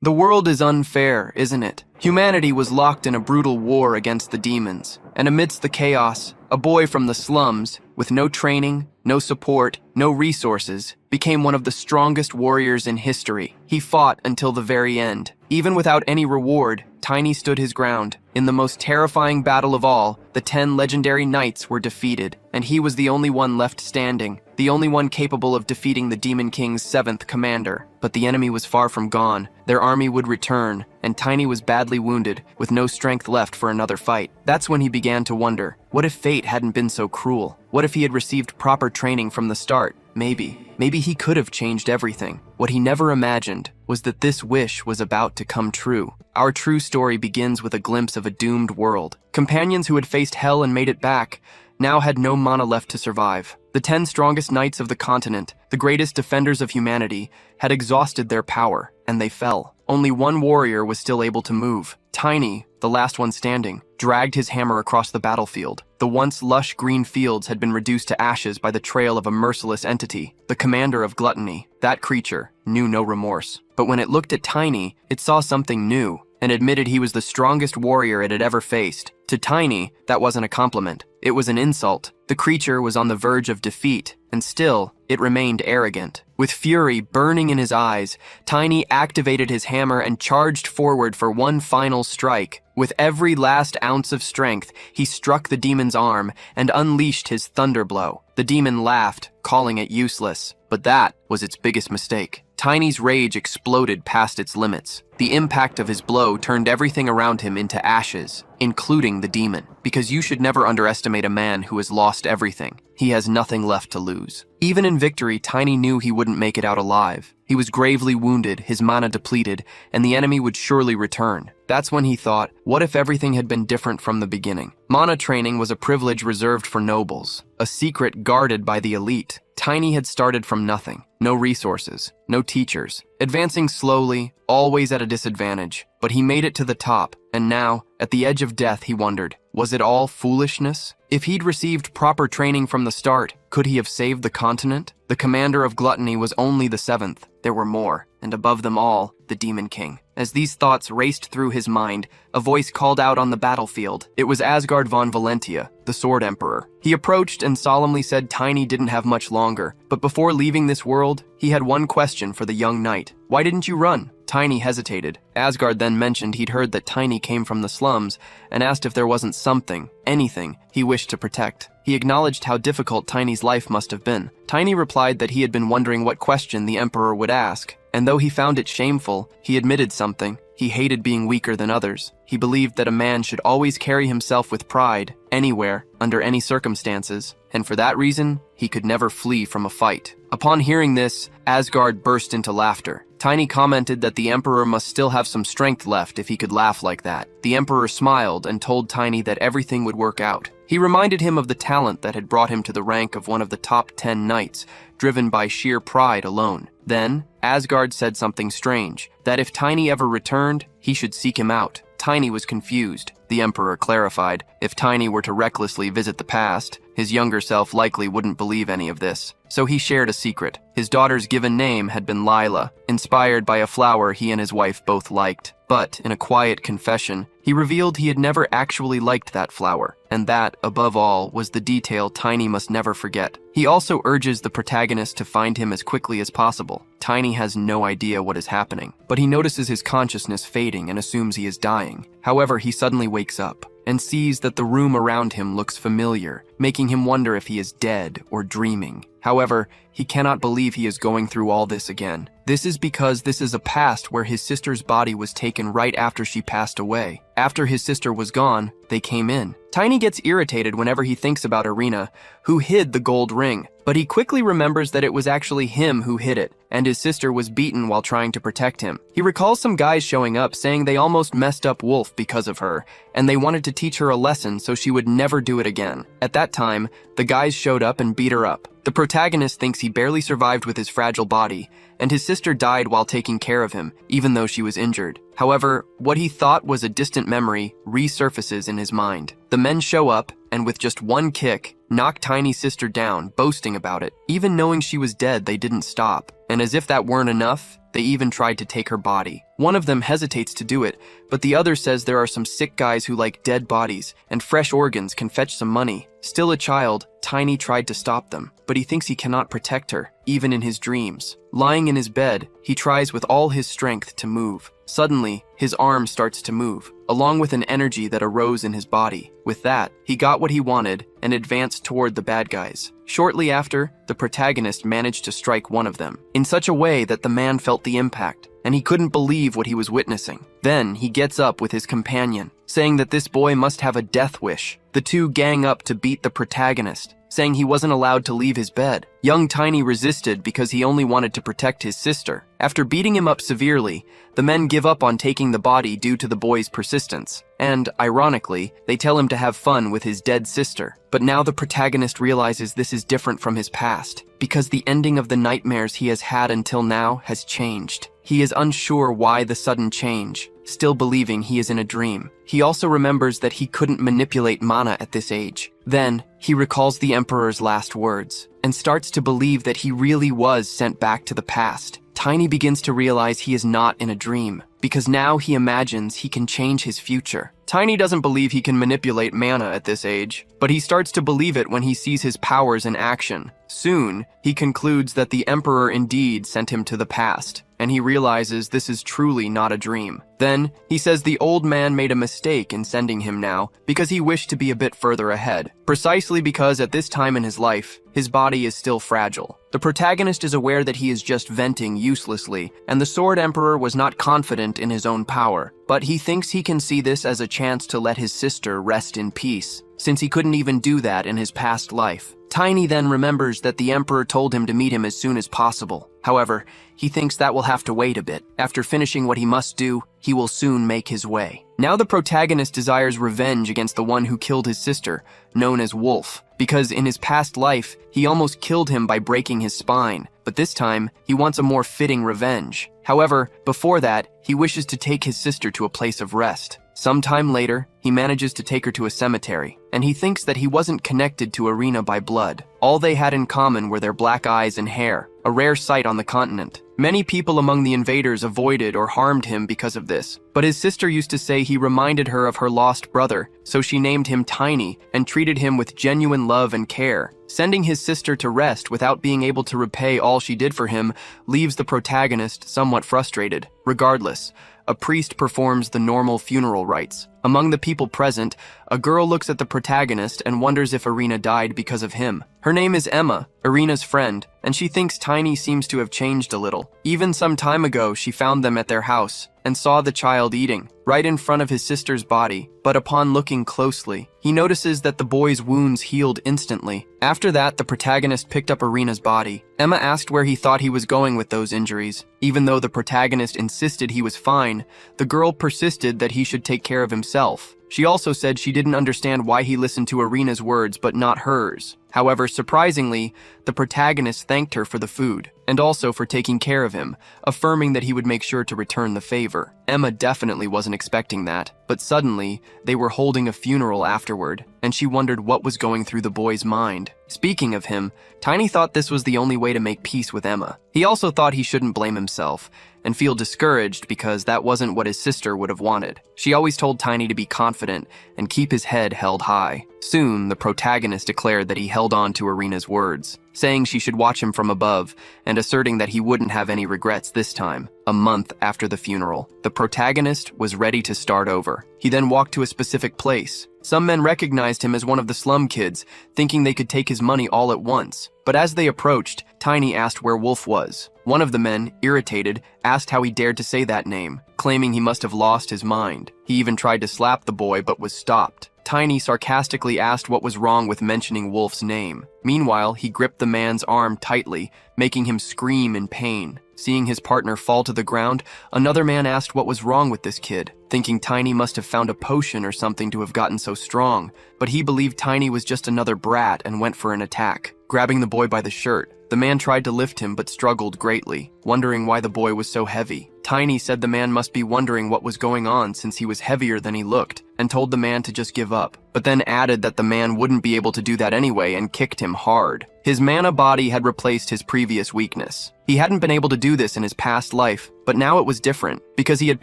The world is unfair, isn't it? Humanity was locked in a brutal war against the demons, and amidst the chaos, a boy from the slums, with no training, no support, no resources, became one of the strongest warriors in history. He fought until the very end. Even without any reward, Tiny stood his ground. In the most terrifying battle of all, the 10 legendary knights were defeated, and he was the only one left standing, the only one capable of defeating the Demon King's 7th commander. But the enemy was far from gone. Their army would return, and Tiny was badly wounded, with no strength left for another fight. That's when he began to wonder, what if fate hadn't been so cruel? What if he had received proper training from the start? Maybe he could have changed everything. What he never imagined was that this wish was about to come true. Our true story begins with a glimpse of a doomed world. Companions who had faced hell and made it back now had no mana left to survive. The 10 strongest knights of the continent, the greatest defenders of humanity, had exhausted their power, and they fell. Only one warrior was still able to move. Tiny, the last one standing, dragged his hammer across the battlefield. The once lush green fields had been reduced to ashes by the trail of a merciless entity, the commander of gluttony. That creature knew no remorse. But when it looked at Tiny, it saw something new, and admitted he was the strongest warrior it had ever faced. To Tiny, that wasn't a compliment. It was an insult. The creature was on the verge of defeat, and still, it remained arrogant. With fury burning in his eyes, Tiny activated his hammer and charged forward for one final strike. With every last ounce of strength, he struck the demon's arm and unleashed his thunder blow. The demon laughed, calling it useless, but that was its biggest mistake. Tiny's rage exploded past its limits. The impact of his blow turned everything around him into ashes, including the demon. Because you should never underestimate a man who has lost everything. He has nothing left to lose. Even in victory, Tiny knew he wouldn't make it out alive. He was gravely wounded, his mana depleted, and the enemy would surely return. That's when he thought, what if everything had been different from the beginning? Mana training was a privilege reserved for nobles, a secret guarded by the elite. Tiny had started from nothing. No resources, no teachers, advancing slowly, always at a disadvantage. But he made it to the top, and now, at the edge of death, he wondered, was it all foolishness? If he'd received proper training from the start, could he have saved the continent? The commander of gluttony was only the 7th. There were more, and above them all, the Demon King. As these thoughts raced through his mind, a voice called out on the battlefield. It was Asgard von Valentia, the Sword Emperor. He approached and solemnly said Tiny didn't have much longer, but before leaving this world, he had one question for the young knight. Why didn't you run? Tiny hesitated. Asgard then mentioned he'd heard that Tiny came from the slums and asked if there wasn't something, anything, he wished to protect. He acknowledged how difficult Tiny's life must have been. Tiny replied that he had been wondering what question the Emperor would ask, and though he found it shameful, he admitted something. He hated being weaker than others. He believed that a man should always carry himself with pride, anywhere, under any circumstances, and for that reason, he could never flee from a fight. Upon hearing this, Asgard burst into laughter. Tiny commented that the Emperor must still have some strength left if he could laugh like that. The Emperor smiled and told Tiny that everything would work out. He reminded him of the talent that had brought him to the rank of one of the top 10 knights, driven by sheer pride alone. Then, Asgard said something strange, that if Tiny ever returned, he should seek him out. Tiny was confused. The Emperor clarified, if Tiny were to recklessly visit the past, his younger self likely wouldn't believe any of this. So he shared a secret. His daughter's given name had been Lila, inspired by a flower he and his wife both liked. But, in a quiet confession, he revealed he had never actually liked that flower, and that, above all, was the detail Tiny must never forget. He also urges the protagonist to find him as quickly as possible. Tiny has no idea what is happening, but he notices his consciousness fading and assumes he is dying. However, he suddenly wakes up and sees that the room around him looks familiar, making him wonder if he is dead or dreaming. However, he cannot believe he is going through all this again. This is because this is a past where his sister's body was taken right after she passed away. After his sister was gone, they came in. Tiny gets irritated whenever he thinks about Irina, who hid the gold ring, but he quickly remembers that it was actually him who hid it, and his sister was beaten while trying to protect him. He recalls some guys showing up saying they almost messed up Wolf because of her, and they wanted to teach her a lesson so she would never do it again. At that time, the guys showed up and beat her up. The protagonist thinks he barely survived with his fragile body, and his sister died while taking care of him, even though she was injured. However, what he thought was a distant memory resurfaces in his mind. The men show up, and with just one kick, knock Tiny's sister down, boasting about it. Even knowing she was dead, they didn't stop. And as if that weren't enough, They even tried to take her body. One of them hesitates to do it, but the other says there are some sick guys who like dead bodies, and fresh organs can fetch some money. Still a child, Tiny tried to stop them, but he thinks he cannot protect her, even in his dreams. Lying in his bed, he tries with all his strength to move. Suddenly, his arm starts to move, along with an energy that arose in his body. With that, he got what he wanted and advanced toward the bad guys. Shortly after, the protagonist managed to strike one of them, in such a way that the man felt the impact, and he couldn't believe what he was witnessing. Then, he gets up with his companion, saying that this boy must have a death wish. The two gang up to beat the protagonist, saying he wasn't allowed to leave his bed. Young Tiny resisted because he only wanted to protect his sister. After beating him up severely, the men give up on taking the body due to the boy's persistence, and, ironically, they tell him to have fun with his dead sister. But now the protagonist realizes this is different from his past, because the ending of the nightmares he has had until now has changed. He is unsure why the sudden change, still believing he is in a dream. He also remembers that he couldn't manipulate mana at this age. Then, he recalls the Emperor's last words, and starts to believe that he really was sent back to the past. Tiny begins to realize he is not in a dream, because now he imagines he can change his future. Tiny doesn't believe he can manipulate mana at this age, but he starts to believe it when he sees his powers in action. Soon, he concludes that the Emperor indeed sent him to the past, and he realizes this is truly not a dream. Then, he says the old man made a mistake in sending him now because he wished to be a bit further ahead, precisely because at this time in his life, his body is still fragile. The protagonist is aware that he is just venting uselessly, and the Sword Emperor was not confident in his own power, but he thinks he can see this as a chance to let his sister rest in peace, since he couldn't even do that in his past life. Tiny then remembers that the Emperor told him to meet him as soon as possible. However, he thinks that will have to wait a bit. After finishing what he must do, he will soon make his way. Now the protagonist desires revenge against the one who killed his sister, known as Wolf, because in his past life, he almost killed him by breaking his spine, but this time, he wants a more fitting revenge. However, before that, he wishes to take his sister to a place of rest. Sometime later, he manages to take her to a cemetery, and he thinks that he wasn't connected to Arena by blood. All they had in common were their black eyes and hair, a rare sight on the continent. Many people among the invaders avoided or harmed him because of this, but his sister used to say he reminded her of her lost brother, so she named him Tiny and treated him with genuine love and care. Sending his sister to rest without being able to repay all she did for him leaves the protagonist somewhat frustrated. Regardless, a priest performs the normal funeral rites. Among the people present, a girl looks at the protagonist and wonders if Arena died because of him. Her name is Emma, Arena's friend, and she thinks Tiny seems to have changed a little. Even some time ago, she found them at their house and saw the child eating, right in front of his sister's body, but upon looking closely, he notices that the boy's wounds healed instantly. After that, the protagonist picked up Arena's body. Emma asked where he thought he was going with those injuries. Even though the protagonist insisted he was fine, the girl persisted that he should take care of himself. She also said she didn't understand why he listened to Arena's words but not hers. However, surprisingly, the protagonist thanked her for the food, and also for taking care of him, affirming that he would make sure to return the favor. Emma definitely wasn't expecting that, but suddenly, they were holding a funeral afterward, and she wondered what was going through the boy's mind. Speaking of him, Tiny thought this was the only way to make peace with Emma. He also thought he shouldn't blame himself, and feel discouraged because that wasn't what his sister would have wanted. She always told Tiny to be confident and keep his head held high. Soon, the protagonist declared that he held on to Arena's words, saying she should watch him from above and asserting that he wouldn't have any regrets this time. A month after the funeral, the protagonist was ready to start over. He then walked to a specific place. Some men recognized him as one of the slum kids, thinking they could take his money all at once. But as they approached, Tiny asked where Wolf was. One of the men, irritated, asked how he dared to say that name, claiming he must have lost his mind. He even tried to slap the boy but was stopped. Tiny sarcastically asked what was wrong with mentioning Wolf's name. Meanwhile, he gripped the man's arm tightly, making him scream in pain. Seeing his partner fall to the ground, another man asked what was wrong with this kid, thinking Tiny must have found a potion or something to have gotten so strong, but he believed Tiny was just another brat and went for an attack. Grabbing the boy by the shirt, the man tried to lift him but struggled greatly, wondering why the boy was so heavy. Tiny said the man must be wondering what was going on since he was heavier than he looked, and told the man to just give up, but then added that the man wouldn't be able to do that anyway and kicked him hard. His mana body had replaced his previous weakness. He hadn't been able to do this in his past life, but now it was different, because he had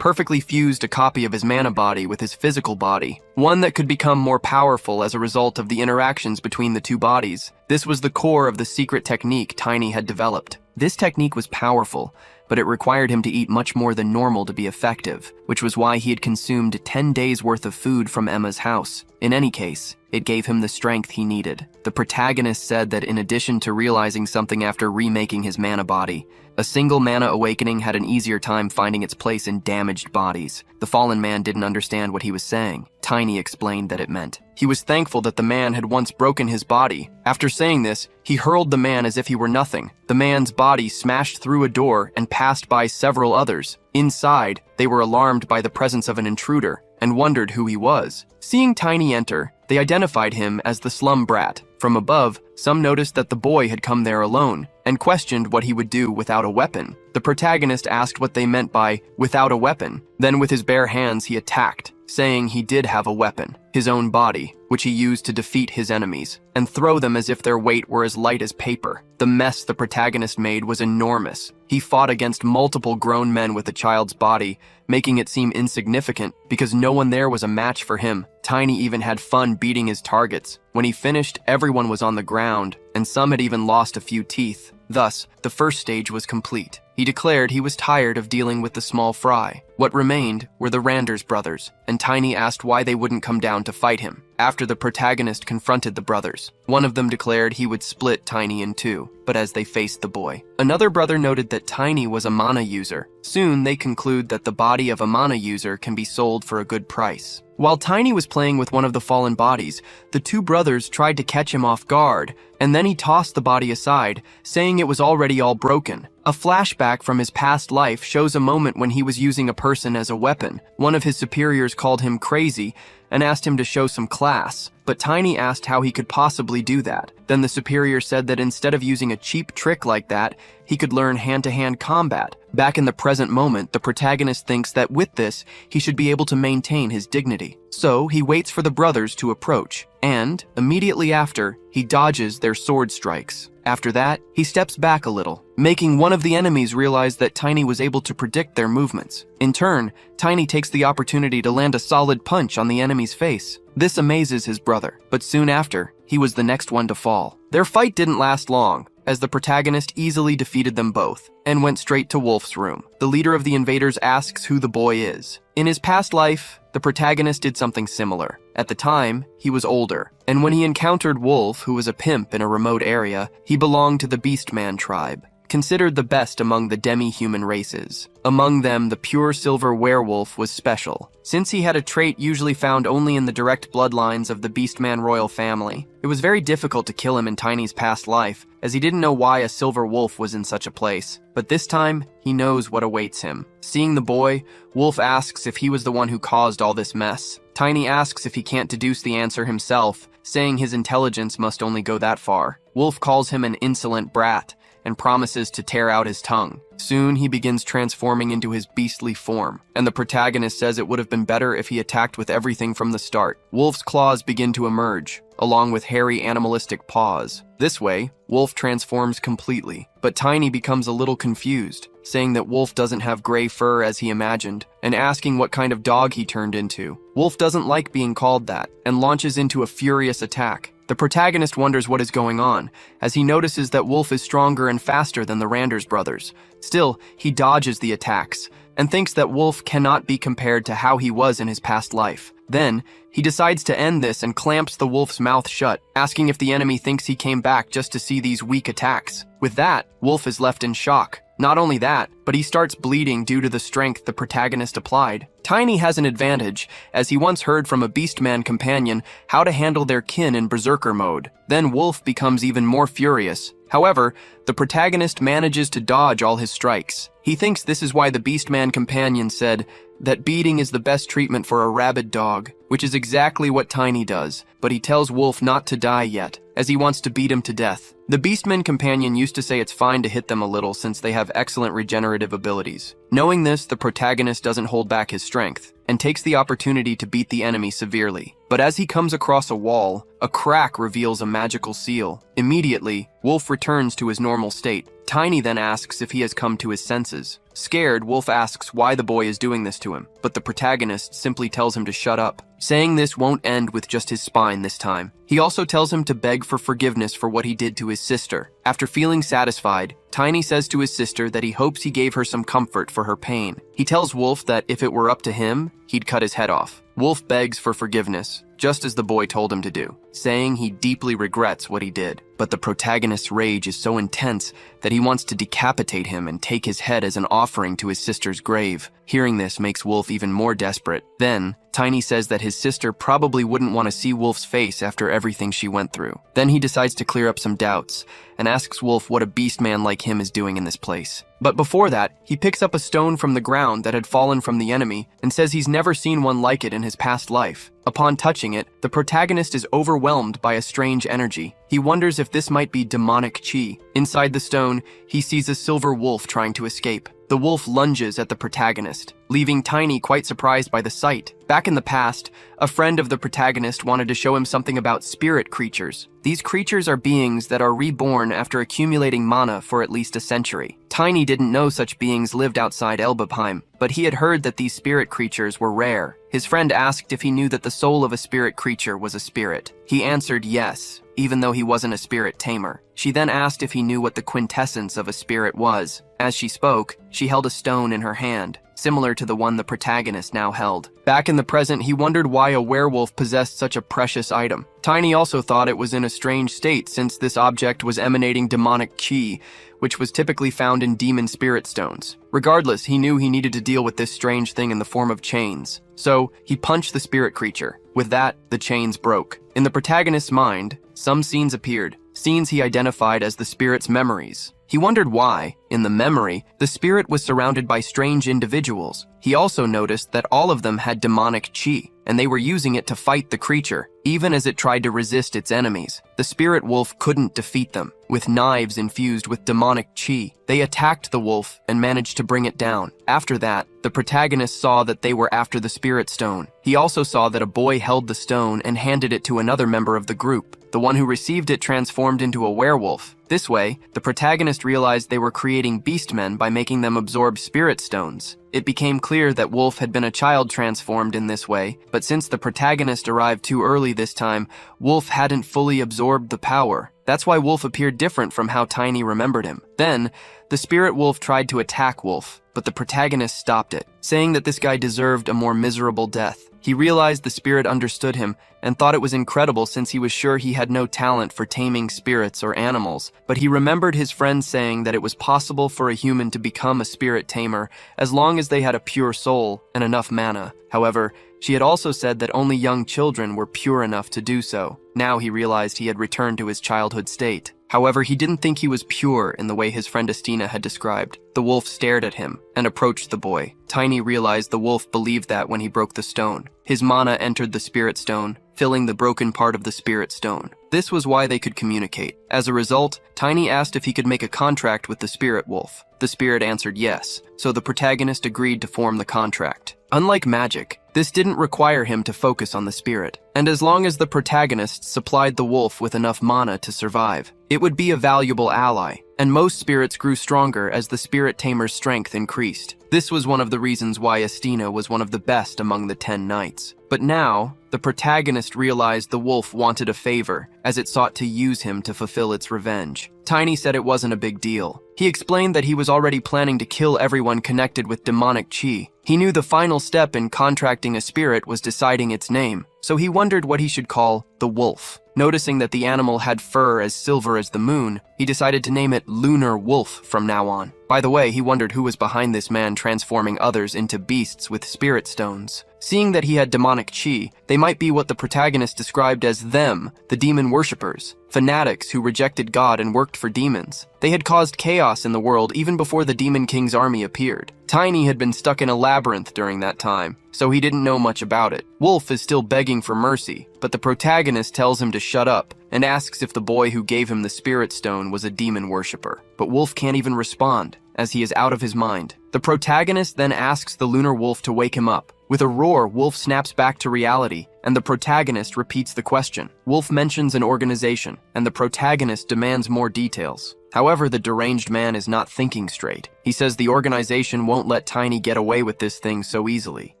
perfectly fused a copy of his mana body with his physical body, one that could become more powerful as a result of the interactions between the two bodies. This was the core of the secret technique Tiny had developed. This technique was powerful, but it required him to eat much more than normal to be effective, which was why he had consumed 10 days worth of food from Emma's house. In any case, it gave him the strength he needed. The protagonist said that in addition to realizing something after remaking his mana body, a single mana awakening had an easier time finding its place in damaged bodies. The fallen man didn't understand what he was saying. Tiny explained that it meant he was thankful that the man had once broken his body. After saying this, he hurled the man as if he were nothing. The man's body smashed through a door and passed by several others. Inside, they were alarmed by the presence of an intruder and wondered who he was. Seeing Tiny enter, they identified him as the slum brat. From above, some noticed that the boy had come there alone and questioned what he would do without a weapon. The protagonist asked what they meant by without a weapon. Then with his bare hands he attacked, saying he did have a weapon, his own body, which he used to defeat his enemies, and throw them as if their weight were as light as paper. The mess the protagonist made was enormous. He fought against multiple grown men with a child's body, making it seem insignificant because no one there was a match for him. Tiny even had fun beating his targets. When he finished, everyone was on the ground, and some had even lost a few teeth. Thus, the first stage was complete. He declared he was tired of dealing with the small fry. What remained were the Randers brothers, and Tiny asked why they wouldn't come down to fight him. After the protagonist confronted the brothers, one of them declared he would split Tiny in two, but as they faced the boy, another brother noted that Tiny was a mana user. Soon they conclude that the body of a mana user can be sold for a good price. While Tiny was playing with one of the fallen bodies, the two brothers tried to catch him off guard, and then he tossed the body aside, saying it was already all broken. A flashback from his past life shows a moment when he was using a person as a weapon. One of his superiors called him crazy and asked him to show some class, but Tiny asked how he could possibly do that. Then the superior said that instead of using a cheap trick like that, he could learn hand-to-hand combat. Back in the present moment, the protagonist thinks that with this, he should be able to maintain his dignity. So he waits for the brothers to approach, and immediately after, he dodges their sword strikes. After that, he steps back a little, making one of the enemies realize that Tiny was able to predict their movements. In turn, Tiny takes the opportunity to land a solid punch on the enemy's face. This amazes his brother, but soon after, he was the next one to fall. Their fight didn't last long, as the protagonist easily defeated them both and went straight to Wolf's room. The leader of the invaders asks who the boy is. In his past life, the protagonist did something similar. At the time, he was older, and when he encountered Wolf, who was a pimp in a remote area, he belonged to the Beastman tribe, considered the best among the demi-human races. Among them, the pure silver werewolf was special, since he had a trait usually found only in the direct bloodlines of the Beastman royal family. It was very difficult to kill him in Tiny's past life, as he didn't know why a silver wolf was in such a place. But this time, he knows what awaits him. Seeing the boy, Wolf asks if he was the one who caused all this mess. Tiny asks if he can't deduce the answer himself, saying his intelligence must only go that far. Wolf calls him an insolent brat, and promises to tear out his tongue. Soon he begins transforming into his beastly form, and the protagonist says it would have been better if he attacked with everything from the start. Wolf's claws begin to emerge, along with hairy animalistic paws. This way, Wolf transforms completely, but Tiny becomes a little confused, saying that Wolf doesn't have gray fur as he imagined, and asking what kind of dog he turned into. Wolf doesn't like being called that, and launches into a furious attack. The protagonist wonders what is going on, as he notices that Wolf is stronger and faster than the Randers brothers. Still, he dodges the attacks, and thinks that Wolf cannot be compared to how he was in his past life. Then, he decides to end this and clamps the wolf's mouth shut, asking if the enemy thinks he came back just to see these weak attacks. With that, Wolf is left in shock. Not only that, but he starts bleeding due to the strength the protagonist applied. Tiny has an advantage, as he once heard from a Beastman companion how to handle their kin in berserker mode. Then Wolf becomes even more furious. However, the protagonist manages to dodge all his strikes. He thinks this is why the Beastman companion said that beating is the best treatment for a rabid dog, which is exactly what Tiny does, but he tells Wolf not to die yet, as he wants to beat him to death. The Beastmen companion used to say it's fine to hit them a little since they have excellent regenerative abilities. Knowing this, the protagonist doesn't hold back his strength and takes the opportunity to beat the enemy severely. But as he comes across a wall, a crack reveals a magical seal. Immediately, Wolf returns to his normal state. Tiny then asks if he has come to his senses. Scared, Wolf asks why the boy is doing this to him, but the protagonist simply tells him to shut up, saying this won't end with just his spine this time. He also tells him to beg for forgiveness for what he did to his sister. After feeling satisfied, Tiny says to his sister that he hopes he gave her some comfort for her pain. He tells Wolf that if it were up to him, he'd cut his head off. Wolf begs for forgiveness, just as the boy told him to do, saying he deeply regrets what he did. But the protagonist's rage is so intense that he wants to decapitate him and take his head as an offering to his sister's grave. Hearing this makes Wolf even more desperate. Then, Tiny says that his sister probably wouldn't want to see Wolf's face after everything she went through. Then he decides to clear up some doubts and asks Wolf what a beast man like him is doing in this place. But before that, he picks up a stone from the ground that had fallen from the enemy and says he's never seen one like it in his past life. Upon touching it, the protagonist is overwhelmed by a strange energy. He wonders if this might be demonic chi. Inside the stone, he sees a silver wolf trying to escape. The wolf lunges at the protagonist, leaving Tiny quite surprised by the sight. Back in the past, a friend of the protagonist wanted to show him something about spirit creatures. These creatures are beings that are reborn after accumulating mana for at least a century. Tiny didn't know such beings lived outside Elbapheim, but he had heard that these spirit creatures were rare. His friend asked if he knew that the soul of a spirit creature was a spirit. He answered yes, even though he wasn't a spirit tamer. She then asked if he knew what the quintessence of a spirit was. As she spoke, she held a stone in her hand, similar to the one the protagonist now held. Back in the present, he wondered why a werewolf possessed such a precious item. Tiny also thought it was in a strange state since this object was emanating demonic chi, which was typically found in demon spirit stones. Regardless, he knew he needed to deal with this strange thing in the form of chains. So, he punched the spirit creature. With that, the chains broke. In the protagonist's mind, some scenes appeared, scenes he identified as the spirit's memories. He wondered why, in the memory, the spirit was surrounded by strange individuals. He also noticed that all of them had demonic chi, and they were using it to fight the creature, even as it tried to resist its enemies. The spirit wolf couldn't defeat them. With knives infused with demonic chi, they attacked the wolf and managed to bring it down. After that, the protagonist saw that they were after the spirit stone. He also saw that a boy held the stone and handed it to another member of the group. The one who received it transformed into a werewolf. This way, the protagonist realized they were creating beastmen by making them absorb spirit stones. It became clear that Wolf had been a child transformed in this way, but since the protagonist arrived too early this time, Wolf hadn't fully absorbed the power. That's why Wolf appeared different from how Tiny remembered him. Then, the spirit wolf tried to attack Wolf, but the protagonist stopped it, saying that this guy deserved a more miserable death. He realized the spirit understood him and thought it was incredible since he was sure he had no talent for taming spirits or animals, but he remembered his friend saying that it was possible for a human to become a spirit tamer as long as they had a pure soul and enough mana. However, she had also said that only young children were pure enough to do so. Now he realized he had returned to his childhood state. However, he didn't think he was pure in the way his friend Estina had described. The wolf stared at him and approached the boy. Tiny realized the wolf believed that when he broke the stone. His mana entered the spirit stone, filling the broken part of the spirit stone. This was why they could communicate. As a result, Tiny asked if he could make a contract with the spirit wolf. The spirit answered yes, so the protagonist agreed to form the contract. Unlike magic, this didn't require him to focus on the spirit, and as long as the protagonist supplied the wolf with enough mana to survive, it would be a valuable ally, and most spirits grew stronger as the spirit tamer's strength increased. This was one of the reasons why Estina was one of the best among the 10 knights. But now, the protagonist realized the wolf wanted a favor, as it sought to use him to fulfill its revenge. Tiny said it wasn't a big deal. He explained that he was already planning to kill everyone connected with demonic chi. He knew the final step in contracting a spirit was deciding its name, so he wondered what he should call the wolf. Noticing that the animal had fur as silver as the moon, he decided to name it Lunar Wolf from now on. By the way, he wondered who was behind this man transforming others into beasts with spirit stones. Seeing that he had demonic chi, they might be what the protagonist described as them, the demon worshippers, fanatics who rejected God and worked for demons. They had caused chaos in the world even before the Demon King's army appeared. Tiny had been stuck in a labyrinth during that time, so he didn't know much about it. Wolf is still begging for mercy, but the protagonist tells him to shut up and asks if the boy who gave him the spirit stone was a demon worshipper. But Wolf can't even respond, as he is out of his mind. The protagonist then asks the lunar wolf to wake him up. With a roar, Wolf snaps back to reality, and the protagonist repeats the question. Wolf mentions an organization, and the protagonist demands more details. However, the deranged man is not thinking straight. He says the organization won't let Tiny get away with this thing so easily.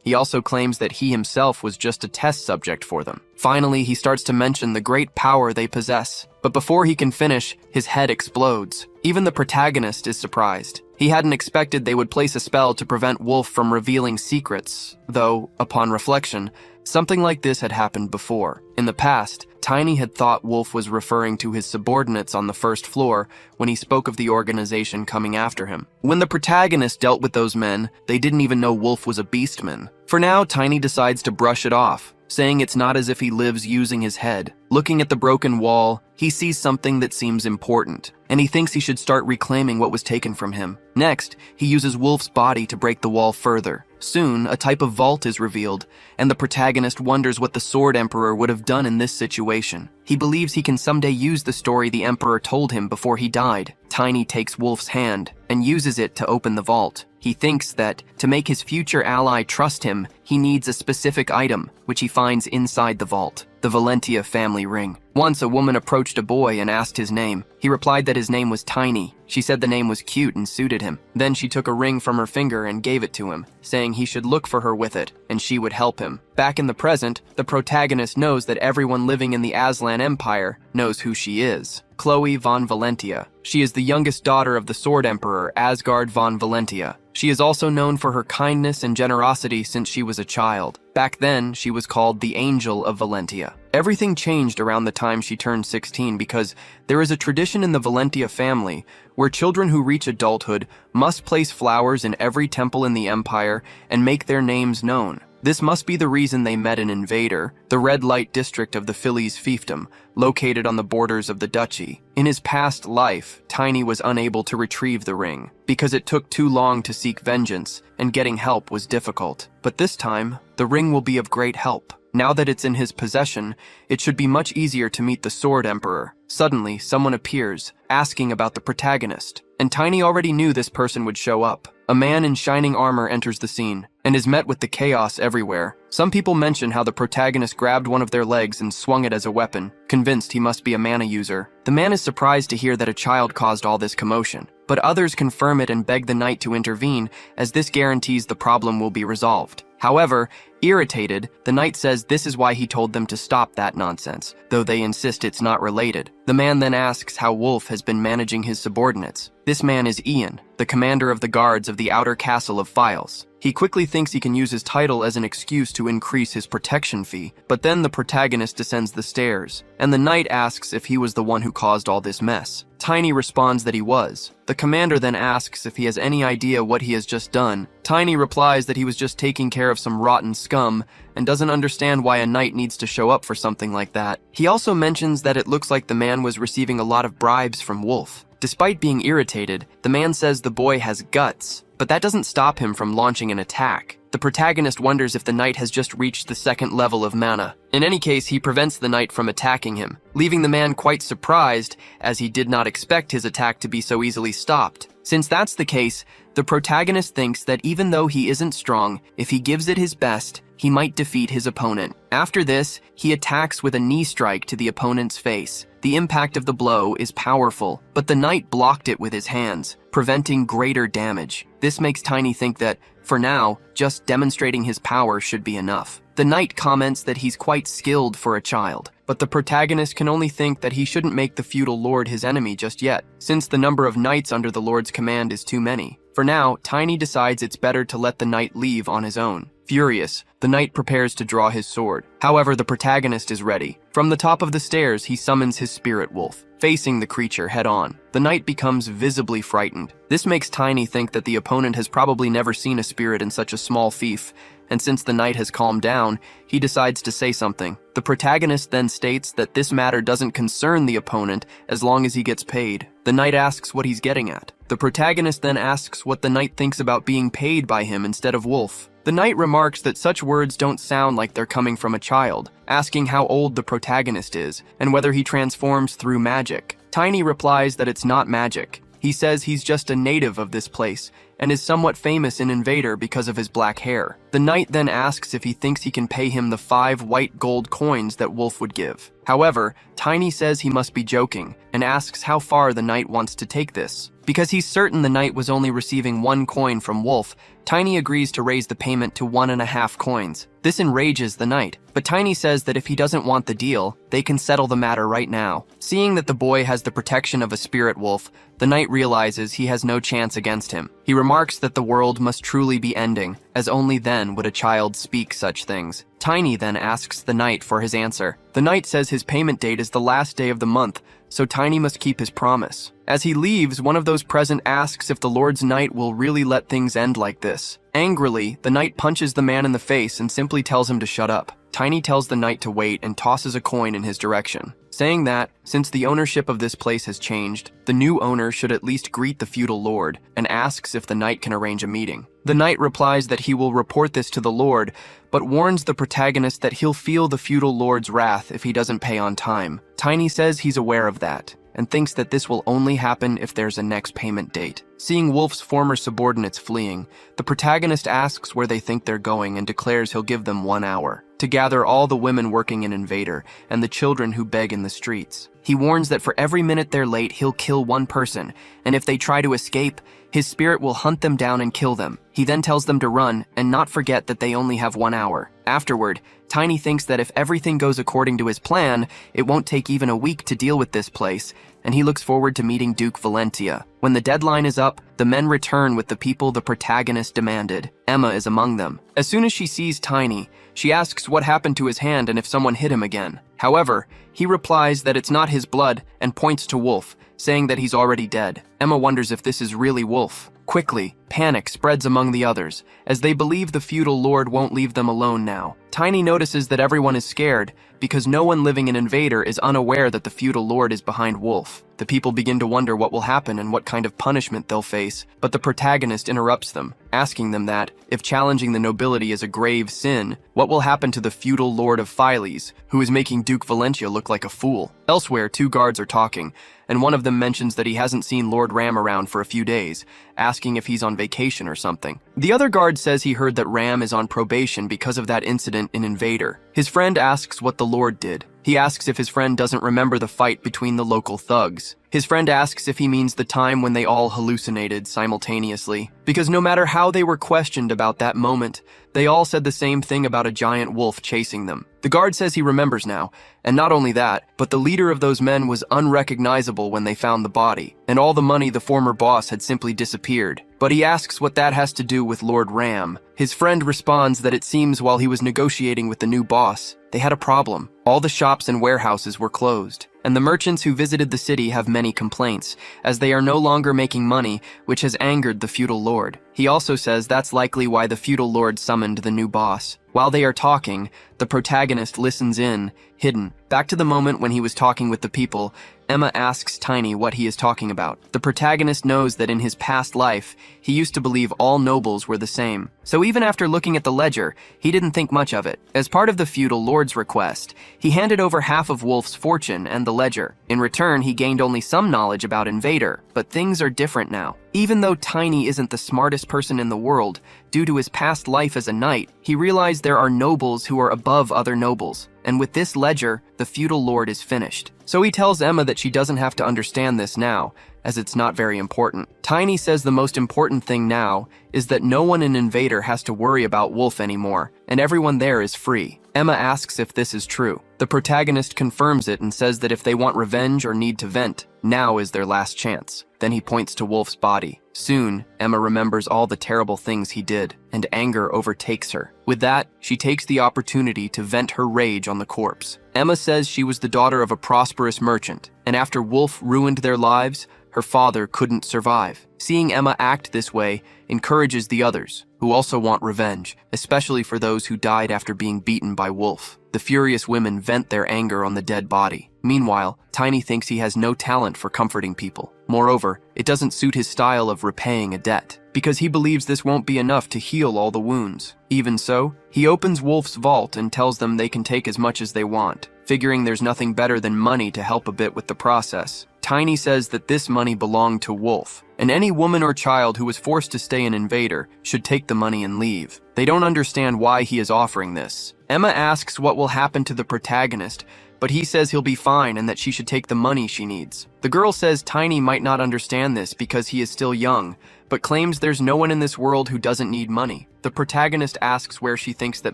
He also claims that he himself was just a test subject for them. Finally, he starts to mention the great power they possess. But before he can finish, his head explodes. Even the protagonist is surprised. He hadn't expected they would place a spell to prevent Wolf from revealing secrets, though, upon reflection, something like this had happened before. In the past, Tiny had thought Wolf was referring to his subordinates on the first floor when he spoke of the organization coming after him. When the protagonist dealt with those men, they didn't even know Wolf was a beastman. For now, Tiny decides to brush it off, saying it's not as if he lives using his head. Looking at the broken wall, he sees something that seems important, and he thinks he should start reclaiming what was taken from him. Next, he uses Wolf's body to break the wall further. Soon, a type of vault is revealed, and the protagonist wonders what the Sword Emperor would have done in this situation. He believes he can someday use the story the Emperor told him before he died. Tiny takes Wolf's hand and uses it to open the vault. He thinks that, to make his future ally trust him, he needs a specific item, which he finds inside the vault, the Valentia family ring. Once a woman approached a boy and asked his name. He replied that his name was Tiny. She said the name was cute and suited him. Then she took a ring from her finger and gave it to him, saying he should look for her with it, and she would help him. Back in the present, the protagonist knows that everyone living in the Aslan Empire knows who she is. Chloe von Valentia. She is the youngest daughter of the Sword Emperor, Asgard von Valentia. She is also known for her kindness and generosity since she was a child. Back then, she was called the Angel of Valentia. Everything changed around the time she turned 16 because there is a tradition in the Valentia family where children who reach adulthood must place flowers in every temple in the empire and make their names known. This must be the reason they met an invader, the red light district of the Phillies fiefdom, located on the borders of the duchy. In his past life, Tiny was unable to retrieve the ring because it took too long to seek vengeance and getting help was difficult. But this time, the ring will be of great help. Now that it's in his possession, it should be much easier to meet the Sword Emperor. Suddenly, someone appears, asking about the protagonist, and Tiny already knew this person would show up. A man in shining armor enters the scene, and is met with the chaos everywhere. Some people mention how the protagonist grabbed one of their legs and swung it as a weapon, convinced he must be a mana user. The man is surprised to hear that a child caused all this commotion, but others confirm it and beg the knight to intervene, as this guarantees the problem will be resolved. However, irritated, the knight says this is why he told them to stop that nonsense, though they insist it's not related. The man then asks how Wolf has been managing his subordinates. This man is Ian, the commander of the guards of the outer castle of Files. He quickly thinks he can use his title as an excuse to increase his protection fee, but then the protagonist descends the stairs, and the knight asks if he was the one who caused all this mess. Tiny responds that he was. The commander then asks if he has any idea what he has just done. Tiny replies that he was just taking care of some rotten scum and doesn't understand why a knight needs to show up for something like that. He also mentions that it looks like the man was receiving a lot of bribes from Wolf. Despite being irritated, the man says the boy has guts, but that doesn't stop him from launching an attack. The protagonist wonders if the knight has just reached the second level of mana. In any case, he prevents the knight from attacking him, leaving the man quite surprised, as he did not expect his attack to be so easily stopped. Since that's the case, the protagonist thinks that even though he isn't strong, if he gives it his best, he might defeat his opponent. After this, he attacks with a knee strike to the opponent's face. The impact of the blow is powerful, but the knight blocked it with his hands, preventing greater damage. This makes Tiny think that, for now, just demonstrating his power should be enough. The knight comments that he's quite skilled for a child, but the protagonist can only think that he shouldn't make the feudal lord his enemy just yet, since the number of knights under the lord's command is too many. For now, Tiny decides it's better to let the knight leave on his own. Furious, the knight prepares to draw his sword. However, the protagonist is ready. From the top of the stairs, he summons his spirit wolf, facing the creature head-on. The knight becomes visibly frightened. This makes Tiny think that the opponent has probably never seen a spirit in such a small fief, and since the knight has calmed down, he decides to say something. The protagonist then states that this matter doesn't concern the opponent as long as he gets paid. The knight asks what he's getting at. The protagonist then asks what the knight thinks about being paid by him instead of Wolf. The knight remarks that such words don't sound like they're coming from a child, asking how old the protagonist is and whether he transforms through magic. Tiny replies that it's not magic. He says he's just a native of this place and is somewhat famous in Invader because of his black hair. The knight then asks if he thinks he can pay him the 5 white gold coins that Wolf would give. However, Tiny says he must be joking and asks how far the knight wants to take this. Because he's certain the knight was only receiving 1 coin from Wolf, Tiny agrees to raise the payment to 1.5 coins. This enrages the knight, but Tiny says that if he doesn't want the deal, they can settle the matter right now. Seeing that the boy has the protection of a spirit wolf, the knight realizes he has no chance against him. He remarks that the world must truly be ending, as only then would a child speak such things. Tiny then asks the knight for his answer. The knight says his payment date is the last day of the month, so Tiny must keep his promise. As he leaves, one of those present asks if the Lord's knight will really let things end like this. Angrily, the knight punches the man in the face and simply tells him to shut up. Tiny tells the knight to wait and tosses a coin in his direction, saying that, since the ownership of this place has changed, the new owner should at least greet the feudal lord and asks if the knight can arrange a meeting. The knight replies that he will report this to the lord, but warns the protagonist that he'll feel the feudal lord's wrath if he doesn't pay on time. Tiny says he's aware of that, and thinks that this will only happen if there's a next payment date. Seeing Wolf's former subordinates fleeing, the protagonist asks where they think they're going and declares he'll give them 1 hour to gather all the women working in Invader and the children who beg in the streets. He warns that for every minute they're late, he'll kill 1 person, and if they try to escape, his spirit will hunt them down and kill them. He then tells them to run and not forget that they only have 1 hour. Afterward, Tiny thinks that if everything goes according to his plan, it won't take even a week to deal with this place, and he looks forward to meeting Duke Valentia. When the deadline is up, the men return with the people the protagonist demanded. Emma is among them. As soon as she sees Tiny, she asks what happened to his hand and if someone hit him again. However, he replies that it's not his blood and points to Wolf, saying that he's already dead. Emma wonders if this is really Wolf. Quickly, panic spreads among the others, as they believe the feudal lord won't leave them alone now. Tiny notices that everyone is scared, because no one living in Invader is unaware that the feudal lord is behind Wolf. The people begin to wonder what will happen and what kind of punishment they'll face, but the protagonist interrupts them, asking them that, if challenging the nobility is a grave sin, what will happen to the feudal lord of Philes, who is making Duke Valentia look like a fool? Elsewhere, 2 guards are talking, and one of them mentions that he hasn't seen Lord Ram around for a few days, asking if he's on vacation or something. The other guard says he heard that Ram is on probation because of that incident in Invader. His friend asks what the Lord did. He asks if his friend doesn't remember the fight between the local thugs. His friend asks if he means the time when they all hallucinated simultaneously, because no matter how they were questioned about that moment, they all said the same thing about a giant wolf chasing them. The guard says he remembers now, and not only that, but the leader of those men was unrecognizable when they found the body, and all the money the former boss had simply disappeared. But he asks what that has to do with Lord Ram. His friend responds that it seems while he was negotiating with the new boss, they had a problem. All the shops and warehouses were closed, and the merchants who visited the city have many complaints, as they are no longer making money, which has angered the feudal lord. He also says that's likely why the feudal lord summoned the new boss. While they are talking, the protagonist listens in, hidden. Back to the moment when he was talking with the people, Emma asks Tiny what he is talking about. The protagonist knows that in his past life, he used to believe all nobles were the same. So even after looking at the ledger, he didn't think much of it. As part of the feudal lord's request, he handed over half of Wolf's fortune and the ledger. In return, he gained only some knowledge about Invader, but things are different now. Even though Tiny isn't the smartest person in the world, due to his past life as a knight, he realized there are nobles who are above other nobles. And with this ledger, the feudal lord is finished. So he tells Emma that she doesn't have to understand this now, as it's not very important. Tiny says the most important thing now is that no one in Invader has to worry about Wolf anymore, and everyone there is free. Emma asks if this is true. The protagonist confirms it and says that if they want revenge or need to vent, now is their last chance. Then he points to Wolf's body. Soon, Emma remembers all the terrible things he did, and anger overtakes her. With that, she takes the opportunity to vent her rage on the corpse. Emma says she was the daughter of a prosperous merchant, and after Wolf ruined their lives, her father couldn't survive. Seeing Emma act this way encourages the others, who also want revenge, especially for those who died after being beaten by Wolf. The furious women vent their anger on the dead body. Meanwhile, Tiny thinks he has no talent for comforting people. Moreover, it doesn't suit his style of repaying a debt, because he believes this won't be enough to heal all the wounds. Even so, he opens Wolf's vault and tells them they can take as much as they want, figuring there's nothing better than money to help a bit with the process. Tiny says that this money belonged to Wolf, and any woman or child who was forced to stay an invader should take the money and leave. They don't understand why he is offering this. Emma asks what will happen to the protagonist, but he says he'll be fine and that she should take the money she needs. The girl says Tiny might not understand this because he is still young, but claims there's no one in this world who doesn't need money. The protagonist asks where she thinks that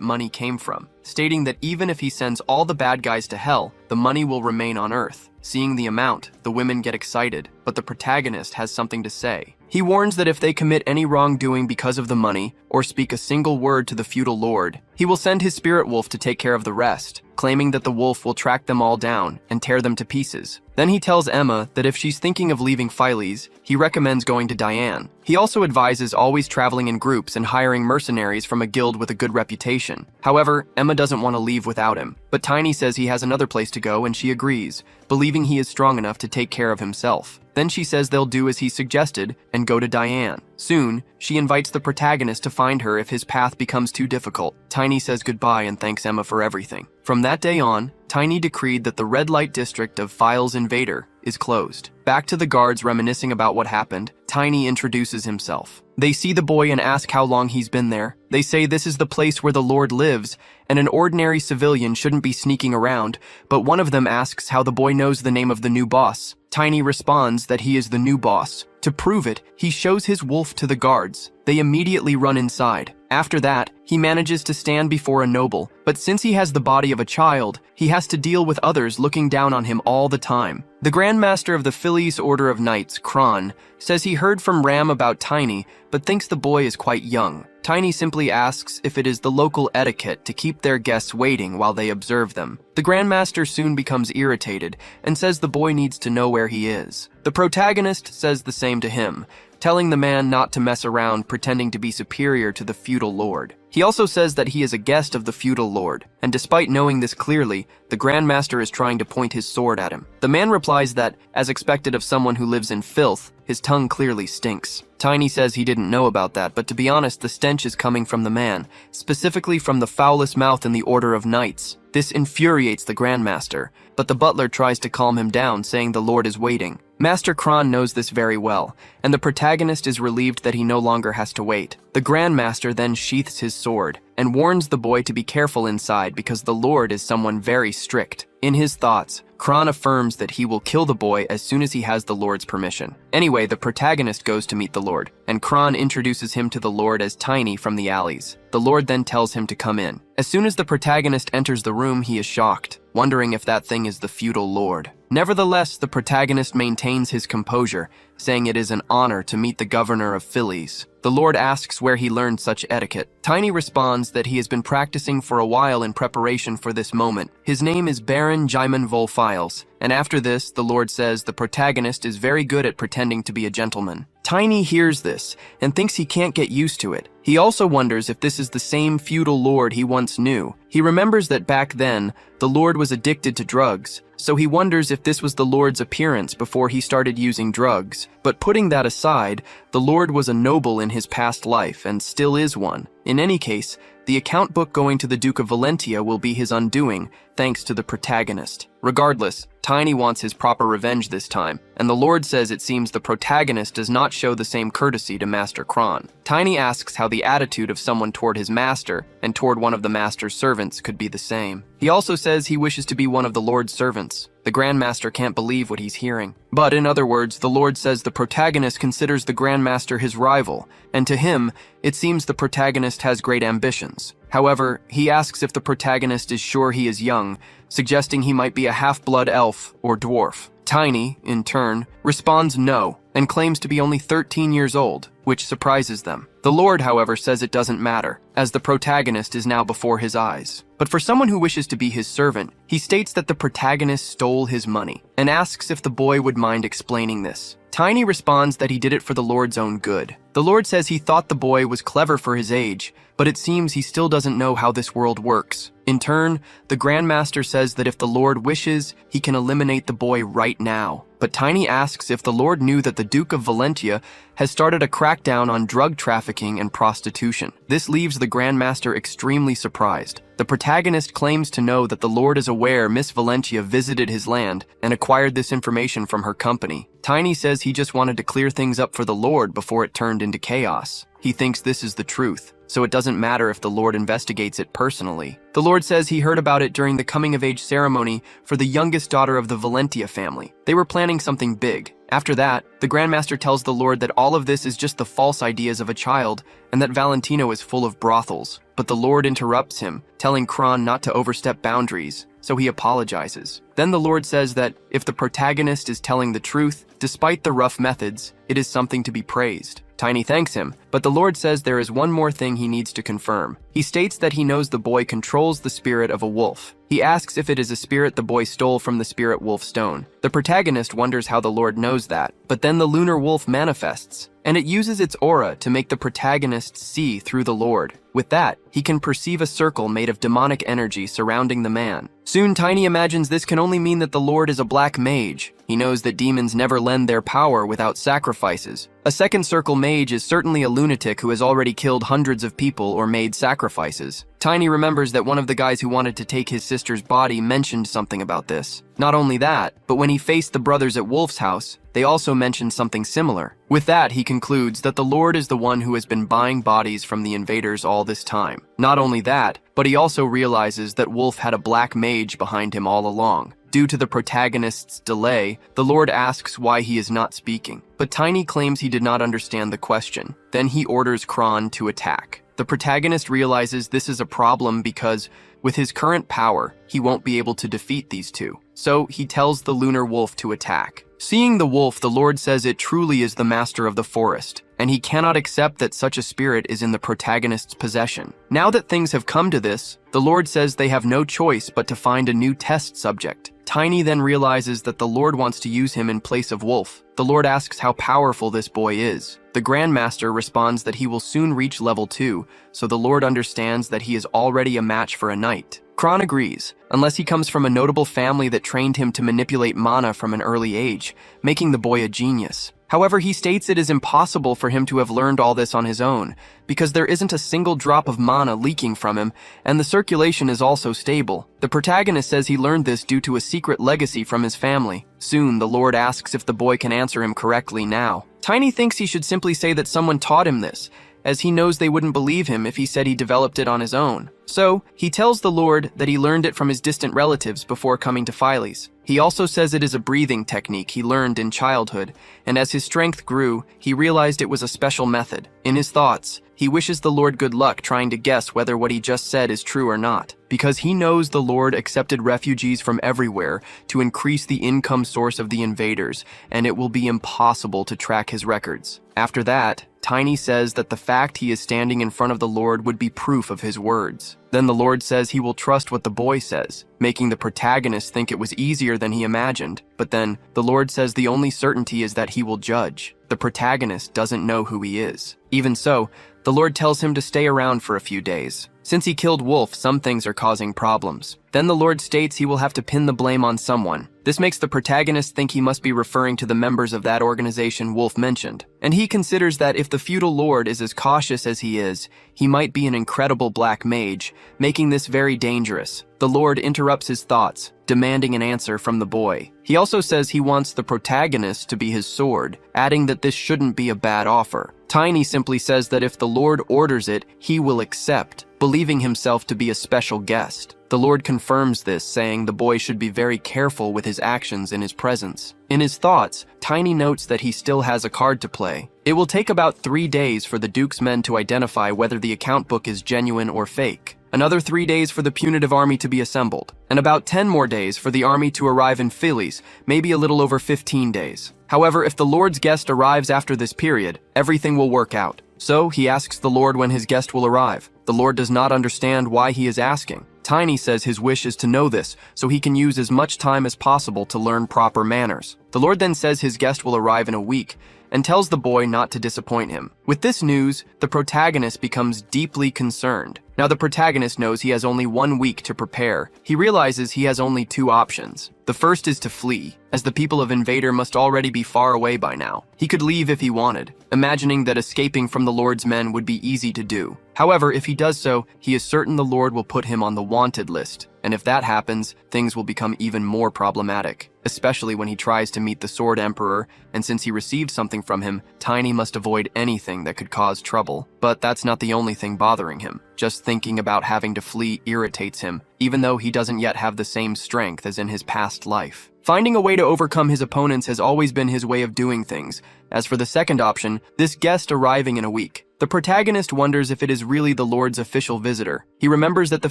money came from, stating that even if he sends all the bad guys to hell, the money will remain on Earth. Seeing the amount, the women get excited, but the protagonist has something to say. He warns that if they commit any wrongdoing because of the money, or speak a single word to the feudal lord, he will send his spirit wolf to take care of the rest, claiming that the wolf will track them all down and tear them to pieces. Then he tells Emma that if she's thinking of leaving Philes, he recommends going to Diane. He also advises always traveling in groups and hiring mercenaries from a guild with a good reputation. However, Emma doesn't want to leave without him, but Tiny says he has another place to go and she agrees, believing he is strong enough to take care of himself. Then she says they'll do as he suggested and go to Diane. Soon, she invites the protagonist to find her if his path becomes too difficult. Tiny says goodbye and thanks Emma for everything. From that day on, Tiny decreed that the red light district of Philes Invader is closed. Back to the guards reminiscing about what happened, Tiny introduces himself. They see the boy and ask how long he's been there. They say this is the place where the Lord lives, and an ordinary civilian shouldn't be sneaking around, but one of them asks how the boy knows the name of the new boss. Tiny responds that he is the new boss. To prove it, he shows his wolf to the guards. They immediately run inside. After that, he manages to stand before a noble, but since he has the body of a child, he has to deal with others looking down on him all the time. The Grand Master of the Phileas Order of Knights, Kron, says he heard from Ram about Tiny, but thinks the boy is quite young. Tiny simply asks if it is the local etiquette to keep their guests waiting while they observe them. The Grand Master soon becomes irritated and says the boy needs to know where he is. The protagonist says the same to him, telling the man not to mess around pretending to be superior to the feudal lord. He also says that he is a guest of the feudal lord, and despite knowing this clearly, the Grand Master is trying to point his sword at him. The man replies that, as expected of someone who lives in filth, his tongue clearly stinks. Tiny says he didn't know about that, but to be honest, the stench is coming from the man, specifically from the foulest mouth in the Order of Knights. This infuriates the Grand Master, but the butler tries to calm him down, saying the Lord is waiting. Master Kron knows this very well, and the protagonist is relieved that he no longer has to wait. The Grand Master then sheaths his sword and warns the boy to be careful inside because the Lord is someone very strict. In his thoughts, Kron affirms that he will kill the boy as soon as he has the Lord's permission. Anyway, the protagonist goes to meet the Lord, and Kron introduces him to the Lord as Tiny from the alleys. The Lord then tells him to come in. As soon as the protagonist enters the room, he is shocked, wondering if that thing is the feudal lord. Nevertheless, the protagonist maintains his composure, saying it is an honor to meet the governor of Phileas. The Lord asks where he learned such etiquette. Tiny responds that he has been practicing for a while in preparation for this moment. His name is Baron Jaimin Volphiles, and after this, the Lord says the protagonist is very good at pretending to be a gentleman. Tiny hears this and thinks he can't get used to it. He also wonders if this is the same feudal lord he once knew. He remembers that back then, the Lord was addicted to drugs, so he wonders if this was the Lord's appearance before he started using drugs. But putting that aside, the Lord was a noble in his past life and still is one. In any case, the account book going to the Duke of Valentia will be his undoing, thanks to the protagonist. Regardless, Tiny wants his proper revenge this time, and the Lord says it seems the protagonist does not show the same courtesy to Master Kron. Tiny asks how the attitude of someone toward his master and toward one of the master's servants could be the same. He also says he wishes to be one of the Lord's servants. The Grand Master can't believe what he's hearing. But in other words, the Lord says the protagonist considers the Grand Master his rival, and to him, it seems the protagonist has great ambitions. However, he asks if the protagonist is sure he is young, suggesting he might be a half-blood elf or dwarf. Tiny, in turn, responds no and claims to be only 13 years old, which surprises them. The Lord, however, says it doesn't matter, as the protagonist is now before his eyes. But for someone who wishes to be his servant, he states that the protagonist stole his money and asks if the boy would mind explaining this. Tiny responds that he did it for the Lord's own good. The Lord says he thought the boy was clever for his age, but it seems he still doesn't know how this world works. In turn, the Grandmaster says that if the Lord wishes, he can eliminate the boy right now. But Tiny asks if the Lord knew that the Duke of Valentia has started a crackdown on drug trafficking and prostitution. This leaves the Grandmaster extremely surprised. The protagonist claims to know that the Lord is aware Miss Valentia visited his land and acquired this information from her company. Tiny says he just wanted to clear things up for the Lord before it turned into chaos. He thinks this is the truth, so it doesn't matter if the Lord investigates it personally. The Lord says he heard about it during the coming-of-age ceremony for the youngest daughter of the Valentia family. They were planning something big. After that, the Grandmaster tells the Lord that all of this is just the false ideas of a child and that Valentino is full of brothels. But the Lord interrupts him, telling Kron not to overstep boundaries, so he apologizes. Then the Lord says that if the protagonist is telling the truth, despite the rough methods, it is something to be praised. Tiny thanks him, but the Lord says there is one more thing he needs to confirm. He states that he knows the boy controls the spirit of a wolf. He asks if it is a spirit the boy stole from the spirit wolf stone. The protagonist wonders how the Lord knows that, but then the lunar wolf manifests, and it uses its aura to make the protagonist see through the Lord. With that, he can perceive a circle made of demonic energy surrounding the man. Soon, Tiny imagines this can only mean that the Lord is a black mage. He knows that demons never lend their power without sacrifices. A second circle mage is certainly a lunatic who has already killed hundreds of people or made sacrifices. Tiny remembers that one of the guys who wanted to take his sister's body mentioned something about this. Not only that, but when he faced the brothers at Wolf's house, they also mentioned something similar. With that, he concludes that the Lord is the one who has been buying bodies from the invaders all this time. Not only that, but he also realizes that Wolf had a black mage behind him all along. Due to the protagonist's delay, the Lord asks why he is not speaking, but Tiny claims he did not understand the question. Then he orders Kron to attack. The protagonist realizes this is a problem because, with his current power, he won't be able to defeat these two. So he tells the lunar wolf to attack. Seeing the wolf, the Lord says it truly is the master of the forest, and he cannot accept that such a spirit is in the protagonist's possession. Now that things have come to this, the Lord says they have no choice but to find a new test subject. Tiny then realizes that the Lord wants to use him in place of Wolf. The Lord asks how powerful this boy is. The Grandmaster responds that he will soon reach level 2, so the Lord understands that he is already a match for a knight. Kron agrees, unless he comes from a notable family that trained him to manipulate mana from an early age, making the boy a genius. However, he states it is impossible for him to have learned all this on his own, because there isn't a single drop of mana leaking from him, and the circulation is also stable. The protagonist says he learned this due to a secret legacy from his family. Soon, the Lord asks if the boy can answer him correctly now. Tiny thinks he should simply say that someone taught him this, as he knows they wouldn't believe him if he said he developed it on his own. So, he tells the Lord that he learned it from his distant relatives before coming to Philes. He also says it is a breathing technique he learned in childhood, and as his strength grew, he realized it was a special method. In his thoughts, he wishes the Lord good luck trying to guess whether what he just said is true or not, because he knows the Lord accepted refugees from everywhere to increase the income source of the invaders, and it will be impossible to track his records. After that, Tiny says that the fact he is standing in front of the Lord would be proof of his words. Then the Lord says he will trust what the boy says, making the protagonist think it was easier than he imagined. But then, the Lord says the only certainty is that he will judge. The protagonist doesn't know who he is. Even so, the Lord tells him to stay around for a few days. Since he killed Wolf, some things are causing problems. Then the Lord states he will have to pin the blame on someone. This makes the protagonist think he must be referring to the members of that organization Wolf mentioned. And he considers that if the feudal lord is as cautious as he is, he might be an incredible black mage, making this very dangerous. The Lord interrupts his thoughts, demanding an answer from the boy. He also says he wants the protagonist to be his sword, adding that this shouldn't be a bad offer. Tiny simply says that if the Lord orders it, he will accept, believing himself to be a special guest. The Lord confirms this, saying the boy should be very careful with his actions in his presence. In his thoughts, Tiny notes that he still has a card to play. It will take about 3 days for the Duke's men to identify whether the account book is genuine or fake. another 3 days for the punitive army to be assembled, and about 10 more days for the army to arrive in Phillies, maybe a little over 15 days. However, if the Lord's guest arrives after this period, everything will work out. So he asks the Lord when his guest will arrive. The Lord does not understand why he is asking. Tiny says his wish is to know this, so he can use as much time as possible to learn proper manners. The Lord then says his guest will arrive in a week, and tells the boy not to disappoint him. With this news, the protagonist becomes deeply concerned. Now the protagonist knows he has only 1 week to prepare. He realizes he has only 2 options. The first is to flee, as the people of Invader must already be far away by now. He could leave if he wanted, imagining that escaping from the Lord's men would be easy to do. However, if he does so, he is certain the Lord will put him on the wanted list. And if that happens, things will become even more problematic, especially when he tries to meet the Sword Emperor, and since he received something from him, Tiny must avoid anything that could cause trouble. But that's not the only thing bothering him. Just thinking about having to flee irritates him, even though he doesn't yet have the same strength as in his past life. Finding a way to overcome his opponents has always been his way of doing things. As for the second option, this guest arriving in a week, the protagonist wonders if it is really the Lord's official visitor. He remembers that the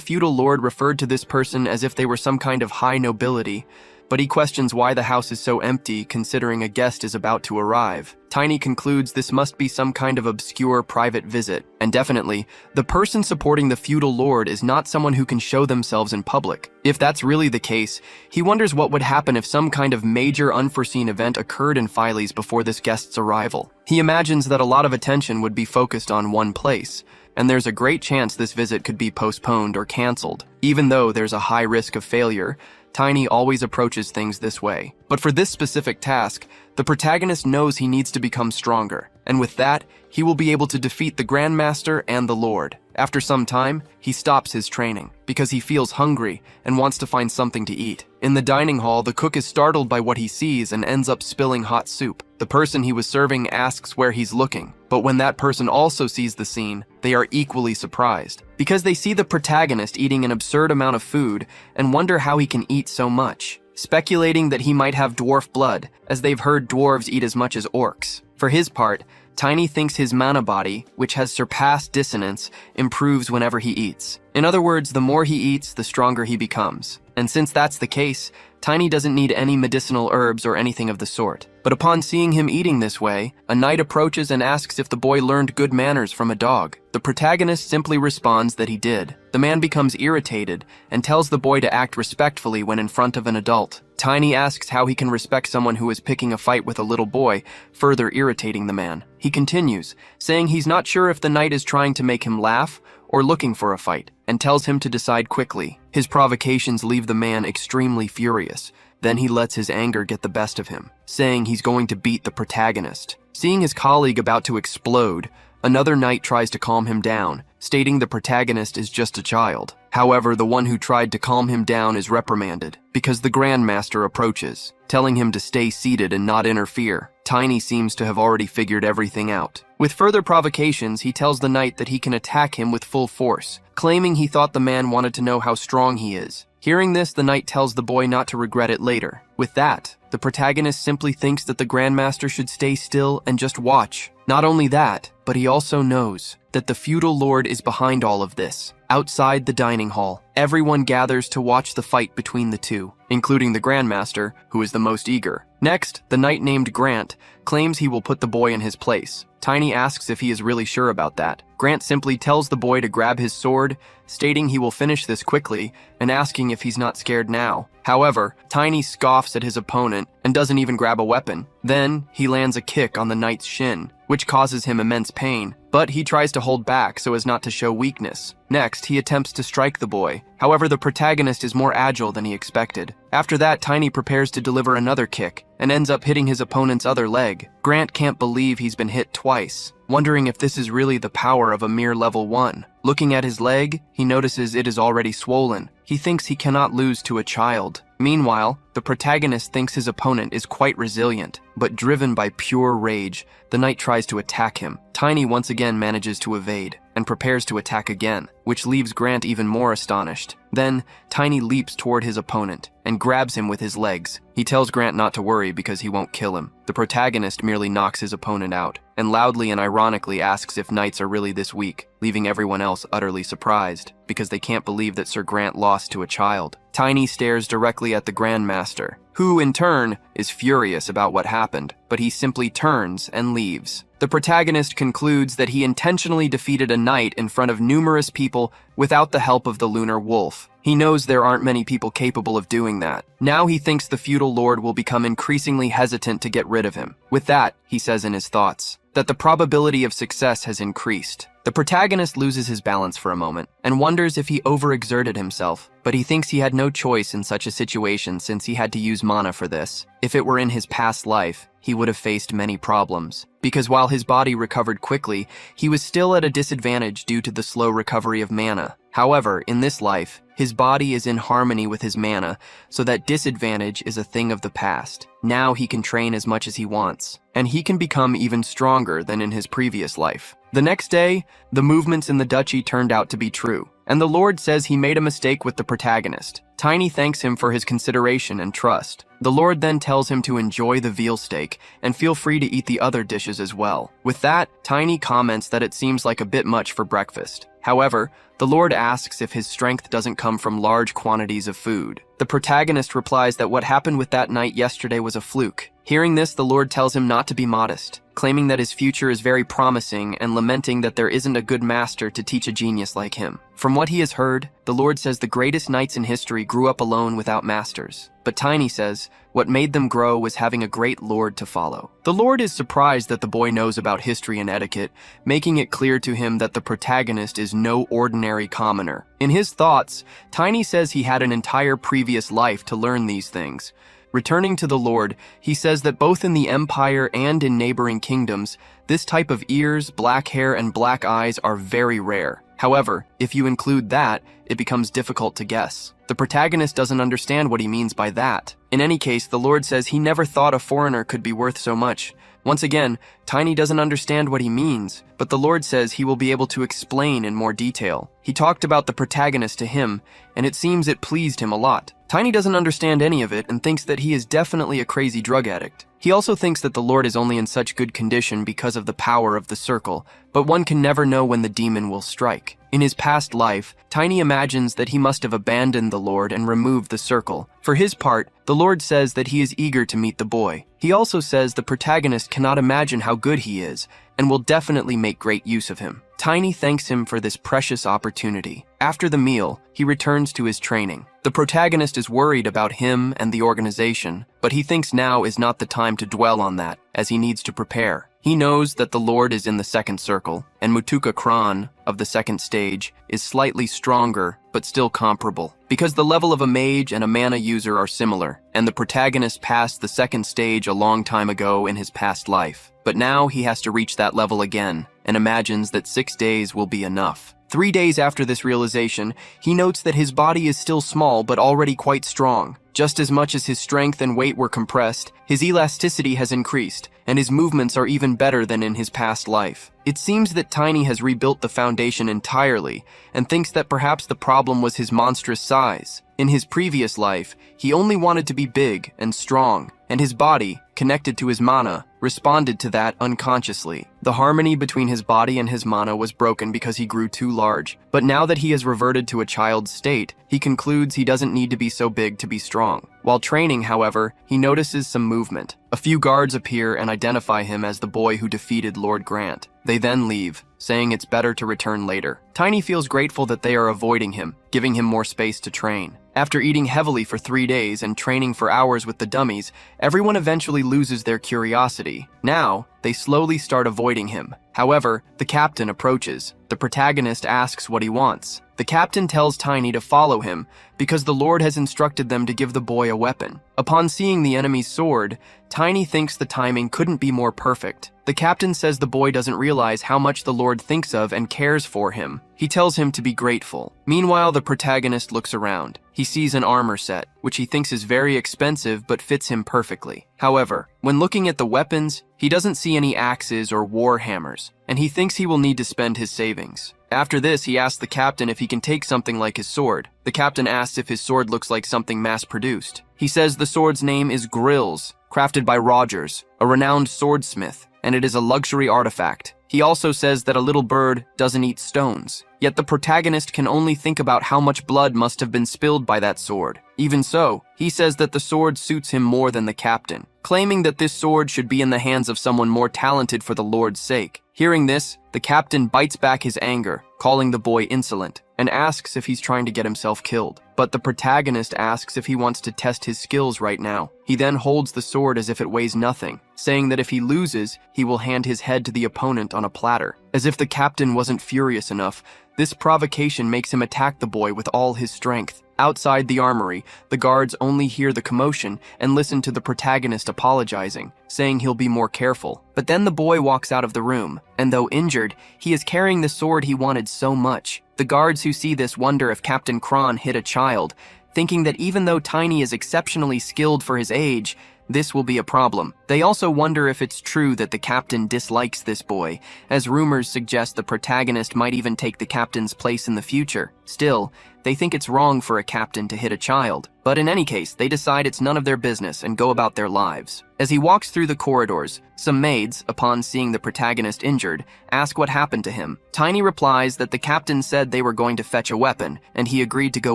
feudal lord referred to this person as if they were some kind of high nobility, but he questions why the house is so empty considering a guest is about to arrive. Tiny concludes this must be some kind of obscure private visit, and definitely, the person supporting the feudal lord is not someone who can show themselves in public. If that's really the case, he wonders what would happen if some kind of major unforeseen event occurred in Phillies before this guest's arrival. He imagines that a lot of attention would be focused on one place, and there's a great chance this visit could be postponed or canceled. Even though there's a high risk of failure, Tiny always approaches things this way. But for this specific task, the protagonist knows he needs to become stronger, and with that, he will be able to defeat the Grandmaster and the Lord. After some time, he stops his training, because he feels hungry and wants to find something to eat. In the dining hall, the cook is startled by what he sees and ends up spilling hot soup. The person he was serving asks where he's looking, but when that person also sees the scene, they are equally surprised, because they see the protagonist eating an absurd amount of food and wonder how he can eat so much, speculating that he might have dwarf blood, as they've heard dwarves eat as much as orcs. For his part, Tiny thinks his mana body, which has surpassed dissonance, improves whenever he eats. In other words, the more he eats, the stronger he becomes. And since that's the case, Tiny doesn't need any medicinal herbs or anything of the sort. But upon seeing him eating this way, a knight approaches and asks if the boy learned good manners from a dog. The protagonist simply responds that he did. The man becomes irritated and tells the boy to act respectfully when in front of an adult. Tiny asks how he can respect someone who is picking a fight with a little boy, further irritating the man. He continues, saying he's not sure if the knight is trying to make him laugh or looking for a fight, and tells him to decide quickly. His provocations leave the man extremely furious. Then he lets his anger get the best of him, saying he's going to beat the protagonist. Seeing his colleague about to explode, another knight tries to calm him down, stating the protagonist is just a child. However, the one who tried to calm him down is reprimanded, because the Grandmaster approaches, telling him to stay seated and not interfere. Tiny seems to have already figured everything out. With further provocations, he tells the knight that he can attack him with full force, claiming he thought the man wanted to know how strong he is. Hearing this, the knight tells the boy not to regret it later. With that, the protagonist simply thinks that the Grandmaster should stay still and just watch. Not only that, but he also knows that the feudal lord is behind all of this. Outside the dining hall, everyone gathers to watch the fight between the two, including the Grandmaster, who is the most eager. Next, the knight named Grant claims he will put the boy in his place. Tiny asks if he is really sure about that. Grant simply tells the boy to grab his sword, stating he will finish this quickly and asking if he's not scared now. However, Tiny scoffs at his opponent and doesn't even grab a weapon. Then, he lands a kick on the knight's shin, which causes him immense pain, but he tries to hold back so as not to show weakness. Next, he attempts to strike the boy. However, the protagonist is more agile than he expected. After that, Tiny prepares to deliver another kick and ends up hitting his opponent's other leg. Grant can't believe he's been hit twice, wondering if this is really the power of a mere level 1. Looking at his leg, he notices it is already swollen. He thinks he cannot lose to a child. Meanwhile, the protagonist thinks his opponent is quite resilient, but driven by pure rage, the knight tries to attack him. Tiny once again manages to evade. and prepares to attack again, which leaves Grant even more astonished. Then, Tiny leaps toward his opponent and grabs him with his legs. He tells Grant not to worry because he won't kill him. The protagonist merely knocks his opponent out, and loudly and ironically asks if knights are really this weak, leaving everyone else utterly surprised, because they can't believe that Sir Grant lost to a child. Tiny stares directly at the Grandmaster, who, in turn, is furious about what happened, but he simply turns and leaves. The protagonist concludes that he intentionally defeated a knight in front of numerous people without the help of the Lunar Wolf. He knows there aren't many people capable of doing that. Now he thinks the feudal lord will become increasingly hesitant to get rid of him. With that, he says in his thoughts, that the probability of success has increased. The protagonist loses his balance for a moment and wonders if he overexerted himself, but he thinks he had no choice in such a situation since he had to use mana for this. If it were in his past life, he would have faced many problems, because while his body recovered quickly, he was still at a disadvantage due to the slow recovery of mana. However, in this life, his body is in harmony with his mana, so that disadvantage is a thing of the past. Now he can train as much as he wants, and he can become even stronger than in his previous life. The next day, the movements in the duchy turned out to be true, and the Lord says he made a mistake with the protagonist. Tiny thanks him for his consideration and trust. The Lord then tells him to enjoy the veal steak and feel free to eat the other dishes as well. With that, Tiny comments that it seems like a bit much for breakfast. However, the Lord asks if his strength doesn't come from large quantities of food. The protagonist replies that what happened with that knight yesterday was a fluke. Hearing this, the Lord tells him not to be modest, claiming that his future is very promising and lamenting that there isn't a good master to teach a genius like him. From what he has heard, the Lord says the greatest knights in history grew up alone without masters. But Tiny says what made them grow was having a great lord to follow. The Lord is surprised that the boy knows about history and etiquette, making it clear to him that the protagonist is no ordinary commoner. In his thoughts, Tiny says he had an entire previous life to learn these things. Returning to the Lord, he says that both in the Empire and in neighboring kingdoms, this type of ears, black hair, and black eyes are very rare. However, if you include that, it becomes difficult to guess. The protagonist doesn't understand what he means by that. In any case, the Lord says he never thought a foreigner could be worth so much. Once again, Tiny doesn't understand what he means, but the Lord says he will be able to explain in more detail. He talked about the protagonist to him, and it seems it pleased him a lot. Tiny doesn't understand any of it and thinks that he is definitely a crazy drug addict. He also thinks that the Lord is only in such good condition because of the power of the circle, but one can never know when the demon will strike. In his past life, Tiny imagines that he must have abandoned the Lord and removed the circle. For his part, the Lord says that he is eager to meet the boy. He also says the protagonist cannot imagine how good he is, and will definitely make great use of him. Tiny thanks him for this precious opportunity. After the meal, he returns to his training. The protagonist is worried about him and the organization, but he thinks now is not the time to dwell on that, as he needs to prepare. He knows that the Lord is in the second circle, and Mutuka Kran of the second stage is slightly stronger, but still comparable, because the level of a mage and a mana user are similar, and the protagonist passed the second stage a long time ago in his past life. But now he has to reach that level again, and imagines that 6 days will be enough. 3 days after this realization, he notes that his body is still small but already quite strong. Just as much as his strength and weight were compressed, his elasticity has increased, and his movements are even better than in his past life. It seems that Tiny has rebuilt the foundation entirely, and thinks that perhaps the problem was his monstrous size. In his previous life, he only wanted to be big and strong, and his body, connected to his mana, responded to that unconsciously. The harmony between his body and his mana was broken because he grew too large, but now that he has reverted to a child's state, he concludes he doesn't need to be so big to be strong. While training, however, he notices some movement. A few guards appear and identify him as the boy who defeated Lord Grant. They then leave, saying it's better to return later. Tiny feels grateful that they are avoiding him, giving him more space to train. After eating heavily for 3 days and training for hours with the dummies, everyone eventually loses their curiosity. Now, they slowly start avoiding him. However, the captain approaches. The protagonist asks what he wants. The captain tells Tiny to follow him because the Lord has instructed them to give the boy a weapon. Upon seeing the enemy's sword, Tiny thinks the timing couldn't be more perfect. The captain says the boy doesn't realize how much the Lord thinks of and cares for him. He tells him to be grateful. Meanwhile, the protagonist looks around. He sees an armor set, which he thinks is very expensive but fits him perfectly. However, when looking at the weapons, he doesn't see any axes or war hammers, and he thinks he will need to spend his savings. After this, he asks the captain if he can take something like his sword. The captain asks if his sword looks like something mass-produced. He says the sword's name is Grills, crafted by Rogers, a renowned swordsmith, and it is a luxury artifact. He also says that a little bird doesn't eat stones. Yet the protagonist can only think about how much blood must have been spilled by that sword. Even so, he says that the sword suits him more than the captain, claiming that this sword should be in the hands of someone more talented for the Lord's sake. Hearing this, the captain bites back his anger, calling the boy insolent, and asks if he's trying to get himself killed. But the protagonist asks if he wants to test his skills right now. He then holds the sword as if it weighs nothing, saying that if he loses, he will hand his head to the opponent on a platter. As if the captain wasn't furious enough, this provocation makes him attack the boy with all his strength. Outside the armory, the guards only hear the commotion and listen to the protagonist apologizing, saying he'll be more careful. But then the boy walks out of the room, and though injured, he is carrying the sword he wanted so much. The guards who see this wonder if Captain Kron hit a child, thinking that even though Tiny is exceptionally skilled for his age, this will be a problem. They also wonder if it's true that the captain dislikes this boy, as rumors suggest the protagonist might even take the captain's place in the future. Still, they think it's wrong for a captain to hit a child. But in any case, they decide it's none of their business and go about their lives. As he walks through the corridors, some maids, upon seeing the protagonist injured, ask what happened to him. Tiny replies that the captain said they were going to fetch a weapon, and he agreed to go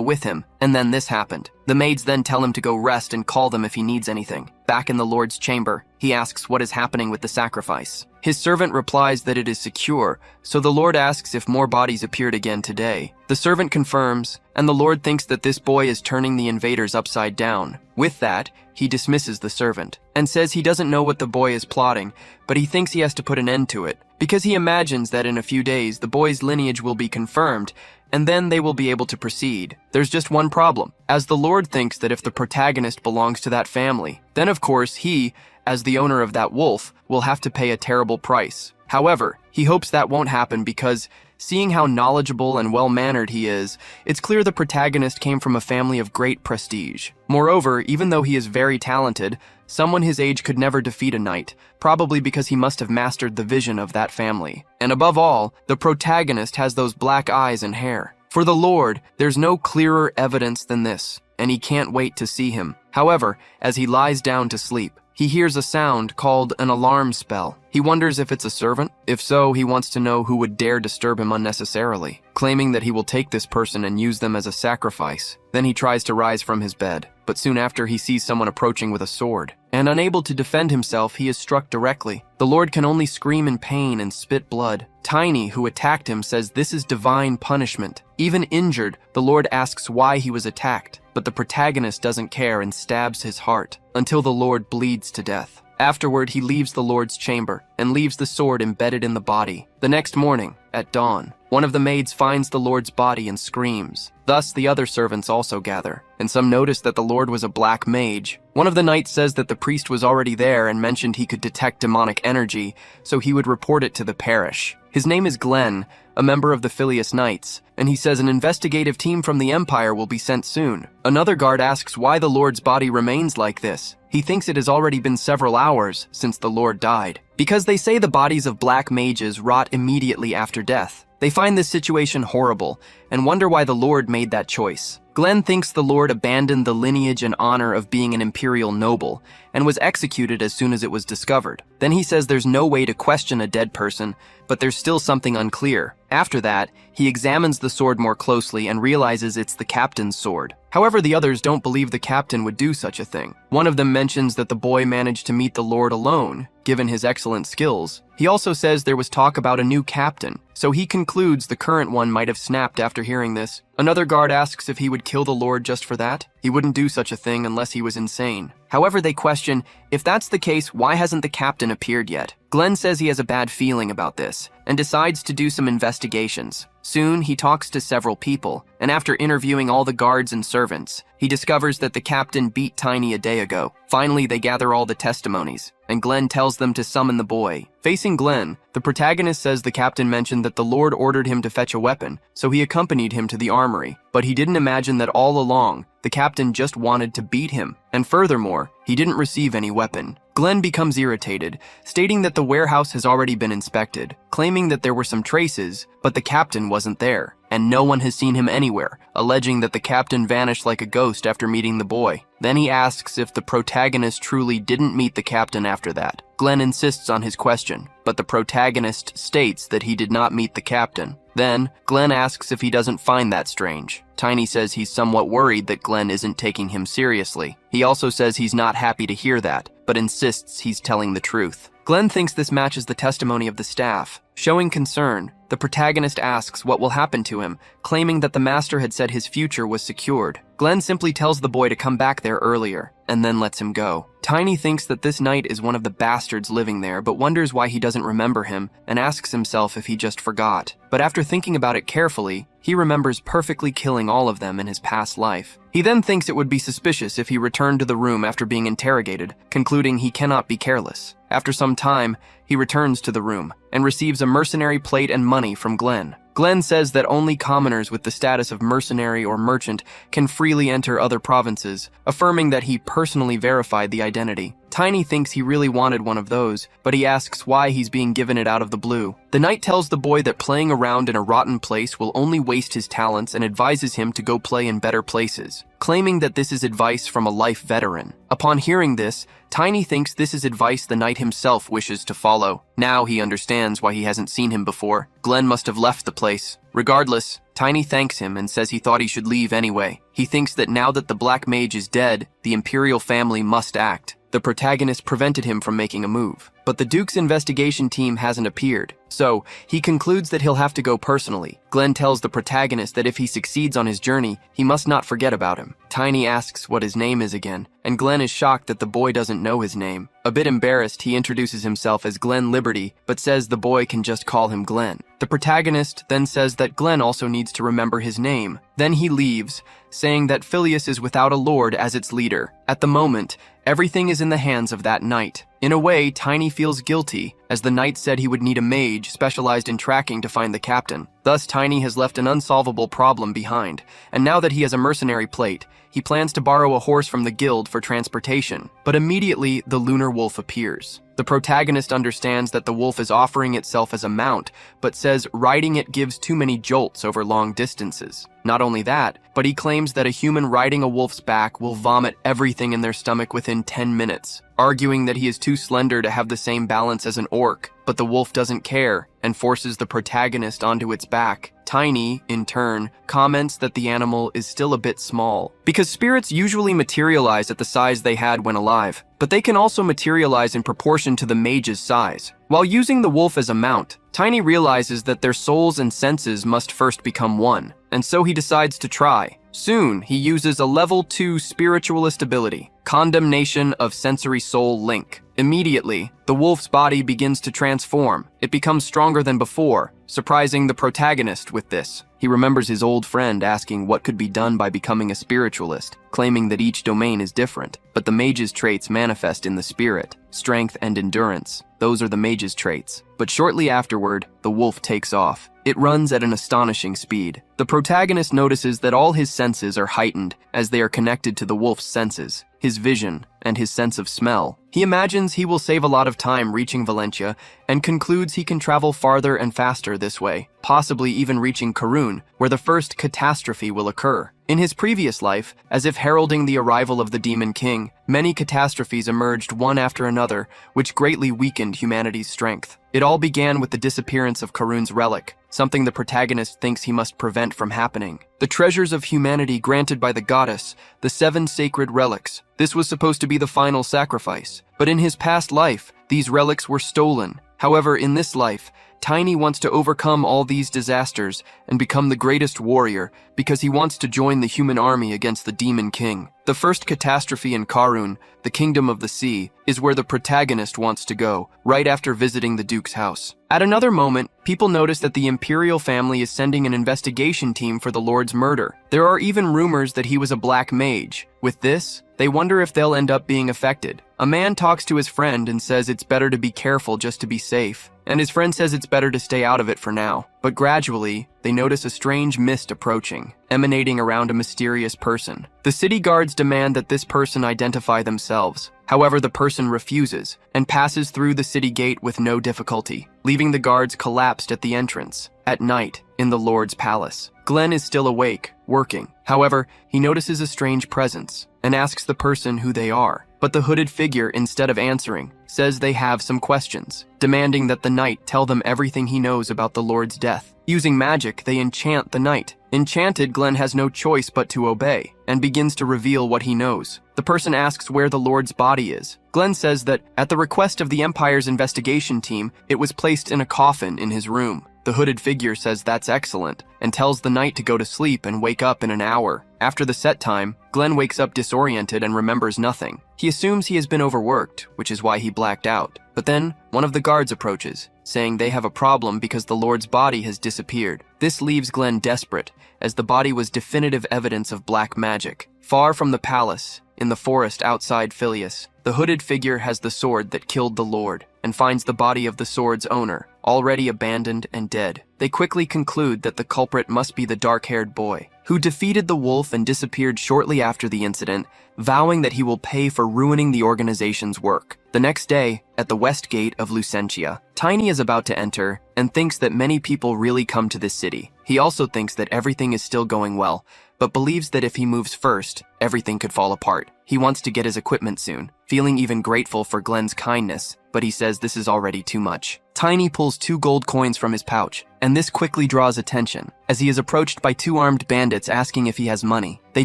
with him, and then this happened. The maids then tell him to go rest and call them if he needs anything. Back in the Lord's chamber, he asks what is happening with the sacrifice. His servant replies that it is secure, so the Lord asks if more bodies appeared again today. The servant confirms, and the Lord thinks that this boy is turning the invaders upside down. With that, he dismisses the servant, and says he doesn't know what the boy is plotting, but he thinks he has to put an end to it, because he imagines that in a few days the boy's lineage will be confirmed, and then they will be able to proceed. There's just one problem, as the Lord thinks that if the protagonist belongs to that family, then of course he, as the owner of that wolf, will have to pay a terrible price. However, he hopes that won't happen because, seeing how knowledgeable and well-mannered he is, it's clear the protagonist came from a family of great prestige. Moreover, even though he is very talented, someone his age could never defeat a knight, probably because he must have mastered the vision of that family. And above all, the protagonist has those black eyes and hair. For the Lord, there's no clearer evidence than this, and he can't wait to see him. However, as he lies down to sleep, he hears a sound called an alarm spell. He wonders if it's a servant. If so, he wants to know who would dare disturb him unnecessarily, claiming that he will take this person and use them as a sacrifice. Then he tries to rise from his bed, but soon after he sees someone approaching with a sword. And unable to defend himself, he is struck directly. The Lord can only scream in pain and spit blood. Tiny, who attacked him, says this is divine punishment. Even injured, the Lord asks why he was attacked, but the protagonist doesn't care and stabs his heart, until the Lord bleeds to death. Afterward, he leaves the Lord's chamber and leaves the sword embedded in the body. The next morning, at dawn, one of the maids finds the Lord's body and screams. Thus, the other servants also gather, and some notice that the Lord was a black mage. One of the knights says that the priest was already there and mentioned he could detect demonic energy, so he would report it to the parish. His name is Glenn, a member of the Phileas Knights, and he says an investigative team from the Empire will be sent soon. Another guard asks why the Lord's body remains like this. He thinks it has already been several hours since the Lord died, because they say the bodies of black mages rot immediately after death. They find this situation horrible and wonder why the Lord made that choice. Glenn thinks the Lord abandoned the lineage and honor of being an imperial noble and was executed as soon as it was discovered. Then he says there's no way to question a dead person, but there's still something unclear. After that, he examines the sword more closely and realizes it's the captain's sword. However, the others don't believe the captain would do such a thing. One of them mentions that the boy managed to meet the Lord alone, given his excellent skills. He also says there was talk about a new captain, so he concludes the current one might have snapped after hearing this. Another guard asks if he would kill the Lord just for that. He wouldn't do such a thing unless he was insane. However, they question, if that's the case, why hasn't the captain appeared yet? Glenn says he has a bad feeling about this, and decides to do some investigations. Soon, he talks to several people, and after interviewing all the guards and servants, he discovers that the captain beat Tiny a day ago. Finally, they gather all the testimonies, and Glenn tells them to summon the boy. Facing Glenn, the protagonist says the captain mentioned that the Lord ordered him to fetch a weapon, so he accompanied him to the armory. But he didn't imagine that all along, the captain just wanted to beat him, and furthermore, he didn't receive any weapon. Glenn becomes irritated, stating that the warehouse has already been inspected, claiming that there were some traces, but the captain wasn't there, and no one has seen him anywhere, alleging that the captain vanished like a ghost after meeting the boy. Then he asks if the protagonist truly didn't meet the captain after that. Glenn insists on his question, but the protagonist states that he did not meet the captain. Then, Glenn asks if he doesn't find that strange. Tiny says he's somewhat worried that Glenn isn't taking him seriously. He also says he's not happy to hear that, but insists he's telling the truth. Glenn thinks this matches the testimony of the staff. Showing concern, the protagonist asks what will happen to him, claiming that the master had said his future was secured. Glenn simply tells the boy to come back there earlier, and then lets him go. Tiny thinks that this knight is one of the bastards living there, but wonders why he doesn't remember him, and asks himself if he just forgot. But after thinking about it carefully, he remembers perfectly killing all of them in his past life. He then thinks it would be suspicious if he returned to the room after being interrogated, concluding he cannot be careless. After some time, he returns to the room, and receives a mercenary plate and money from Glenn. Glenn says that only commoners with the status of mercenary or merchant can freely enter other provinces, affirming that he personally verified the identity. Tiny thinks he really wanted one of those, but he asks why he's being given it out of the blue. The knight tells the boy that playing around in a rotten place will only waste his talents and advises him to go play in better places, claiming that this is advice from a life veteran. Upon hearing this, Tiny thinks this is advice the knight himself wishes to follow. Now he understands why he hasn't seen him before. Glenn must have left the place. Regardless, Tiny thanks him and says he thought he should leave anyway. He thinks that now that the Black Mage is dead, the Imperial family must act. The protagonist prevented him from making a move, but the Duke's investigation team hasn't appeared, so he concludes that he'll have to go personally. Glenn tells the protagonist that if he succeeds on his journey, he must not forget about him. Tiny asks what his name is again, and Glenn is shocked that the boy doesn't know his name. A bit embarrassed, he introduces himself as Glenn Liberty, but says the boy can just call him Glenn. The protagonist then says that Glenn also needs to remember his name. Then he leaves, saying that Phileas is without a lord as its leader. At the moment, everything is in the hands of that knight. In a way, Tiny feels guilty, as the knight said he would need a mage specialized in tracking to find the captain. Thus, Tiny has left an unsolvable problem behind, and now that he has a mercenary plate, he plans to borrow a horse from the guild for transportation. But immediately, the lunar wolf appears. The protagonist understands that the wolf is offering itself as a mount, but says riding it gives too many jolts over long distances. Not only that, but he claims that a human riding a wolf's back will vomit everything in their stomach within 10 minutes, arguing that he is too slender to have the same balance as an orc. But the wolf doesn't care and forces the protagonist onto its back. Tiny, in turn, comments that the animal is still a bit small, because spirits usually materialize at the size they had when alive, but they can also materialize in proportion to the mage's size. While using the wolf as a mount, Tiny realizes that their souls and senses must first become one, and so he decides to try. Soon, he uses a level 2 spiritualist ability, Condemnation of Sensory Soul Link. Immediately, the wolf's body begins to transform. It becomes stronger than before, surprising the protagonist with this. He remembers his old friend asking what could be done by becoming a spiritualist, claiming that each domain is different, but the mage's traits manifest in the spirit, strength and endurance. Those are the mage's traits. But shortly afterward, the wolf takes off. It runs at an astonishing speed. The protagonist notices that all his senses are heightened as they are connected to the wolf's senses, his vision, and his sense of smell. He imagines he will save a lot of time reaching Valentia and concludes he can travel farther and faster this way, possibly even reaching Karun, where the first catastrophe will occur. In his previous life, as if heralding the arrival of the Demon King, many catastrophes emerged one after another, which greatly weakened humanity's strength. It all began with the disappearance of Karun's relic, something the protagonist thinks he must prevent from happening. The treasures of humanity granted by the goddess, the 7 sacred relics. This was supposed to be the final sacrifice, but in his past life, these relics were stolen. However, in this life, Tiny wants to overcome all these disasters and become the greatest warrior because he wants to join the human army against the Demon King. The first catastrophe in Karun, the Kingdom of the Sea, is where the protagonist wants to go, right after visiting the Duke's house. At another moment, people notice that the Imperial family is sending an investigation team for the Lord's murder. There are even rumors that he was a black mage. With this, they wonder if they'll end up being affected. A man talks to his friend and says it's better to be careful just to be safe, and his friend says it's better to stay out of it for now. But gradually, they notice a strange mist approaching, emanating around a mysterious person. The city guards demand that this person identify themselves. However, the person refuses and passes through the city gate with no difficulty, leaving the guards collapsed at the entrance. At night, in the Lord's palace, Glenn is still awake, working. However, he notices a strange presence and asks the person who they are. But the hooded figure, instead of answering, says they have some questions, demanding that the knight tell them everything he knows about the Lord's death. Using magic, they enchant the knight. Enchanted, Glenn has no choice but to obey, and begins to reveal what he knows. The person asks where the Lord's body is. Glenn says that, at the request of the Empire's investigation team, it was placed in a coffin in his room. The hooded figure says that's excellent, and tells the knight to go to sleep and wake up in an hour. After the set time, Glenn wakes up disoriented and remembers nothing. He assumes he has been overworked, which is why he blacked out. But then, one of the guards approaches, saying they have a problem because the Lord's body has disappeared. This leaves Glenn desperate, as the body was definitive evidence of black magic. Far from the palace, in the forest outside Phileas, the hooded figure has the sword that killed the Lord, and finds the body of the sword's owner, already abandoned and dead. They quickly conclude that the culprit must be the dark-haired boy, who defeated the wolf and disappeared shortly after the incident, vowing that he will pay for ruining the organization's work. The next day, at the west gate of Lucentia, Tiny is about to enter and thinks that many people really come to this city. He also thinks that everything is still going well, but believes that if he moves first, everything could fall apart. He wants to get his equipment soon, feeling even grateful for Glenn's kindness, but he says this is already too much. Tiny pulls 2 gold coins from his pouch, and this quickly draws attention, as he is approached by 2 armed bandits asking if he has money. They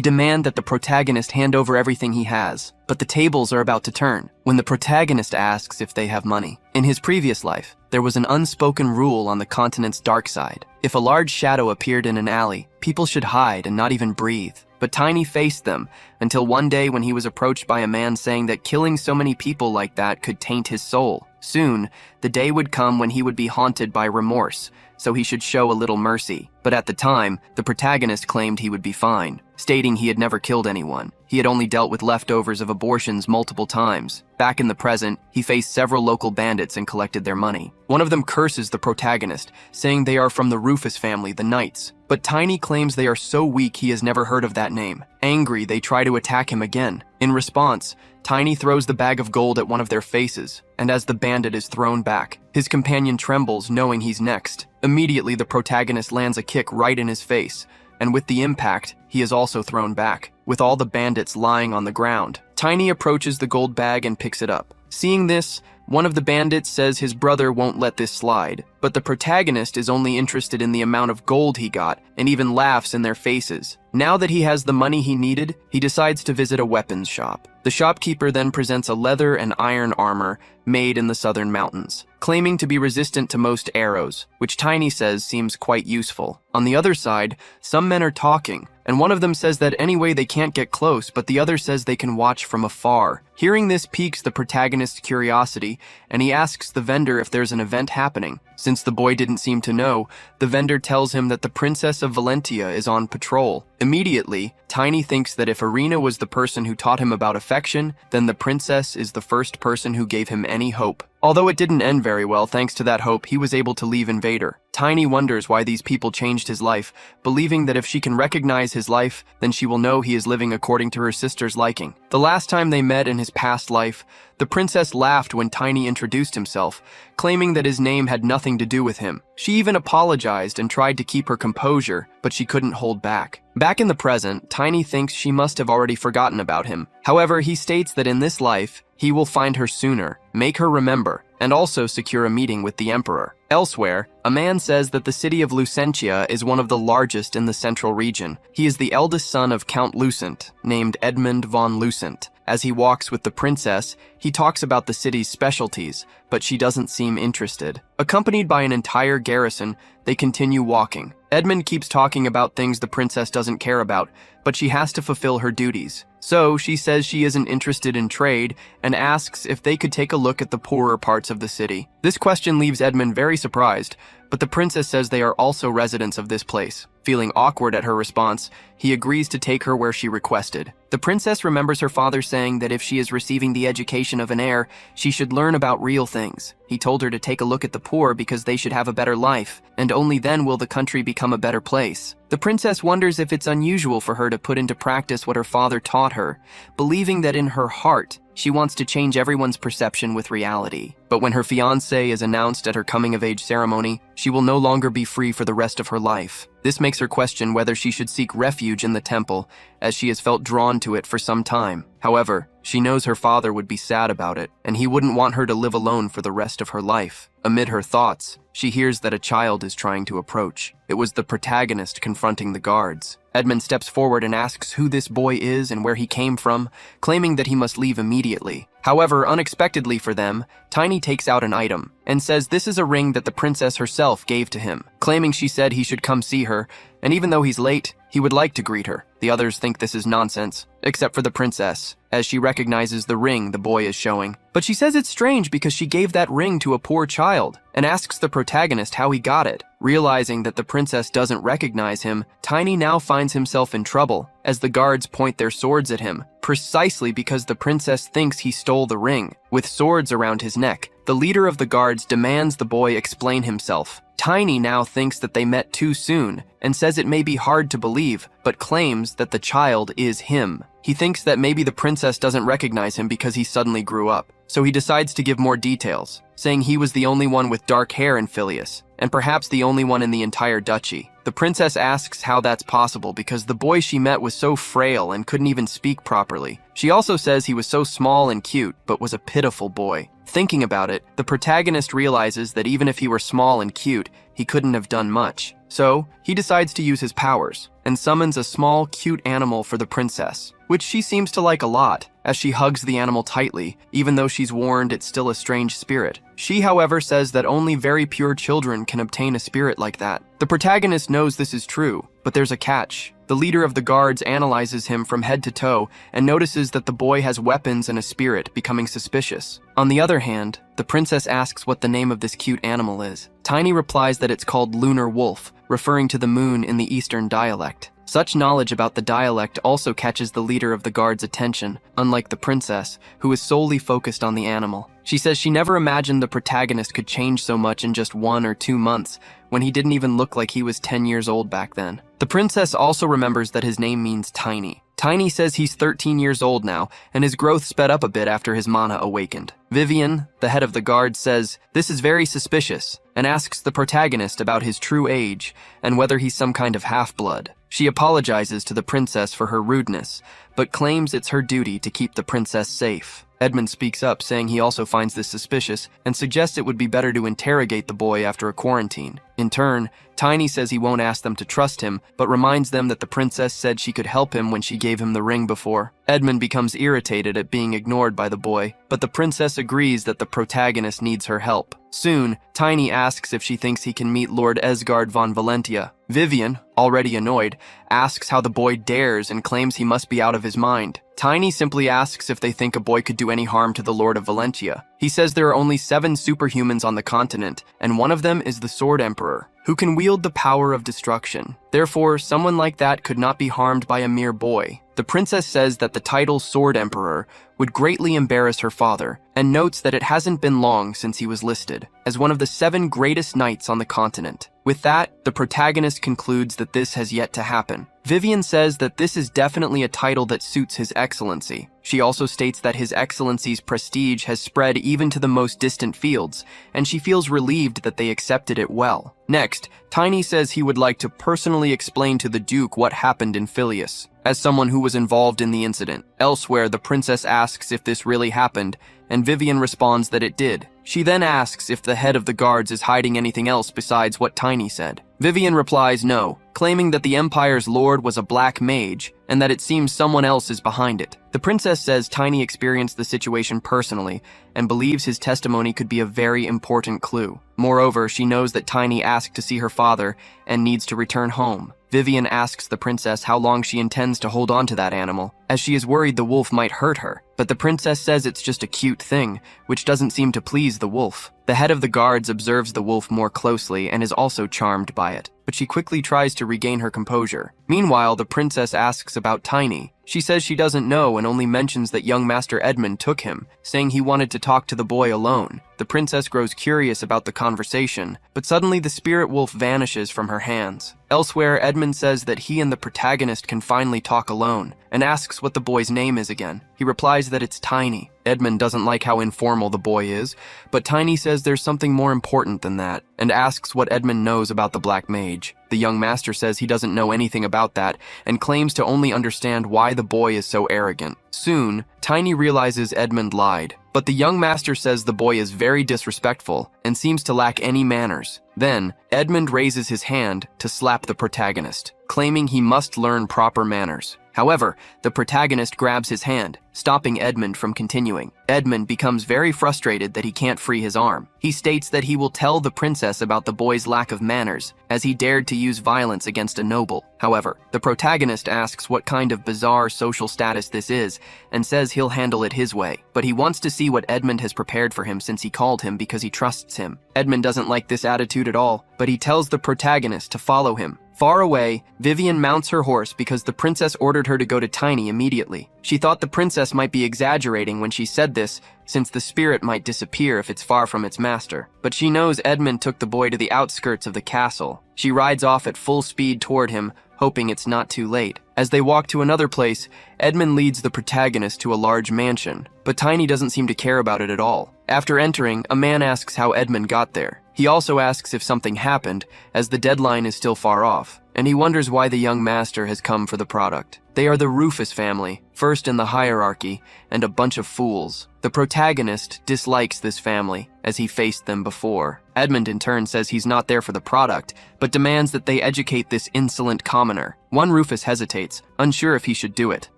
demand that the protagonist hand over everything he has, but the tables are about to turn when the protagonist asks if they have money. In his previous life, there was an unspoken rule on the continent's dark side. If a large shadow appeared in an alley, people should hide and not even breathe. But Tiny faced them, until one day when he was approached by a man saying that killing so many people like that could taint his soul. Soon, the day would come when he would be haunted by remorse, so he should show a little mercy. But at the time, the protagonist claimed he would be fine, stating he had never killed anyone. He had only dealt with leftovers of abortions multiple times. Back in the present, he faced several local bandits and collected their money. One of them curses the protagonist, saying they are from the Rufus family, the Knights. But Tiny claims they are so weak he has never heard of that name. Angry, they try to attack him again. In response, Tiny throws the bag of gold at one of their faces, and as the bandit is thrown back, his companion trembles, knowing he's next. Immediately, the protagonist lands a kick right in his face, and with the impact, he is also thrown back, with all the bandits lying on the ground. Tiny approaches the gold bag and picks it up. Seeing this, one of the bandits says his brother won't let this slide, but the protagonist is only interested in the amount of gold he got and even laughs in their faces. Now that he has the money he needed, he decides to visit a weapons shop. The shopkeeper then presents a leather and iron armor made in the southern mountains, claiming to be resistant to most arrows, which Tiny says seems quite useful. On the other side, some men are talking, and one of them says that anyway they can't get close, but the other says they can watch from afar. Hearing this piques the protagonist's curiosity, and he asks the vendor if there's an event happening. Since the boy didn't seem to know, the vendor tells him that the Princess of Valentia is on patrol. Immediately, Tiny thinks that if Irina was the person who taught him about affection, then the princess is the first person who gave him any hope. Although it didn't end very well, thanks to that hope, he was able to leave Invader. Tiny wonders why these people changed his life, believing that if she can recognize his life, then she will know he is living according to her sister's liking. The last time they met in his past life, the princess laughed when Tiny introduced himself, claiming that his name had nothing to do with him. She even apologized and tried to keep her composure, but she couldn't hold back. Back in the present, Tiny thinks she must have already forgotten about him. However, he states that in this life, he will find her sooner, make her remember, and also secure a meeting with the Emperor. Elsewhere, a man says that the city of Lucentia is one of the largest in the central region. He is the eldest son of Count Lucent, named Edmund von Lucent. As he walks with the princess, he talks about the city's specialties, but she doesn't seem interested. Accompanied by an entire garrison, they continue walking. Edmund keeps talking about things the princess doesn't care about, but she has to fulfill her duties. So she says she isn't interested in trade and asks if they could take a look at the poorer parts of the city. This question leaves Edmund very surprised, but the princess says they are also residents of this place. Feeling awkward at her response, he agrees to take her where she requested. The princess remembers her father saying that if she is receiving the education of an heir, she should learn about real things. things. He told her to take a look at the poor because they should have a better life, and only then will the country become a better place. The princess wonders if it's unusual for her to put into practice what her father taught her, believing that in her heart, she wants to change everyone's perception with reality. But when her fiancé is announced at her coming-of-age ceremony, she will no longer be free for the rest of her life. This makes her question whether she should seek refuge in the temple, as she has felt drawn to it for some time. However, she knows her father would be sad about it, and he wouldn't want her to live alone for the rest of her life. Amid her thoughts, she hears that a child is trying to approach. It was the protagonist confronting the guards. Edmund steps forward and asks who this boy is and where he came from, claiming that he must leave immediately. However, unexpectedly for them, Tiny takes out an item and says this is a ring that the princess herself gave to him, claiming she said he should come see her, and even though he's late, he would like to greet her. The others think this is nonsense, except for the princess, as she recognizes the ring the boy is showing. But she says it's strange because she gave that ring to a poor child, and asks the protagonist how he got it. Realizing that the princess doesn't recognize him, Tiny now finds himself in trouble, as the guards point their swords at him, precisely because the princess thinks he stole the ring. With swords around his neck, the leader of the guards demands the boy explain himself. Tiny now thinks that they met too soon, and says it may be hard to believe, but claims that the child is him. He thinks that maybe the princess doesn't recognize him because he suddenly grew up, so he decides to give more details, saying he was the only one with dark hair in Phileas, and perhaps the only one in the entire duchy. The princess asks how that's possible because the boy she met was so frail and couldn't even speak properly. She also says he was so small and cute, but was a pitiful boy. Thinking about it, the protagonist realizes that even if he were small and cute, he couldn't have done much. So, he decides to use his powers, and summons a small, cute animal for the princess, which she seems to like a lot, as she hugs the animal tightly, even though she's warned it's still a strange spirit. She, however, says that only very pure children can obtain a spirit like that. The protagonist knows this is true, but there's a catch. The leader of the guards analyzes him from head to toe and notices that the boy has weapons and a spirit, becoming suspicious. On the other hand, the princess asks what the name of this cute animal is. Tiny replies that it's called Lunar Wolf, referring to the moon in the Eastern dialect. Such knowledge about the dialect also catches the leader of the guard's attention, unlike the princess, who is solely focused on the animal. She says she never imagined the protagonist could change so much in just 1 or 2 months, when he didn't even look like he was 10 years old back then. The princess also remembers that his name means tiny. Tiny says he's 13 years old now, and his growth sped up a bit after his mana awakened. Vivian, the head of the guard, says this is very suspicious, and asks the protagonist about his true age and whether he's some kind of half-blood. She apologizes to the princess for her rudeness, but claims it's her duty to keep the princess safe. Edmund speaks up, saying he also finds this suspicious and suggests it would be better to interrogate the boy after a quarantine. In turn, Tiny says he won't ask them to trust him, but reminds them that the princess said she could help him when she gave him the ring before. Edmund becomes irritated at being ignored by the boy, but the princess agrees that the protagonist needs her help. Soon, Tiny asks if she thinks he can meet Lord Esgard von Valentia. Vivian, already annoyed, asks how the boy dares and claims he must be out of his mind. Tiny simply asks if they think a boy could do any harm to the Lord of Valentia. He says there are only 7 superhumans on the continent, and one of them is the Sword Emperor, who can wield the power of destruction. Therefore, someone like that could not be harmed by a mere boy. The princess says that the title Sword Emperor would greatly embarrass her father, and notes that it hasn't been long since he was listed as one of the 7 greatest knights on the continent. With that, the protagonist concludes that this has yet to happen. Vivian says that this is definitely a title that suits His Excellency. She also states that His Excellency's prestige has spread even to the most distant fields, and she feels relieved that they accepted it well. Next, Tiny says he would like to personally explain to the Duke what happened in Phileas, as someone who was involved in the incident. Elsewhere, the princess asks if this really happened, and Vivian responds that it did. She then asks if the head of the guards is hiding anything else besides what Tiny said. Vivian replies no, claiming that the Empire's lord was a black mage, and that it seems someone else is behind it. The princess says Tiny experienced the situation personally, and believes his testimony could be a very important clue. Moreover, she knows that Tiny asked to see her father, and needs to return home. Vivian asks the princess how long she intends to hold on to that animal, as she is worried the wolf might hurt her. But the princess says it's just a cute thing, which doesn't seem to please the wolf. The head of the guards observes the wolf more closely and is also charmed by it, but she quickly tries to regain her composure. Meanwhile, the princess asks about Tiny, She says she doesn't know and only mentions that young Master Edmund took him, saying he wanted to talk to the boy alone. The princess grows curious about the conversation, but suddenly the spirit wolf vanishes from her hands. Elsewhere, Edmund says that he and the protagonist can finally talk alone, and asks what the boy's name is again. He replies that it's Tiny. Edmund doesn't like how informal the boy is, but Tiny says there's something more important than that, and asks what Edmund knows about the Black Mage. The young master says he doesn't know anything about that, and claims to only understand why the boy is so arrogant. Soon, Tiny realizes Edmund lied, but the young master says the boy is very disrespectful and seems to lack any manners. Then, Edmund raises his hand to slap the protagonist, claiming he must learn proper manners. However, the protagonist grabs his hand, stopping Edmund from continuing. Edmund becomes very frustrated that he can't free his arm. He states that he will tell the princess about the boy's lack of manners, as he dared to use violence against a noble. However, the protagonist asks what kind of bizarre social status this is, and says he'll handle it his way. But he wants to see what Edmund has prepared for him since he called him because he trusts him. Edmund doesn't like this attitude at all, but he tells the protagonist to follow him. Far away, Vivian mounts her horse because the princess ordered her to go to Tiny immediately. She thought the princess might be exaggerating when she said this, since the spirit might disappear if it's far from its master. But she knows Edmund took the boy to the outskirts of the castle. She rides off at full speed toward him, hoping it's not too late. As they walk to another place, Edmund leads the protagonist to a large mansion, but Tiny doesn't seem to care about it at all. After entering, a man asks how Edmund got there. He also asks if something happened, as the deadline is still far off, and he wonders why the young master has come for the product. They are the Rufus family, first in the hierarchy, and a bunch of fools. The protagonist dislikes this family, as he faced them before. Edmund in turn says he's not there for the product, but demands that they educate this insolent commoner. One Rufus hesitates, unsure if he should do it,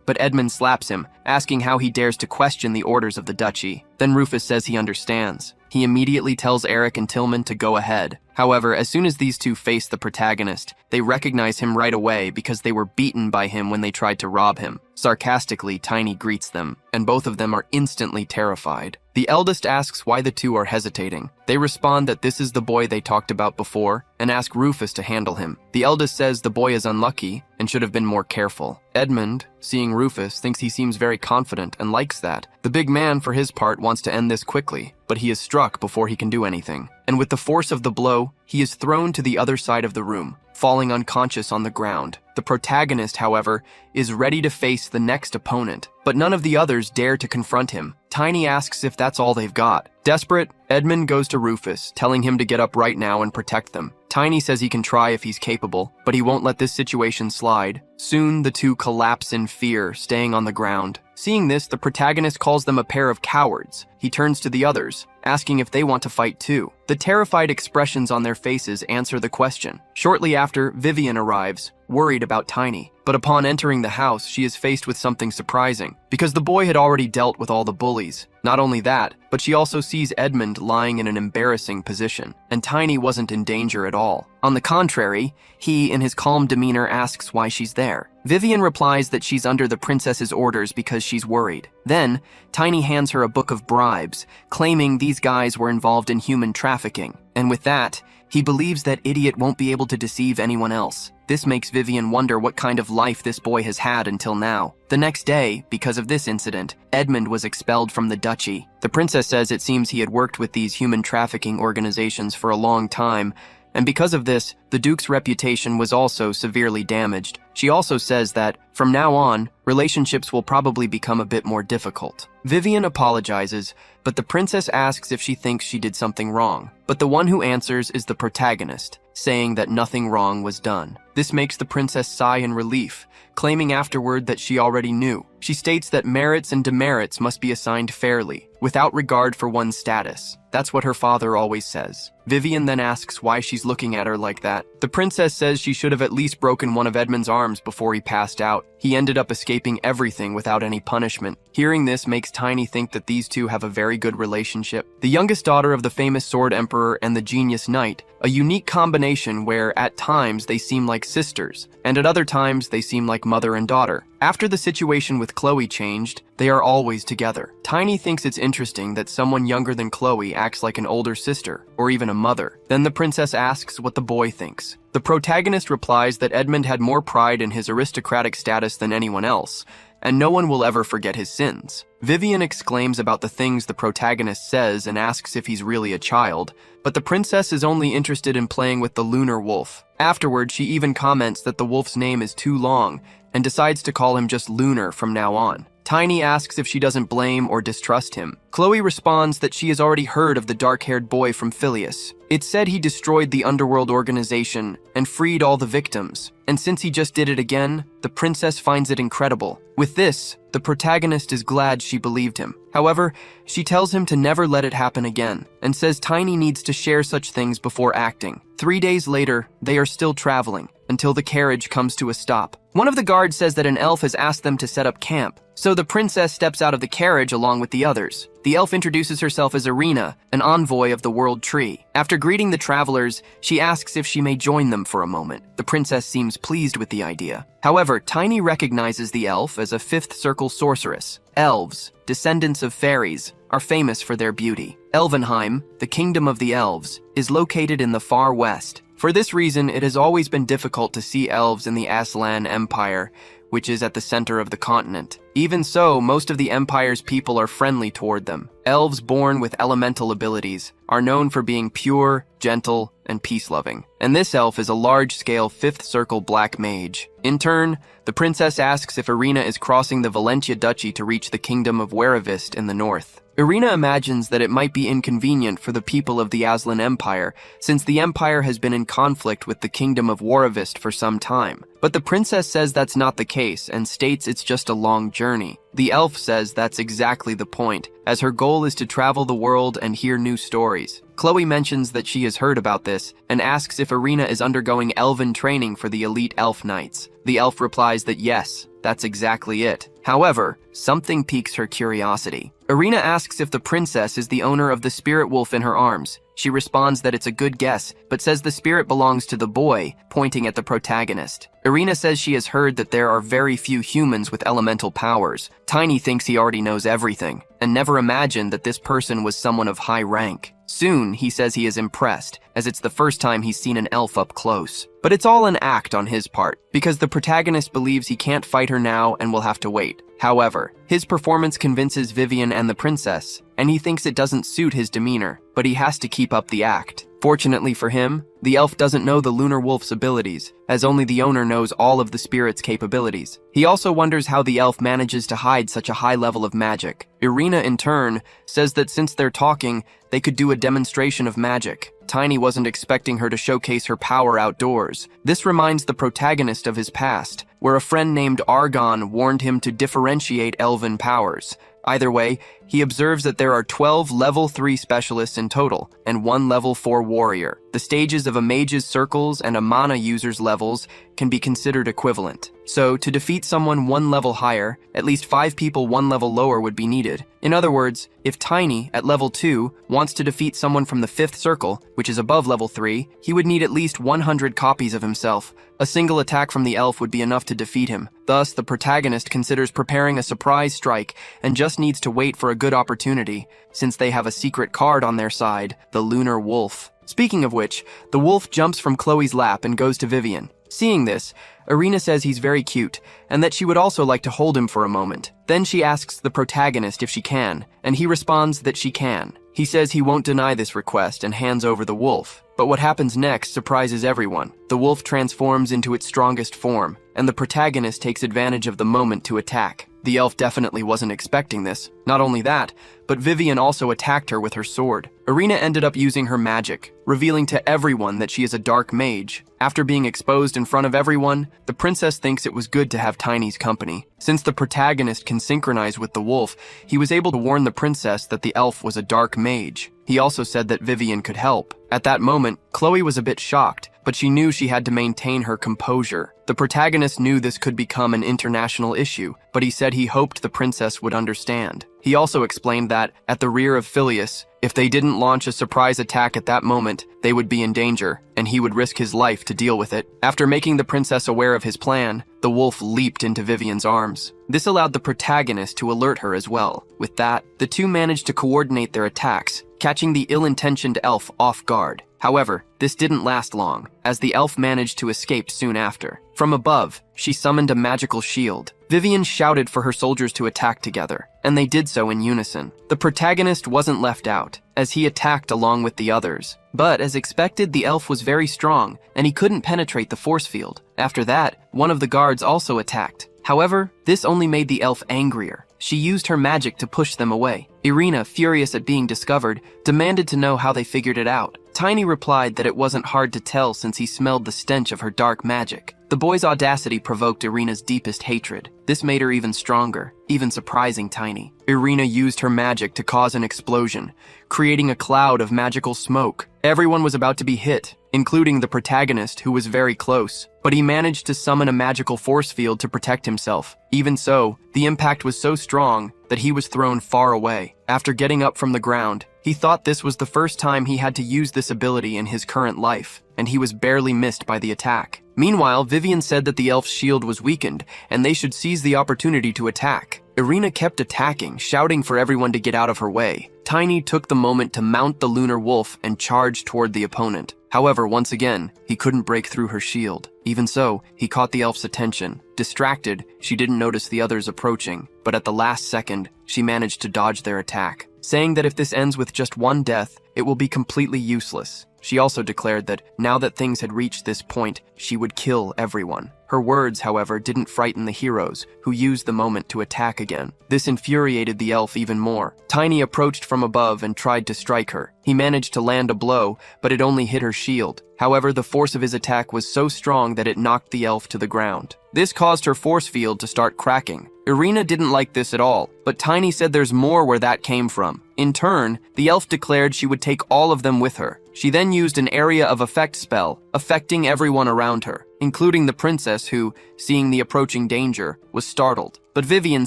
but Edmund slaps him, asking how he dares to question the orders of the duchy. Then Rufus says he understands. He immediately tells Eric and Tillman to go ahead. However, as soon as these two face the protagonist, they recognize him right away because they were beaten by him when they tried to rob him. Sarcastically, Tiny greets them, and both of them are instantly terrified. The eldest asks why the two are hesitating. They respond that this is the boy they talked about before, and ask Rufus to handle him. The eldest says the boy is unlucky and should have been more careful. Edmund, seeing Rufus, thinks he seems very confident and likes that. The big man, for his part, wants to end this quickly, but he is struck before he can do anything. And with the force of the blow, he is thrown to the other side of the room, falling unconscious on the ground. The protagonist, however, is ready to face the next opponent, but none of the others dare to confront him. Tiny asks if that's all they've got. Desperate, Edmund goes to Rufus, telling him to get up right now and protect them. Tiny says he can try if he's capable, but he won't let this situation slide. Soon, the two collapse in fear, staying on the ground. Seeing this, the protagonist calls them a pair of cowards. He turns to the others, asking if they want to fight too. The terrified expressions on their faces answer the question. Shortly after, Vivian arrives, worried about Tiny. But upon entering the house, she is faced with something surprising, because the boy had already dealt with all the bullies. Not only that, but she also sees Edmund lying in an embarrassing position, and Tiny wasn't in danger at all. On the contrary, he, in his calm demeanor, asks why she's there. Vivian replies that she's under the princess's orders because she's worried. Then, Tiny hands her a book of bribes, claiming these guys were involved in human trafficking. And with that, he believes that idiot won't be able to deceive anyone else. This makes Vivian wonder what kind of life this boy has had until now. The next day, because of this incident, Edmund was expelled from the duchy. The princess says it seems he had worked with these human trafficking organizations for a long time, and because of this, the Duke's reputation was also severely damaged. She also says that, from now on, relationships will probably become a bit more difficult. Vivian apologizes, but the princess asks if she thinks she did something wrong. But the one who answers is the protagonist, saying that nothing wrong was done. This makes the princess sigh in relief, claiming afterward that she already knew. She states that merits and demerits must be assigned fairly, without regard for one's status. That's what her father always says. Vivian then asks why she's looking at her like that. The princess says she should have at least broken one of Edmund's arms before he passed out. He ended up escaping everything without any punishment. Hearing this makes Tiny think that these two have a very good relationship. The youngest daughter of the famous Sword Emperor and the Genius Knight, a unique combination where at times they seem like sisters, and at other times they seem like mother and daughter. After the situation with Chloe changed, they are always together. Tiny thinks it's interesting that someone younger than Chloe acts like an older sister, or even a mother. Then the princess asks what the boy thinks. The protagonist replies that Edmund had more pride in his aristocratic status than anyone else, and no one will ever forget his sins. Vivian exclaims about the things the protagonist says and asks if he's really a child, but the princess is only interested in playing with the lunar wolf. Afterward, she even comments that the wolf's name is too long and decides to call him just Lunar from now on. Tiny asks if she doesn't blame or distrust him. Chloe responds that she has already heard of the dark-haired boy from Phileas. It's said he destroyed the underworld organization and freed all the victims, and since he just did it again, the princess finds it incredible. With this, the protagonist is glad she believed him. However, she tells him to never let it happen again, and says Tiny needs to share such things before acting. 3 days later, they are still traveling, until the carriage comes to a stop. One of the guards says that an elf has asked them to set up camp, so the princess steps out of the carriage along with the others. The elf introduces herself as Irina, an envoy of the World Tree. After greeting the travelers, she asks if she may join them for a moment. The princess seems pleased with the idea. However, Tiny recognizes the elf as a fifth circle sorceress. Elves, descendants of fairies, are famous for their beauty. Elvenheim, the kingdom of the elves, is located in the far west. For this reason, it has always been difficult to see elves in the Aslan Empire, which is at the center of the continent. Even so, most of the Empire's people are friendly toward them. Elves born with elemental abilities are known for being pure, gentle, and peace-loving. And this elf is a large-scale fifth circle black mage. In turn, the princess asks if Irina is crossing the Valentia Duchy to reach the kingdom of Weravist in the north. Irina imagines that it might be inconvenient for the people of the Aslan Empire, since the empire has been in conflict with the kingdom of Weravist for some time. But the princess says that's not the case and states it's just a long journey. The elf says that's exactly the point, as her goal is to travel the world and hear new stories. Chloe mentions that she has heard about this and asks if Irina is undergoing elven training for the elite elf knights. The elf replies that yes, that's exactly it. However, something piques her curiosity. Irina asks if the princess is the owner of the spirit wolf in her arms. She responds that it's a good guess, but says the spirit belongs to the boy, pointing at the protagonist. Irina says she has heard that there are very few humans with elemental powers. Tiny thinks he already knows everything, and never imagined that this person was someone of high rank. Soon, he says he is impressed, as it's the first time he's seen an elf up close. But it's all an act on his part, because the protagonist believes he can't fight her now and will have to wait. However, his performance convinces Vivian and the princess, and he thinks it doesn't suit his demeanor, but he has to keep up the act. Fortunately for him, the elf doesn't know the lunar wolf's abilities, as only the owner knows all of the spirit's capabilities. He also wonders how the elf manages to hide such a high level of magic. Irina, in turn, says that since they're talking, they could do a demonstration of magic. Tiny wasn't expecting her to showcase her power outdoors. This reminds the protagonist of his past, where a friend named Argon warned him to differentiate elven powers. Either way, he observes that there are 12 level 3 specialists in total, and 1 level 4 warrior. The stages of a mage's circles and a mana user's levels can be considered equivalent. So, to defeat someone 1 level higher, at least 5 people 1 level lower would be needed. In other words, if Tiny, at level 2, wants to defeat someone from the 5th circle, which is above level 3, he would need at least 100 copies of himself. A single attack from the elf would be enough to defeat him. Thus, the protagonist considers preparing a surprise strike and just needs to wait for a good opportunity, since they have a secret card on their side, the lunar wolf. Speaking of which, the wolf jumps from Chloe's lap and goes to Vivian. Seeing this, Irina says he's very cute, and that she would also like to hold him for a moment. Then she asks the protagonist if she can, and he responds that she can. He says he won't deny this request and hands over the wolf. But what happens next surprises everyone. The wolf transforms into its strongest form, and the protagonist takes advantage of the moment to attack. The elf definitely wasn't expecting this. Not only that, but Vivian also attacked her with her sword. Irina ended up using her magic, revealing to everyone that she is a dark mage. After being exposed in front of everyone, the princess thinks it was good to have Tiny's company. Since the protagonist can synchronize with the wolf, he was able to warn the princess that the elf was a dark mage. He also said that Vivian could help. At that moment, Chloe was a bit shocked, but she knew she had to maintain her composure. The protagonist knew this could become an international issue, but he said he hoped the princess would understand. He also explained that, at the rear of Phileas, if they didn't launch a surprise attack at that moment, they would be in danger, and he would risk his life to deal with it. After making the princess aware of his plan, the wolf leaped into Vivian's arms. This allowed the protagonist to alert her as well. With that, the two managed to coordinate their attacks, catching the ill-intentioned elf off guard. However, this didn't last long, as the elf managed to escape soon after. From above, she summoned a magical shield. Vivian shouted for her soldiers to attack together, and they did so in unison. The protagonist wasn't left out, as he attacked along with the others. But as expected, the elf was very strong, and he couldn't penetrate the force field. After that, one of the guards also attacked. However, this only made the elf angrier. She used her magic to push them away. Irina, furious at being discovered, demanded to know how they figured it out. Tiny replied that it wasn't hard to tell since he smelled the stench of her dark magic. The boy's audacity provoked Irina's deepest hatred. This made her even stronger, even surprising Tiny. Irina used her magic to cause an explosion, creating a cloud of magical smoke. Everyone was about to be hit, including the protagonist, who was very close, but he managed to summon a magical force field to protect himself. Even so, the impact was so strong that he was thrown far away. After getting up from the ground, he thought this was the first time he had to use this ability in his current life, and he was barely missed by the attack. Meanwhile, Vivian said that the elf's shield was weakened, and they should seize the opportunity to attack. Irina kept attacking, shouting for everyone to get out of her way. Tiny took the moment to mount the lunar wolf and charge toward the opponent. However, once again, he couldn't break through her shield. Even so, he caught the elf's attention. Distracted, she didn't notice the others approaching, but at the last second, she managed to dodge their attack, saying that if this ends with just one death, it will be completely useless. She also declared that now that things had reached this point, she would kill everyone. Her words, however, didn't frighten the heroes, who used the moment to attack again. This infuriated the elf even more. Tiny approached from above and tried to strike her. He managed to land a blow, but it only hit her shield. However, the force of his attack was so strong that it knocked the elf to the ground. This caused her force field to start cracking. Irina didn't like this at all, but Tiny said there's more where that came from. In turn, the elf declared she would take all of them with her. She then used an area of effect spell, affecting everyone around her, including the princess who, seeing the approaching danger, was startled. But Vivian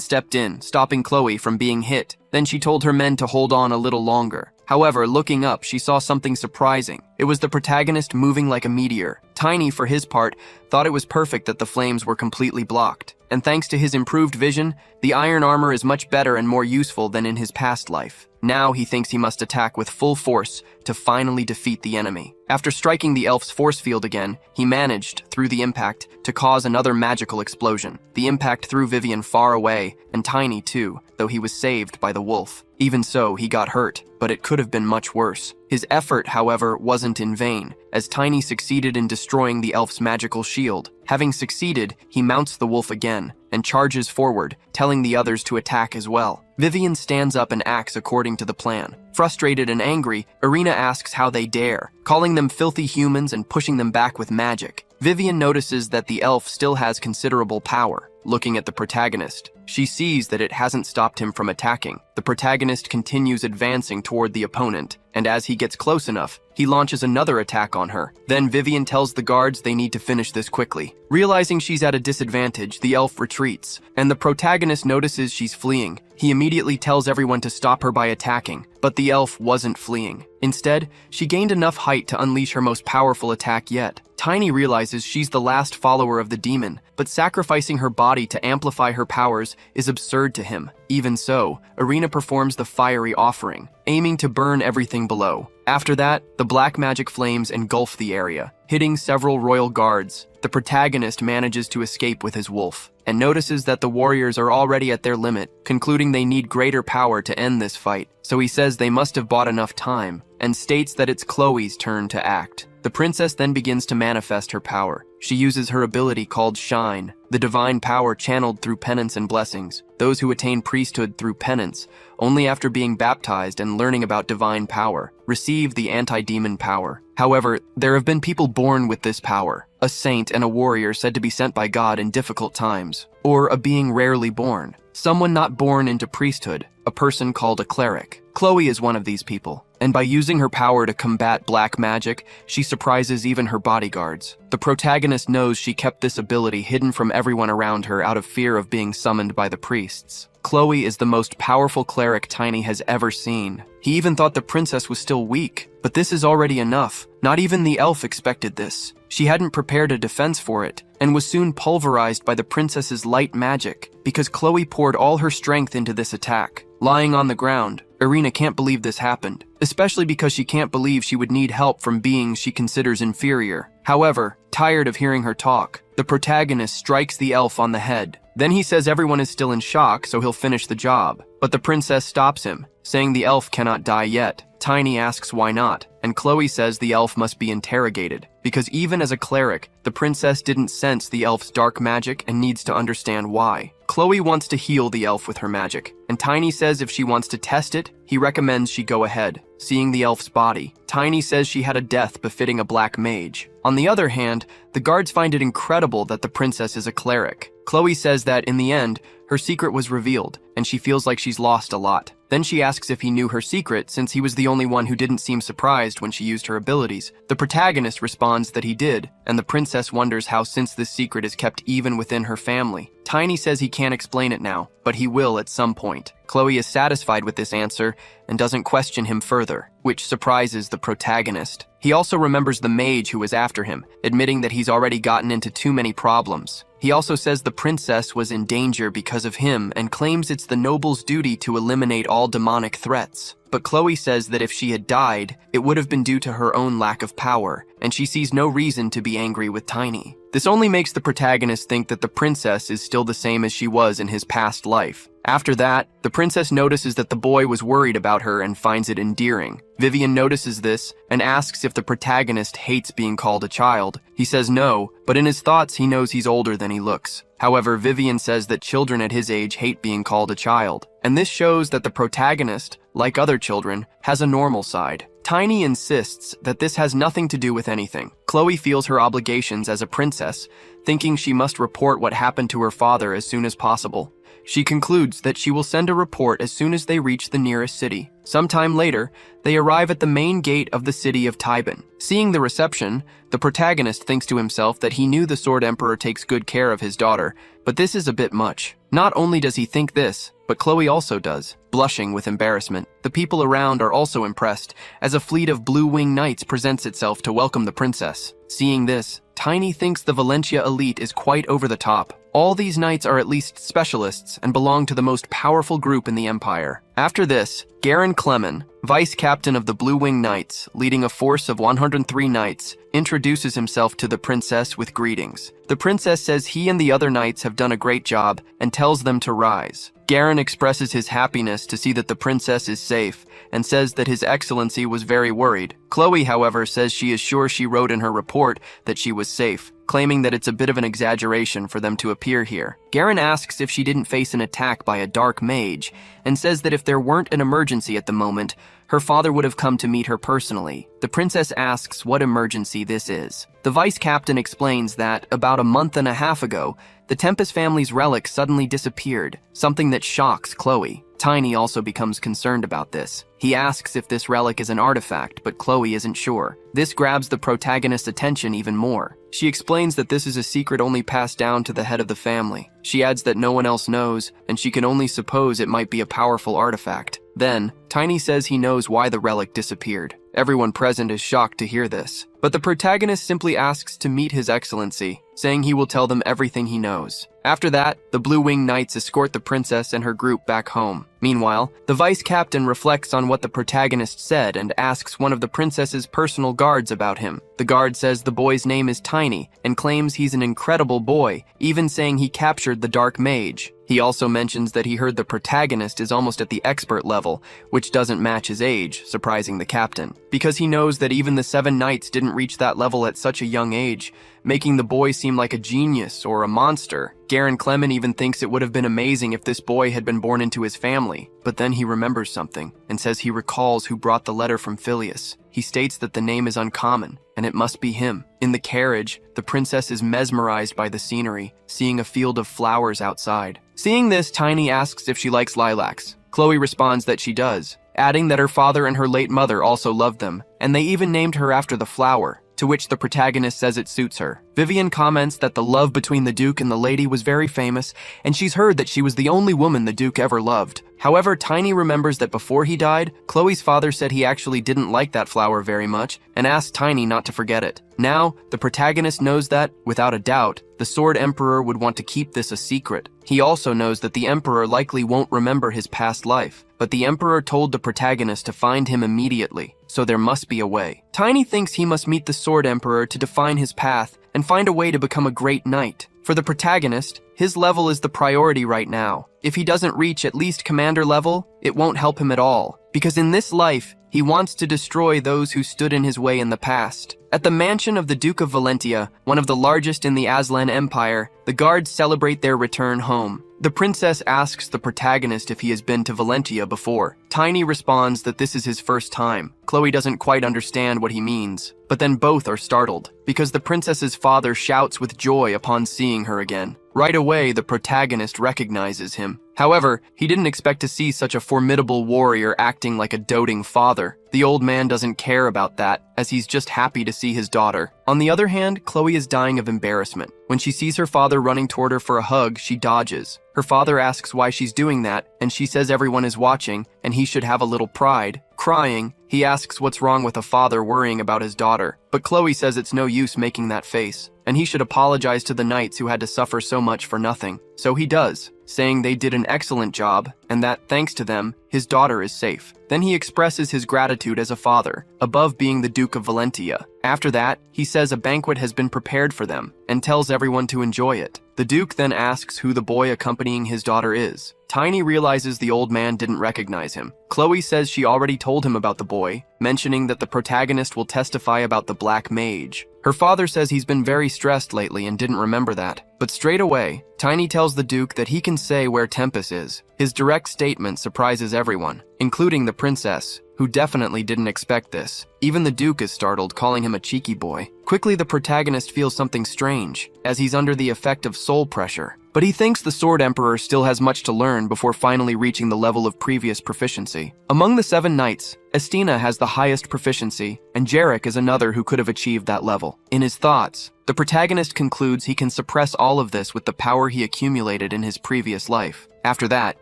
stepped in, stopping Chloe from being hit. Then she told her men to hold on a little longer. However, looking up, she saw something surprising. It was the protagonist moving like a meteor. Tiny, for his part, thought it was perfect that the flames were completely blocked. And thanks to his improved vision, the iron armor is much better and more useful than in his past life. Now he thinks he must attack with full force to finally defeat the enemy. After striking the elf's force field again, he managed, through the impact, to cause another magical explosion. The impact threw Vivian far away, and Tiny too, though he was saved by the wolf. Even so, he got hurt, but it could have been much worse. His effort, however, wasn't in vain, as Tiny succeeded in destroying the elf's magical shield. Having succeeded, he mounts the wolf again and charges forward, telling the others to attack as well. Vivian stands up and acts according to the plan. Frustrated and angry, Irina asks how they dare, calling them filthy humans and pushing them back with magic. Vivian notices that the elf still has considerable power. Looking at the protagonist, she sees that it hasn't stopped him from attacking. The protagonist continues advancing toward the opponent, and as he gets close enough, he launches another attack on her. Then Vivian tells the guards they need to finish this quickly. Realizing she's at a disadvantage, the elf retreats, and the protagonist notices she's fleeing. He immediately tells everyone to stop her by attacking, but the elf wasn't fleeing. Instead, she gained enough height to unleash her most powerful attack yet. Tiny realizes she's the last follower of the demon, but sacrificing her body to amplify her powers is absurd to him. Even so, Irina performs the fiery offering, aiming to burn everything below. After that, the black magic flames engulf the area, hitting several royal guards. The protagonist manages to escape with his wolf, and notices that the warriors are already at their limit, concluding they need greater power to end this fight. So he says they must have bought enough time, and states that it's Chloe's turn to act. The princess then begins to manifest her power. She uses her ability called Shine, the divine power channeled through penance and blessings. Those who attain priesthood through penance, only after being baptized and learning about divine power, receive the anti-demon power. However, there have been people born with this power, a saint and a warrior said to be sent by God in difficult times, or a being rarely born, someone not born into priesthood, a person called a cleric. Chloe is one of these people, and by using her power to combat black magic, she surprises even her bodyguards. The protagonist knows she kept this ability hidden from everyone around her out of fear of being summoned by the priests. Chloe is the most powerful cleric Tiny has ever seen. He even thought the princess was still weak, but this is already enough. Not even the elf expected this. She hadn't prepared a defense for it, and was soon pulverized by the princess's light magic, because Chloe poured all her strength into this attack. Lying on the ground, Irina can't believe this happened, especially because she can't believe she would need help from beings she considers inferior. However, tired of hearing her talk, the protagonist strikes the elf on the head. Then he says everyone is still in shock, so he'll finish the job. But the princess stops him, saying the elf cannot die yet. Tiny asks why not, and Chloe says the elf must be interrogated, because even as a cleric, the princess didn't sense the elf's dark magic and needs to understand why. Chloe wants to heal the elf with her magic, and Tiny says if she wants to test it, he recommends she go ahead. Seeing the elf's body, Tiny says she had a death befitting a black mage. On the other hand, the guards find it incredible that the princess is a cleric. Chloe says that, in the end, her secret was revealed, and she feels like she's lost a lot. Then she asks if he knew her secret, since he was the only one who didn't seem surprised when she used her abilities. The protagonist responds that he did, and the princess wonders how, since this secret is kept even within her family. Tiny says he can't explain it now, but he will at some point. Chloe is satisfied with this answer and doesn't question him further, which surprises the protagonist. He also remembers the mage who was after him, admitting that he's already gotten into too many problems. He also says the princess was in danger because of him and claims it's the noble's duty to eliminate all demonic threats. But Chloe says that if she had died, it would have been due to her own lack of power, and she sees no reason to be angry with Tiny. This only makes the protagonist think that the princess is still the same as she was in his past life. After that, the princess notices that the boy was worried about her and finds it endearing. Vivian notices this and asks if the protagonist hates being called a child. He says no, but in his thoughts he knows he's older than he looks. However, Vivian says that children at his age hate being called a child. And this shows that the protagonist, like other children, has a normal side. Tiny insists that this has nothing to do with anything. Chloe feels her obligations as a princess, thinking she must report what happened to her father as soon as possible. She concludes that she will send a report as soon as they reach the nearest city. Sometime later, they arrive at the main gate of the city of Tybin. Seeing the reception, the protagonist thinks to himself that he knew the Sword Emperor takes good care of his daughter, but this is a bit much. Not only does he think this, but Chloe also does, blushing with embarrassment. The people around are also impressed, as a fleet of blue-winged knights presents itself to welcome the princess. Seeing this, Tiny thinks the Valentia elite is quite over the top. All these knights are at least specialists and belong to the most powerful group in the Empire. After this, Garen Clemen, vice captain of the Blue Wing Knights, leading a force of 103 knights, introduces himself to the princess with greetings. The princess says he and the other knights have done a great job and tells them to rise. Garen expresses his happiness to see that the princess is safe and says that His Excellency was very worried. Chloe, however, says she is sure she wrote in her report that she was safe, claiming that it's a bit of an exaggeration for them to appear here. Garen asks if she didn't face an attack by a dark mage, and says that if there weren't an emergency at the moment, her father would have come to meet her personally. The princess asks what emergency this is. The vice captain explains that, about a month and a half ago, the Tempest family's relic suddenly disappeared, something that shocks Chloe. Tiny also becomes concerned about this. He asks if this relic is an artifact, but Chloe isn't sure. This grabs the protagonist's attention even more. She explains that this is a secret only passed down to the head of the family. She adds that no one else knows, and she can only suppose it might be a powerful artifact. Then, Tiny says he knows why the relic disappeared. Everyone present is shocked to hear this. But the protagonist simply asks to meet His Excellency, saying he will tell them everything he knows. After that, the Blue Wing Knights escort the princess and her group back home. Meanwhile, the vice captain reflects on what the protagonist said and asks one of the princess's personal guards about him. The guard says the boy's name is Tiny and claims he's an incredible boy, even saying he captured the dark mage. He also mentions that he heard the protagonist is almost at the expert level, which doesn't match his age, surprising the captain. Because he knows that even the 7 knights didn't reach that level at such a young age, making the boy seem like a genius or a monster. Garen Clemen even thinks it would have been amazing if this boy had been born into his family, but then he remembers something and says he recalls who brought the letter from Phileas. He states that the name is uncommon, and it must be him. In the carriage, the princess is mesmerized by the scenery, seeing a field of flowers outside. Seeing this, Tiny asks if she likes lilacs. Chloe responds that she does, adding that her father and her late mother also loved them, and they even named her after the flower, to which the protagonist says it suits her. Vivian comments that the love between the Duke and the lady was very famous, and she's heard that she was the only woman the Duke ever loved. However, Tiny remembers that before he died, Chloe's father said he actually didn't like that flower very much and asked Tiny not to forget it. Now, the protagonist knows that, without a doubt, the Sword Emperor would want to keep this a secret. He also knows that the Emperor likely won't remember his past life, but the Emperor told the protagonist to find him immediately, so there must be a way. Tiny thinks he must meet the Sword Emperor to define his path and find a way to become a great knight. For the protagonist, his level is the priority right now. If he doesn't reach at least commander level, it won't help him at all, because in this life, he wants to destroy those who stood in his way in the past. At the mansion of the Duke of Valentia, one of the largest in the Aslan Empire, the guards celebrate their return home. The princess asks the protagonist if he has been to Valentia before. Tiny responds that this is his first time. Chloe doesn't quite understand what he means, but then both are startled, because the princess's father shouts with joy upon seeing her again. Right away, the protagonist recognizes him. However, he didn't expect to see such a formidable warrior acting like a doting father. The old man doesn't care about that, as he's just happy to see his daughter. On the other hand, Chloe is dying of embarrassment. When she sees her father running toward her for a hug, she dodges. Her father asks why she's doing that, and she says everyone is watching, and he should have a little pride. Crying, he asks what's wrong with a father worrying about his daughter, but Chloe says it's no use making that face, and he should apologize to the knights who had to suffer so much for nothing. So he does, saying they did an excellent job, and that, thanks to them, his daughter is safe. Then he expresses his gratitude as a father, above being the Duke of Valentia. After that, he says a banquet has been prepared for them, and tells everyone to enjoy it. The Duke then asks who the boy accompanying his daughter is. Tiny realizes the old man didn't recognize him. Chloe says she already told him about the boy, mentioning that the protagonist will testify about the Black Mage. Her father says he's been very stressed lately and didn't remember that. But straight away, Tiny tells the Duke that he can say where Tempest is. His direct statement surprises everyone, including the princess, who definitely didn't expect this. Even the Duke is startled, calling him a cheeky boy. Quickly, the protagonist feels something strange, as he's under the effect of soul pressure. But he thinks the Sword Emperor still has much to learn before finally reaching the level of previous proficiency. Among the 7 knights, Estina has the highest proficiency, and Jarek is another who could have achieved that level. In his thoughts, the protagonist concludes he can suppress all of this with the power he accumulated in his previous life. After that,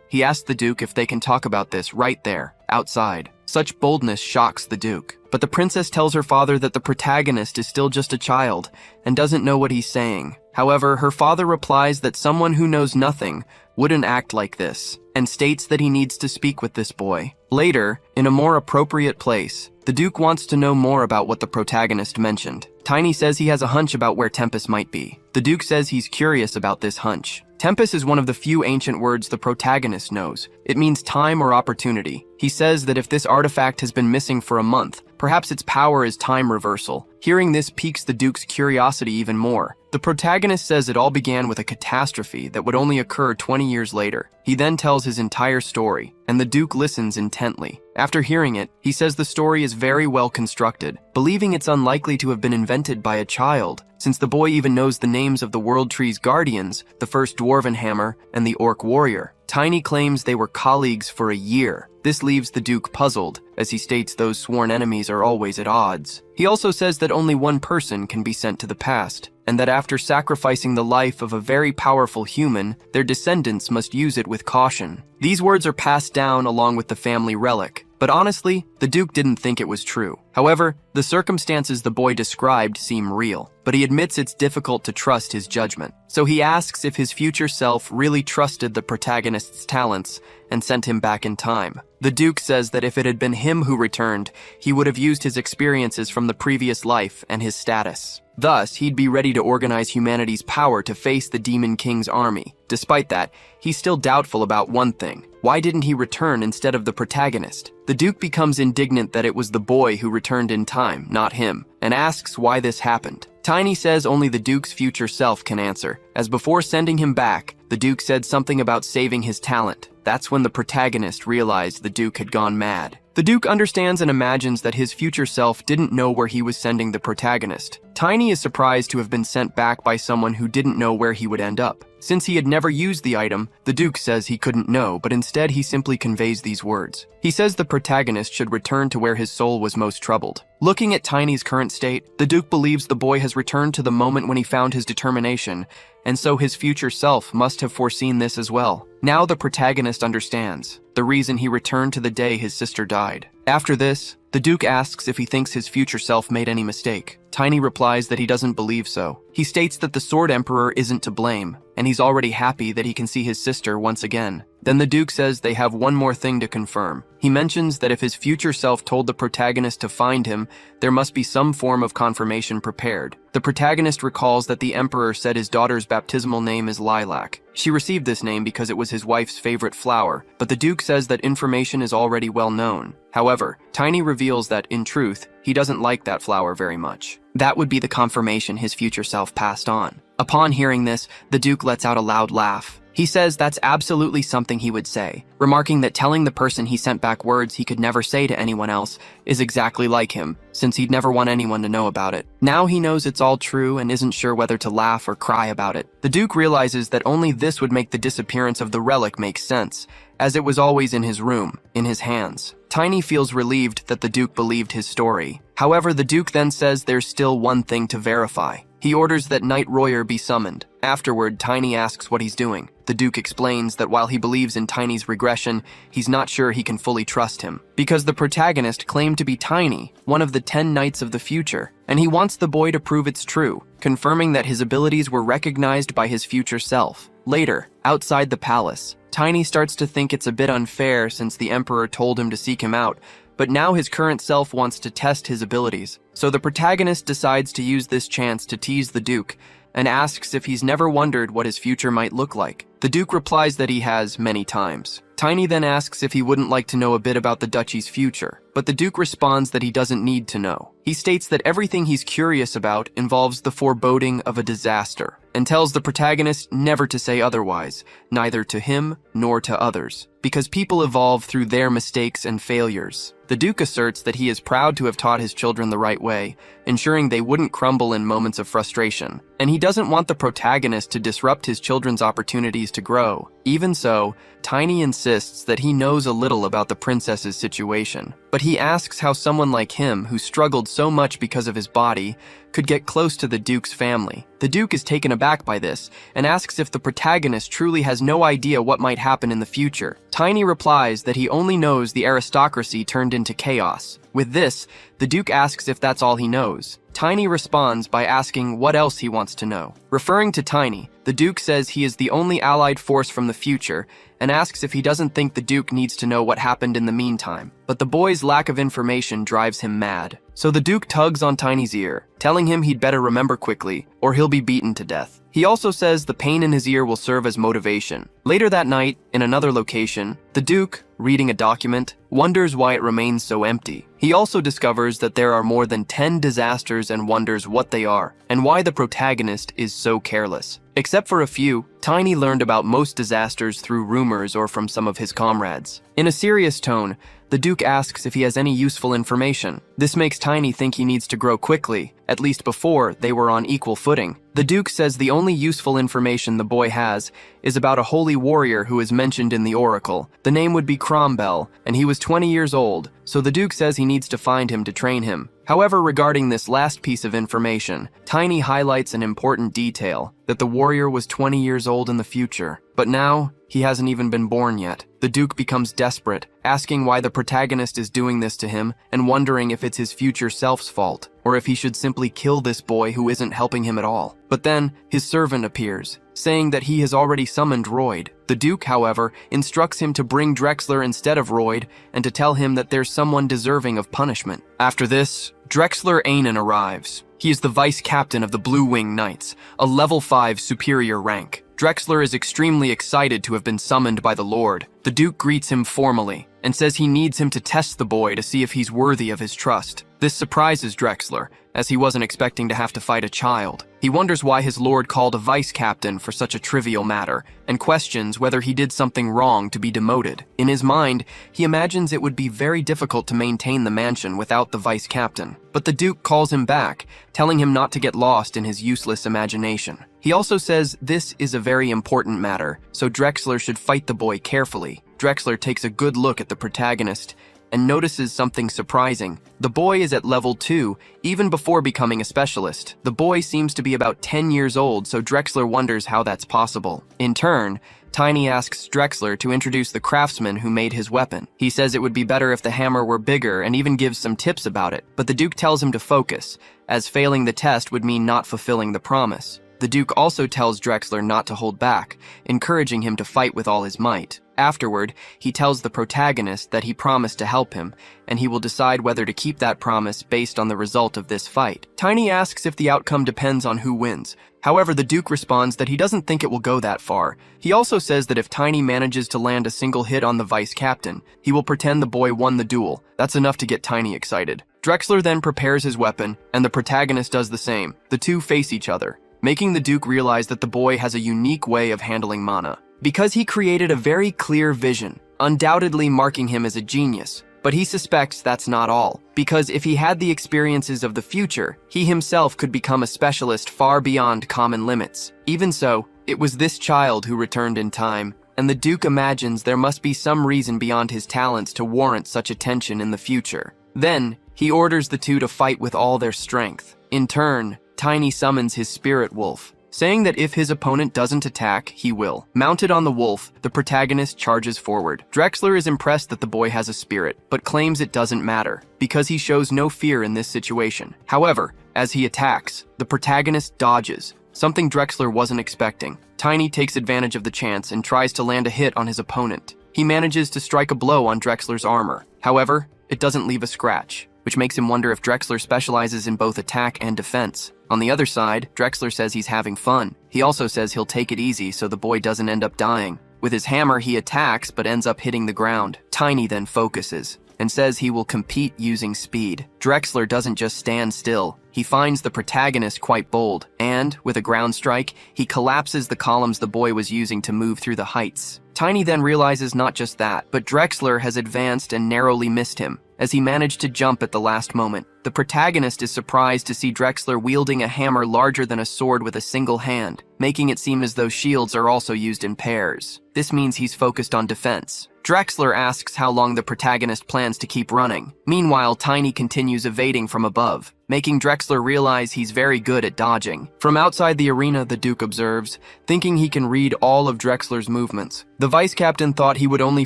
he asks the Duke if they can talk about this right there, outside. Such boldness shocks the Duke. But the princess tells her father that the protagonist is still just a child and doesn't know what he's saying. However, her father replies that someone who knows nothing wouldn't act like this, and states that he needs to speak with this boy. Later, in a more appropriate place, the Duke wants to know more about what the protagonist mentioned. Tiny says he has a hunch about where Tempest might be. The Duke says he's curious about this hunch. Tempest is one of the few ancient words the protagonist knows. It means time or opportunity. He says that if this artifact has been missing for a month, perhaps its power is time reversal. Hearing this piques the Duke's curiosity even more. The protagonist says it all began with a catastrophe that would only occur 20 years later. He then tells his entire story, and the Duke listens intently. After hearing it, he says the story is very well constructed, believing it's unlikely to have been invented by a child, since the boy even knows the names of the World Tree's guardians, the first Dwarven Hammer, and the Orc Warrior. Tiny claims they were colleagues for a year. This leaves the Duke puzzled, as he states those sworn enemies are always at odds. He also says that only one person can be sent to the past, and that after sacrificing the life of a very powerful human, their descendants must use it with caution. These words are passed down along with the family relic, but honestly, the Duke didn't think it was true. However, the circumstances the boy described seem real, but he admits it's difficult to trust his judgment. So he asks if his future self really trusted the protagonist's talents and sent him back in time. The Duke says that if it had been him who returned, he would have used his experiences from the previous life and his status. Thus, he'd be ready to organize humanity's power to face the Demon King's army. Despite that, he's still doubtful about one thing. Why didn't he return instead of the protagonist? The Duke becomes indignant that it was the boy who returned in time, not him, and asks why this happened. Tiny says only the Duke's future self can answer, as before sending him back, the Duke said something about saving his talent. That's when the protagonist realized the Duke had gone mad. The Duke understands and imagines that his future self didn't know where he was sending the protagonist. Tiny is surprised to have been sent back by someone who didn't know where he would end up. Since he had never used the item, the Duke says he couldn't know, but instead he simply conveys these words. He says the protagonist should return to where his soul was most troubled. Looking at Tiny's current state, the Duke believes the boy has returned to the moment when he found his determination, and so his future self must have foreseen this as well. Now the protagonist understands the reason he returned to the day his sister died. After this, the Duke asks if he thinks his future self made any mistake. Tiny replies that he doesn't believe so. He states that the Sword Emperor isn't to blame, and he's already happy that he can see his sister once again. Then the Duke says they have one more thing to confirm. He mentions that if his future self told the protagonist to find him, there must be some form of confirmation prepared. The protagonist recalls that the Emperor said his daughter's baptismal name is Lilac. She received this name because it was his wife's favorite flower, but the Duke says that information is already well known. However, Tiny reveals that, in truth, he doesn't like that flower very much. That would be the confirmation his future self passed on. Upon hearing this, the Duke lets out a loud laugh. He says that's absolutely something he would say, remarking that telling the person he sent back words he could never say to anyone else is exactly like him, since he'd never want anyone to know about it. Now he knows it's all true and isn't sure whether to laugh or cry about it. The Duke realizes that only this would make the disappearance of the relic make sense, as it was always in his room, in his hands. Tiny feels relieved that the Duke believed his story. However, the Duke then says there's still one thing to verify. He orders that Knight Royer be summoned. Afterward, Tiny asks what he's doing. The Duke explains that while he believes in Tiny's regression, he's not sure he can fully trust him, because the protagonist claimed to be Tiny, one of the 10 Knights of the future, and he wants the boy to prove it's true, confirming that his abilities were recognized by his future self. Later, outside the palace, Tiny starts to think it's a bit unfair since the Emperor told him to seek him out, but now his current self wants to test his abilities. So the protagonist decides to use this chance to tease the Duke and asks if he's never wondered what his future might look like. The Duke replies that he has many times. Tiny then asks if he wouldn't like to know a bit about the duchy's future, but the Duke responds that he doesn't need to know. He states that everything he's curious about involves the foreboding of a disaster, and tells the protagonist never to say otherwise, neither to him nor to others, because people evolve through their mistakes and failures. The Duke asserts that he is proud to have taught his children the right way, ensuring they wouldn't crumble in moments of frustration, and he doesn't want the protagonist to disrupt his children's opportunities to grow. Even so, Tiny insists that he knows a little about the princess's situation, but he asks how someone like him, who struggled so much because of his body, could get close to the Duke's family. The Duke is taken aback by this and asks if the protagonist truly has no idea what might happen in the future. Tiny replies that he only knows the aristocracy turned into chaos. With this, the Duke asks if that's all he knows. Tiny responds by asking what else he wants to know. Referring to Tiny, the Duke says he is the only allied force from the future and asks if he doesn't think the Duke needs to know what happened in the meantime. But the boy's lack of information drives him mad. So the Duke tugs on Tiny's ear, telling him he'd better remember quickly or he'll be beaten to death. He also says the pain in his ear will serve as motivation. Later that night, in another location, the Duke, reading a document, wonders why it remains so empty. He also discovers that there are more than 10 disasters and wonders what they are, and why the protagonist is so careless. Except for a few, Tiny learned about most disasters through rumors or from some of his comrades. In a serious tone, the Duke asks if he has any useful information. This makes Tiny think he needs to grow quickly, at least before they were on equal footing. The Duke says the only useful information the boy has is about a holy warrior who is mentioned in the oracle. The name would be Cromwell, and he was 20 years old, so the Duke says he needs to find him to train him. However, regarding this last piece of information, Tiny highlights an important detail, that the warrior was 20 years old in the future. But now, he hasn't even been born yet. The Duke becomes desperate, asking why the protagonist is doing this to him and wondering if it's his future self's fault, or if he should simply kill this boy who isn't helping him at all. But then, his servant appears, saying that he has already summoned Royd. The Duke, however, instructs him to bring Drexler instead of Royd and to tell him that there's someone deserving of punishment. After this, Drexler Ainen arrives. He is the vice captain of the Blue Wing Knights, a level 5 superior rank. Drexler is extremely excited to have been summoned by the Lord. The Duke greets him formally and says he needs him to test the boy to see if he's worthy of his trust. This surprises Drexler, as he wasn't expecting to have to fight a child. He wonders why his lord called a vice captain for such a trivial matter, and questions whether he did something wrong to be demoted. In his mind, he imagines it would be very difficult to maintain the mansion without the vice captain. But the Duke calls him back, telling him not to get lost in his useless imagination. He also says this is a very important matter, so Drexler should fight the boy carefully. Drexler takes a good look at the protagonist and notices something surprising. The boy is at level 2, even before becoming a specialist. The boy seems to be about 10 years old, so Drexler wonders how that's possible. In turn, Tiny asks Drexler to introduce the craftsman who made his weapon. He says it would be better if the hammer were bigger and even gives some tips about it, but the Duke tells him to focus, as failing the test would mean not fulfilling the promise. The Duke also tells Drexler not to hold back, encouraging him to fight with all his might. Afterward, he tells the protagonist that he promised to help him, and he will decide whether to keep that promise based on the result of this fight. Tiny asks if the outcome depends on who wins. However, the Duke responds that he doesn't think it will go that far. He also says that if Tiny manages to land a single hit on the vice captain, he will pretend the boy won the duel. That's enough to get Tiny excited. Drexler then prepares his weapon, and the protagonist does the same. The two face each other, making the Duke realize that the boy has a unique way of handling mana, because he created a very clear vision, undoubtedly marking him as a genius. But he suspects that's not all, because if he had the experiences of the future, he himself could become a specialist far beyond common limits. Even so, it was this child who returned in time, and the Duke imagines there must be some reason beyond his talents to warrant such attention in the future. Then, he orders the two to fight with all their strength. In turn, Tiny summons his spirit wolf, saying that if his opponent doesn't attack, he will. Mounted on the wolf, the protagonist charges forward. Drexler is impressed that the boy has a spirit, but claims it doesn't matter, because he shows no fear in this situation. However, as he attacks, the protagonist dodges, something Drexler wasn't expecting. Tiny takes advantage of the chance and tries to land a hit on his opponent. He manages to strike a blow on Drexler's armor. However, it doesn't leave a scratch, which makes him wonder if Drexler specializes in both attack and defense. On the other side, Drexler says he's having fun. He also says he'll take it easy so the boy doesn't end up dying. With his hammer, he attacks but ends up hitting the ground. Tiny then focuses and says he will compete using speed. Drexler doesn't just stand still. He finds the protagonist quite bold, and, with a ground strike, he collapses the columns the boy was using to move through the heights. Tiny then realizes not just that, but Drexler has advanced and narrowly missed him, as he managed to jump at the last moment. The protagonist is surprised to see Drexler wielding a hammer larger than a sword with a single hand, making it seem as though shields are also used in pairs. This means he's focused on defense. Drexler asks how long the protagonist plans to keep running. Meanwhile, Tiny continues evading from above, making Drexler realize he's very good at dodging. From outside the arena, the Duke observes, thinking he can read all of Drexler's movements. The vice captain thought he would only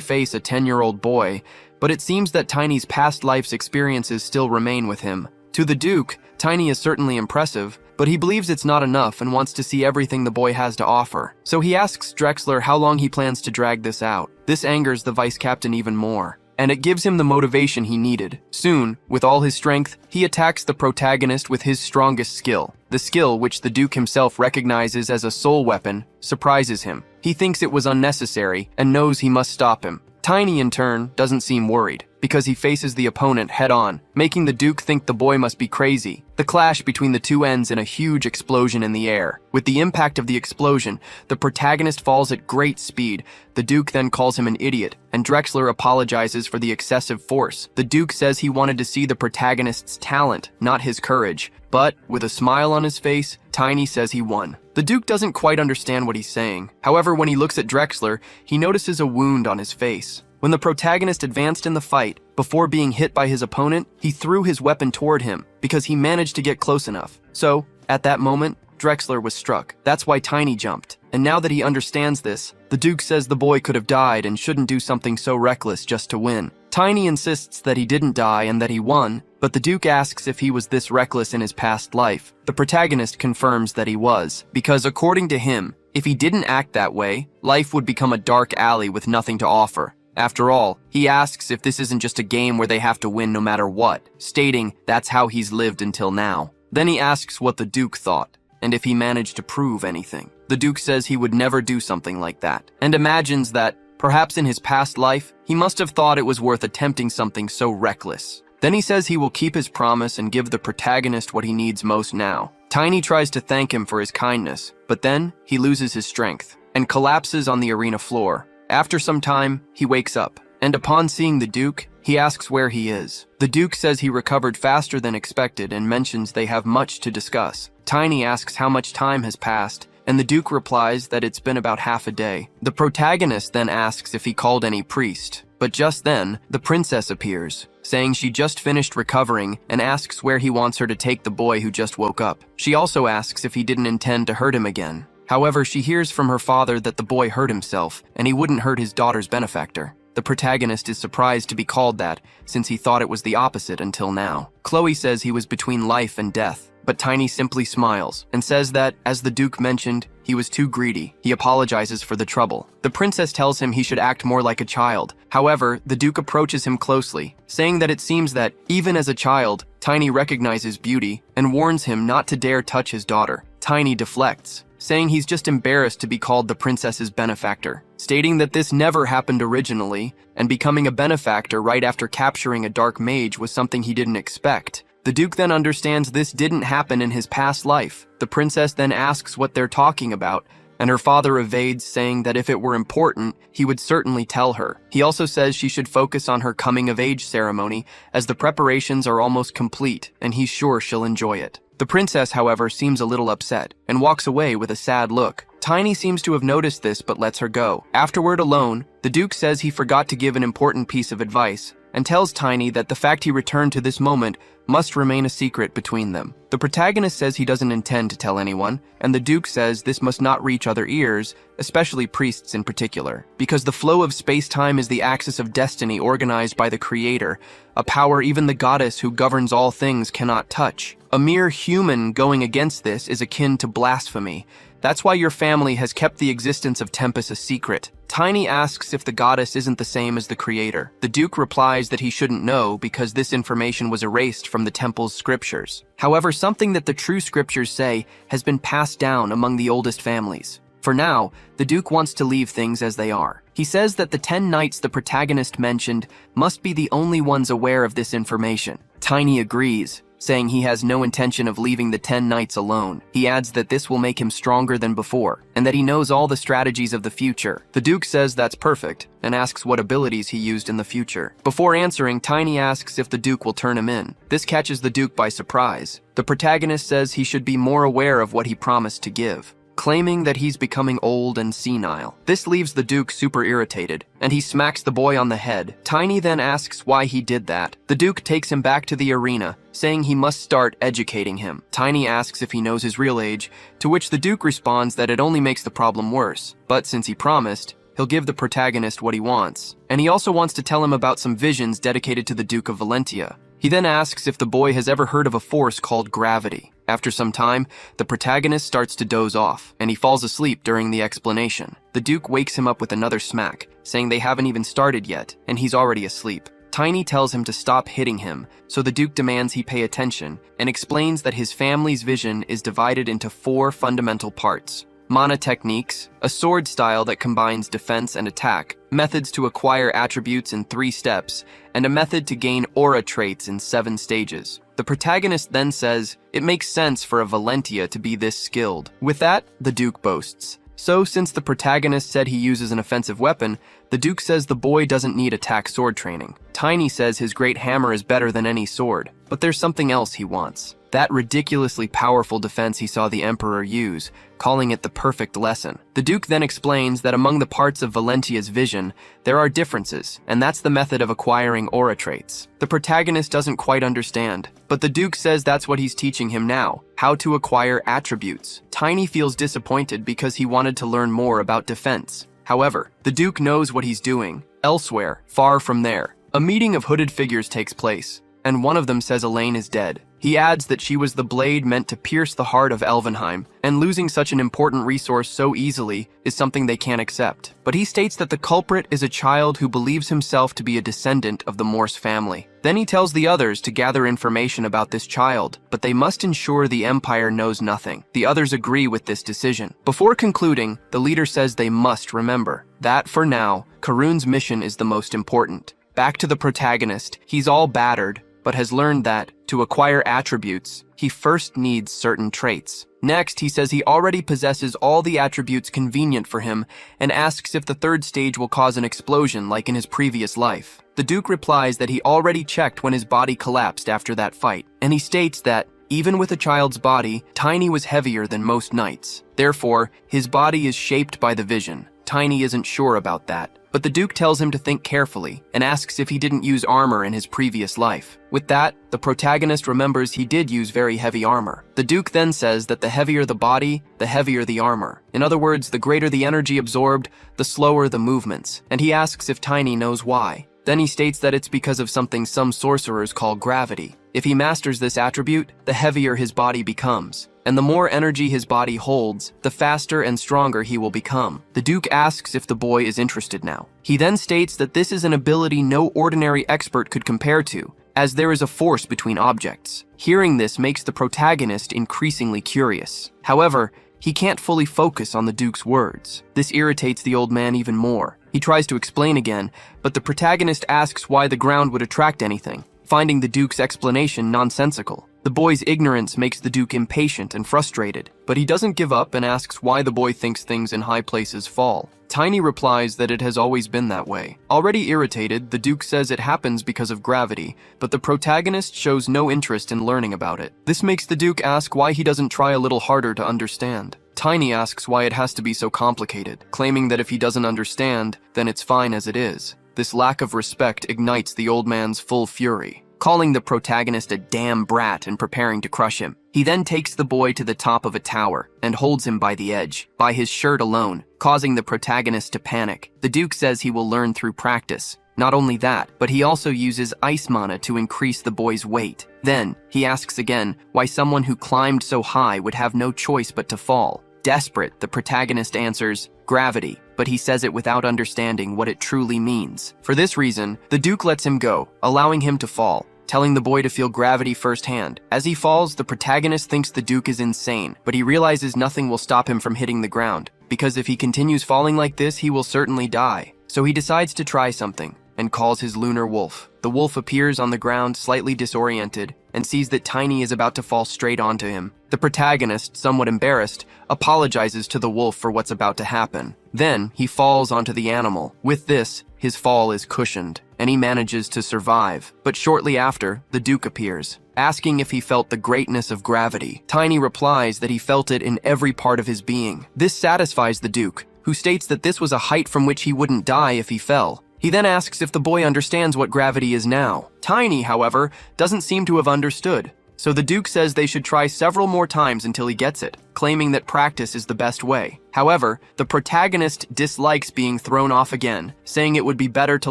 face a 10-year-old boy, but it seems that Tiny's past life's experiences still remain with him. To the Duke, Tiny is certainly impressive, but he believes it's not enough and wants to see everything the boy has to offer. So he asks Drexler how long he plans to drag this out. This angers the vice captain even more, and it gives him the motivation he needed. Soon, with all his strength, he attacks the protagonist with his strongest skill. The skill, which the Duke himself recognizes as a soul weapon, surprises him. He thinks it was unnecessary and knows he must stop him. Tiny, in turn, doesn't seem worried, because he faces the opponent head-on, making the Duke think the boy must be crazy. The clash between the two ends in a huge explosion in the air. With the impact of the explosion, the protagonist falls at great speed. The Duke then calls him an idiot, and Drexler apologizes for the excessive force. The Duke says he wanted to see the protagonist's talent, not his courage. But, with a smile on his face, Tiny says he won. The Duke doesn't quite understand what he's saying. However, when he looks at Drexler, he notices a wound on his face. When the protagonist advanced in the fight, before being hit by his opponent, he threw his weapon toward him, because he managed to get close enough. So, at that moment, Drexler was struck. That's why Tiny jumped. And now that he understands this, the Duke says the boy could have died and shouldn't do something so reckless just to win. Tiny insists that he didn't die and that he won, but the Duke asks if he was this reckless in his past life. The protagonist confirms that he was, because according to him, if he didn't act that way, life would become a dark alley with nothing to offer. After all, he asks if this isn't just a game where they have to win no matter what, stating that's how he's lived until now. Then he asks what the Duke thought, and if he managed to prove anything. The Duke says he would never do something like that, and imagines that, perhaps in his past life, he must have thought it was worth attempting something so reckless. Then he says he will keep his promise and give the protagonist what he needs most now. Tiny tries to thank him for his kindness, but then he loses his strength and collapses on the arena floor. After some time, he wakes up, and upon seeing the Duke, he asks where he is. The Duke says he recovered faster than expected and mentions they have much to discuss. Tiny asks how much time has passed, and the Duke replies that it's been about half a day. The protagonist then asks if he called any priest, but just then, the princess appears, saying she just finished recovering and asks where he wants her to take the boy who just woke up. She also asks if he didn't intend to hurt him again. However, she hears from her father that the boy hurt himself and he wouldn't hurt his daughter's benefactor. The protagonist is surprised to be called that, since he thought it was the opposite until now. Chloe says he was between life and death, but Tiny simply smiles and says that, as the Duke mentioned, he was too greedy. He apologizes for the trouble. The princess tells him he should act more like a child. However, the Duke approaches him closely, saying that it seems that, even as a child, Tiny recognizes beauty and warns him not to dare touch his daughter. Tiny deflects, saying he's just embarrassed to be called the princess's benefactor, stating that this never happened originally, and becoming a benefactor right after capturing a dark mage was something he didn't expect. The Duke then understands this didn't happen in his past life. The princess then asks what they're talking about, and her father evades, saying that if it were important, he would certainly tell her. He also says she should focus on her coming-of-age ceremony, as the preparations are almost complete, and he's sure she'll enjoy it. The princess, however, seems a little upset, and walks away with a sad look. Tiny seems to have noticed this but lets her go. Afterward, alone, the Duke says he forgot to give an important piece of advice, and tells Tiny that the fact he returned to this moment must remain a secret between them. The protagonist says he doesn't intend to tell anyone, and the Duke says this must not reach other ears, especially priests in particular, because the flow of space-time is the axis of destiny organized by the Creator, a power even the goddess who governs all things cannot touch. A mere human going against this is akin to blasphemy. That's why your family has kept the existence of Tempest a secret. Tiny asks if the goddess isn't the same as the Creator. The Duke replies that he shouldn't know because this information was erased from the temple's scriptures. However, something that the true scriptures say has been passed down among the oldest families. For now, the Duke wants to leave things as they are. He says that the 10 knights the protagonist mentioned must be the only ones aware of this information. Tiny agrees, saying he has no intention of leaving the 10 knights alone. He adds that this will make him stronger than before, and that he knows all the strategies of the future. The Duke says that's perfect, and asks what abilities he used in the future. Before answering, Tiny asks if the Duke will turn him in. This catches the Duke by surprise. The protagonist says he should be more aware of what he promised to give, claiming that he's becoming old and senile. This leaves the Duke super irritated, and he smacks the boy on the head. Tiny then asks why he did that. The Duke takes him back to the arena, saying he must start educating him. Tiny asks if he knows his real age, to which the Duke responds that it only makes the problem worse, but since he promised, he'll give the protagonist what he wants. And he also wants to tell him about some visions dedicated to the Duke of Valentia. He then asks if the boy has ever heard of a force called gravity. After some time, the protagonist starts to doze off, and he falls asleep during the explanation. The Duke wakes him up with another smack, saying they haven't even started yet, and he's already asleep. Tiny tells him to stop hitting him, so the Duke demands he pay attention, and explains that his family's vision is divided into 4 fundamental parts. Mana techniques, a sword style that combines defense and attack, methods to acquire attributes in 3 steps, and a method to gain aura traits in 7 stages. The protagonist then says it makes sense for a Valentia to be this skilled. With that, the Duke boasts. So, since the protagonist said he uses an offensive weapon, the Duke says the boy doesn't need attack sword training. Tiny says his great hammer is better than any sword, but there's something else he wants. That ridiculously powerful defense he saw the Emperor use, calling it the perfect lesson. The Duke then explains that among the parts of Valentia's vision, there are differences, and that's the method of acquiring aura traits. The protagonist doesn't quite understand, but the Duke says that's what he's teaching him now, how to acquire attributes. Tiny feels disappointed because he wanted to learn more about defense. However, the Duke knows what he's doing. Elsewhere, far from there, a meeting of hooded figures takes place, and one of them says Elaine is dead. He adds that she was the blade meant to pierce the heart of Elvenheim, and losing such an important resource so easily is something they can't accept. But he states that the culprit is a child who believes himself to be a descendant of the Morse family. Then he tells the others to gather information about this child, but they must ensure the Empire knows nothing. The others agree with this decision. Before concluding, the leader says they must remember that, for now, Karun's mission is the most important. Back to the protagonist, he's all battered, but has learned that, to acquire attributes, he first needs certain traits. Next, he says he already possesses all the attributes convenient for him and asks if the third stage will cause an explosion like in his previous life. The Duke replies that he already checked when his body collapsed after that fight, and he states that, even with a child's body, Tiny was heavier than most knights. Therefore, his body is shaped by the vision. Tiny isn't sure about that, but the Duke tells him to think carefully and asks if he didn't use armor in his previous life. With that, the protagonist remembers he did use very heavy armor. The Duke then says that the heavier the body, the heavier the armor. In other words, the greater the energy absorbed, the slower the movements, and he asks if Tiny knows why. Then he states that it's because of something some sorcerers call gravity. If he masters this attribute, the heavier his body becomes, and the more energy his body holds, the faster and stronger he will become. The Duke asks if the boy is interested now. He then states that this is an ability no ordinary expert could compare to, as there is a force between objects. Hearing this makes the protagonist increasingly curious. However, he can't fully focus on the Duke's words. This irritates the old man even more. He tries to explain again, but the protagonist asks why the ground would attract anything, finding the Duke's explanation nonsensical. The boy's ignorance makes the Duke impatient and frustrated, but he doesn't give up and asks why the boy thinks things in high places fall. Tiny replies that it has always been that way. Already irritated, the Duke says it happens because of gravity, but the protagonist shows no interest in learning about it. This makes the Duke ask why he doesn't try a little harder to understand. Tiny asks why it has to be so complicated, claiming that if he doesn't understand, then it's fine as it is. This lack of respect ignites the old man's full fury, calling the protagonist a damn brat and preparing to crush him. He then takes the boy to the top of a tower and holds him by the edge, by his shirt alone, causing the protagonist to panic. The Duke says he will learn through practice. Not only that, but he also uses ice mana to increase the boy's weight. Then, he asks again why someone who climbed so high would have no choice but to fall. Desperate, the protagonist answers, gravity, but he says it without understanding what it truly means. For this reason, the Duke lets him go, allowing him to fall, telling the boy to feel gravity firsthand. As he falls, the protagonist thinks the Duke is insane, but he realizes nothing will stop him from hitting the ground, because if he continues falling like this, he will certainly die. So he decides to try something, and calls his lunar wolf. The wolf appears on the ground slightly disoriented, and sees that Tiny is about to fall straight onto him. The protagonist, somewhat embarrassed, apologizes to the wolf for what's about to happen. Then, he falls onto the animal. With this, his fall is cushioned, and he manages to survive. But shortly after, the Duke appears, asking if he felt the greatness of gravity. Tiny replies that he felt it in every part of his being. This satisfies the Duke, who states that this was a height from which he wouldn't die if he fell. He then asks if the boy understands what gravity is now. Tiny, however, doesn't seem to have understood. So the Duke says they should try several more times until he gets it, claiming that practice is the best way. However, the protagonist dislikes being thrown off again, saying it would be better to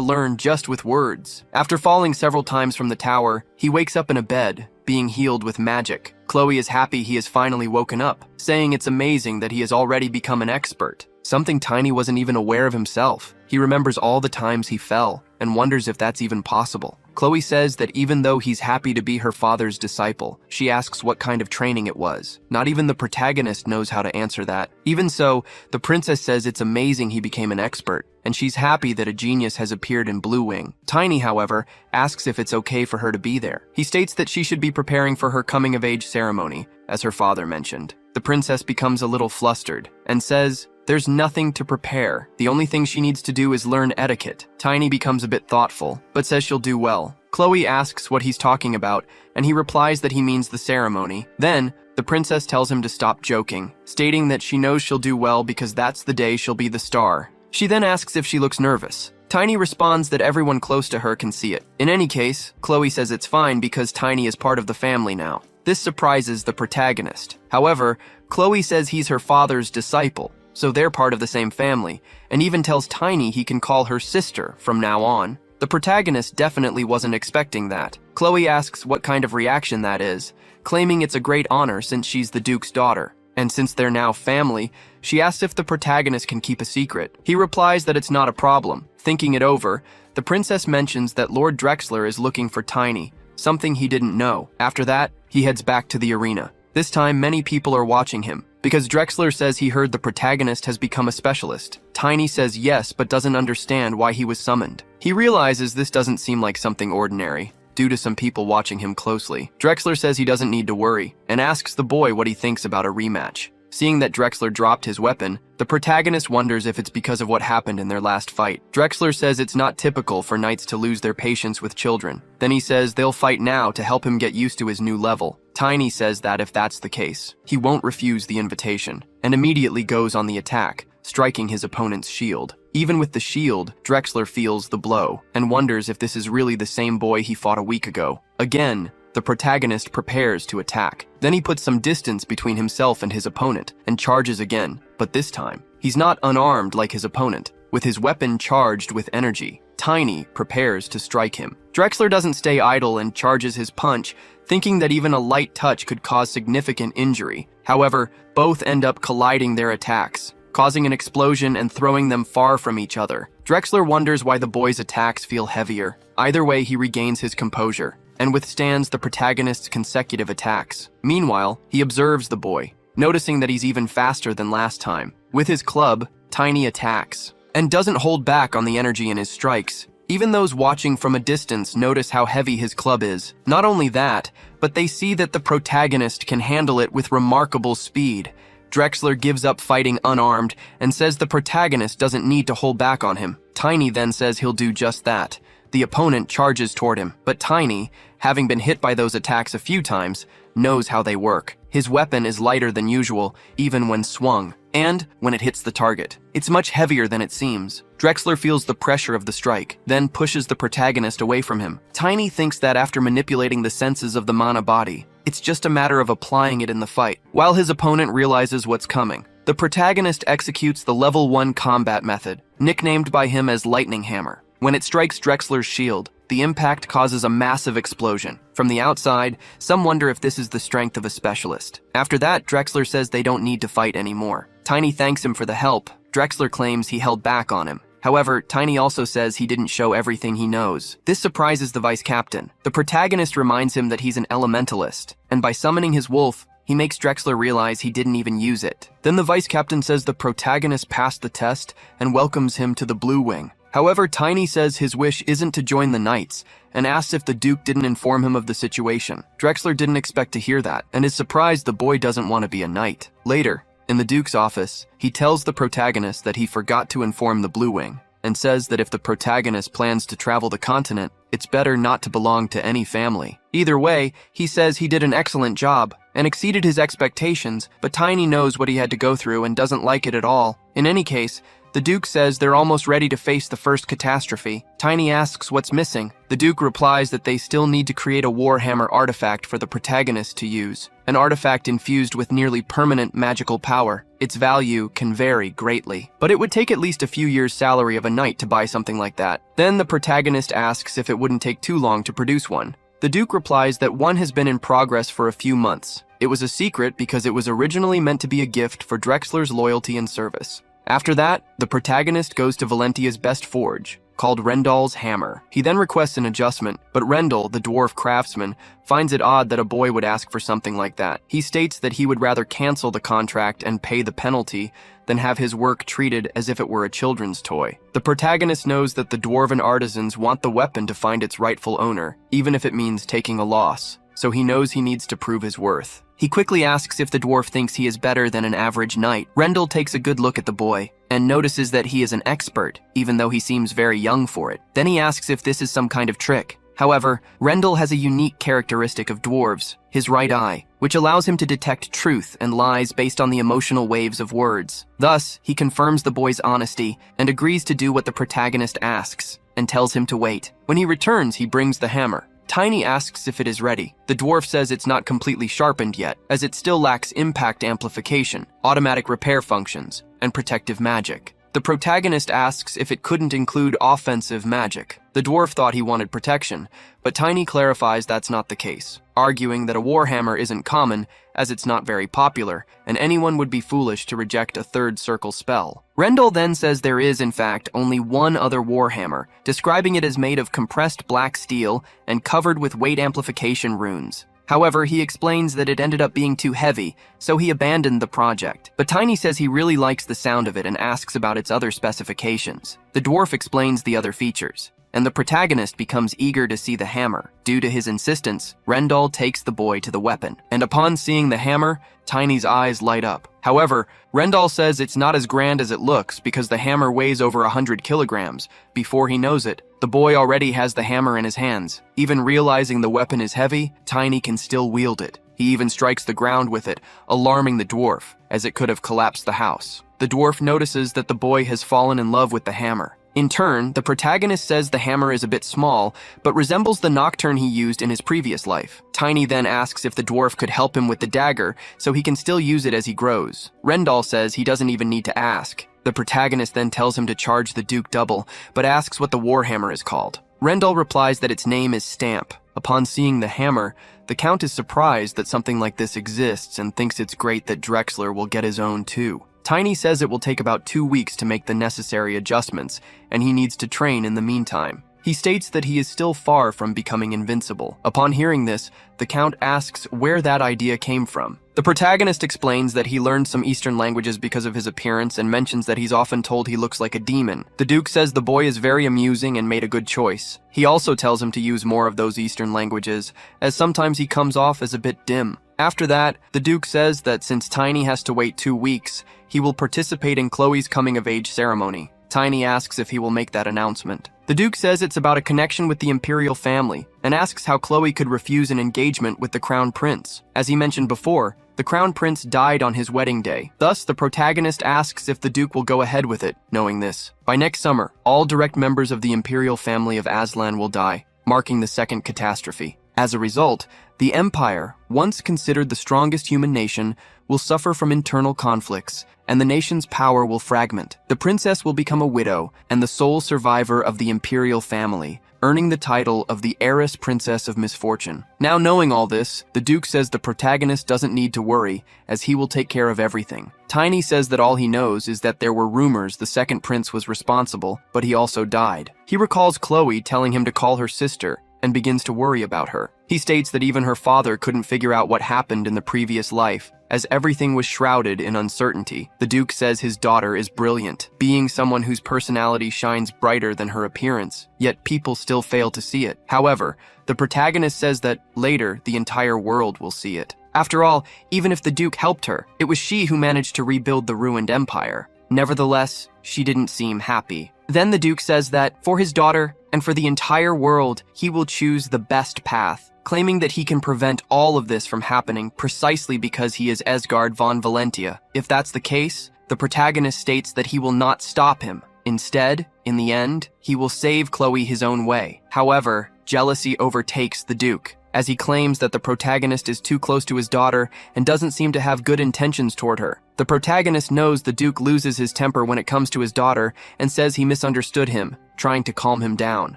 learn just with words. After falling several times from the tower, he wakes up in a bed, being healed with magic. Chloe is happy he has finally woken up, saying it's amazing that he has already become an expert. Something Tiny wasn't even aware of himself. He remembers all the times he fell, and wonders if that's even possible. Chloe says that even though he's happy to be her father's disciple, she asks what kind of training it was. Not even the protagonist knows how to answer that. Even so, the princess says it's amazing he became an expert, and she's happy that a genius has appeared in Blue Wing. Tiny, however, asks if it's okay for her to be there. He states that she should be preparing for her coming-of-age ceremony, as her father mentioned. The princess becomes a little flustered, and says, there's nothing to prepare. The only thing she needs to do is learn etiquette. Tiny becomes a bit thoughtful, but says she'll do well. Chloe asks what he's talking about, and he replies that he means the ceremony. Then, the princess tells him to stop joking, stating that she knows she'll do well because that's the day she'll be the star. She then asks if she looks nervous. Tiny responds that everyone close to her can see it. In any case, Chloe says it's fine because Tiny is part of the family now. This surprises the protagonist. However, Chloe says he's her father's disciple, so they're part of the same family, and even tells Tiny he can call her sister from now on. The The protagonist definitely wasn't expecting that. Chloe asks what kind of reaction that is, claiming it's a great honor since she's the Duke's daughter. And since they're now family, she asks if the protagonist can keep a secret. He replies that it's not a problem. Thinking it over, the princess mentions that Lord Drexler is looking for Tiny, something he didn't know. After that, he heads back to the arena. This time, many people are watching him, because Drexler says he heard the protagonist has become a specialist. Tiny says yes, but doesn't understand why he was summoned. He realizes this doesn't seem like something ordinary, due to some people watching him closely. Drexler says he doesn't need to worry, and asks the boy what he thinks about a rematch. Seeing that Drexler dropped his weapon, the protagonist wonders if it's because of what happened in their last fight. Drexler says it's not typical for knights to lose their patience with children. Then he says they'll fight now to help him get used to his new level. Tiny says that if that's the case, he won't refuse the invitation, and immediately goes on the attack, striking his opponent's shield. Even with the shield, Drexler feels the blow, and wonders if this is really the same boy he fought a week ago. Again, the protagonist prepares to attack. Then he puts some distance between himself and his opponent, and charges again. But this time, he's not unarmed like his opponent. With his weapon charged with energy, Tiny prepares to strike him. Drexler doesn't stay idle and charges his punch, thinking that even a light touch could cause significant injury. However, both end up colliding their attacks, causing an explosion and throwing them far from each other. Drexler wonders why the boy's attacks feel heavier. Either way, he regains his composure and withstands the protagonist's consecutive attacks. Meanwhile, he observes the boy, noticing that he's even faster than last time. With his club, Tiny attacks, and doesn't hold back on the energy in his strikes. Even those watching from a distance notice how heavy his club is. Not only that, but they see that the protagonist can handle it with remarkable speed. Drexler gives up fighting unarmed and says the protagonist doesn't need to hold back on him. Tiny then says he'll do just that. The opponent charges toward him, but Tiny, having been hit by those attacks a few times, knows how they work. His weapon is lighter than usual, even when swung, and when it hits the target, it's much heavier than it seems. Drexler feels the pressure of the strike, then pushes the protagonist away from him. Tiny thinks that after manipulating the senses of the mana body, it's just a matter of applying it in the fight, while his opponent realizes what's coming. The protagonist executes the level 1 combat method, nicknamed by him as Lightning Hammer. When it strikes Drexler's shield, the impact causes a massive explosion. From the outside, some wonder if this is the strength of a specialist. After that, Drexler says they don't need to fight anymore. Tiny thanks him for the help. Drexler claims he held back on him. However, Tiny also says he didn't show everything he knows. This surprises the vice captain. The protagonist reminds him that he's an elementalist, and by summoning his wolf, he makes Drexler realize he didn't even use it. Then the vice captain says the protagonist passed the test and welcomes him to the Blue Wing. However, Tiny says his wish isn't to join the Knights, and asks if the Duke didn't inform him of the situation. Drexler didn't expect to hear that, and is surprised the boy doesn't want to be a knight. Later, in the Duke's office, he tells the protagonist that he forgot to inform the Blue Wing, and says that if the protagonist plans to travel the continent, it's better not to belong to any family. Either way, he says he did an excellent job, and exceeded his expectations, but Tiny knows what he had to go through and doesn't like it at all. In any case, the Duke says they're almost ready to face the first catastrophe. Tiny asks what's missing. The Duke replies that they still need to create a Warhammer artifact for the protagonist to use, an artifact infused with nearly permanent magical power. Its value can vary greatly, but it would take at least a few years' salary of a knight to buy something like that. Then the protagonist asks if it wouldn't take too long to produce one. The Duke replies that one has been in progress for a few months. It was a secret because it was originally meant to be a gift for Drexler's loyalty and service. After that, the protagonist goes to Valentia's best forge, called Rendal's Hammer. He then requests an adjustment, but Rendal, the dwarf craftsman, finds it odd that a boy would ask for something like that. He states that he would rather cancel the contract and pay the penalty than have his work treated as if it were a children's toy. The protagonist knows that the dwarven artisans want the weapon to find its rightful owner, even if it means taking a loss, so he knows he needs to prove his worth. He quickly asks if the dwarf thinks he is better than an average knight. Rendal takes a good look at the boy and notices that he is an expert, even though he seems very young for it. Then he asks if this is some kind of trick. However, Rendal has a unique characteristic of dwarves, his right eye, which allows him to detect truth and lies based on the emotional waves of words. Thus, he confirms the boy's honesty and agrees to do what the protagonist asks, and tells him to wait. When he returns, he brings the hammer. Tiny asks if it is ready. The dwarf says it's not completely sharpened yet, as it still lacks impact amplification, automatic repair functions, and protective magic. The protagonist asks if it couldn't include offensive magic. The dwarf thought he wanted protection, but Tiny clarifies that's not the case, arguing that a warhammer isn't common as it's not very popular, and anyone would be foolish to reject a third circle spell. Rendell then says there is, in fact, only one other warhammer, describing it as made of compressed black steel and covered with weight amplification runes. However, he explains that it ended up being too heavy, so he abandoned the project. But Tiny says he really likes the sound of it and asks about its other specifications. The dwarf explains the other features, and the protagonist becomes eager to see the hammer. Due to his insistence, Rendell takes the boy to the weapon, and upon seeing the hammer, Tiny's eyes light up. However, Rendell says it's not as grand as it looks because the hammer weighs over 100 kilograms. Before he knows it, the boy already has the hammer in his hands. Even realizing the weapon is heavy, Tiny can still wield it. He even strikes the ground with it, alarming the dwarf, as it could have collapsed the house. The dwarf notices that the boy has fallen in love with the hammer. In turn, the protagonist says the hammer is a bit small, but resembles the nocturne he used in his previous life. Tiny then asks if the dwarf could help him with the dagger, so he can still use it as he grows. Rendell says he doesn't even need to ask. The protagonist then tells him to charge the Duke double, but asks what the warhammer is called. Rendell replies that its name is Stamp. Upon seeing the hammer, the Count is surprised that something like this exists and thinks it's great that Drexler will get his own too. Tiny says it will take about 2 weeks to make the necessary adjustments, and he needs to train in the meantime. He states that he is still far from becoming invincible. Upon hearing this, the Count asks where that idea came from. The protagonist explains that he learned some Eastern languages because of his appearance and mentions that he's often told he looks like a demon. The Duke says the boy is very amusing and made a good choice. He also tells him to use more of those Eastern languages, as sometimes he comes off as a bit dim. After that, the Duke says that since Tiny has to wait 2 weeks, he will participate in Chloe's coming-of-age ceremony. Tiny asks if he will make that announcement. The Duke says it's about a connection with the imperial family, and asks how Chloe could refuse an engagement with the Crown Prince. As he mentioned before, the Crown Prince died on his wedding day. Thus, the protagonist asks if the Duke will go ahead with it, knowing this. By next summer, all direct members of the imperial family of Aslan will die, marking the second catastrophe. As a result, the Empire, once considered the strongest human nation, will suffer from internal conflicts, and the nation's power will fragment. The princess will become a widow and the sole survivor of the imperial family, earning the title of the heiress princess of misfortune. Now knowing all this, the Duke says the protagonist doesn't need to worry, as he will take care of everything. Tiny says that all he knows is that there were rumors the second prince was responsible, but he also died. He recalls Chloe telling him to call her sister, and begins to worry about her. He states that even her father couldn't figure out what happened in the previous life, as everything was shrouded in uncertainty. The Duke says his daughter is brilliant, being someone whose personality shines brighter than her appearance, yet people still fail to see it. However, the protagonist says that later the entire world will see it. After all, even if the Duke helped her, it was she who managed to rebuild the ruined empire. Nevertheless, she didn't seem happy. Then the Duke says that, for his daughter, and for the entire world, he will choose the best path, claiming that he can prevent all of this from happening precisely because he is Esgard von Valentia. If that's the case, the protagonist states that he will not stop him. Instead, in the end, he will save Chloe his own way. However, jealousy overtakes the Duke, as he claims that the protagonist is too close to his daughter and doesn't seem to have good intentions toward her. The protagonist knows the Duke loses his temper when it comes to his daughter and says he misunderstood him, trying to calm him down.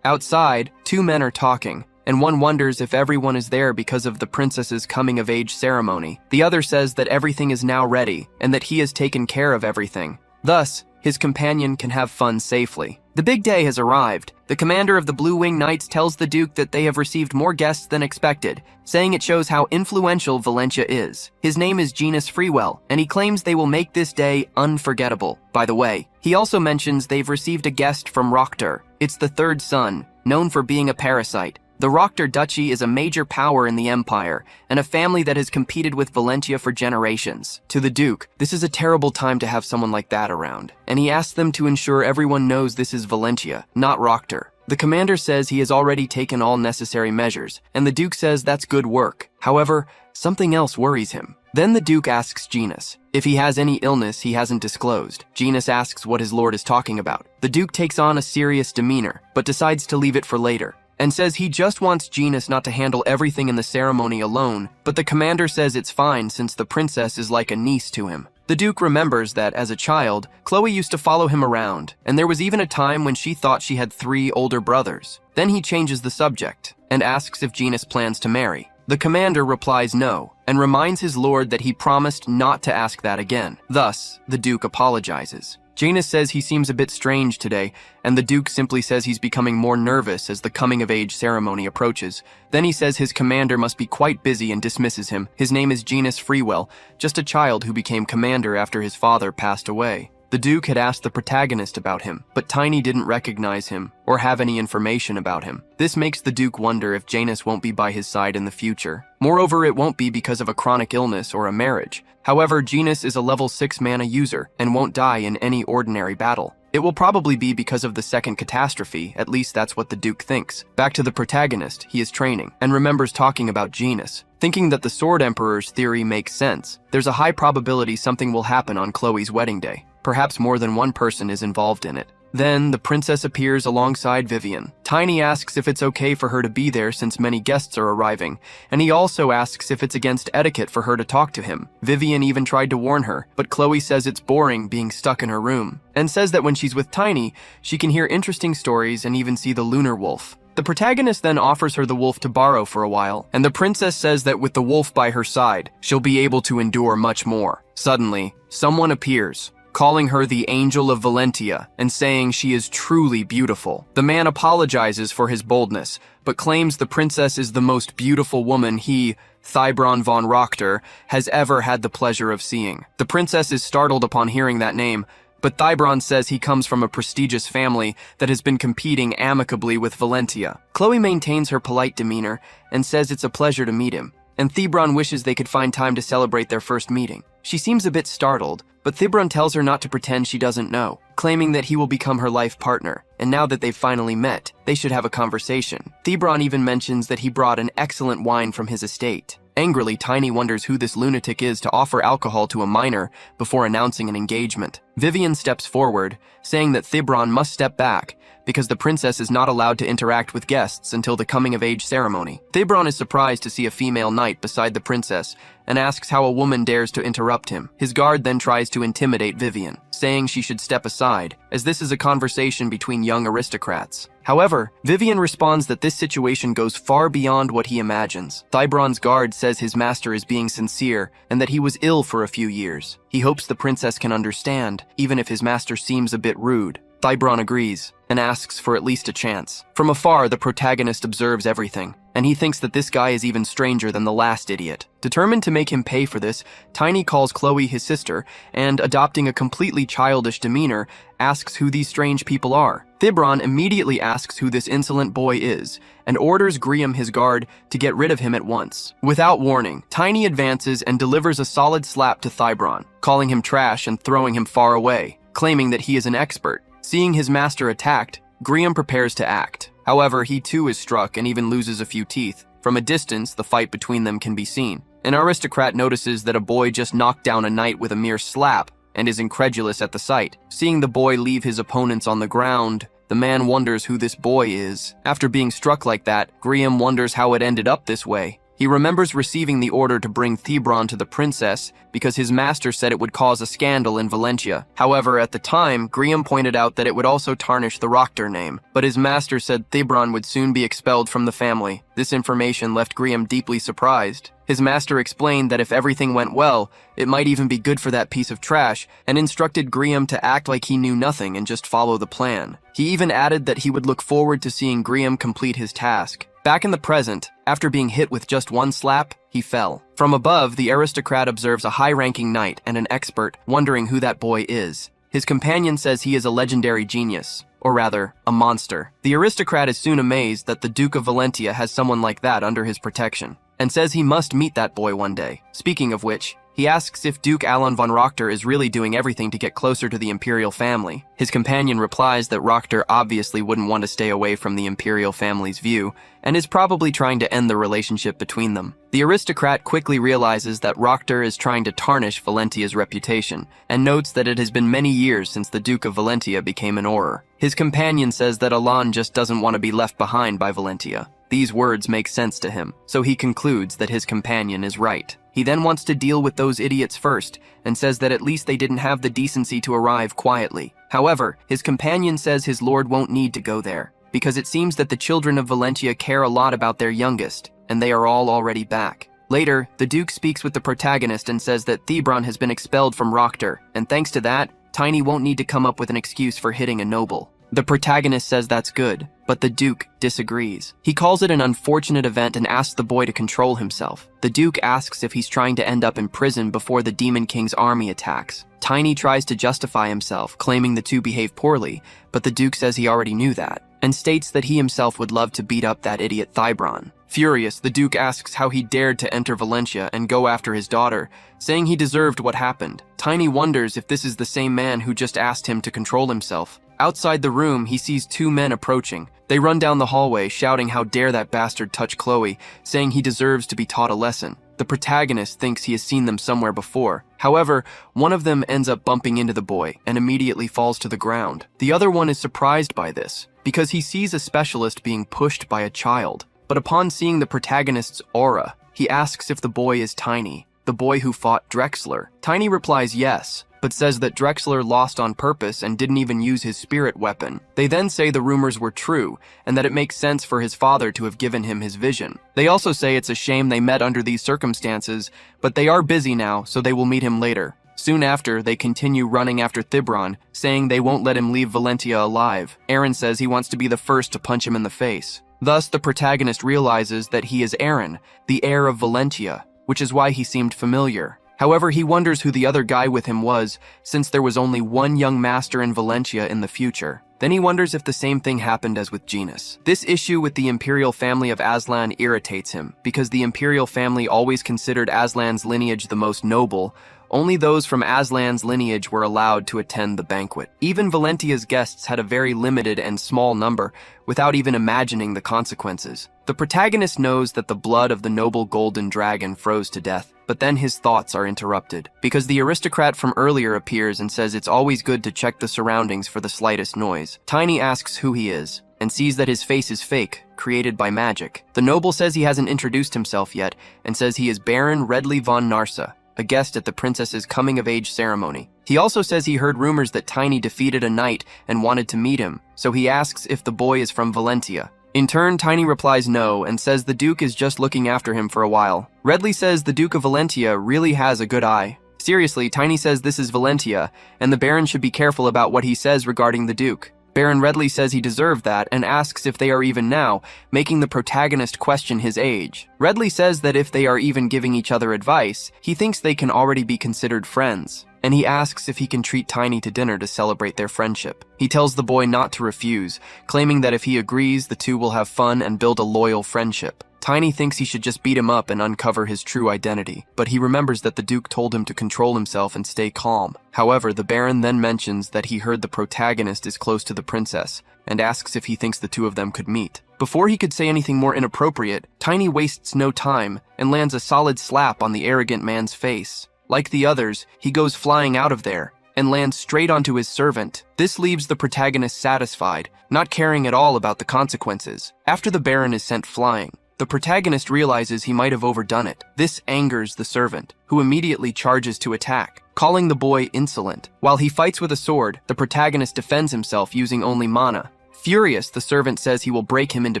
Outside, 2 men are talking, and one wonders if everyone is there because of the princess's coming-of-age ceremony. The other says that everything is now ready and that he has taken care of everything. Thus, his companion can have fun safely. The big day has arrived. The commander of the Blue Wing Knights tells the Duke that they have received more guests than expected, saying it shows how influential Valentia is. His name is Genus Freewell, and he claims they will make this day unforgettable. By the way, he also mentions they've received a guest from Roktur. It's the third son, known for being a parasite. The Roktur Duchy is a major power in the Empire, and a family that has competed with Valentia for generations. To the Duke, this is a terrible time to have someone like that around, and he asks them to ensure everyone knows this is Valentia, not Roktur. The commander says he has already taken all necessary measures, and the Duke says that's good work. However, something else worries him. Then the Duke asks Genus if he has any illness he hasn't disclosed. Genus asks what his lord is talking about. The Duke takes on a serious demeanor, but decides to leave it for later, and says he just wants Genus not to handle everything in the ceremony alone, but the commander says it's fine since the princess is like a niece to him. The Duke remembers that, as a child, Chloe used to follow him around, and there was even a time when she thought she had 3 older brothers. Then he changes the subject and asks if Janus plans to marry. The commander replies no, and reminds his lord that he promised not to ask that again. Thus, the Duke apologizes. Janus says he seems a bit strange today, and the Duke simply says he's becoming more nervous as the coming-of-age ceremony approaches. Then he says his commander must be quite busy and dismisses him. His name is Janus Freewell, just a child who became commander after his father passed away. The Duke had asked the protagonist about him, but Tiny didn't recognize him or have any information about him. This makes the Duke wonder if Janus won't be by his side in the future. Moreover, it won't be because of a chronic illness or a marriage. However, Janus is a level 6 mana user and won't die in any ordinary battle. It will probably be because of the second catastrophe, at least that's what the Duke thinks. Back to the protagonist, he is training, and remembers talking about Janus. Thinking that the Sword Emperor's theory makes sense, there's a high probability something will happen on Chloe's wedding day. Perhaps more than one person is involved in it. Then, the princess appears alongside Vivian. Tiny asks if it's okay for her to be there since many guests are arriving, and he also asks if it's against etiquette for her to talk to him. Vivian even tried to warn her, but Chloe says it's boring being stuck in her room, and says that when she's with Tiny, she can hear interesting stories and even see the lunar wolf. The protagonist then offers her the wolf to borrow for a while, and the princess says that with the wolf by her side, she'll be able to endure much more. Suddenly, someone appears, calling her the Angel of Valentia and saying she is truly beautiful. The man apologizes for his boldness, but claims the princess is the most beautiful woman he, Thybron von Rochter, has ever had the pleasure of seeing. The princess is startled upon hearing that name, but Thybron says he comes from a prestigious family that has been competing amicably with Valentia. Chloe maintains her polite demeanor and says it's a pleasure to meet him, and Thybron wishes they could find time to celebrate their first meeting. She seems a bit startled, but Thybron tells her not to pretend she doesn't know, claiming that he will become her life partner, and now that they've finally met, they should have a conversation. Thybron even mentions that he brought an excellent wine from his estate. Angrily, Tiny wonders who this lunatic is to offer alcohol to a minor before announcing an engagement. Vivian steps forward, saying that Thybron must step back, because the princess is not allowed to interact with guests until the coming-of-age ceremony. Thybron is surprised to see a female knight beside the princess, and asks how a woman dares to interrupt him. His guard then tries to intimidate Vivian, saying she should step aside, as this is a conversation between young aristocrats. However, Vivian responds that this situation goes far beyond what he imagines. Thybron's guard says his master is being sincere, and that he was ill for a few years. He hopes the princess can understand, even if his master seems a bit rude. Thybron agrees, and asks for at least a chance. From afar, the protagonist observes everything, and he thinks that this guy is even stranger than the last idiot. Determined to make him pay for this, Tiny calls Chloe his sister, and, adopting a completely childish demeanor, asks who these strange people are. Thybron immediately asks who this insolent boy is, and orders Griam, his guard, to get rid of him at once. Without warning, Tiny advances and delivers a solid slap to Thybron, calling him trash and throwing him far away, claiming that he is an expert. Seeing his master attacked, Griam prepares to act. However, he too is struck and even loses a few teeth. From a distance, the fight between them can be seen. An aristocrat notices that a boy just knocked down a knight with a mere slap and is incredulous at the sight. Seeing the boy leave his opponents on the ground, the man wonders who this boy is. After being struck like that, Griam wonders how it ended up this way. He remembers receiving the order to bring Thybron to the princess because his master said it would cause a scandal in Valentia. However, at the time, Griam pointed out that it would also tarnish the Rochter name, but his master said Thybron would soon be expelled from the family. This information left Griam deeply surprised. His master explained that if everything went well, it might even be good for that piece of trash, and instructed Griam to act like he knew nothing and just follow the plan. He even added that he would look forward to seeing Griam complete his task. Back in the present, after being hit with just one slap, he fell. From above, the aristocrat observes a high-ranking knight and an expert, wondering who that boy is. His companion says he is a legendary genius, or rather, a monster. The aristocrat is soon amazed that the Duke of Valentia has someone like that under his protection, and says he must meet that boy one day. Speaking of which, he asks if Duke Alon von Rochter is really doing everything to get closer to the imperial family. His companion replies that Rochter obviously wouldn't want to stay away from the imperial family's view, and is probably trying to end the relationship between them. The aristocrat quickly realizes that Rochter is trying to tarnish Valentia's reputation, and notes that it has been many years since the Duke of Valentia became an Auror. His companion says that Alon just doesn't want to be left behind by Valentia. These words make sense to him, so he concludes that his companion is right. He then wants to deal with those idiots first, and says that at least they didn't have the decency to arrive quietly. However, his companion says his lord won't need to go there, because it seems that the children of Valentia care a lot about their youngest, and they are all already back. Later, the Duke speaks with the protagonist and says that Thebron has been expelled from Rockter, and thanks to that, Tiny won't need to come up with an excuse for hitting a noble. The protagonist says that's good, but the Duke disagrees. He calls it an unfortunate event and asks the boy to control himself. The Duke asks if he's trying to end up in prison before the Demon King's army attacks. Tiny tries to justify himself, claiming the two behave poorly, but the Duke says he already knew that, and states that he himself would love to beat up that idiot Thebron. Furious, the Duke asks how he dared to enter Valentia and go after his daughter, saying he deserved what happened. Tiny wonders if this is the same man who just asked him to control himself. Outside the room, he sees two men approaching. They run down the hallway, shouting how dare that bastard touch Chloe, saying he deserves to be taught a lesson. The protagonist thinks he has seen them somewhere before. However, one of them ends up bumping into the boy and immediately falls to the ground. The other one is surprised by this, because he sees a specialist being pushed by a child. But upon seeing the protagonist's aura, he asks if the boy is Tiny, the boy who fought Drexler. Tiny replies yes, but says that Drexler lost on purpose and didn't even use his spirit weapon. They then say the rumors were true, and that it makes sense for his father to have given him his vision. They also say it's a shame they met under these circumstances, but they are busy now, so they will meet him later. Soon after, they continue running after Thebron, saying they won't let him leave Valentia alive. Aaron says he wants to be the first to punch him in the face. Thus, the protagonist realizes that he is Aaron, the heir of Valentia, which is why he seemed familiar. However, he wonders who the other guy with him was, since there was only one young master in Valentia in the future. Then he wonders if the same thing happened as with Genus. This issue with the imperial family of Aslan irritates him, because the imperial family always considered Aslan's lineage the most noble. Only those from Aslan's lineage were allowed to attend the banquet. Even Valentia's guests had a very limited and small number, without even imagining the consequences. The protagonist knows that the blood of the noble golden dragon froze to death, but then his thoughts are interrupted, because the aristocrat from earlier appears and says it's always good to check the surroundings for the slightest noise. Tiny asks who he is, and sees that his face is fake, created by magic. The noble says he hasn't introduced himself yet, and says he is Baron Redley von Narsa, a guest at the princess's coming-of-age ceremony. He also says he heard rumors that Tiny defeated a knight and wanted to meet him, so he asks if the boy is from Valentia. In turn, Tiny replies no and says the Duke is just looking after him for a while. Redley says the Duke of Valentia really has a good eye. Seriously, Tiny says this is Valentia, and the Baron should be careful about what he says regarding the Duke. Baron Redley says he deserved that and asks if they are even now, making the protagonist question his age. Redley says that if they are even giving each other advice, he thinks they can already be considered friends, and he asks if he can treat Tiny to dinner to celebrate their friendship. He tells the boy not to refuse, claiming that if he agrees, the two will have fun and build a loyal friendship. Tiny thinks he should just beat him up and uncover his true identity, but he remembers that the Duke told him to control himself and stay calm. However, the Baron then mentions that he heard the protagonist is close to the princess, and asks if he thinks the two of them could meet. Before he could say anything more inappropriate, Tiny wastes no time and lands a solid slap on the arrogant man's face. Like the others, he goes flying out of there, and lands straight onto his servant. This leaves the protagonist satisfied, not caring at all about the consequences. After the Baron is sent flying, the protagonist realizes he might have overdone it. This angers the servant, who immediately charges to attack, calling the boy insolent. While he fights with a sword, the protagonist defends himself using only mana. Furious, the servant says he will break him into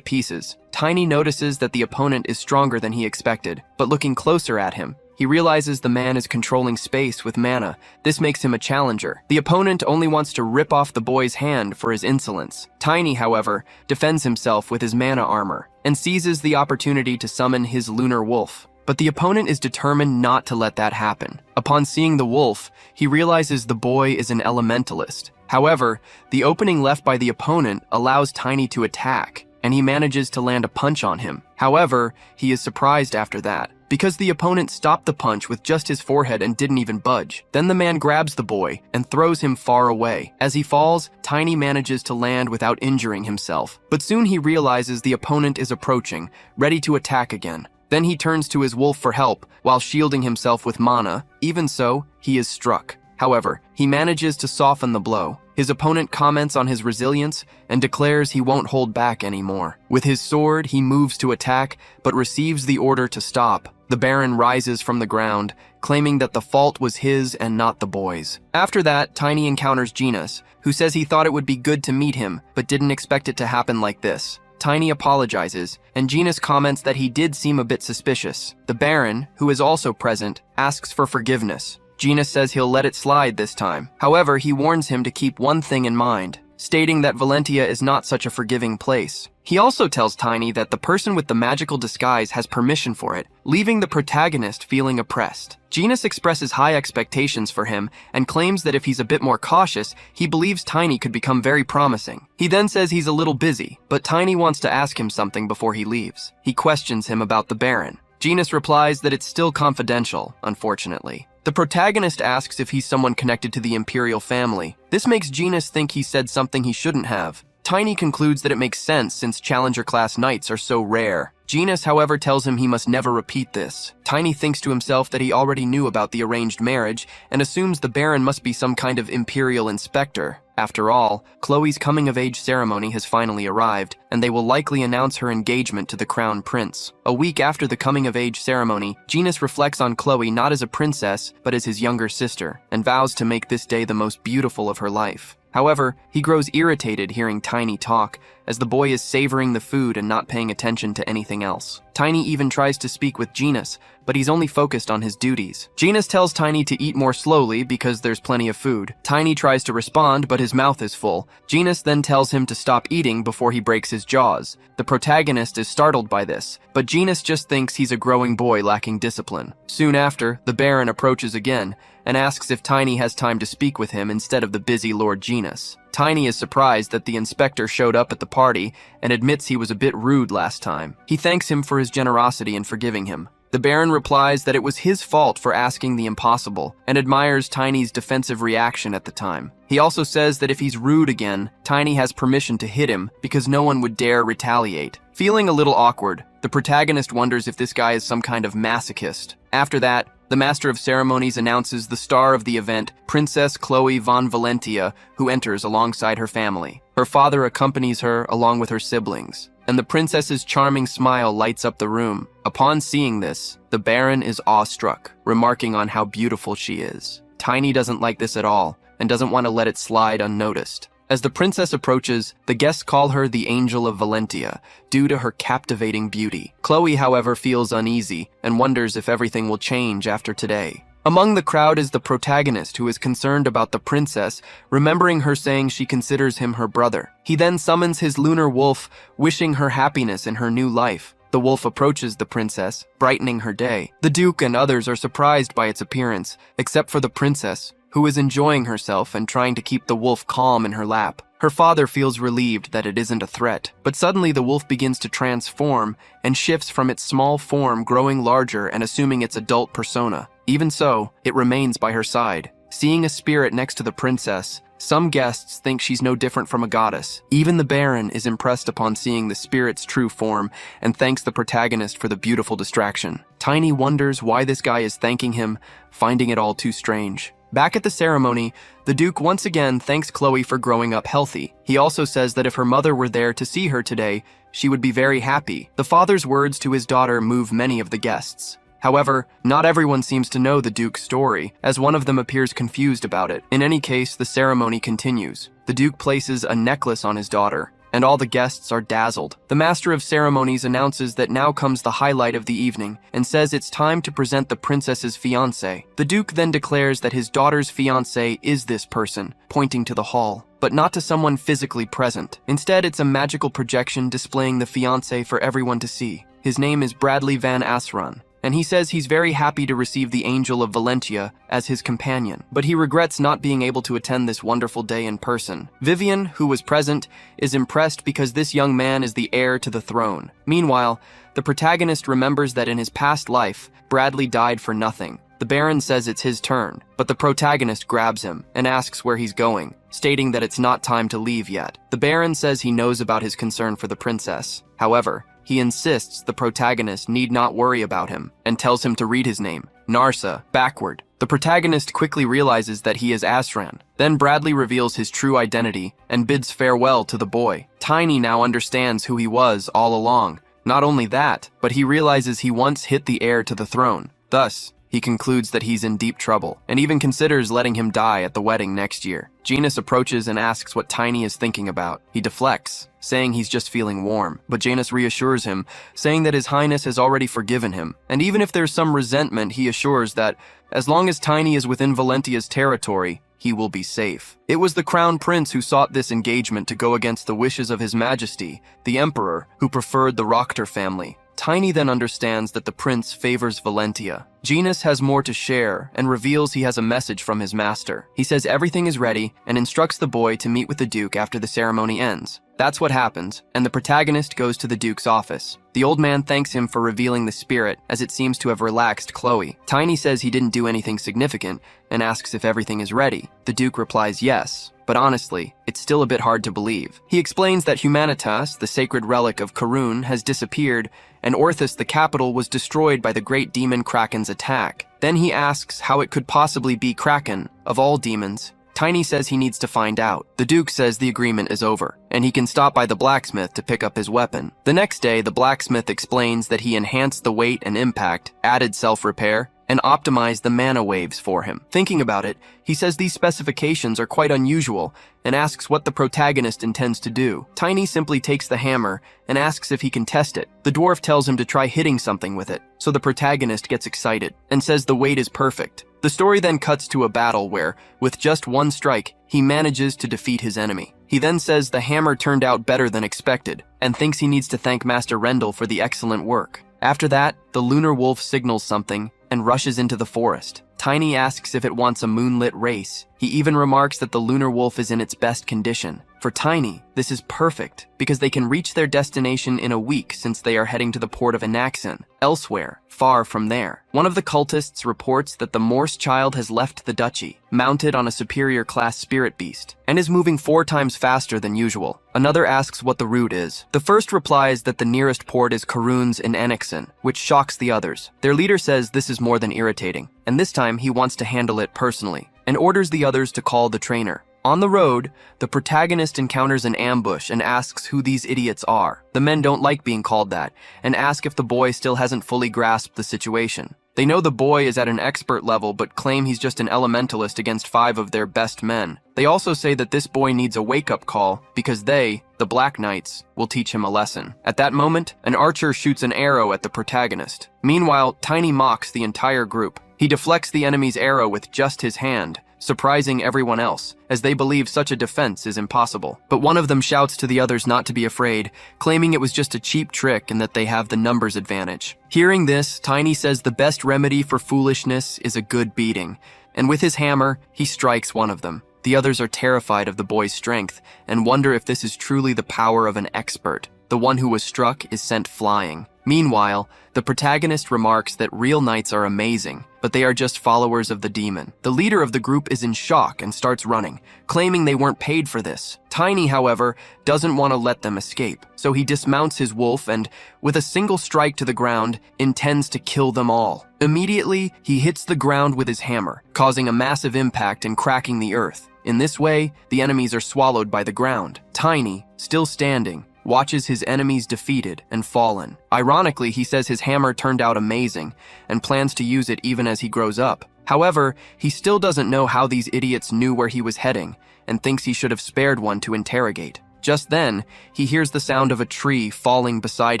pieces. Tiny notices that the opponent is stronger than he expected, but looking closer at him, he realizes the man is controlling space with mana. This makes him a challenger. The opponent only wants to rip off the boy's hand for his insolence. Tiny, however, defends himself with his mana armor and seizes the opportunity to summon his lunar wolf. But the opponent is determined not to let that happen. Upon seeing the wolf, he realizes the boy is an elementalist. However, the opening left by the opponent allows Tiny to attack, and he manages to land a punch on him. However, he is surprised after that, because the opponent stopped the punch with just his forehead and didn't even budge. Then the man grabs the boy and throws him far away. As he falls, Tiny manages to land without injuring himself. But soon he realizes the opponent is approaching, ready to attack again. Then he turns to his wolf for help, while shielding himself with mana. Even so, he is struck. However, he manages to soften the blow. His opponent comments on his resilience and declares he won't hold back anymore. With his sword, he moves to attack, but receives the order to stop. The Baron rises from the ground, claiming that the fault was his and not the boy's. After that, Tiny encounters Genus, who says he thought it would be good to meet him, but didn't expect it to happen like this. Tiny apologizes, and Genus comments that he did seem a bit suspicious. The Baron, who is also present, asks for forgiveness. Genus says he'll let it slide this time. However, he warns him to keep one thing in mind, stating that Valentia is not such a forgiving place. He also tells Tiny that the person with the magical disguise has permission for it, leaving the protagonist feeling oppressed. Genus expresses high expectations for him and claims that if he's a bit more cautious, he believes Tiny could become very promising. He then says he's a little busy, but Tiny wants to ask him something before he leaves. He questions him about the Baron. Genus replies that it's still confidential, unfortunately. The protagonist asks if he's someone connected to the Imperial family. This makes Genus think he said something he shouldn't have. Tiny concludes that it makes sense since Challenger-class knights are so rare. Genus, however, tells him he must never repeat this. Tiny thinks to himself that he already knew about the arranged marriage and assumes the Baron must be some kind of Imperial inspector. After all, Chloe's coming-of-age ceremony has finally arrived, and they will likely announce her engagement to the Crown Prince. A week after the coming-of-age ceremony, Genus reflects on Chloe not as a princess, but as his younger sister, and vows to make this day the most beautiful of her life. However, he grows irritated hearing Tiny talk, as the boy is savoring the food and not paying attention to anything else. Tiny even tries to speak with Genus, but he's only focused on his duties. Genus tells Tiny to eat more slowly because there's plenty of food. Tiny tries to respond, but his mouth is full. Genus then tells him to stop eating before he breaks his jaws. The protagonist is startled by this, but Genus just thinks he's a growing boy lacking discipline. Soon after, the Baron approaches again and asks if Tiny has time to speak with him instead of the busy Lord Genus. Tiny is surprised that the inspector showed up at the party and admits he was a bit rude last time. He thanks him for his generosity in forgiving him. The Baron replies that it was his fault for asking the impossible and admires Tiny's defensive reaction at the time. He also says that if he's rude again, Tiny has permission to hit him because no one would dare retaliate. Feeling a little awkward, the protagonist wonders if this guy is some kind of masochist. After that, the Master of Ceremonies announces the star of the event, Princess Chloe von Valentia, who enters alongside her family. Her father accompanies her along with her siblings, and the princess's charming smile lights up the room. Upon seeing this, the Baron is awestruck, remarking on how beautiful she is. Tiny doesn't like this at all, and doesn't want to let it slide unnoticed. As the princess approaches, the guests call her the Angel of Valentia, due to her captivating beauty. Chloe, however, feels uneasy and wonders if everything will change after today. Among the crowd is the protagonist, who is concerned about the princess, remembering her saying she considers him her brother. He then summons his lunar wolf, wishing her happiness in her new life. The wolf approaches the princess, brightening her day. The Duke and others are surprised by its appearance, except for the princess, who is enjoying herself and trying to keep the wolf calm in her lap. Her father feels relieved that it isn't a threat, but suddenly the wolf begins to transform and shifts from its small form, growing larger and assuming its adult persona. Even so, it remains by her side. Seeing a spirit next to the princess, some guests think she's no different from a goddess. Even the Baron is impressed upon seeing the spirit's true form and thanks the protagonist for the beautiful distraction. Tiny wonders why this guy is thanking him, finding it all too strange. Back at the ceremony, the Duke once again thanks Chloe for growing up healthy. He also says that if her mother were there to see her today, she would be very happy. The father's words to his daughter move many of the guests. However, not everyone seems to know the Duke's story, as one of them appears confused about it. In any case, the ceremony continues. The Duke places a necklace on his daughter, and all the guests are dazzled. The Master of Ceremonies announces that now comes the highlight of the evening, and says it's time to present the princess's fiancé. The Duke then declares that his daughter's fiancé is this person, pointing to the hall, but not to someone physically present. Instead, it's a magical projection displaying the fiancé for everyone to see. His name is Bradley Van Asran, and he says he's very happy to receive the Angel of Valentia as his companion, but he regrets not being able to attend this wonderful day in person. Vivian, who was present, is impressed because this young man is the heir to the throne. Meanwhile, the protagonist remembers that in his past life, Bradley died for nothing. The Baron says it's his turn, but the protagonist grabs him and asks where he's going, stating that it's not time to leave yet. The Baron says he knows about his concern for the princess. However, he insists the protagonist need not worry about him and tells him to read his name, Narsa, backward. The protagonist quickly realizes that he is Asran. Then Bradley reveals his true identity and bids farewell to the boy. Tiny now understands who he was all along. Not only that, but he realizes he once hit the heir to the throne. Thus, he concludes that he's in deep trouble, and even considers letting him die at the wedding next year. Janus approaches and asks what Tiny is thinking about. He deflects, saying he's just feeling warm, but Janus reassures him, saying that His Highness has already forgiven him. And even if there's some resentment, he assures that as long as Tiny is within Valentia's territory, he will be safe. It was the Crown Prince who sought this engagement to go against the wishes of His Majesty, the Emperor, who preferred the Rockter family. Tiny then understands that the prince favors Valentia. Janus has more to share and reveals he has a message from his master. He says everything is ready and instructs the boy to meet with the Duke after the ceremony ends. That's what happens, and the protagonist goes to the Duke's office. The old man thanks him for revealing the spirit, as it seems to have relaxed Chloe. Tiny says he didn't do anything significant and asks if everything is ready. The Duke replies yes, but honestly, it's still a bit hard to believe. He explains that Humanitas, the sacred relic of Karun, has disappeared, and Orthus, the capital, was destroyed by the great demon Kraken's attack. Then he asks how it could possibly be Kraken, of all demons. Tiny says he needs to find out. The Duke says the agreement is over, and he can stop by the blacksmith to pick up his weapon. The next day, the blacksmith explains that he enhanced the weight and impact, added self-repair, and optimized the mana waves for him. Thinking about it, he says these specifications are quite unusual and asks what the protagonist intends to do. Tiny simply takes the hammer and asks if he can test it. The dwarf tells him to try hitting something with it, so the protagonist gets excited and says the weight is perfect. The story then cuts to a battle where, with just one strike, he manages to defeat his enemy. He then says the hammer turned out better than expected and thinks he needs to thank Master Rendell for the excellent work. After that, the lunar wolf signals something and rushes into the forest. Tiny asks if it wants a moonlit race. He even remarks that the lunar wolf is in its best condition. For Tiny, this is perfect, because they can reach their destination in a week since they are heading to the port of Anaxen, elsewhere, far from there. One of the cultists reports that the Morse child has left the duchy, mounted on a superior class spirit beast, and is moving 4 times faster than usual. Another asks what the route is. The first replies that the nearest port is Karun's in Anaxen, which shocks the others. Their leader says this is more than irritating, and this time he wants to handle it personally, and orders the others to call the trainer. On the road, the protagonist encounters an ambush and asks who these idiots are. The men don't like being called that, and ask if the boy still hasn't fully grasped the situation. They know the boy is at an expert level, but claim he's just an elementalist against 5 of their best men. They also say that this boy needs a wake-up call, because they, the Black Knights, will teach him a lesson. At that moment, an archer shoots an arrow at the protagonist. Meanwhile, Tiny mocks the entire group. He deflects the enemy's arrow with just his hand, surprising everyone else, as they believe such a defense is impossible. But one of them shouts to the others not to be afraid, claiming it was just a cheap trick and that they have the numbers advantage. Hearing this, Tiny says the best remedy for foolishness is a good beating, and with his hammer, he strikes one of them. The others are terrified of the boy's strength and wonder if this is truly the power of an expert. The one who was struck is sent flying. Meanwhile, the protagonist remarks that real knights are amazing, but they are just followers of the demon. The leader of the group is in shock and starts running, claiming they weren't paid for this. Tiny, however, doesn't want to let them escape, so he dismounts his wolf and, with a single strike to the ground, intends to kill them all. Immediately, he hits the ground with his hammer, causing a massive impact and cracking the earth. In this way, the enemies are swallowed by the ground. Tiny, still standing, watches his enemies defeated and fallen. Ironically, he says his hammer turned out amazing and plans to use it even as he grows up. However, he still doesn't know how these idiots knew where he was heading and thinks he should have spared one to interrogate. Just then, he hears the sound of a tree falling beside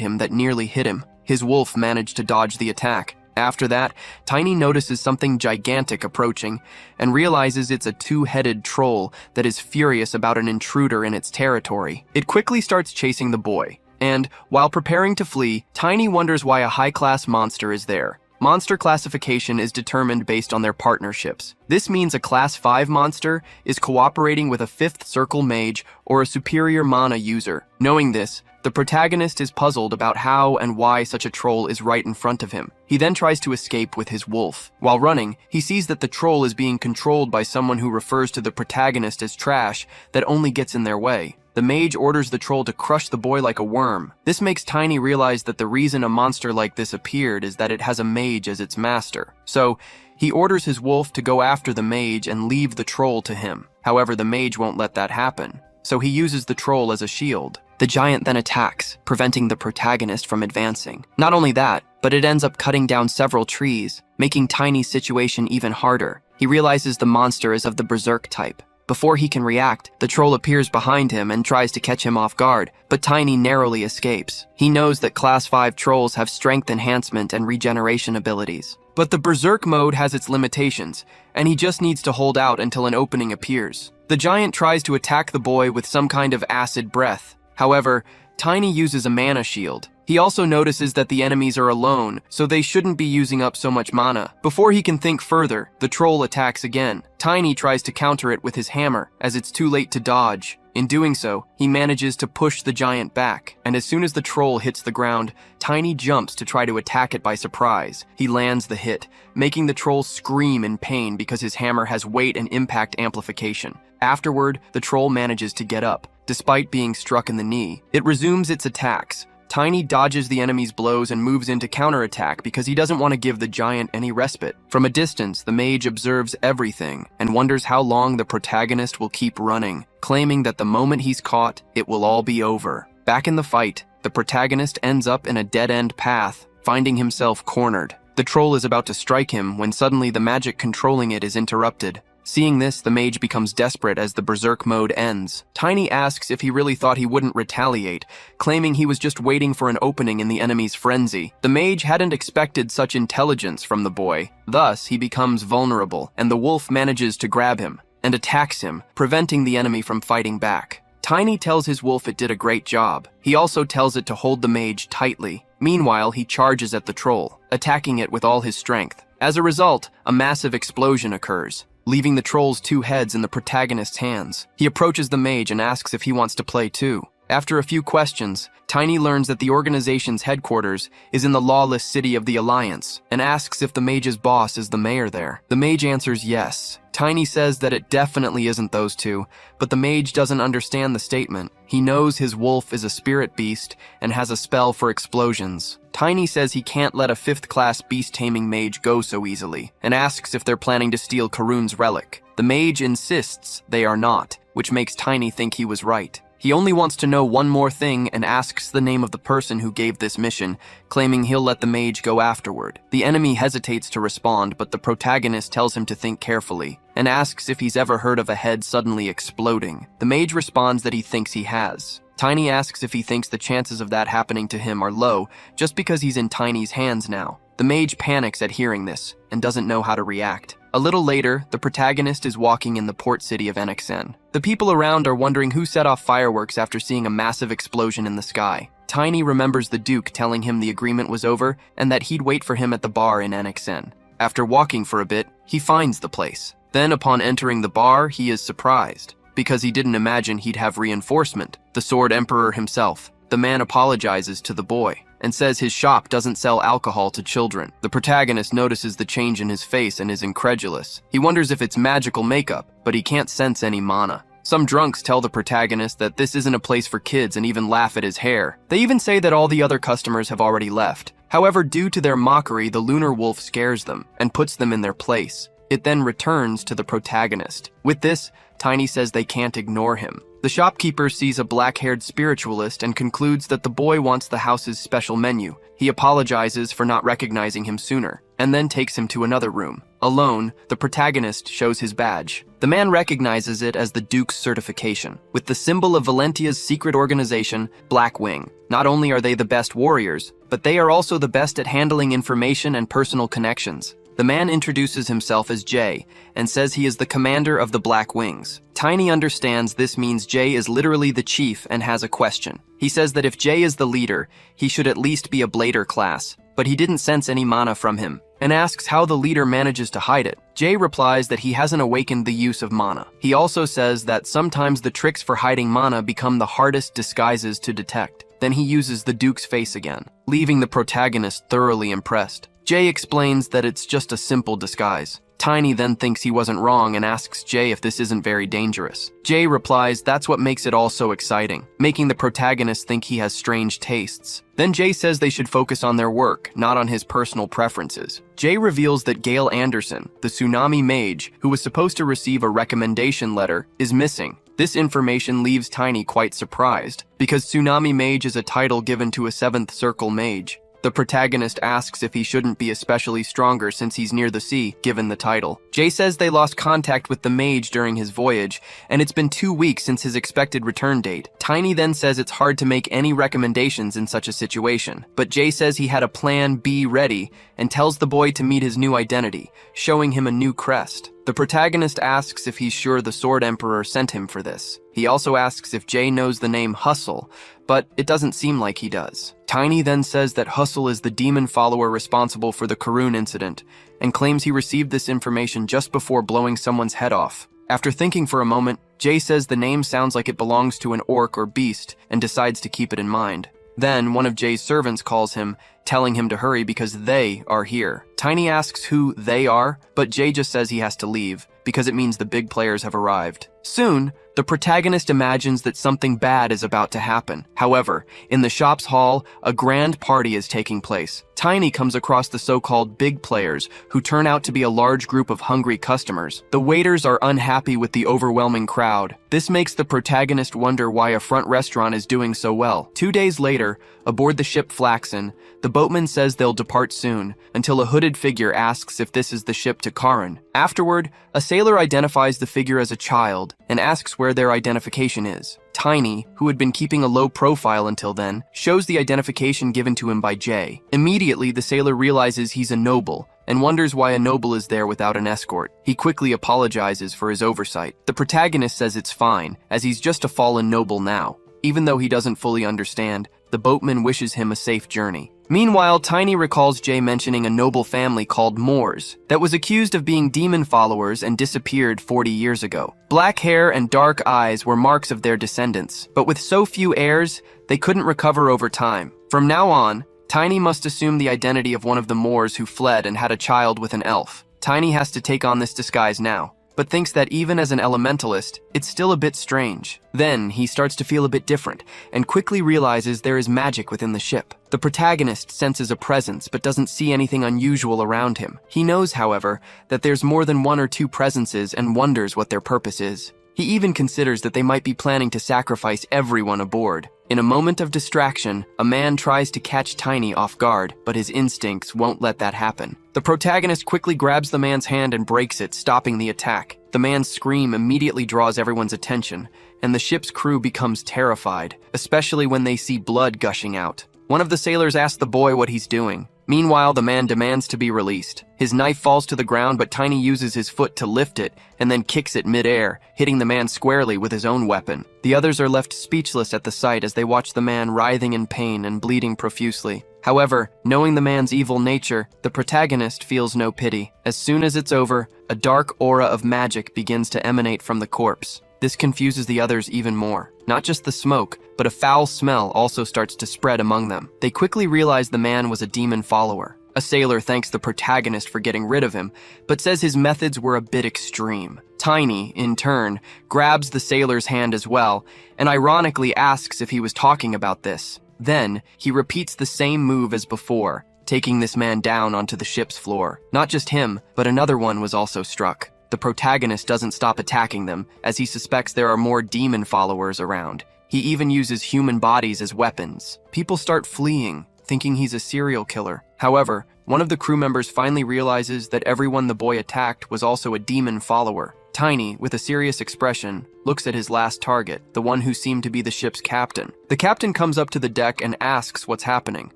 him that nearly hit him. His wolf managed to dodge the attack. After that, Tiny notices something gigantic approaching and realizes it's a 2-headed troll that is furious about an intruder in its territory. It quickly starts chasing the boy, and while preparing to flee, Tiny wonders why a high-class monster is there. Monster classification is determined based on their partnerships. This means a Class 5 monster is cooperating with a 5th Circle mage or a superior mana user. Knowing this, the The protagonist is puzzled about how and why such a troll is right in front of him. He then tries to escape with his wolf. While running, he sees that the troll is being controlled by someone who refers to the protagonist as trash that only gets in their way. The mage orders the troll to crush the boy like a worm. This makes Tiny realize that the reason a monster like this appeared is that it has a mage as its master. So, he orders his wolf to go after the mage and leave the troll to him. However, the mage won't let that happen, so he uses the troll as a shield. The giant then attacks, preventing the protagonist from advancing. Not only that, but it ends up cutting down several trees, making Tiny's situation even harder. He realizes the monster is of the berserk type. Before he can react, the troll appears behind him and tries to catch him off guard, but Tiny narrowly escapes. He knows that Class 5 trolls have strength enhancement and regeneration abilities. But the berserk mode has its limitations, and he just needs to hold out until an opening appears. The giant tries to attack the boy with some kind of acid breath. However, Tiny uses a mana shield. He also notices that the enemies are alone, so they shouldn't be using up so much mana. Before he can think further, the troll attacks again. Tiny tries to counter it with his hammer, as it's too late to dodge. In doing so, he manages to push the giant back, and as soon as the troll hits the ground, Tiny jumps to try to attack it by surprise. He lands the hit, making the troll scream in pain because his hammer has weight and impact amplification. Afterward, the troll manages to get up. Despite being struck in the knee, it resumes its attacks. Tiny dodges the enemy's blows and moves into counterattack because he doesn't want to give the giant any respite. From a distance, the mage observes everything and wonders how long the protagonist will keep running, claiming that the moment he's caught, it will all be over. Back in the fight, the protagonist ends up in a dead-end path, finding himself cornered. The troll is about to strike him when suddenly the magic controlling it is interrupted. Seeing this, the mage becomes desperate as the berserk mode ends. Tiny asks if he really thought he wouldn't retaliate, claiming he was just waiting for an opening in the enemy's frenzy. The mage hadn't expected such intelligence from the boy. Thus, he becomes vulnerable, and the wolf manages to grab him and attacks him, preventing the enemy from fighting back. Tiny tells his wolf it did a great job. He also tells it to hold the mage tightly. Meanwhile, he charges at the troll, attacking it with all his strength. As a result, a massive explosion occurs, leaving the troll's two heads in the protagonist's hands. He approaches the mage and asks if he wants to play too. After a few questions, Tiny learns that the organization's headquarters is in the lawless city of the Alliance and asks if the mage's boss is the mayor there. The mage answers yes. Tiny says that it definitely isn't those two, but the mage doesn't understand the statement. He knows his wolf is a spirit beast and has a spell for explosions. Tiny says he can't let a 5th-class beast-taming mage go so easily, and asks if they're planning to steal Karun's relic. The mage insists they are not, which makes Tiny think he was right. He only wants to know one more thing and asks the name of the person who gave this mission, claiming he'll let the mage go afterward. The enemy hesitates to respond, but the protagonist tells him to think carefully and asks if he's ever heard of a head suddenly exploding. The mage responds that he thinks he has. Tiny asks if he thinks the chances of that happening to him are low, just because he's in Tiny's hands now. The mage panics at hearing this and doesn't know how to react. A little later, the protagonist is walking in the port city of Enixen. The people around are wondering who set off fireworks after seeing a massive explosion in the sky. Tiny remembers the Duke telling him the agreement was over and that he'd wait for him at the bar in Enixen. After walking for a bit, he finds the place. Then, upon entering the bar, he is surprised, because he didn't imagine he'd have reinforcement, the Sword Emperor himself. The man apologizes to the boy and says his shop doesn't sell alcohol to children. The protagonist notices the change in his face and is incredulous. He wonders if it's magical makeup, but he can't sense any mana. Some drunks tell the protagonist that this isn't a place for kids and even laugh at his hair. They even say that all the other customers have already left. However, due to their mockery, the lunar wolf scares them and puts them in their place. It then returns to the protagonist. With this, Tiny says they can't ignore him. The shopkeeper sees a black-haired spiritualist and concludes that the boy wants the house's special menu. He apologizes for not recognizing him sooner, and then takes him to another room. Alone, the protagonist shows his badge. The man recognizes it as the Duke's certification, with the symbol of Valentia's secret organization, Black Wing. Not only are they the best warriors, but they are also the best at handling information and personal connections. The man introduces himself as Jay and says he is the commander of the Black Wings. Tiny understands this means Jay is literally the chief and has a question. He says that if Jay is the leader, he should at least be a Blader class, but he didn't sense any mana from him, and asks how the leader manages to hide it. Jay replies that he hasn't awakened the use of mana. He also says that sometimes the tricks for hiding mana become the hardest disguises to detect. Then he uses the Duke's face again, leaving the protagonist thoroughly impressed. Jay explains that it's just a simple disguise. Tiny then thinks he wasn't wrong and asks Jay if this isn't very dangerous. Jay replies that's what makes it all so exciting, making the protagonist think he has strange tastes. Then Jay says they should focus on their work, not on his personal preferences. Jay reveals that Gail Anderson, the tsunami mage, who was supposed to receive a recommendation letter, is missing. This information leaves Tiny quite surprised, because Tsunami Mage is a title given to a 7th Circle mage. The protagonist asks if he shouldn't be especially stronger since he's near the sea, given the title. Jay says they lost contact with the mage during his voyage, and it's been 2 weeks since his expected return date. Tiny then says it's hard to make any recommendations in such a situation, but Jay says he had a plan B ready and tells the boy to meet his new identity, showing him a new crest. The protagonist asks if he's sure the Sword Emperor sent him for this. He also asks if Jay knows the name Hustle, but it doesn't seem like he does. Tiny then says that Hustle is the demon follower responsible for the Karun incident, and claims he received this information just before blowing someone's head off. After thinking for a moment, Jay says the name sounds like it belongs to an orc or beast, and decides to keep it in mind. Then, one of Jay's servants calls him, telling him to hurry because they are here. Tiny asks who they are, but Jay just says he has to leave, because it means the big players have arrived. Soon, the protagonist imagines that something bad is about to happen. However, in the shop's hall, a grand party is taking place. Tiny comes across the so-called big players, who turn out to be a large group of hungry customers. The waiters are unhappy with the overwhelming crowd. This makes the protagonist wonder why a front restaurant is doing so well. 2 days later, aboard the ship Flaxen, the boatman says they'll depart soon, until a hooded figure asks if this is the ship to Karun. Afterward, a sailor identifies the figure as a child, and asks where their identification is. Tiny, who had been keeping a low profile until then, shows the identification given to him by Jay. Immediately, the sailor realizes he's a noble, and wonders why a noble is there without an escort. He quickly apologizes for his oversight. The protagonist says it's fine, as he's just a fallen noble now. Even though he doesn't fully understand, the boatman wishes him a safe journey. Meanwhile, Tiny recalls Jay mentioning a noble family called Moors that was accused of being demon followers and disappeared 40 years ago. Black hair and dark eyes were marks of their descendants, but with so few heirs, they couldn't recover over time. From now on, Tiny must assume the identity of one of the Moors who fled and had a child with an elf. Tiny has to take on this disguise now, but thinks that even as an elementalist, it's still a bit strange. Then, he starts to feel a bit different, and quickly realizes there is magic within the ship. The protagonist senses a presence, but doesn't see anything unusual around him. He knows, however, that there's more than 1 or 2 presences and wonders what their purpose is. He even considers that they might be planning to sacrifice everyone aboard. In a moment of distraction, a man tries to catch Tiny off guard, but his instincts won't let that happen. The protagonist quickly grabs the man's hand and breaks it, stopping the attack. The man's scream immediately draws everyone's attention, and the ship's crew becomes terrified, especially when they see blood gushing out. One of the sailors asks the boy what he's doing. Meanwhile, the man demands to be released. His knife falls to the ground, but Tiny uses his foot to lift it and then kicks it mid-air, hitting the man squarely with his own weapon. The others are left speechless at the sight as they watch the man writhing in pain and bleeding profusely. However, knowing the man's evil nature, the protagonist feels no pity. As soon as it's over, a dark aura of magic begins to emanate from the corpse. This confuses the others even more. Not just the smoke, but a foul smell also starts to spread among them. They quickly realize the man was a demon follower. A sailor thanks the protagonist for getting rid of him, but says his methods were a bit extreme. Tiny, in turn, grabs the sailor's hand as well, and ironically asks if he was talking about this. Then, he repeats the same move as before, taking this man down onto the ship's floor. Not just him, but another one was also struck. The protagonist doesn't stop attacking them, as he suspects there are more demon followers around. He even uses human bodies as weapons. People start fleeing, thinking he's a serial killer. However, one of the crew members finally realizes that everyone the boy attacked was also a demon follower. Tiny, with a serious expression, looks at his last target, the one who seemed to be the ship's captain. The captain comes up to the deck and asks what's happening.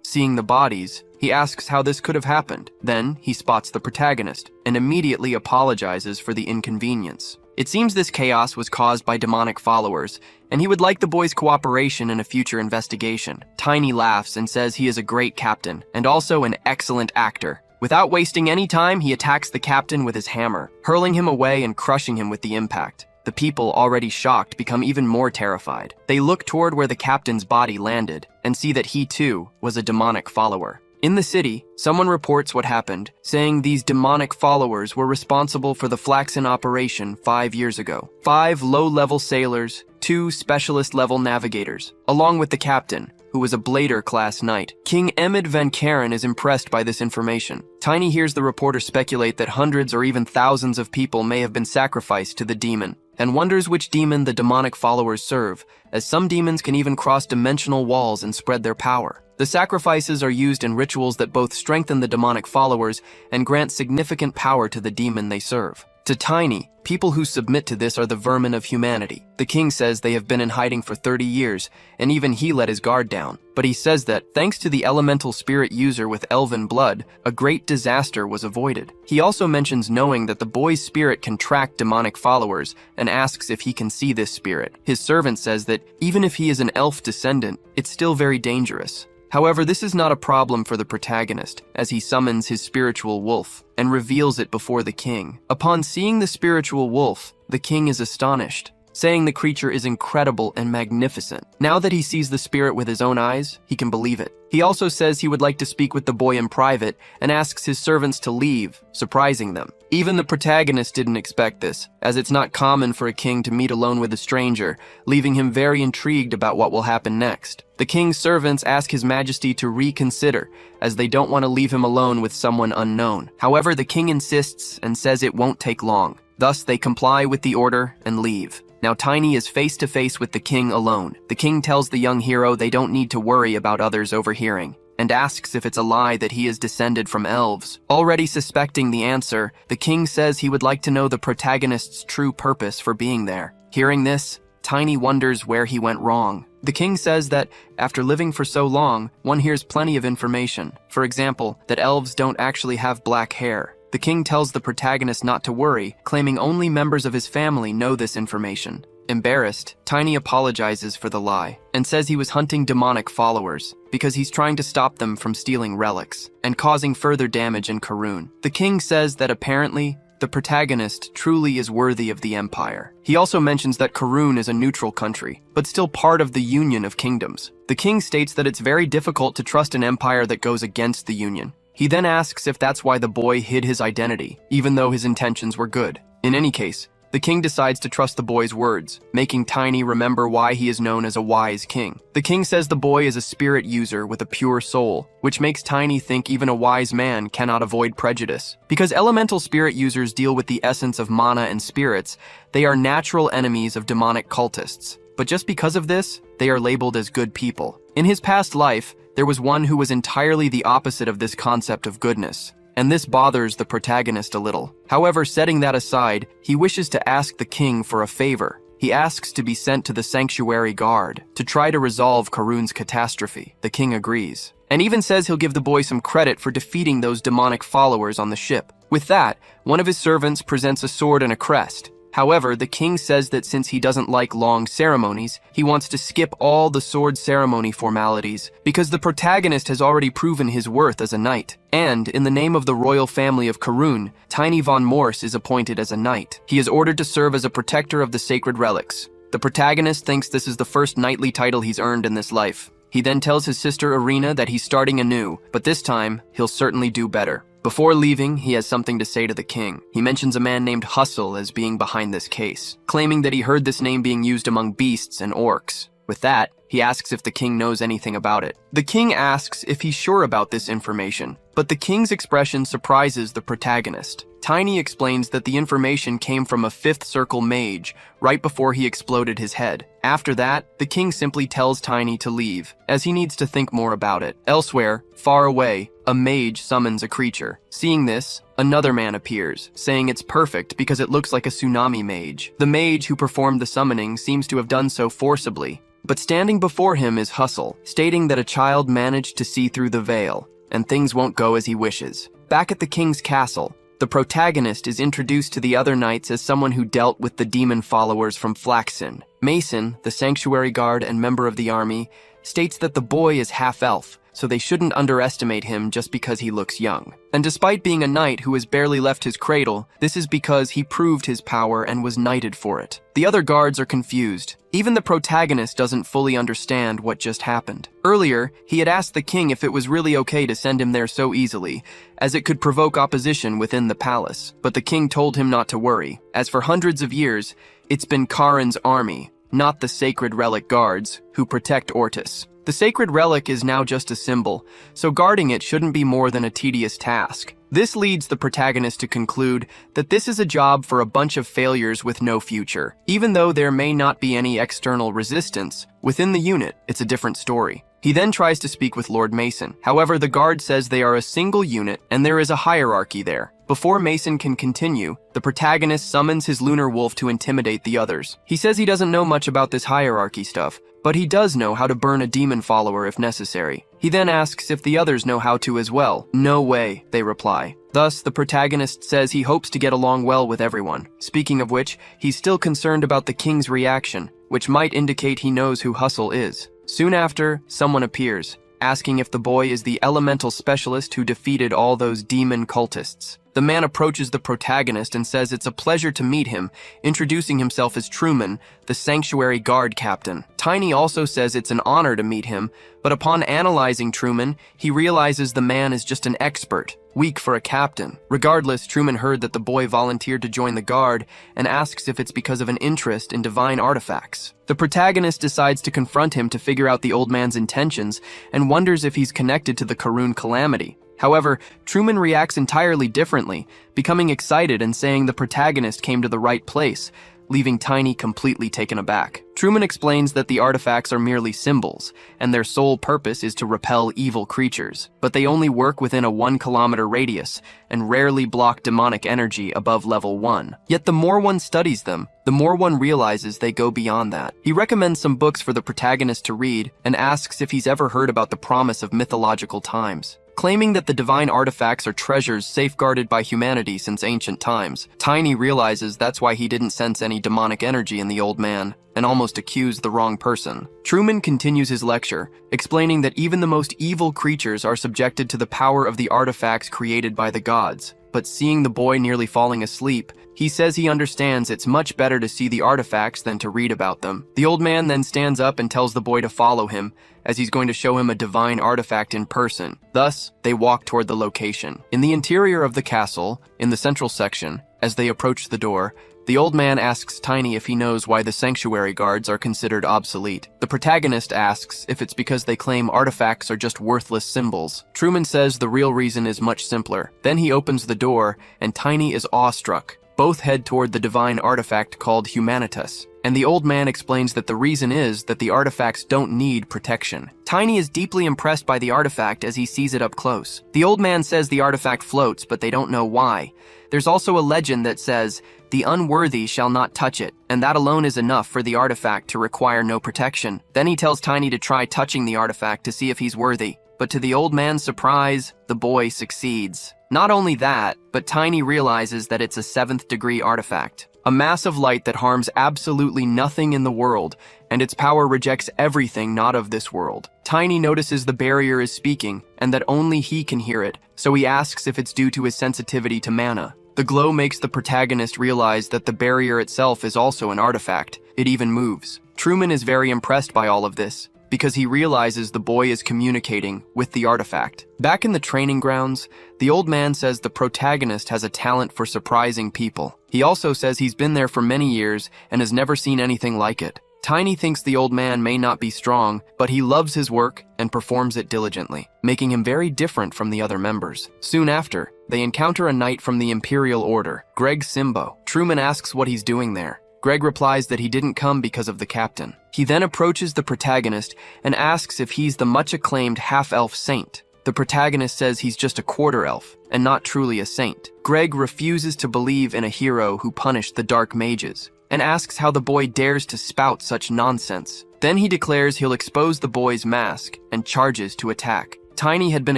Seeing the bodies, he asks how this could have happened. Then, he spots the protagonist, and immediately apologizes for the inconvenience. It seems this chaos was caused by demonic followers, and he would like the boy's cooperation in a future investigation. Tiny laughs and says he is a great captain, and also an excellent actor. Without wasting any time, he attacks the captain with his hammer, hurling him away and crushing him with the impact. The people, already shocked, become even more terrified. They look toward where the captain's body landed. and see that he too was a demonic follower. In the city, someone reports what happened, saying these demonic followers were responsible for the Flaxen operation 5 years ago. 5 low-level sailors, 2 specialist-level navigators, along with the captain, who was a Blader-class knight. King Emid van Karen is impressed by this information. Tiny hears the reporter speculate that hundreds or even thousands of people may have been sacrificed to the demon, and wonders which demon the demonic followers serve, as some demons can even cross dimensional walls and spread their power. The sacrifices are used in rituals that both strengthen the demonic followers and grant significant power to the demon they serve. To Tiny, people who submit to this are the vermin of humanity. The king says they have been in hiding for 30 years, and even he let his guard down. But he says that, thanks to the elemental spirit user with elven blood, a great disaster was avoided. He also mentions knowing that the boy's spirit can track demonic followers, and asks if he can see this spirit. His servant says that, even if he is an elf descendant, it's still very dangerous. However, this is not a problem for the protagonist, as he summons his spiritual wolf and reveals it before the king. Upon seeing the spiritual wolf, the king is astonished, saying the creature is incredible and magnificent. Now that he sees the spirit with his own eyes, he can believe it. He also says he would like to speak with the boy in private and asks his servants to leave, surprising them. Even the protagonist didn't expect this, as it's not common for a king to meet alone with a stranger, leaving him very intrigued about what will happen next. The king's servants ask His Majesty to reconsider, as they don't want to leave him alone with someone unknown. However, the king insists and says it won't take long. Thus, they comply with the order and leave. Now Tiny is face to face with the king alone. The king tells the young hero they don't need to worry about others overhearing, and asks if it's a lie that he is descended from elves. Already suspecting the answer, the king says he would like to know the protagonist's true purpose for being there. Hearing this, Tiny wonders where he went wrong. The king says that, after living for so long, one hears plenty of information. For example, that elves don't actually have black hair. The king tells the protagonist not to worry, claiming only members of his family know this information. Embarrassed, Tiny apologizes for the lie, and says he was hunting demonic followers, because he's trying to stop them from stealing relics, and causing further damage in Karun. The king says that apparently, the protagonist truly is worthy of the empire. He also mentions that Karun is a neutral country, but still part of the Union of Kingdoms. The king states that it's very difficult to trust an empire that goes against the Union. He then asks if that's why the boy hid his identity, even though his intentions were good. In any case, the king decides to trust the boy's words, making Tiny remember why he is known as a wise king. The king says the boy is a spirit user with a pure soul, which makes Tiny think even a wise man cannot avoid prejudice. Because elemental spirit users deal with the essence of mana and spirits, they are natural enemies of demonic cultists. But just because of this, they are labeled as good people. In his past life, there was one who was entirely the opposite of this concept of goodness, and this bothers the protagonist a little. However, setting that aside, he wishes to ask the king for a favor. He asks to be sent to the sanctuary guard to try to resolve Karun's catastrophe. The king agrees, and even says he'll give the boy some credit for defeating those demonic followers on the ship. With that, one of his servants presents a sword and a crest. However, the king says that since he doesn't like long ceremonies, he wants to skip all the sword ceremony formalities because the protagonist has already proven his worth as a knight. And, in the name of the royal family of Karun, Tiny von Morse is appointed as a knight. He is ordered to serve as a protector of the sacred relics. The protagonist thinks this is the first knightly title he's earned in this life. He then tells his sister Irina that he's starting anew, but this time, he'll certainly do better. Before leaving, he has something to say to the king. He mentions a man named Hustle as being behind this case, claiming that he heard this name being used among beasts and orcs. With that, he asks if the king knows anything about it. The king asks if he's sure about this information, but the king's expression surprises the protagonist. Tiny explains that the information came from a fifth circle mage right before he exploded his head. After that, the king simply tells Tiny to leave, as he needs to think more about it. Elsewhere, far away, a mage summons a creature. Seeing this, another man appears, saying it's perfect because it looks like a tsunami mage. The mage who performed the summoning seems to have done so forcibly, but standing before him is Hustle, stating that a child managed to see through the veil, and things won't go as he wishes. Back at the king's castle, the protagonist is introduced to the other knights as someone who dealt with the demon followers from Flaxen. Mason, the sanctuary guard and member of the army, states that the boy is half-elf, so they shouldn't underestimate him just because he looks young. And despite being a knight who has barely left his cradle, this is because he proved his power and was knighted for it. The other guards are confused. Even the protagonist doesn't fully understand what just happened. Earlier, he had asked the king if it was really okay to send him there so easily, as it could provoke opposition within the palace. But the king told him not to worry, as for hundreds of years, it's been Karin's army, not the Sacred Relic guards, who protect Ortis. The Sacred Relic is now just a symbol, so guarding it shouldn't be more than a tedious task. This leads the protagonist to conclude that this is a job for a bunch of failures with no future. Even though there may not be any external resistance, within the unit, it's a different story. He then tries to speak with Lord Mason. However, the guard says they are a single unit and there is a hierarchy there. Before Mason can continue, the protagonist summons his lunar wolf to intimidate the others. He says he doesn't know much about this hierarchy stuff, but he does know how to burn a demon follower if necessary. He then asks if the others know how to as well. No way, they reply. Thus, the protagonist says he hopes to get along well with everyone. Speaking of which, he's still concerned about the king's reaction, which might indicate he knows who Hustle is. Soon after, someone appears, asking if the boy is the elemental specialist who defeated all those demon cultists. The man approaches the protagonist and says it's a pleasure to meet him, introducing himself as Truman, the Sanctuary Guard captain. Tiny also says it's an honor to meet him, but upon analyzing Truman, he realizes the man is just an expert, weak for a captain. Regardless, Truman heard that the boy volunteered to join the guard and asks if it's because of an interest in divine artifacts. The protagonist decides to confront him to figure out the old man's intentions and wonders if he's connected to the Karun calamity. However, Truman reacts entirely differently, becoming excited and saying the protagonist came to the right place, leaving Tiny completely taken aback. Truman explains that the artifacts are merely symbols, and their sole purpose is to repel evil creatures, but they only work within a 1-kilometer radius and rarely block demonic energy above level 1. Yet the more one studies them, the more one realizes they go beyond that. He recommends some books for the protagonist to read and asks if he's ever heard about the promise of mythological times. Claiming that the divine artifacts are treasures safeguarded by humanity since ancient times, Tiny realizes that's why he didn't sense any demonic energy in the old man, and almost accused the wrong person. Truman continues his lecture, explaining that even the most evil creatures are subjected to the power of the artifacts created by the gods. But seeing the boy nearly falling asleep, he says he understands it's much better to see the artifacts than to read about them. The old man then stands up and tells the boy to follow him, as he's going to show him a divine artifact in person. Thus, they walk toward the location. In the interior of the castle, in the central section, as they approach the door, the old man asks Tiny if he knows why the sanctuary guards are considered obsolete. The protagonist asks if it's because they claim artifacts are just worthless symbols. Truman says the real reason is much simpler. Then he opens the door, and Tiny is awestruck. Both head toward the divine artifact called Humanitas, and the old man explains that the reason is that the artifacts don't need protection. Tiny is deeply impressed by the artifact as he sees it up close. The old man says the artifact floats, but they don't know why. There's also a legend that says, "The unworthy shall not touch it," and that alone is enough for the artifact to require no protection. Then he tells Tiny to try touching the artifact to see if he's worthy. But to the old man's surprise, the boy succeeds. Not only that, but Tiny realizes that it's a 7th-degree artifact, a mass of light that harms absolutely nothing in the world, and its power rejects everything not of this world. Tiny notices the barrier is speaking, and that only he can hear it, so he asks if it's due to his sensitivity to mana. The glow makes the protagonist realize that the barrier itself is also an artifact. It even moves. Truman is very impressed by all of this, because he realizes the boy is communicating with the artifact. Back in the training grounds, the old man says the protagonist has a talent for surprising people. He also says he's been there for many years and has never seen anything like it. Tiny thinks the old man may not be strong, but he loves his work and performs it diligently, making him very different from the other members. Soon after, they encounter a knight from the Imperial Order, Greg Simbo. Truman asks what he's doing there. Greg replies that he didn't come because of the captain. He then approaches the protagonist and asks if he's the much-acclaimed half-elf saint. The protagonist says he's just a quarter-elf and not truly a saint. Greg refuses to believe in a hero who punished the dark mages and asks how the boy dares to spout such nonsense. Then he declares he'll expose the boy's mask and charges to attack. Tiny had been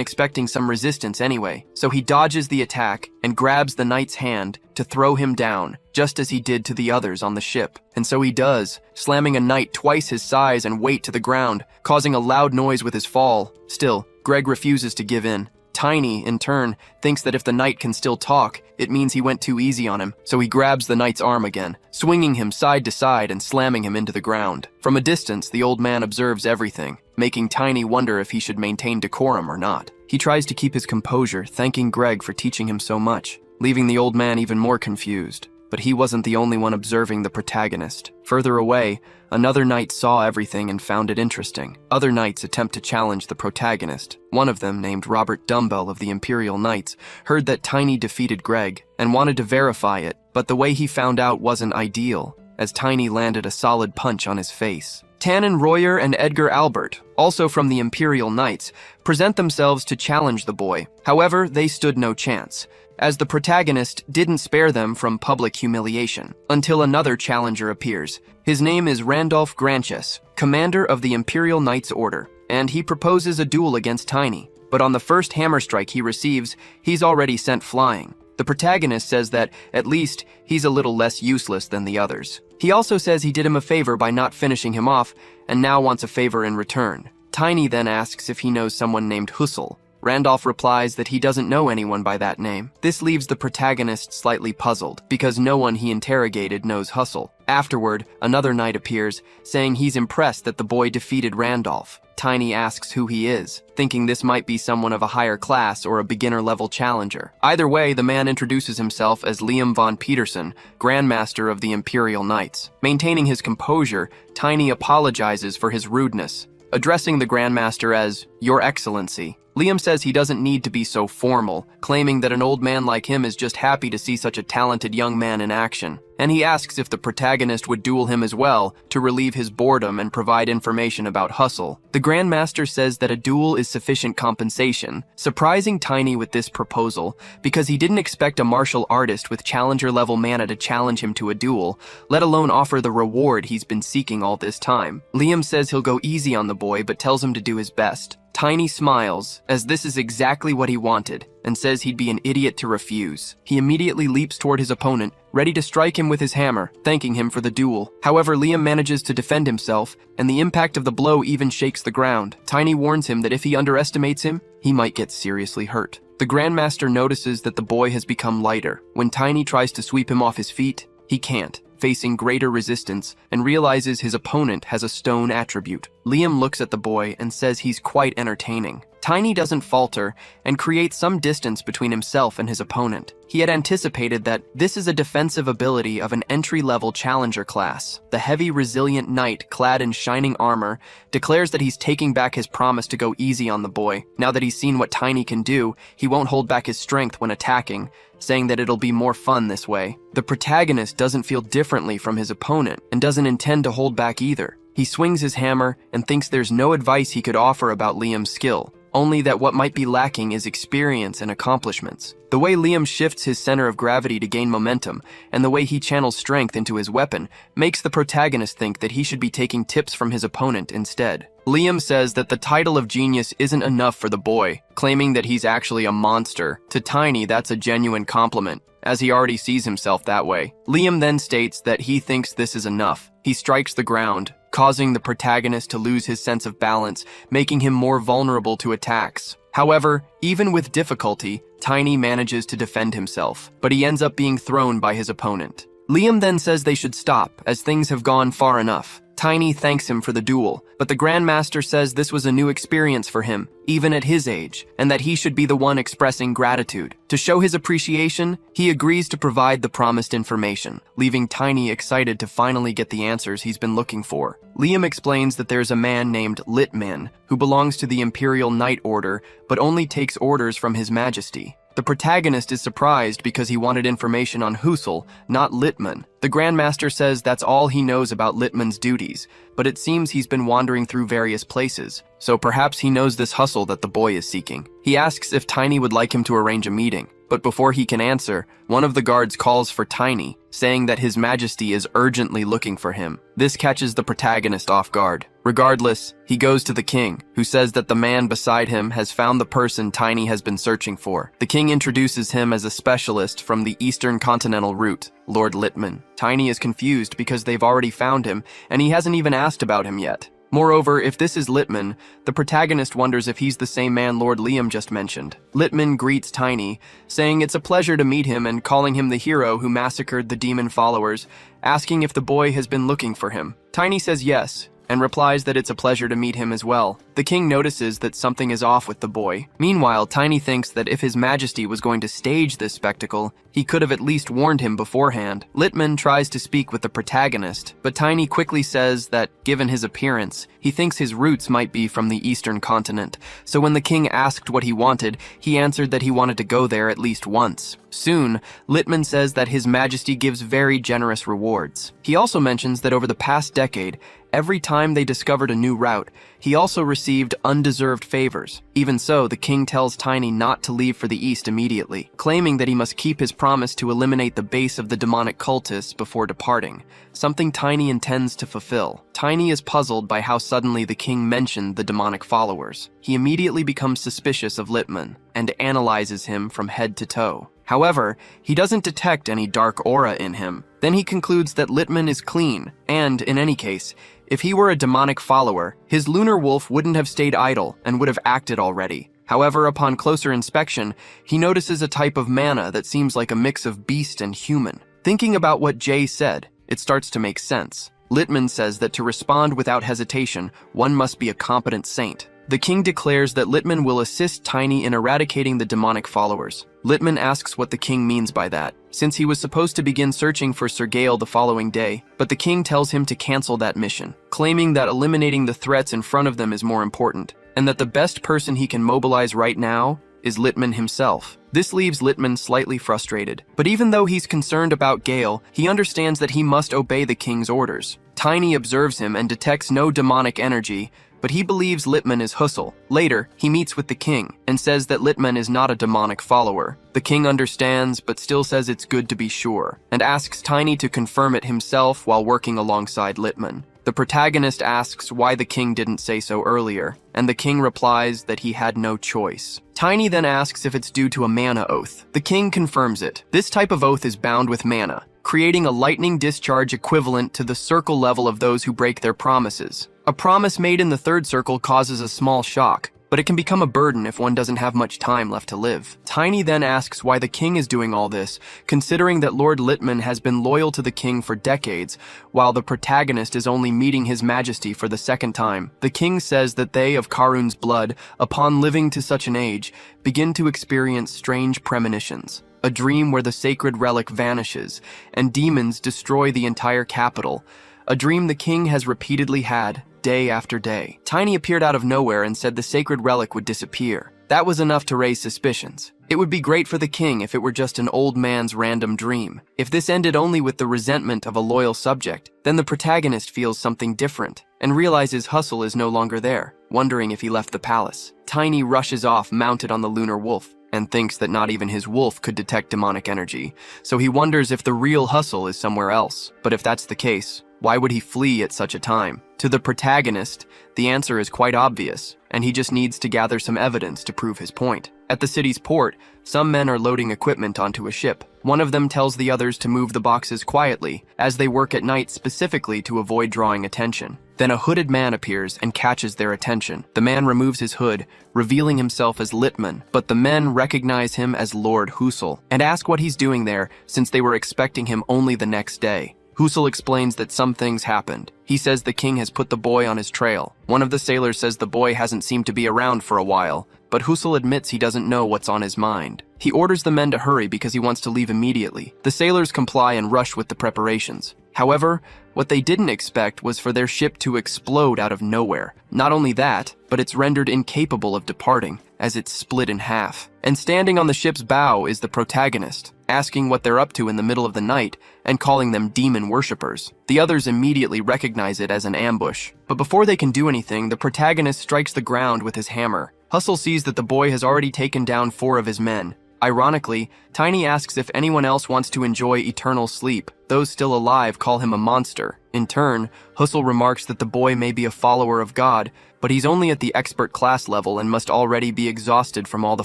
expecting some resistance anyway, so he dodges the attack and grabs the knight's hand to throw him down, just as he did to the others on the ship. And so he does, slamming a knight twice his size and weight to the ground, causing a loud noise with his fall. Still, Greg refuses to give in. Tiny, in turn, thinks that if the knight can still talk, it means he went too easy on him, so he grabs the knight's arm again, swinging him side to side and slamming him into the ground. From a distance, the old man observes everything, making Tiny wonder if he should maintain decorum or not. He tries to keep his composure, thanking Greg for teaching him so much, leaving the old man even more confused. But he wasn't the only one observing the protagonist. Further away, another knight saw everything and found it interesting. Other knights attempt to challenge the protagonist. One of them, named Robert Dumbbell of the Imperial Knights, heard that Tiny defeated Greg and wanted to verify it, but the way he found out wasn't ideal, as Tiny landed a solid punch on his face. Tannen Royer and Edgar Albert, also from the Imperial Knights, present themselves to challenge the boy. However, they stood no chance, as the protagonist didn't spare them from public humiliation, until another challenger appears. His name is Randolph Granches, commander of the Imperial Knights Order, and he proposes a duel against Tiny. But on the first hammer strike he receives, he's already sent flying. The protagonist says that, at least, he's a little less useless than the others. He also says he did him a favor by not finishing him off, and now wants a favor in return. Tiny then asks if he knows someone named Hussel. Randolph replies that he doesn't know anyone by that name. This leaves the protagonist slightly puzzled, because no one he interrogated knows Hussel. Afterward, another knight appears, saying he's impressed that the boy defeated Randolph. Tiny asks who he is, thinking this might be someone of a higher class or a beginner-level challenger. Either way, the man introduces himself as Liam von Peterson, Grandmaster of the Imperial Knights. Maintaining his composure, Tiny apologizes for his rudeness, addressing the Grandmaster as Your Excellency. Liam says he doesn't need to be so formal, claiming that an old man like him is just happy to see such a talented young man in action. And he asks if the protagonist would duel him as well, to relieve his boredom and provide information about Hussel. The Grandmaster says that a duel is sufficient compensation, surprising Tiny with this proposal, because he didn't expect a martial artist with challenger-level mana to challenge him to a duel, let alone offer the reward he's been seeking all this time. Liam says he'll go easy on the boy, but tells him to do his best. Tiny smiles, as this is exactly what he wanted, and says he'd be an idiot to refuse. He immediately leaps toward his opponent, ready to strike him with his hammer, thanking him for the duel. However, Liam manages to defend himself, and the impact of the blow even shakes the ground. Tiny warns him that if he underestimates him, he might get seriously hurt. The Grandmaster notices that the boy has become lighter. When Tiny tries to sweep him off his feet, he can't, facing greater resistance, and realizes his opponent has a stone attribute. Liam looks at the boy and says he's quite entertaining. Tiny doesn't falter and creates some distance between himself and his opponent. He had anticipated that this is a defensive ability of an entry-level challenger class. The heavy, resilient knight, clad in shining armor, declares that he's taking back his promise to go easy on the boy. Now that he's seen what Tiny can do, he won't hold back his strength when attacking, saying that it'll be more fun this way. The protagonist doesn't feel differently from his opponent and doesn't intend to hold back either. He swings his hammer and thinks there's no advice he could offer about Liam's skill, only that what might be lacking is experience and accomplishments. The way Liam shifts his center of gravity to gain momentum, and the way he channels strength into his weapon, makes the protagonist think that he should be taking tips from his opponent instead. Liam says that the title of genius isn't enough for the boy, claiming that he's actually a monster. To Tiny, that's a genuine compliment, as he already sees himself that way. Liam then states that he thinks this is enough. He strikes the ground, causing the protagonist to lose his sense of balance, making him more vulnerable to attacks. However, even with difficulty, Tiny manages to defend himself, but he ends up being thrown by his opponent. Liam then says they should stop, as things have gone far enough. Tiny thanks him for the duel, but the Grandmaster says this was a new experience for him, even at his age, and that he should be the one expressing gratitude. To show his appreciation, he agrees to provide the promised information, leaving Tiny excited to finally get the answers he's been looking for. Liam explains that there's a man named Litman, who belongs to the Imperial Knight Order, but only takes orders from His Majesty. The protagonist is surprised because he wanted information on Hussel, not Litman. The Grandmaster says that's all he knows about Litman's duties, but it seems he's been wandering through various places, so perhaps he knows this Hussel that the boy is seeking. He asks if Tiny would like him to arrange a meeting, but before he can answer, one of the guards calls for Tiny, saying that His Majesty is urgently looking for him. This catches the protagonist off guard. Regardless, he goes to the king, who says that the man beside him has found the person Tiny has been searching for. The king introduces him as a specialist from the Eastern Continental route, Lord Litman. Tiny is confused because they've already found him, and he hasn't even asked about him yet. Moreover, if this is Litman, the protagonist wonders if he's the same man Lord Liam just mentioned. Litman greets Tiny, saying it's a pleasure to meet him and calling him the hero who massacred the demon followers, asking if the boy has been looking for him. Tiny says yes, and replies that it's a pleasure to meet him as well. The king notices that something is off with the boy. Meanwhile, Tiny thinks that if His Majesty was going to stage this spectacle, he could have at least warned him beforehand. Litman tries to speak with the protagonist, but Tiny quickly says that, given his appearance, he thinks his roots might be from the eastern continent. So when the king asked what he wanted, he answered that he wanted to go there at least once. Soon, Litman says that His Majesty gives very generous rewards. He also mentions that over the past decade, every time they discovered a new route, he also received undeserved favors. Even so, the king tells Tiny not to leave for the east immediately, claiming that he must keep his promise to eliminate the base of the demonic cultists before departing, something Tiny intends to fulfill. Tiny is puzzled by how suddenly the king mentioned the demonic followers. He immediately becomes suspicious of Litman and analyzes him from head to toe. However, he doesn't detect any dark aura in him. Then he concludes that Litman is clean, and, in any case, if he were a demonic follower, his lunar wolf wouldn't have stayed idle and would have acted already. However, upon closer inspection, he notices a type of mana that seems like a mix of beast and human. Thinking about what Jay said, it starts to make sense. Litman says that to respond without hesitation, one must be a competent saint. The king declares that Litman will assist Tiny in eradicating the demonic followers. Litman asks what the king means by that, since he was supposed to begin searching for Sir Gale the following day, but the king tells him to cancel that mission, claiming that eliminating the threats in front of them is more important, and that the best person he can mobilize right now is Litman himself. This leaves Litman slightly frustrated, but even though he's concerned about Gale, he understands that he must obey the king's orders. Tiny observes him and detects no demonic energy, but he believes Litman is Hustle. Later, he meets with the king and says that Litman is not a demonic follower. The king understands, but still says it's good to be sure, and asks Tiny to confirm it himself while working alongside Litman. The protagonist asks why the king didn't say so earlier, and the king replies that he had no choice. Tiny then asks if it's due to a mana oath. The king confirms it. This type of oath is bound with mana, creating a lightning discharge equivalent to the circle level of those who break their promises. A promise made in the third circle causes a small shock, but it can become a burden if one doesn't have much time left to live. Tiny then asks why the king is doing all this, considering that Lord Litman has been loyal to the king for decades, while the protagonist is only meeting His Majesty for the second time. The king says that they of Karun's blood, upon living to such an age, begin to experience strange premonitions. A dream where the sacred relic vanishes, and demons destroy the entire capital. A dream the king has repeatedly had, day after day. Tiny appeared out of nowhere and said the sacred relic would disappear. That was enough to raise suspicions. It would be great for the king if it were just an old man's random dream. If this ended only with the resentment of a loyal subject, then the protagonist feels something different and realizes Hustle is no longer there, wondering if he left the palace. Tiny rushes off mounted on the lunar wolf and thinks that not even his wolf could detect demonic energy, so he wonders if the real Hustle is somewhere else. But if that's the case, why would he flee at such a time? To the protagonist, the answer is quite obvious, and he just needs to gather some evidence to prove his point. At the city's port, some men are loading equipment onto a ship. One of them tells the others to move the boxes quietly, as they work at night specifically to avoid drawing attention. Then a hooded man appears and catches their attention. The man removes his hood, revealing himself as Litman, but the men recognize him as Lord Husel and ask what he's doing there, since they were expecting him only the next day. Husel explains that some things happened. He says the king has put the boy on his trail. One of the sailors says the boy hasn't seemed to be around for a while, but Husel admits he doesn't know what's on his mind. He orders the men to hurry because he wants to leave immediately. The sailors comply and rush with the preparations. However, what they didn't expect was for their ship to explode out of nowhere. Not only that, but it's rendered incapable of departing, as it's split in half. And standing on the ship's bow is the protagonist, asking what they're up to in the middle of the night, and calling them demon worshippers. The others immediately recognize it as an ambush. But before they can do anything, the protagonist strikes the ground with his hammer. Hustle sees that the boy has already taken down 4 of his men. Ironically, Tiny asks if anyone else wants to enjoy eternal sleep. Those still alive call him a monster. In turn, Hustle remarks that the boy may be a follower of God, but he's only at the expert class level and must already be exhausted from all the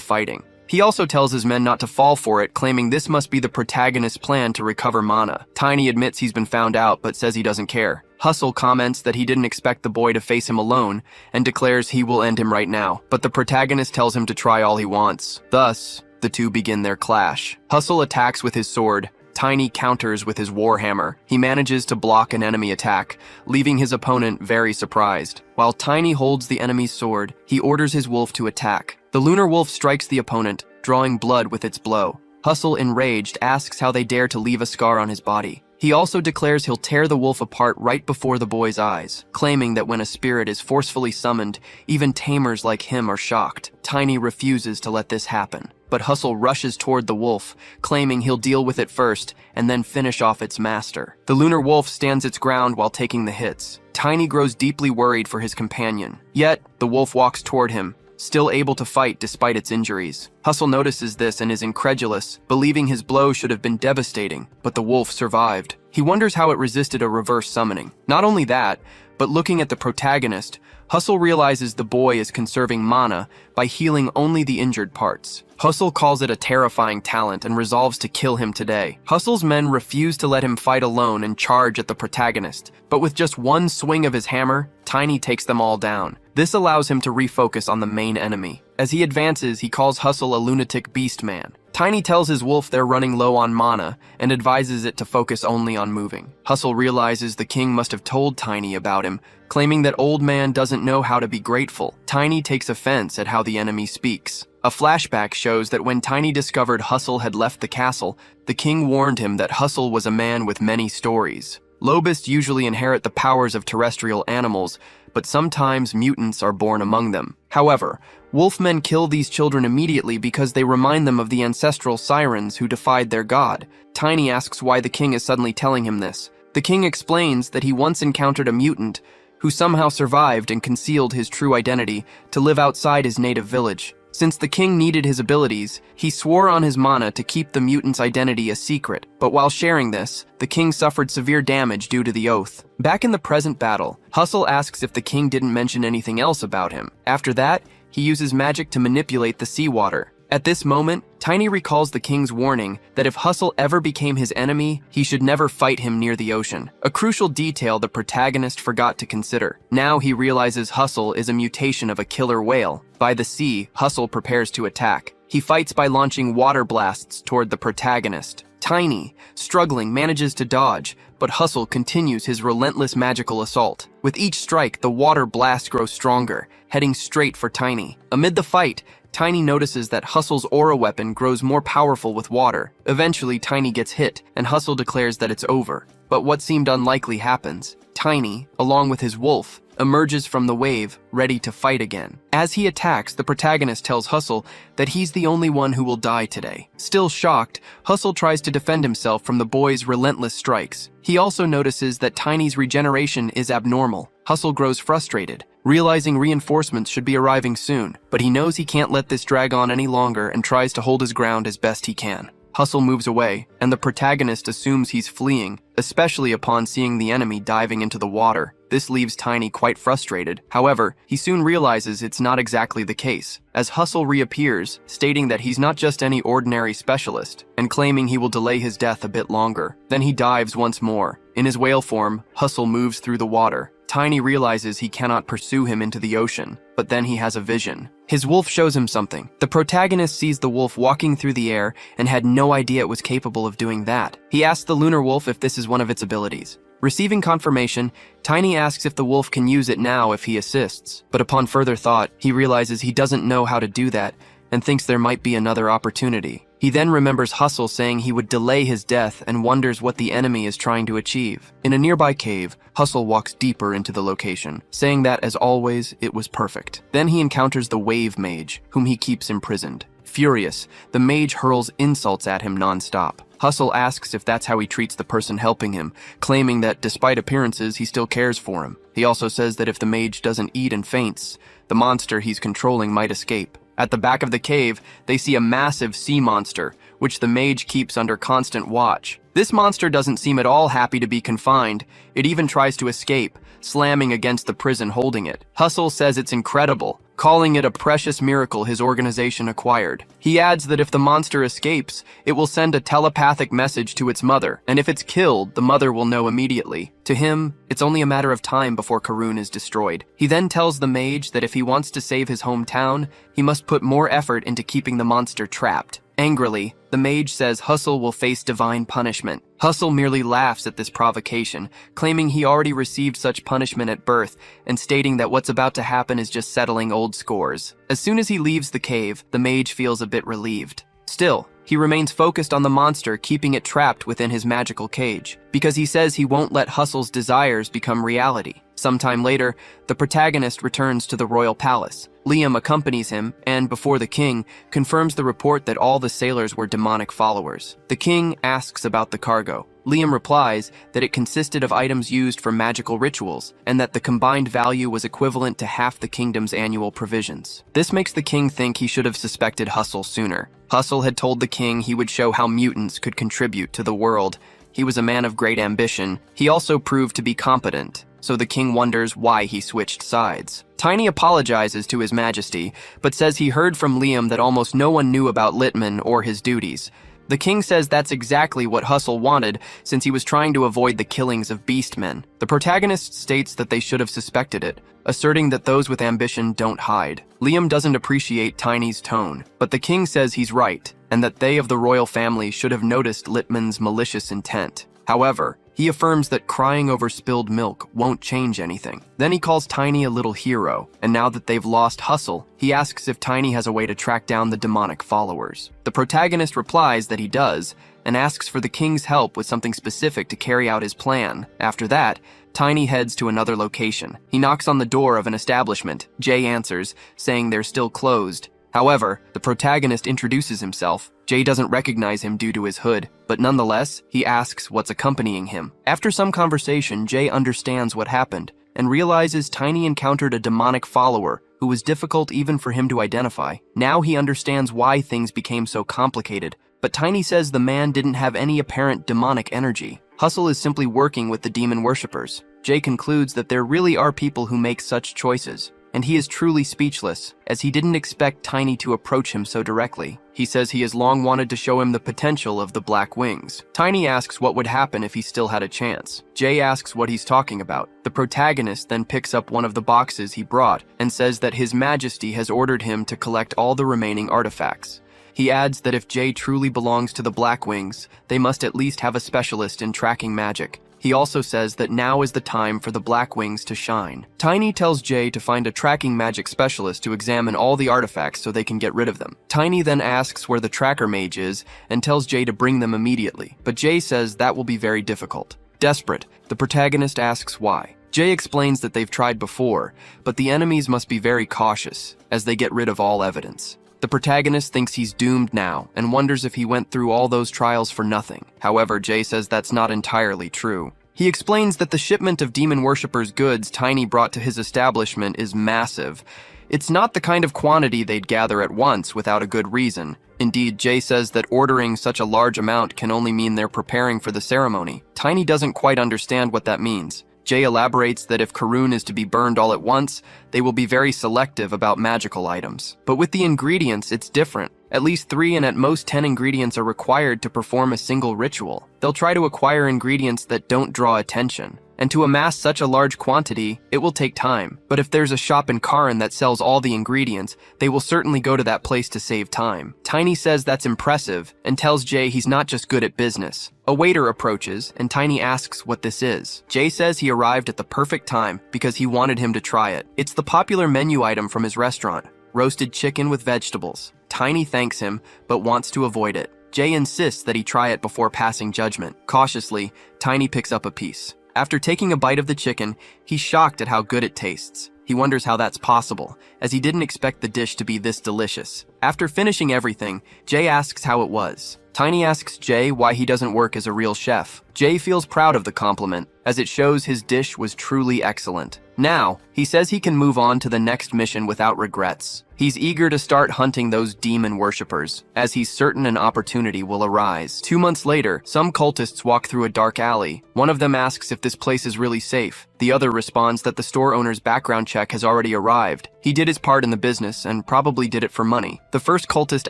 fighting. He also tells his men not to fall for it, claiming this must be the protagonist's plan to recover mana. Tiny admits he's been found out, but says he doesn't care. Hustle comments that he didn't expect the boy to face him alone, and declares he will end him right now. But the protagonist tells him to try all he wants. Thus, the two begin their clash. Hustle attacks with his sword. Tiny counters with his warhammer. He manages to block an enemy attack, leaving his opponent very surprised. While Tiny holds the enemy's sword, he orders his wolf to attack. The lunar wolf strikes the opponent, drawing blood with its blow. Hustle, enraged, asks how they dare to leave a scar on his body. He also declares he'll tear the wolf apart right before the boy's eyes, claiming that when a spirit is forcefully summoned, even tamers like him are shocked. Tiny refuses to let this happen, but Hustle rushes toward the wolf, claiming he'll deal with it first and then finish off its master. The lunar wolf stands its ground while taking the hits. Tiny grows deeply worried for his companion. Yet, the wolf walks toward him, still able to fight despite its injuries. Hustle notices this and is incredulous, believing his blow should have been devastating, but the wolf survived. He wonders how it resisted a reverse summoning. Not only that, but looking at the protagonist, Hustle realizes the boy is conserving mana by healing only the injured parts. Hustle calls it a terrifying talent and resolves to kill him today. Hustle's men refuse to let him fight alone and charge at the protagonist, but with just one swing of his hammer, Tiny takes them all down. This allows him to refocus on the main enemy. As he advances, he calls Hustle a lunatic beast man. Tiny tells his wolf they're running low on mana and advises it to focus only on moving. Hustle realizes the king must have told Tiny about him, claiming that old man doesn't know how to be grateful. Tiny takes offense at how the enemy speaks. A flashback shows that when Tiny discovered Hustle had left the castle, the king warned him that Hustle was a man with many stories. Lobists usually inherit the powers of terrestrial animals, but sometimes mutants are born among them. However, wolfmen kill these children immediately because they remind them of the ancestral sirens who defied their god. Tiny asks why the king is suddenly telling him this. The king explains that he once encountered a mutant who somehow survived and concealed his true identity to live outside his native village. Since the king needed his abilities, he swore on his mana to keep the mutant's identity a secret, but while sharing this, the king suffered severe damage due to the oath. Back in the present battle, Hustle asks if the king didn't mention anything else about him. After that, he uses magic to manipulate the seawater. At this moment, Tiny recalls the king's warning that if Hustle ever became his enemy, he should never fight him near the ocean. A crucial detail the protagonist forgot to consider. Now he realizes Hustle is a mutation of a killer whale. By the sea, Hustle prepares to attack. He fights by launching water blasts toward the protagonist. Tiny, struggling, manages to dodge, but Hustle continues his relentless magical assault. With each strike, the water blast grows stronger, heading straight for Tiny. Amid the fight, Tiny notices that Hustle's aura weapon grows more powerful with water. Eventually, Tiny gets hit, and Hustle declares that it's over. But what seemed unlikely happens. Tiny, along with his wolf, emerges from the wave, ready to fight again. As he attacks, the protagonist tells Hustle that he's the only one who will die today. Still shocked, Hustle tries to defend himself from the boy's relentless strikes. He also notices that Tiny's regeneration is abnormal. Hustle grows frustrated, realizing reinforcements should be arriving soon, but he knows he can't let this drag on any longer and tries to hold his ground as best he can. Hustle moves away, and the protagonist assumes he's fleeing, especially upon seeing the enemy diving into the water. This leaves Tiny quite frustrated. However, he soon realizes it's not exactly the case, as Hustle reappears, stating that he's not just any ordinary specialist, and claiming he will delay his death a bit longer. Then he dives once more. In his whale form, Hustle moves through the water. Tiny realizes he cannot pursue him into the ocean, but then he has a vision. His wolf shows him something. The protagonist sees the wolf walking through the air and had no idea it was capable of doing that. He asks the lunar wolf if this is one of its abilities. Receiving confirmation, Tiny asks if the wolf can use it now if he assists, but upon further thought, he realizes he doesn't know how to do that and thinks there might be another opportunity. He then remembers Hustle saying he would delay his death and wonders what the enemy is trying to achieve. In a nearby cave, Hustle walks deeper into the location, saying that, as always, it was perfect. Then he encounters the Wave Mage, whom he keeps imprisoned. Furious, the mage hurls insults at him non-stop. Hustle asks if that's how he treats the person helping him, claiming that despite appearances, he still cares for him. He also says that if the mage doesn't eat and faints, the monster he's controlling might escape. At the back of the cave, they see a massive sea monster, which the mage keeps under constant watch. This monster doesn't seem at all happy to be confined. It even tries to escape, slamming against the prison holding it. Hustle says it's incredible, calling it a precious miracle his organization acquired. He adds that if the monster escapes, it will send a telepathic message to its mother, and if it's killed, the mother will know immediately. To him, it's only a matter of time before Karun is destroyed. He then tells the mage that if he wants to save his hometown, he must put more effort into keeping the monster trapped. Angrily, the mage says Hustle will face divine punishment. Hustle merely laughs at this provocation, claiming he already received such punishment at birth and stating that what's about to happen is just settling old scores. As soon as he leaves the cave, the mage feels a bit relieved. Still, he remains focused on the monster, keeping it trapped within his magical cage, because he says he won't let Hustle's desires become reality. Sometime later, the protagonist returns to the royal palace. Liam accompanies him and, before the king, confirms the report that all the sailors were demonic followers. The king asks about the cargo. Liam replies that it consisted of items used for magical rituals and that the combined value was equivalent to half the kingdom's annual provisions. This makes the king think he should have suspected Hustle sooner. Hustle had told the king he would show how mutants could contribute to the world. He was a man of great ambition. He also proved to be competent, so the king wonders why he switched sides. Tiny apologizes to His Majesty, but says he heard from Liam that almost no one knew about Littman or his duties. The king says that's exactly what Hustle wanted, since he was trying to avoid the killings of beastmen. The protagonist states that they should have suspected it, asserting that those with ambition don't hide. Liam doesn't appreciate Tiny's tone, but the king says he's right, and that they of the royal family should have noticed Littman's malicious intent. However, he affirms that crying over spilled milk won't change anything. Then he calls Tiny a little hero, and now that they've lost Hustle, he asks if Tiny has a way to track down the demonic followers. The protagonist replies that he does, and asks for the king's help with something specific to carry out his plan. After that, Tiny heads to another location. He knocks on the door of an establishment. Jay answers, saying they're still closed. However, the protagonist introduces himself. Jay doesn't recognize him due to his hood, but nonetheless, he asks what's accompanying him. After some conversation, Jay understands what happened and realizes Tiny encountered a demonic follower who was difficult even for him to identify. Now he understands why things became so complicated, but Tiny says the man didn't have any apparent demonic energy. Hustle is simply working with the demon worshippers. Jay concludes that there really are people who make such choices, and he is truly speechless, as he didn't expect Tiny to approach him so directly. He says he has long wanted to show him the potential of the Black Wings. Tiny asks what would happen if he still had a chance. Jay asks what he's talking about. The protagonist then picks up one of the boxes he brought and says that His Majesty has ordered him to collect all the remaining artifacts. He adds that if Jay truly belongs to the Black Wings, they must at least have a specialist in tracking magic. He also says that now is the time for the Black Wings to shine. Tiny tells Jay to find a tracking magic specialist to examine all the artifacts so they can get rid of them. Tiny then asks where the tracker mage is and tells Jay to bring them immediately, but Jay says that will be very difficult. Desperate, the protagonist asks why. Jay explains that they've tried before, but the enemies must be very cautious, as they get rid of all evidence. The protagonist thinks he's doomed now and wonders if he went through all those trials for nothing. However, Jay says that's not entirely true. He explains that the shipment of demon worshippers' goods Tiny brought to his establishment is massive. It's not the kind of quantity they'd gather at once without a good reason. Indeed, Jay says that ordering such a large amount can only mean they're preparing for the ceremony. Tiny doesn't quite understand what that means. Jay elaborates that if Karun is to be burned all at once, they will be very selective about magical items. But with the ingredients, it's different. At least 3 and at most 10 ingredients are required to perform a single ritual. They'll try to acquire ingredients that don't draw attention. And to amass such a large quantity, it will take time. But if there's a shop in Karan that sells all the ingredients, they will certainly go to that place to save time. Tiny says that's impressive and tells Jay he's not just good at business. A waiter approaches and Tiny asks what this is. Jay says he arrived at the perfect time because he wanted him to try it. It's the popular menu item from his restaurant, roasted chicken with vegetables. Tiny thanks him, but wants to avoid it. Jay insists that he try it before passing judgment. Cautiously, Tiny picks up a piece. After taking a bite of the chicken, he's shocked at how good it tastes. He wonders how that's possible, as he didn't expect the dish to be this delicious. After finishing everything, Jay asks how it was. Tiny asks Jay why he doesn't work as a real chef. Jay feels proud of the compliment, as it shows his dish was truly excellent. Now, he says he can move on to the next mission without regrets. He's eager to start hunting those demon worshippers, as he's certain an opportunity will arise. 2 months later, some cultists walk through a dark alley. One of them asks if this place is really safe. The other responds that the store owner's background check has already arrived. He did his part in the business and probably did it for money. The first cultist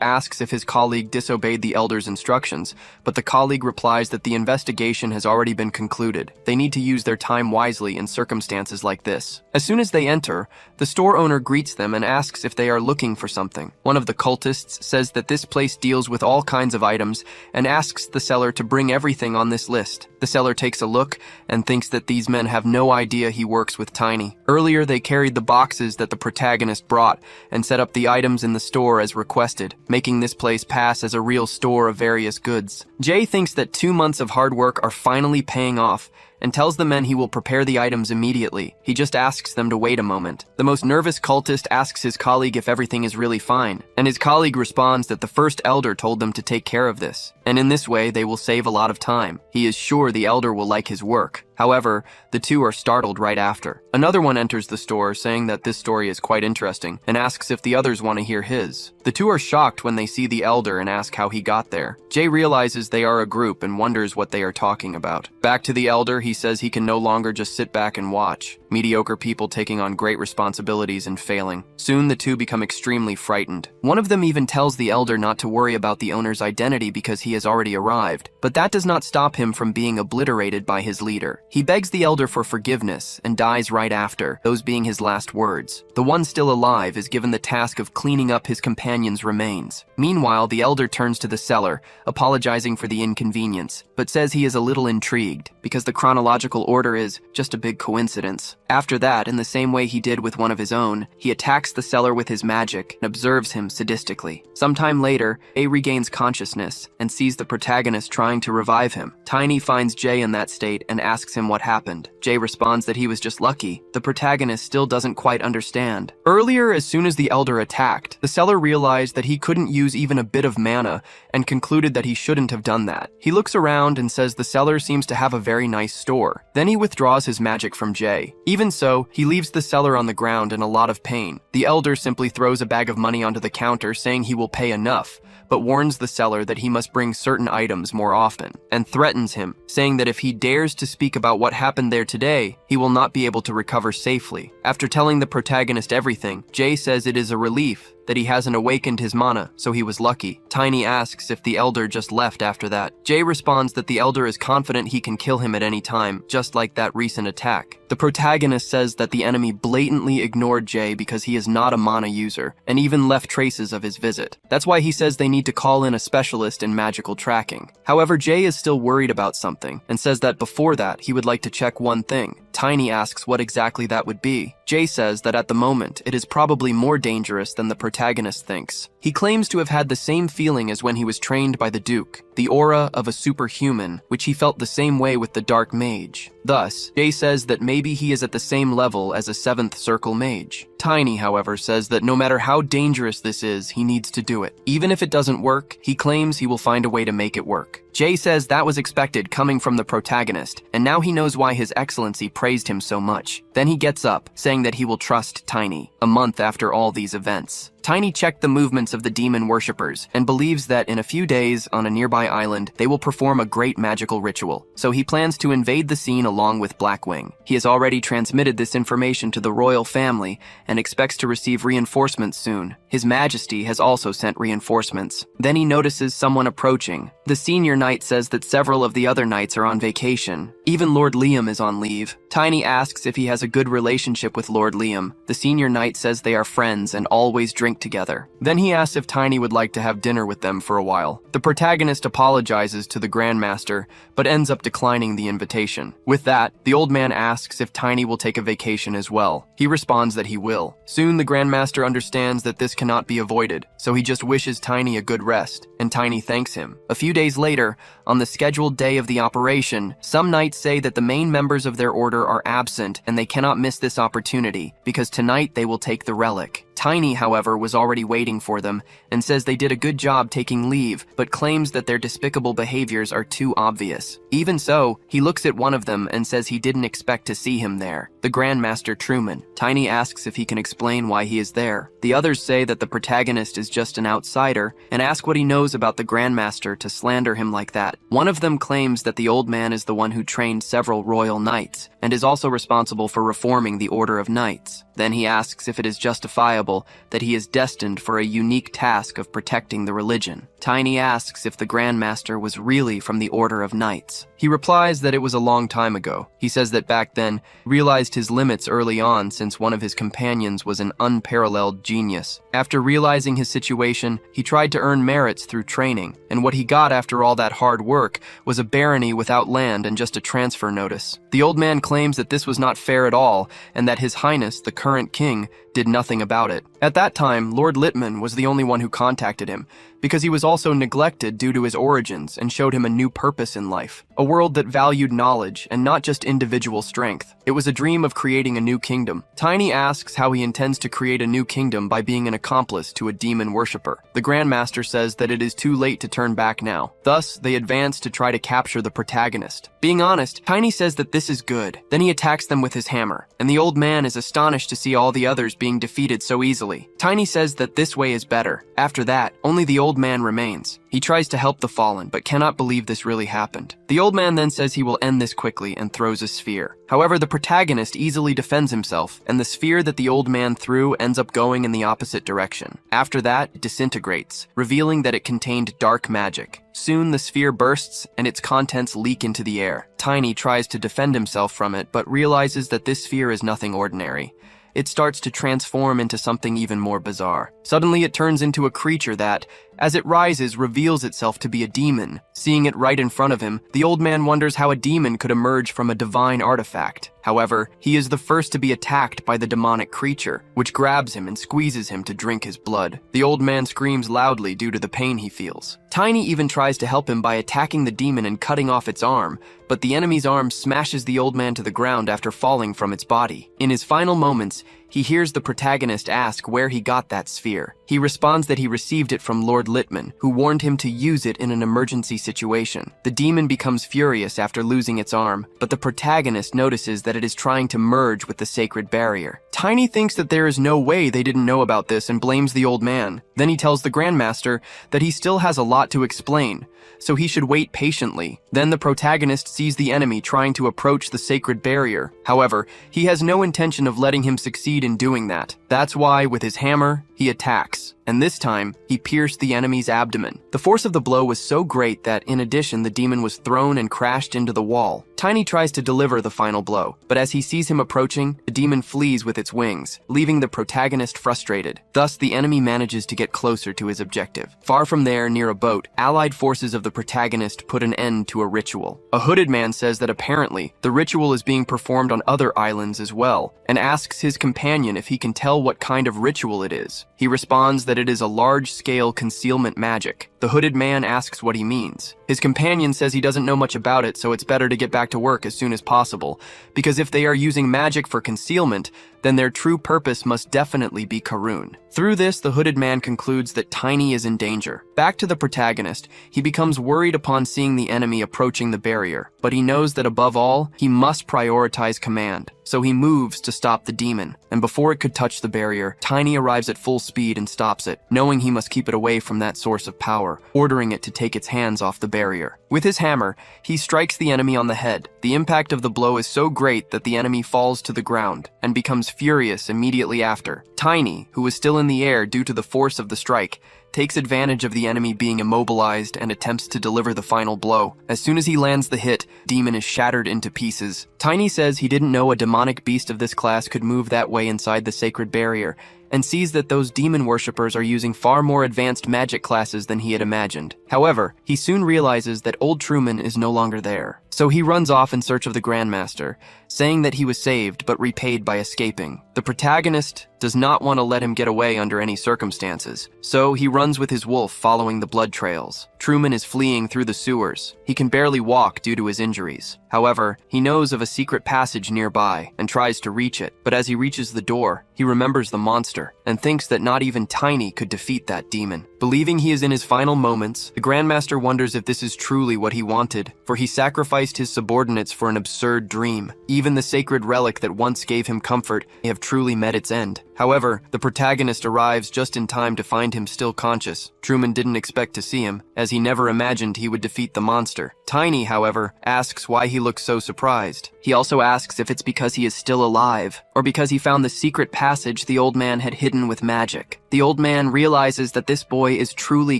asks if his colleague disobeyed the elder's instructions, but the colleague replies that the investigation has already been concluded. They need to use their time wisely in circumstances like this. As soon as they enter, the store owner greets them and asks if they are looking for something. One of the cultists says that this place deals with all kinds of items and asks the seller to bring everything on this list. The seller takes a look and thinks that these men have no idea he works with Tiny. Earlier, they carried the boxes that the protagonist brought and set up the items in the store as requested, making this place pass as a real store of various goods. Jay thinks that 2 months of hard work are finally paying off and tells the men he will prepare the items immediately. He just asks them to wait a moment. The most nervous cultist asks his colleague if everything is really fine, and his colleague responds that the first elder told them to take care of this, and in this way they will save a lot of time. He is sure the elder will like his work. However, the two are startled right after. Another one enters the store saying that this story is quite interesting and asks if the others want to hear his. The two are shocked when they see the elder and ask how he got there. Jay realizes they are a group and wonders what they are talking about. Back to the elder, he says he can no longer just sit back and watch. Mediocre people taking on great responsibilities and failing. Soon the two become extremely frightened. One of them even tells the elder not to worry about the owner's identity because he has already arrived, but that does not stop him from being obliterated by his leader. He begs the elder for forgiveness and dies right after, those being his last words. The one still alive is given the task of cleaning up his companion's remains. Meanwhile, the elder turns to the seller, apologizing for the inconvenience, but says he is a little intrigued because the chronological order is just a big coincidence. After that, in the same way he did with one of his own, he attacks the seller with his magic and observes him sadistically. Sometime later, A regains consciousness and sees the protagonist trying to revive him. Tiny finds Jay in that state and asks him what happened. Jay responds that he was just lucky. The protagonist still doesn't quite understand. Earlier, as soon as the elder attacked, the seller realized that he couldn't use even a bit of mana and concluded that he shouldn't have done that. He looks around and says the seller seems to have a very nice store. Then he withdraws his magic from Jay. Even so, he leaves the seller on the ground in a lot of pain. The elder simply throws a bag of money onto the counter saying he will pay enough, but warns the seller that he must bring certain items more often, and threatens him, saying that if he dares to speak about what happened there today, he will not be able to recover safely. After telling the protagonist everything, Jay says it is a relief that he hasn't awakened his mana, so he was lucky. Tiny asks if the elder just left after that. Jay responds that the elder is confident he can kill him at any time, just like that recent attack. The protagonist says that the enemy blatantly ignored Jay because he is not a mana user, and even left traces of his visit. That's why he says they need to call in a specialist in magical tracking. However, Jay is still worried about something, and says that before that, he would like to check one thing. Tiny asks what exactly that would be. Jay says that at the moment, it is probably more dangerous than the protagonist thinks. He claims to have had the same feeling as when he was trained by the Duke, the aura of a superhuman, which he felt the same way with the Dark Mage. Thus, Jay says that maybe he is at the same level as a 7th Circle Mage. Tiny, however, says that no matter how dangerous this is, he needs to do it. Even if it doesn't work, he claims he will find a way to make it work. Jay says that was expected coming from the protagonist, and now he knows why His Excellency praised him so much. Then he gets up, saying that he will trust Tiny, a month after all these events. Tiny checked the movements of the demon worshippers and believes that in a few days on a nearby island, they will perform a great magical ritual. So he plans to invade the scene along with Blackwing. He has already transmitted this information to the royal family and expects to receive reinforcements soon. His Majesty has also sent reinforcements. Then he notices someone approaching. The senior knight says that several of the other knights are on vacation. Even Lord Liam is on leave. Tiny asks if he has a good relationship with Lord Liam. The senior knight says they are friends and always drink together. Then he asks if Tiny would like to have dinner with them for a while. The protagonist apologizes to the Grandmaster, but ends up declining the invitation. With that, the old man asks if Tiny will take a vacation as well. He responds that he will. Soon the Grandmaster understands that this cannot be avoided, so he just wishes Tiny a good rest, and Tiny thanks him. A few days later, on the scheduled day of the operation, some knights say that the main members of their order are absent and they cannot miss this opportunity, because tonight they will take the relic. Tiny, however, was already waiting for them and says they did a good job taking leave, but claims that their despicable behaviors are too obvious. Even so, he looks at one of them and says he didn't expect to see him there, the Grandmaster Truman. Tiny asks if he can explain why he is there. The others say that the protagonist is just an outsider and ask what he knows about the Grandmaster to slander him like that. One of them claims that the old man is the one who trained several royal knights and is also responsible for reforming the Order of Knights. Then he asks if it is justifiable that he is destined for a unique task of protecting the religion. Tiny asks if the Grandmaster was really from the Order of Knights. He replies that it was a long time ago. He says that back then, he realized his limits early on since one of his companions was an unparalleled genius. After realizing his situation, he tried to earn merits through training, and what he got after all that hard work was a barony without land and just a transfer notice. The old man claims that this was not fair at all, and that His Highness, the current king, did nothing about it. At that time, Lord Littman was the only one who contacted him, because he was also neglected due to his origins and showed him a new purpose in life, a world that valued knowledge and not just individual strength. It was a dream of creating a new kingdom. Tiny asks how he intends to create a new kingdom by being an accomplice to a demon worshipper. The Grandmaster says that it is too late to turn back now. Thus, they advance to try to capture the protagonist. Being honest, Tiny says that this is good. Then he attacks them with his hammer, and the old man is astonished to see all the others being defeated so easily. Tiny says that this way is better. After that, only the old man remains. He tries to help the fallen, but cannot believe this really happened. The old man then says he will end this quickly and throws a sphere. However, the protagonist easily defends himself, and the sphere that the old man threw ends up going in the opposite direction. After that, it disintegrates, revealing that it contained dark magic. Soon, the sphere bursts, and its contents leak into the air. Tiny tries to defend himself from it, but realizes that this sphere is nothing ordinary. It starts to transform into something even more bizarre. Suddenly, it turns into a creature that, as it rises, reveals itself to be a demon. Seeing it right in front of him, the old man wonders how a demon could emerge from a divine artifact. However, he is the first to be attacked by the demonic creature, which grabs him and squeezes him to drink his blood. The old man screams loudly due to the pain he feels. Tiny even tries to help him by attacking the demon and cutting off its arm, but the enemy's arm smashes the old man to the ground after falling from its body. In his final moments, he hears the protagonist ask where he got that sphere. He responds that he received it from Lord Littman, who warned him to use it in an emergency situation. The demon becomes furious after losing its arm, but the protagonist notices that it is trying to merge with the sacred barrier. Tiny thinks that there is no way they didn't know about this and blames the old man. Then he tells the Grandmaster that he still has a lot to explain, so he should wait patiently. Then the protagonist sees the enemy trying to approach the sacred barrier. However, he has no intention of letting him succeed in doing that. That's why, with his hammer, he attacks, and this time, he pierced the enemy's abdomen. The force of the blow was so great that, in addition, the demon was thrown and crashed into the wall. Tiny tries to deliver the final blow, but as he sees him approaching, the demon flees with its wings, leaving the protagonist frustrated. Thus, the enemy manages to get closer to his objective. Far from there, near a boat, allied forces of the protagonist put an end to a ritual. A hooded man says that apparently, the ritual is being performed on other islands as well, and asks his companion if he can tell what kind of ritual it is. He responds that it is a large-scale concealment magic. The hooded man asks what he means. His companion says he doesn't know much about it, so it's better to get back to work as soon as possible, because if they are using magic for concealment, then their true purpose must definitely be Karun. Through this, the hooded man concludes that Tiny is in danger. Back to the protagonist, he becomes worried upon seeing the enemy approaching the barrier, but he knows that above all, he must prioritize command. So he moves to stop the demon, and before it could touch the barrier, Tiny arrives at full speed and stops it, knowing he must keep it away from that source of power, ordering it to take its hands off the barrier. With his hammer, he strikes the enemy on the head. The impact of the blow is so great that the enemy falls to the ground and becomes furious immediately after. Tiny, who is still in the air due to the force of the strike, takes advantage of the enemy being immobilized and attempts to deliver the final blow. As soon as he lands the hit, Demon is shattered into pieces. Tiny says he didn't know a demonic beast of this class could move that way inside the sacred barrier, and sees that those demon worshippers are using far more advanced magic classes than he had imagined. However, he soon realizes that old Truman is no longer there. So he runs off in search of the Grandmaster, saying that he was saved but repaid by escaping. The protagonist does not want to let him get away under any circumstances, so he runs with his wolf following the blood trails. Truman is fleeing through the sewers. He can barely walk due to his injuries. However, he knows of a secret passage nearby and tries to reach it, but as he reaches the door, he remembers the monster and thinks that not even Tiny could defeat that demon. Believing he is in his final moments, the Grandmaster wonders if this is truly what he wanted, for he sacrificed his subordinates for an absurd dream. Even the sacred relic that once gave him comfort may have truly met its end. However, the protagonist arrives just in time to find him still conscious. Truman didn't expect to see him, as he never imagined he would defeat the monster. Tiny, however, asks why he looks so surprised. He also asks if it's because he is still alive, or because he found the secret passage the old man had hidden with magic. The old man realizes that this boy is truly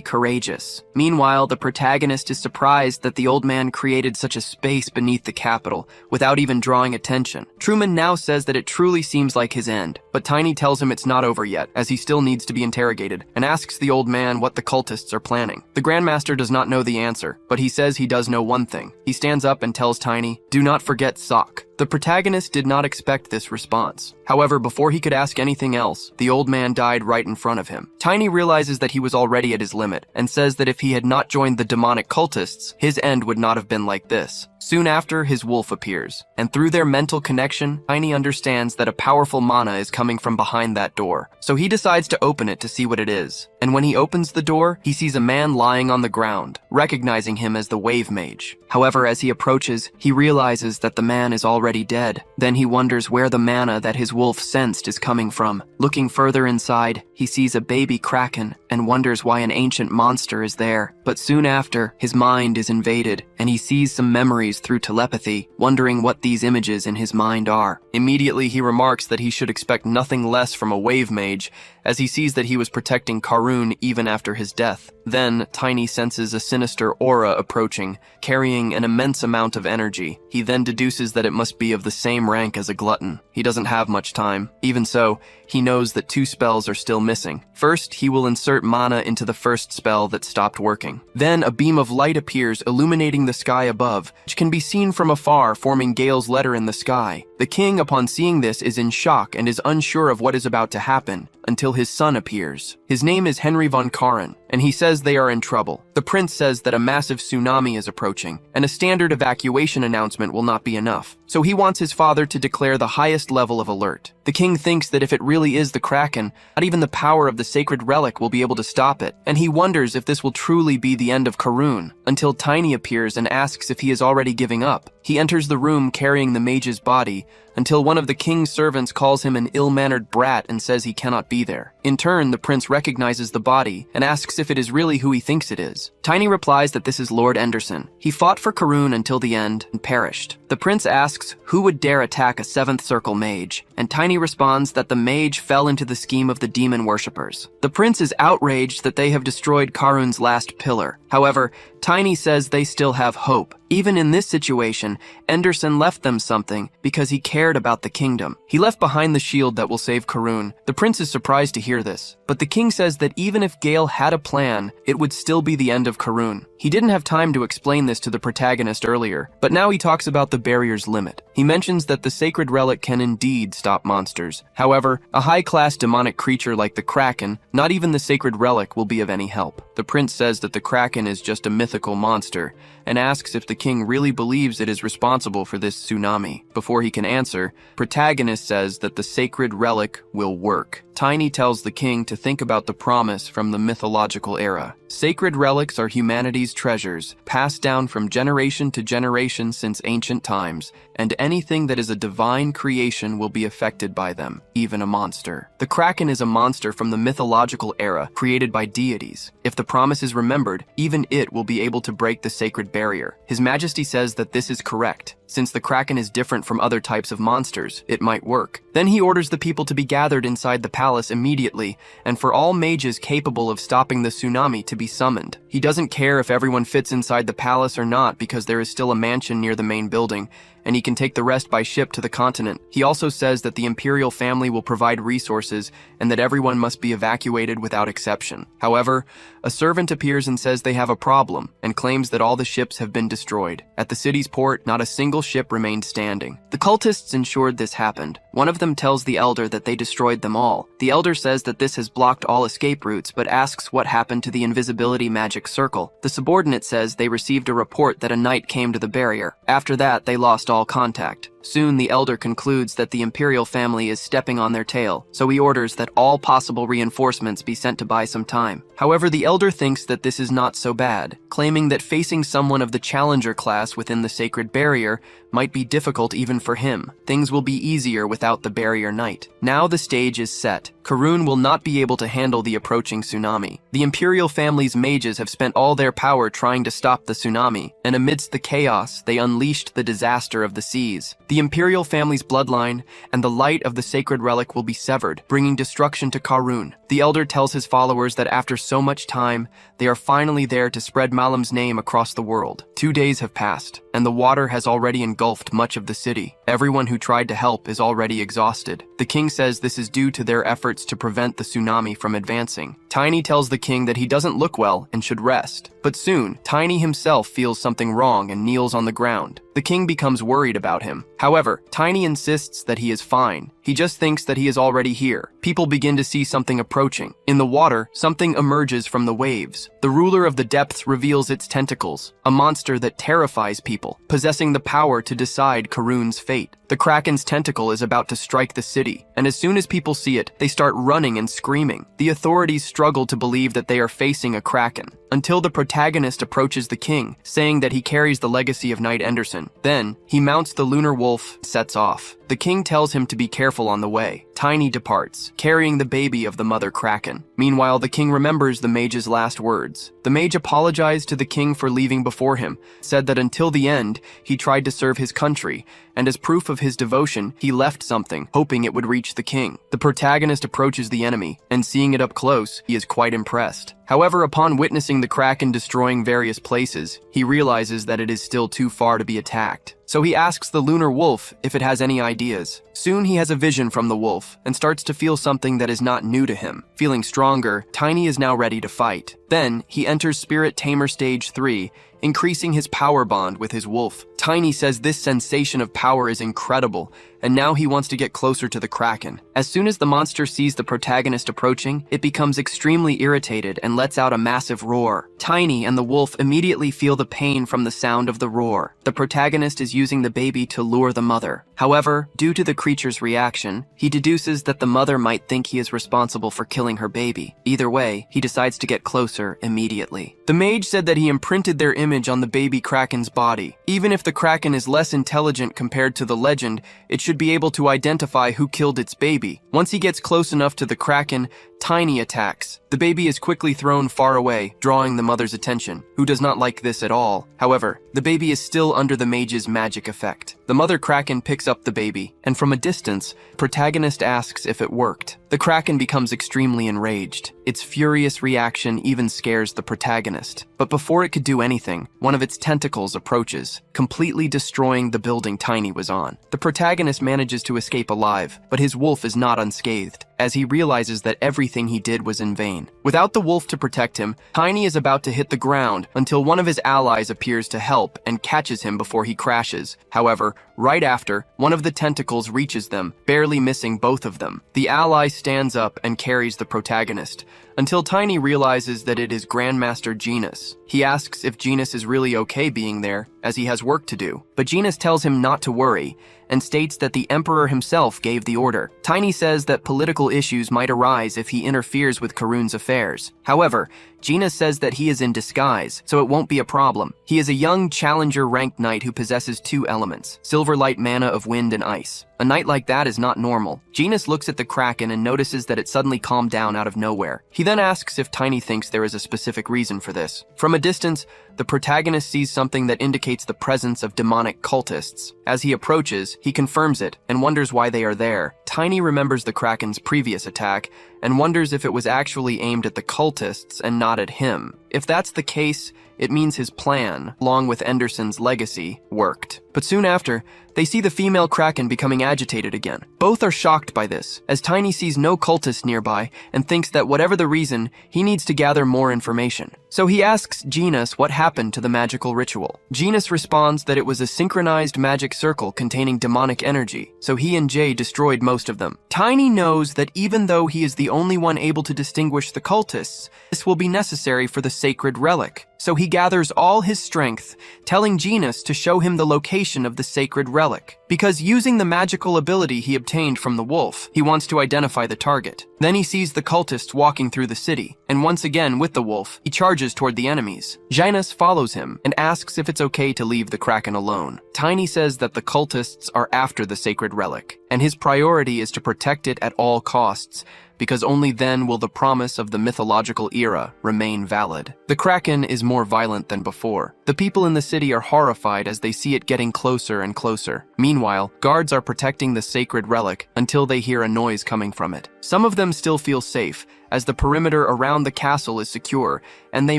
courageous. Meanwhile, the protagonist is surprised that the old man created such a space beneath the Capitol, without even drawing attention. Truman now says that it truly seems like his end, but Tiny tells him it's not over yet, as he still needs to be interrogated, and asks the old man what the cultists are planning. The Grandmaster does not know the answer, but he says he does know one thing. He stands up and tells Tiny, "Do not forget Sock." The protagonist did not expect this response. However, before he could ask anything else, the old man died right in front of him. Tiny realizes that he was already at his limit, and says that if he had not joined the demonic cultists, his end would not have been like this. Soon after, his wolf appears, and through their mental connection, Tiny understands that a powerful mana is coming from behind that door. So he decides to open it to see what it is. And when he opens the door, he sees a man lying on the ground, recognizing him as the Wave Mage. However, as he approaches, he realizes that the man is already dead. Then he wonders where the mana that his wolf sensed is coming from. Looking further inside, he sees a baby kraken and wonders why an ancient monster is there. But soon after, his mind is invaded, and he sees some memories through telepathy, wondering what these images in his mind are. Immediately, he remarks that he should expect nothing less from a Wave Mage, as he sees that he was protecting Karun even after his death. Then, Tiny senses a sinister aura approaching, carrying an immense amount of energy. He then deduces that it must be of the same rank as a glutton. He doesn't have much time. Even so, he knows that 2 spells are still missing. First, he will insert mana into the first spell that stopped working. Then, a beam of light appears, illuminating the sky above, which can be seen from afar, forming Gale's letter in the sky. The king, upon seeing this, is in shock and is unsure of what is about to happen, until his son appears. His name is Henry von Karen, and he says they are in trouble. The prince says that a massive tsunami is approaching, and a standard evacuation announcement will not be enough. So he wants his father to declare the highest level of alert. The king thinks that if it really is the Kraken, not even the power of the sacred relic will be able to stop it, and he wonders if this will truly be the end of Karun, until Tiny appears and asks if he is already giving up. He enters the room carrying the mage's body, until one of the king's servants calls him an ill-mannered brat and says he cannot be there. In turn, the prince recognizes the body and asks if it is really who he thinks it is. Tiny replies that this is Lord Enderson. He fought for Karun until the end and perished. The prince asks who would dare attack a 7th Circle mage, and Tiny responds that the mage fell into the scheme of the demon worshippers. The prince is outraged that they have destroyed Karun's last pillar. However, Tiny says they still have hope. Even in this situation, Enderson left them something because he cared about the kingdom. He left behind the shield that will save Karun. The prince is surprised to hear this, but the king says that even if Gale had a plan, it would still be the end of Karun. He didn't have time to explain this to the protagonist earlier, but now he talks about the barrier's limit. He mentions that the sacred relic can indeed stop monsters. However, a high-class demonic creature like the Kraken, not even the sacred relic will be of any help. The prince says that the Kraken is just a mythical monster, and asks if the king really believes it is responsible for this tsunami. Before he can answer, protagonist says that the sacred relic will work. Tiny tells the king to think about the promise from the mythological era. Sacred relics are humanity's treasures, passed down from generation to generation since ancient times, and anything that is a divine creation will be affected by them, even a monster. The Kraken is a monster from the mythological era, created by deities. If the promise is remembered, even it will be able to break the sacred barrier. His Majesty says that this is correct. Since the Kraken is different from other types of monsters, it might work. Then he orders the people to be gathered inside the palace immediately, and for all mages capable of stopping the tsunami to be summoned. He doesn't care if everyone fits inside the palace or not because there is still a mansion near the main building, and he can take the rest by ship to the continent. He also says that the imperial family will provide resources and that everyone must be evacuated without exception. However, a servant appears and says they have a problem and claims that all the ships have been destroyed. At the city's port, not a single ship remained standing. The cultists ensured this happened. One of them tells the elder that they destroyed them all. The elder says that this has blocked all escape routes, but asks what happened to the invisibility magic circle. The subordinate says they received a report that a knight came to the barrier. After that, they lost all contact. Soon the elder concludes that the imperial family is stepping on their tail, so he orders that all possible reinforcements be sent to buy some time. However, the elder thinks that this is not so bad, claiming that facing someone of the challenger class within the sacred barrier might be difficult even for him. Things will be easier without the barrier knight. Now the stage is set. Karun will not be able to handle the approaching tsunami. The imperial family's mages have spent all their power trying to stop the tsunami, and amidst the chaos, they unleashed the disaster of the seas. The imperial family's bloodline and the light of the sacred relic will be severed, bringing destruction to Karun. The elder tells his followers that after so much time, they are finally there to spread Malam's name across the world. 2 days have passed, and the water has already engulfed much of the city. Everyone who tried to help is already exhausted. The king says this is due to their efforts to prevent the tsunami from advancing. Tiny tells the king that he doesn't look well and should rest. But soon, Tiny himself feels something wrong and kneels on the ground. The king becomes worried about him. However, Tiny insists that he is fine. He just thinks that he is already here. People begin to see something approaching. In the water, something emerges from the waves. The ruler of the depths reveals its tentacles, a monster that terrifies people, possessing the power to decide Karun's fate. The Kraken's tentacle is about to strike the city, and as soon as people see it, they start running and screaming. The authorities struggle to believe that they are facing a Kraken, until the protagonist approaches the king, saying that he carries the legacy of Knight Anderson. Then, he mounts the lunar wolf and sets off. The king tells him to be careful on the way. Tiny departs, carrying the baby of the mother Kraken. Meanwhile, the king remembers the mage's last words. The mage apologized to the king for leaving before him, said that until the end, he tried to serve his country, and as proof of his devotion, he left something, hoping it would reach the king. The protagonist approaches the enemy, and seeing it up close, he is quite impressed. However, upon witnessing the Kraken destroying various places, he realizes that it is still too far to be attacked. So he asks the lunar wolf if it has any ideas. Soon he has a vision from the wolf and starts to feel something that is not new to him. Feeling stronger, Tiny is now ready to fight. Then he enters Spirit Tamer Stage 3, increasing his power bond with his wolf. Tiny says this sensation of power is incredible, and now he wants to get closer to the Kraken. As soon as the monster sees the protagonist approaching, it becomes extremely irritated and lets out a massive roar. Tiny and the wolf immediately feel the pain from the sound of the roar. The protagonist is using the baby to lure the mother. However, due to the creature's reaction, he deduces that the mother might think he is responsible for killing her baby. Either way, he decides to get closer immediately. The mage said that he imprinted their image on the baby Kraken's body. Even if the Kraken is less intelligent compared to the legend, it should be able to identify who killed its baby. Once he gets close enough to the Kraken, Tiny attacks. The baby is quickly thrown far away, drawing the mother's attention, who does not like this at all. However, the baby is still under the mage's magic effect. The mother Kraken picks up the baby, and from a distance, protagonist asks if it worked. The Kraken becomes extremely enraged. Its furious reaction even scares the protagonist. But before it could do anything, one of its tentacles approaches, completely destroying the building Tiny was on. The protagonist manages to escape alive, but his wolf is not unscathed, as he realizes that everything he did was in vain. Without the wolf to protect him, Tiny is about to hit the ground until one of his allies appears to help and catches him before he crashes. However, right after, one of the tentacles reaches them, barely missing both of them. The ally stands up and carries the protagonist, until Tiny realizes that it is Grandmaster Genus. He asks if Genus is really okay being there, as he has work to do. But Genus tells him not to worry, and states that the Emperor himself gave the order. Tiny says that political issues might arise if he interferes with Karun's affairs. However, Genus says that he is in disguise, so it won't be a problem. He is a young challenger ranked knight who possesses 2 elements, Silverlight mana of wind and ice. A knight like that is not normal. Genus looks at the Kraken and notices that it suddenly calmed down out of nowhere. He then asks if Tiny thinks there is a specific reason for this. From a distance, the protagonist sees something that indicates the presence of demonic cultists. As he approaches, he confirms it and wonders why they are there. Tiny remembers the Kraken's previous attack and wonders if it was actually aimed at the cultists and not at him. If that's the case, it means his plan, along with Anderson's legacy, worked. But soon after, they see the female Kraken becoming agitated again. Both are shocked by this, as Tiny sees no cultist nearby and thinks that whatever the reason, he needs to gather more information. So he asks Genus what happened to the magical ritual. Genus responds that it was a synchronized magic circle containing demonic energy, so he and Jay destroyed most of them. Tiny knows that even though he is the only one able to distinguish the cultists, this will be necessary for the sacred relic. So he gathers all his strength, telling Genus to show him the location of the sacred relic. Because using the magical ability he obtained from the wolf, he wants to identify the target. Then he sees the cultists walking through the city, and once again with the wolf, he charges toward the enemies. Genus follows him and asks if it's okay to leave the Kraken alone. Tiny says that the cultists are after the sacred relic, and his priority is to protect it at all costs, because only then will the promise of the mythological era remain valid. The Kraken is more violent than before. The people in the city are horrified as they see it getting closer and closer. Meanwhile, guards are protecting the sacred relic until they hear a noise coming from it. Some of them still feel safe, as the perimeter around the castle is secure, and they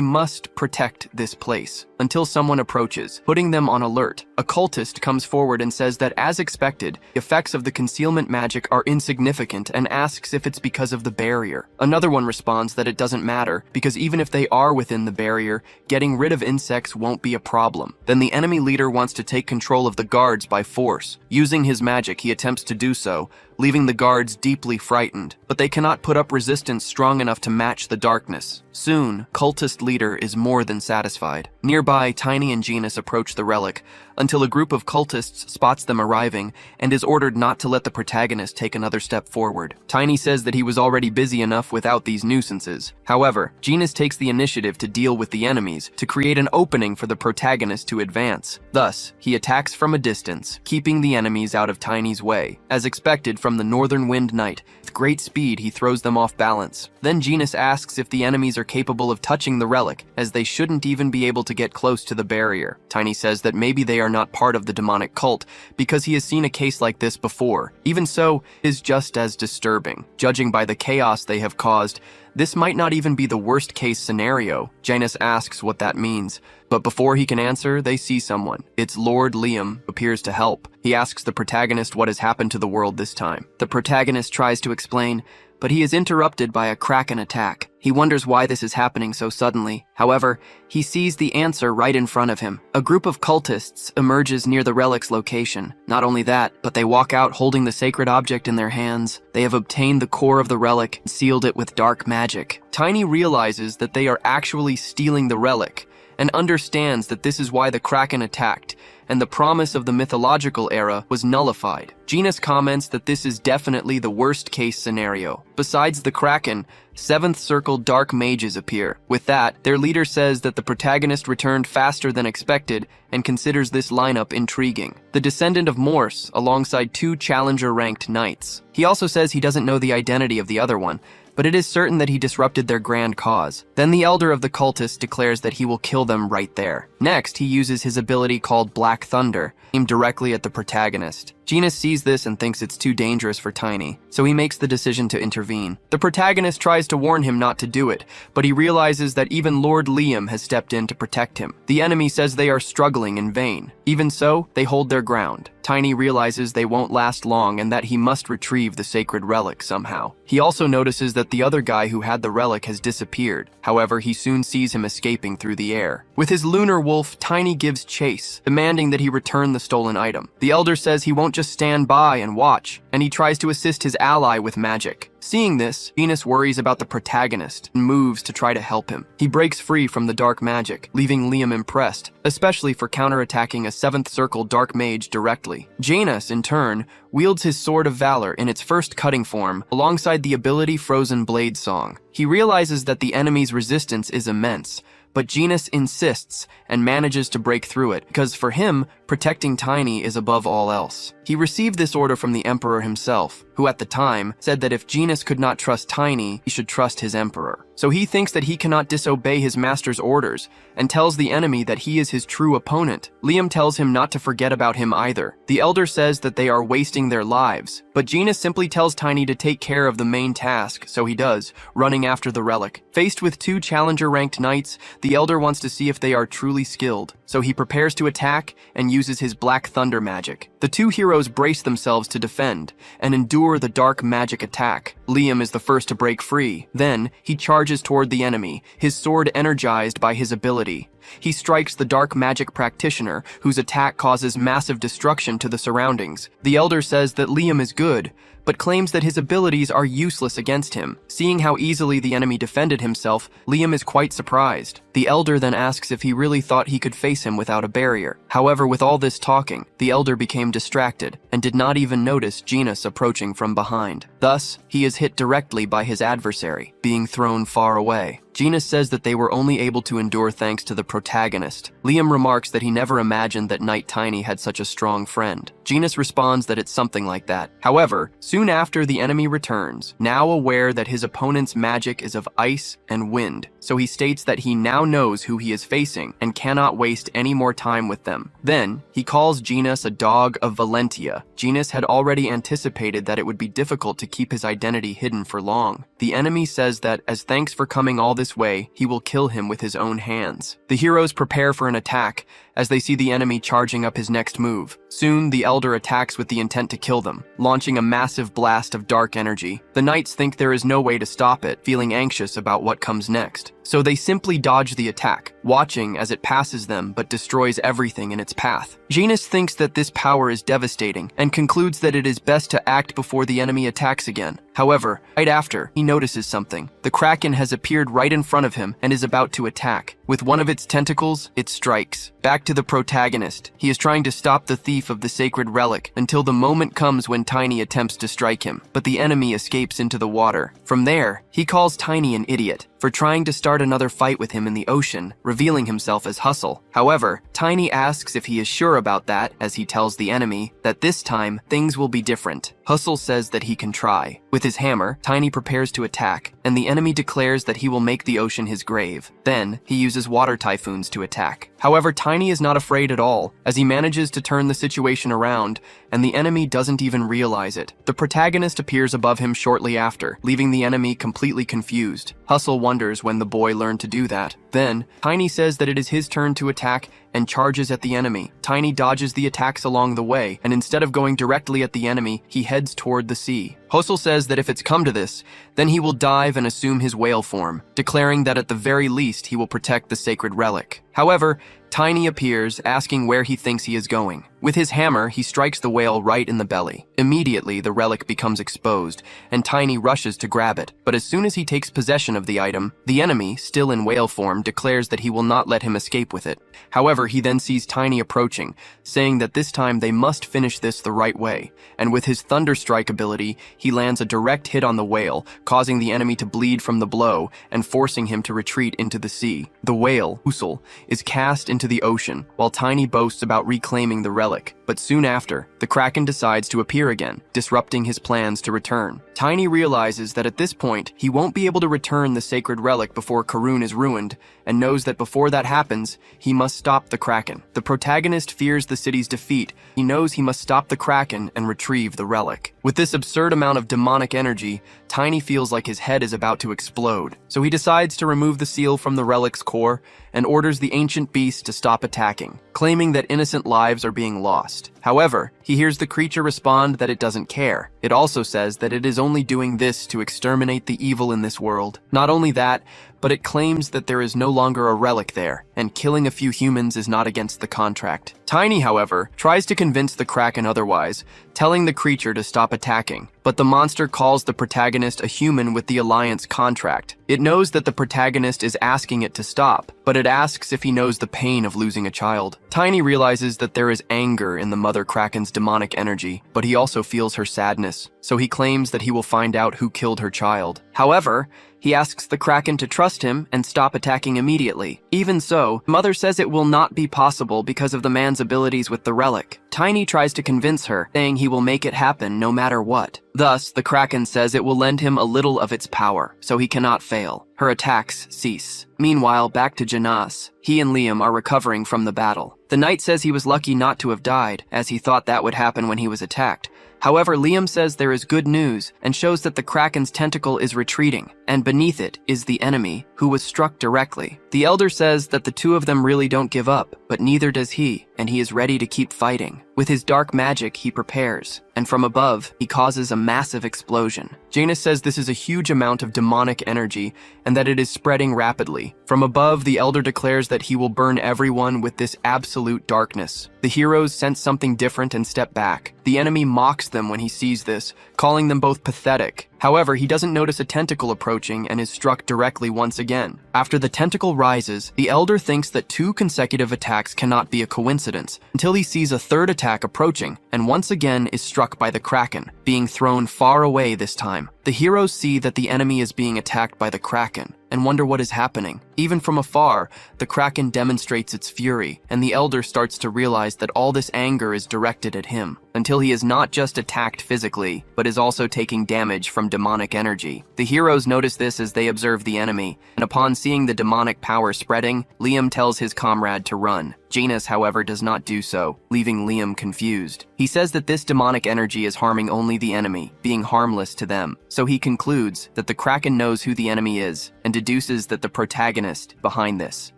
must protect this place until someone approaches, putting them on alert. A cultist comes forward and says that, as expected, the effects of the concealment magic are insignificant and asks if it's because of the barrier. Another one responds that it doesn't matter, because even if they are within the barrier, getting rid of insects won't be a problem. Then the enemy leader wants to take control of the guards by force. Using his magic, he attempts to do so, leaving the guards deeply frightened, but they cannot put up resistance strong enough to match the darkness. Soon, cultist leader is more than satisfied. Nearby, Tiny and Genus approach the relic, until a group of cultists spots them arriving and is ordered not to let the protagonist take another step forward. Tiny says that he was already busy enough without these nuisances. However, Genus takes the initiative to deal with the enemies to create an opening for the protagonist to advance. Thus, he attacks from a distance, keeping the enemies out of Tiny's way. As expected from the Northern Wind Knight, with great speed he throws them off balance. Then Genus asks if the enemies are capable of touching the relic, as they shouldn't even be able to get close to the barrier. Tiny says that maybe they are not part of the demonic cult, because he has seen a case like this before. Even so, it is just as disturbing. Judging by the chaos they have caused, this might not even be the worst case scenario. Janus asks what that means, but before he can answer, they see someone. It's Lord Liam, appears to help. He asks the protagonist what has happened to the world this time. The protagonist tries to explain, but he is interrupted by a Kraken attack. He wonders why this is happening so suddenly. However, he sees the answer right in front of him. A group of cultists emerges near the relic's location. Not only that, but they walk out holding the sacred object in their hands. They have obtained the core of the relic and sealed it with dark magic. Tiny realizes that they are actually stealing the relic, and understands that this is why the Kraken attacked, and the promise of the mythological era was nullified. Genus comments that this is definitely the worst-case scenario. Besides the Kraken, 7th Circle Dark Mages appear. With that, their leader says that the protagonist returned faster than expected and considers this lineup intriguing. The descendant of Morse, alongside 2 Challenger-ranked knights. He also says he doesn't know the identity of the other one, but it is certain that he disrupted their grand cause. Then the elder of the cultists declares that he will kill them right there. Next, he uses his ability called Black Thunder, aimed directly at the protagonist. Genus sees this and thinks it's too dangerous for Tiny, so he makes the decision to intervene. The protagonist tries to warn him not to do it, but he realizes that even Lord Liam has stepped in to protect him. The enemy says they are struggling in vain. Even so, they hold their ground. Tiny realizes they won't last long and that he must retrieve the sacred relic somehow. He also notices that the other guy who had the relic has disappeared. However, he soon sees him escaping through the air. With his lunar wolf, Tiny gives chase, demanding that he return the stolen item. The elder says he won't just stand by and watch, and he tries to assist his ally with magic. Seeing this, Genus worries about the protagonist and moves to try to help him. He breaks free from the dark magic, leaving Liam impressed, especially for counterattacking a 7th Circle Dark Mage directly. Janus, in turn, wields his Sword of Valor in its first cutting form, alongside the ability Frozen Blade Song. He realizes that the enemy's resistance is immense, but Genus insists and manages to break through it, because for him, protecting Tiny is above all else. He received this order from the Emperor himself, who at the time said that if Genus could not trust Tiny, he should trust his Emperor. So he thinks that he cannot disobey his master's orders, and tells the enemy that he is his true opponent. Liam tells him not to forget about him either. The elder says that they are wasting their lives, but Genus simply tells Tiny to take care of the main task, so he does, running after the relic. Faced with 2 Challenger-ranked knights, the elder wants to see if they are truly skilled, so he prepares to attack and uses his Black Thunder magic. The 2 heroes brace themselves to defend and endure the dark magic attack. Liam is the first to break free. Then, he charges toward the enemy, his sword energized by his ability. He strikes the dark magic practitioner, whose attack causes massive destruction to the surroundings. The elder says that Liam is good, but claims that his abilities are useless against him. Seeing how easily the enemy defended himself, Liam is quite surprised. The elder then asks if he really thought he could face him without a barrier. However, with all this talking, the elder became distracted and did not even notice Genus approaching from behind. Thus, he is hit directly by his adversary, being thrown far away. Genus says that they were only able to endure thanks to the protagonist. Liam remarks that he never imagined that Knight Tiny had such a strong friend. Genus responds that it's something like that. However, soon after, the enemy returns, now aware that his opponent's magic is of ice and wind, so he states that he now knows who he is facing and cannot waste any more time with them. Then, he calls Genus a dog of Valentia. Genus had already anticipated that it would be difficult to keep his identity hidden for long. The enemy says that, as thanks for coming all this way, he will kill him with his own hands. The heroes prepare for an attack as they see the enemy charging up his next move. Soon, the elder attacks with the intent to kill them, launching a massive blast of dark energy. The knights think there is no way to stop it, feeling anxious about what comes next. So they simply dodge the attack, watching as it passes them but destroys everything in its path. Genus thinks that this power is devastating and concludes that it is best to act before the enemy attacks again. However, right after, he notices something. The Kraken has appeared right in front of him and is about to attack. With one of its tentacles, it strikes. Back to the protagonist. He is trying to stop the thief of the sacred relic until the moment comes when Tiny attempts to strike him, but the enemy escapes into the water. From there, he calls Tiny an idiot for trying to start another fight with him in the ocean, revealing himself as Hustle. However, Tiny asks if he is sure about that, as he tells the enemy that this time, things will be different. Hustle says that he can try. With his hammer, Tiny prepares to attack, and the enemy declares that he will make the ocean his grave. Then, he uses water typhoons to attack. However, Tiny is not afraid at all, as he manages to turn the situation around, and the enemy doesn't even realize it. The protagonist appears above him shortly after, leaving the enemy completely confused. Hustle wonders when the boy learned to do that. Then, Tiny says that it is his turn to attack and charges at the enemy. Tiny dodges the attacks along the way, and instead of going directly at the enemy, he heads toward the sea. Hustle says that if it's come to this, then he will dive and assume his whale form, declaring that at the very least he will protect the sacred relic. However, Tiny appears, asking where he thinks he is going. With his hammer, he strikes the whale right in the belly. Immediately, the relic becomes exposed, and Tiny rushes to grab it. But as soon as he takes possession of the item, the enemy, still in whale form, declares that he will not let him escape with it. However, he then sees Tiny approaching, saying that this time they must finish this the right way. And with his Thunder Strike ability, he lands a direct hit on the whale, causing the enemy to bleed from the blow and forcing him to retreat into the sea. The whale, Usul, is cast into the ocean, while Tiny boasts about reclaiming the relic. But soon after, the Kraken decides to appear again, disrupting his plans to return. Tiny realizes that at this point, he won't be able to return the sacred relic before Karun is ruined, and knows that before that happens, he must stop the Kraken. The protagonist fears the city's defeat. He knows he must stop the Kraken and retrieve the relic. With this absurd amount of demonic energy, Tiny feels like his head is about to explode. So he decides to remove the seal from the relic's core and orders the ancient beast to stop attacking, claiming that innocent lives are being lost. However, he hears the creature respond that it doesn't care. It also says that it is only doing this to exterminate the evil in this world. Not only that, but it claims that there is no longer a relic there, and killing a few humans is not against the contract. Tiny, however, tries to convince the Kraken otherwise, telling the creature to stop attacking, but the monster calls the protagonist a human with the Alliance contract. It knows that the protagonist is asking it to stop, but it asks if he knows the pain of losing a child. Tiny realizes that there is anger in the Mother Kraken's demonic energy, but he also feels her sadness, so he claims that he will find out who killed her child. However, he asks the Kraken to trust him and stop attacking immediately. Even so, Mother says it will not be possible because of the man's abilities with the relic. Tiny tries to convince her, saying he will make it happen no matter what. Thus, the Kraken says it will lend him a little of its power, so he cannot fail. Her attacks cease. Meanwhile, back to Janas. He and Liam are recovering from the battle. The knight says he was lucky not to have died, as he thought that would happen when he was attacked. However, Liam says there is good news and shows that the Kraken's tentacle is retreating. and beneath it is the enemy, who was struck directly. The elder says that the two of them really don't give up, but neither does he, and he is ready to keep fighting. With his dark magic, he prepares, and from above, he causes a massive explosion. Janus says this is a huge amount of demonic energy, and that it is spreading rapidly. From above, the elder declares that he will burn everyone with this absolute darkness. The heroes sense something different and step back. The enemy mocks them when he sees this, calling them both pathetic. However, he doesn't notice a tentacle approaching and is struck directly once again. After the tentacle rises, the elder thinks that 2 consecutive attacks cannot be a coincidence, until he sees a third attack approaching, and once again is struck by the kraken, being thrown far away this time. The heroes see that the enemy is being attacked by the kraken, and wonder what is happening. Even from afar, the kraken demonstrates its fury, and the elder starts to realize that all this anger is directed at him, until he is not just attacked physically, but is also taking damage from demonic energy. The heroes notice this as they observe the enemy, and upon seeing the demonic power spreading, Liam tells his comrade to run. Janus, however, does not do so, leaving Liam confused. He says that this demonic energy is harming only the enemy, being harmless to them. So he concludes that the kraken knows who the enemy is, and deduces that the protagonist behind this.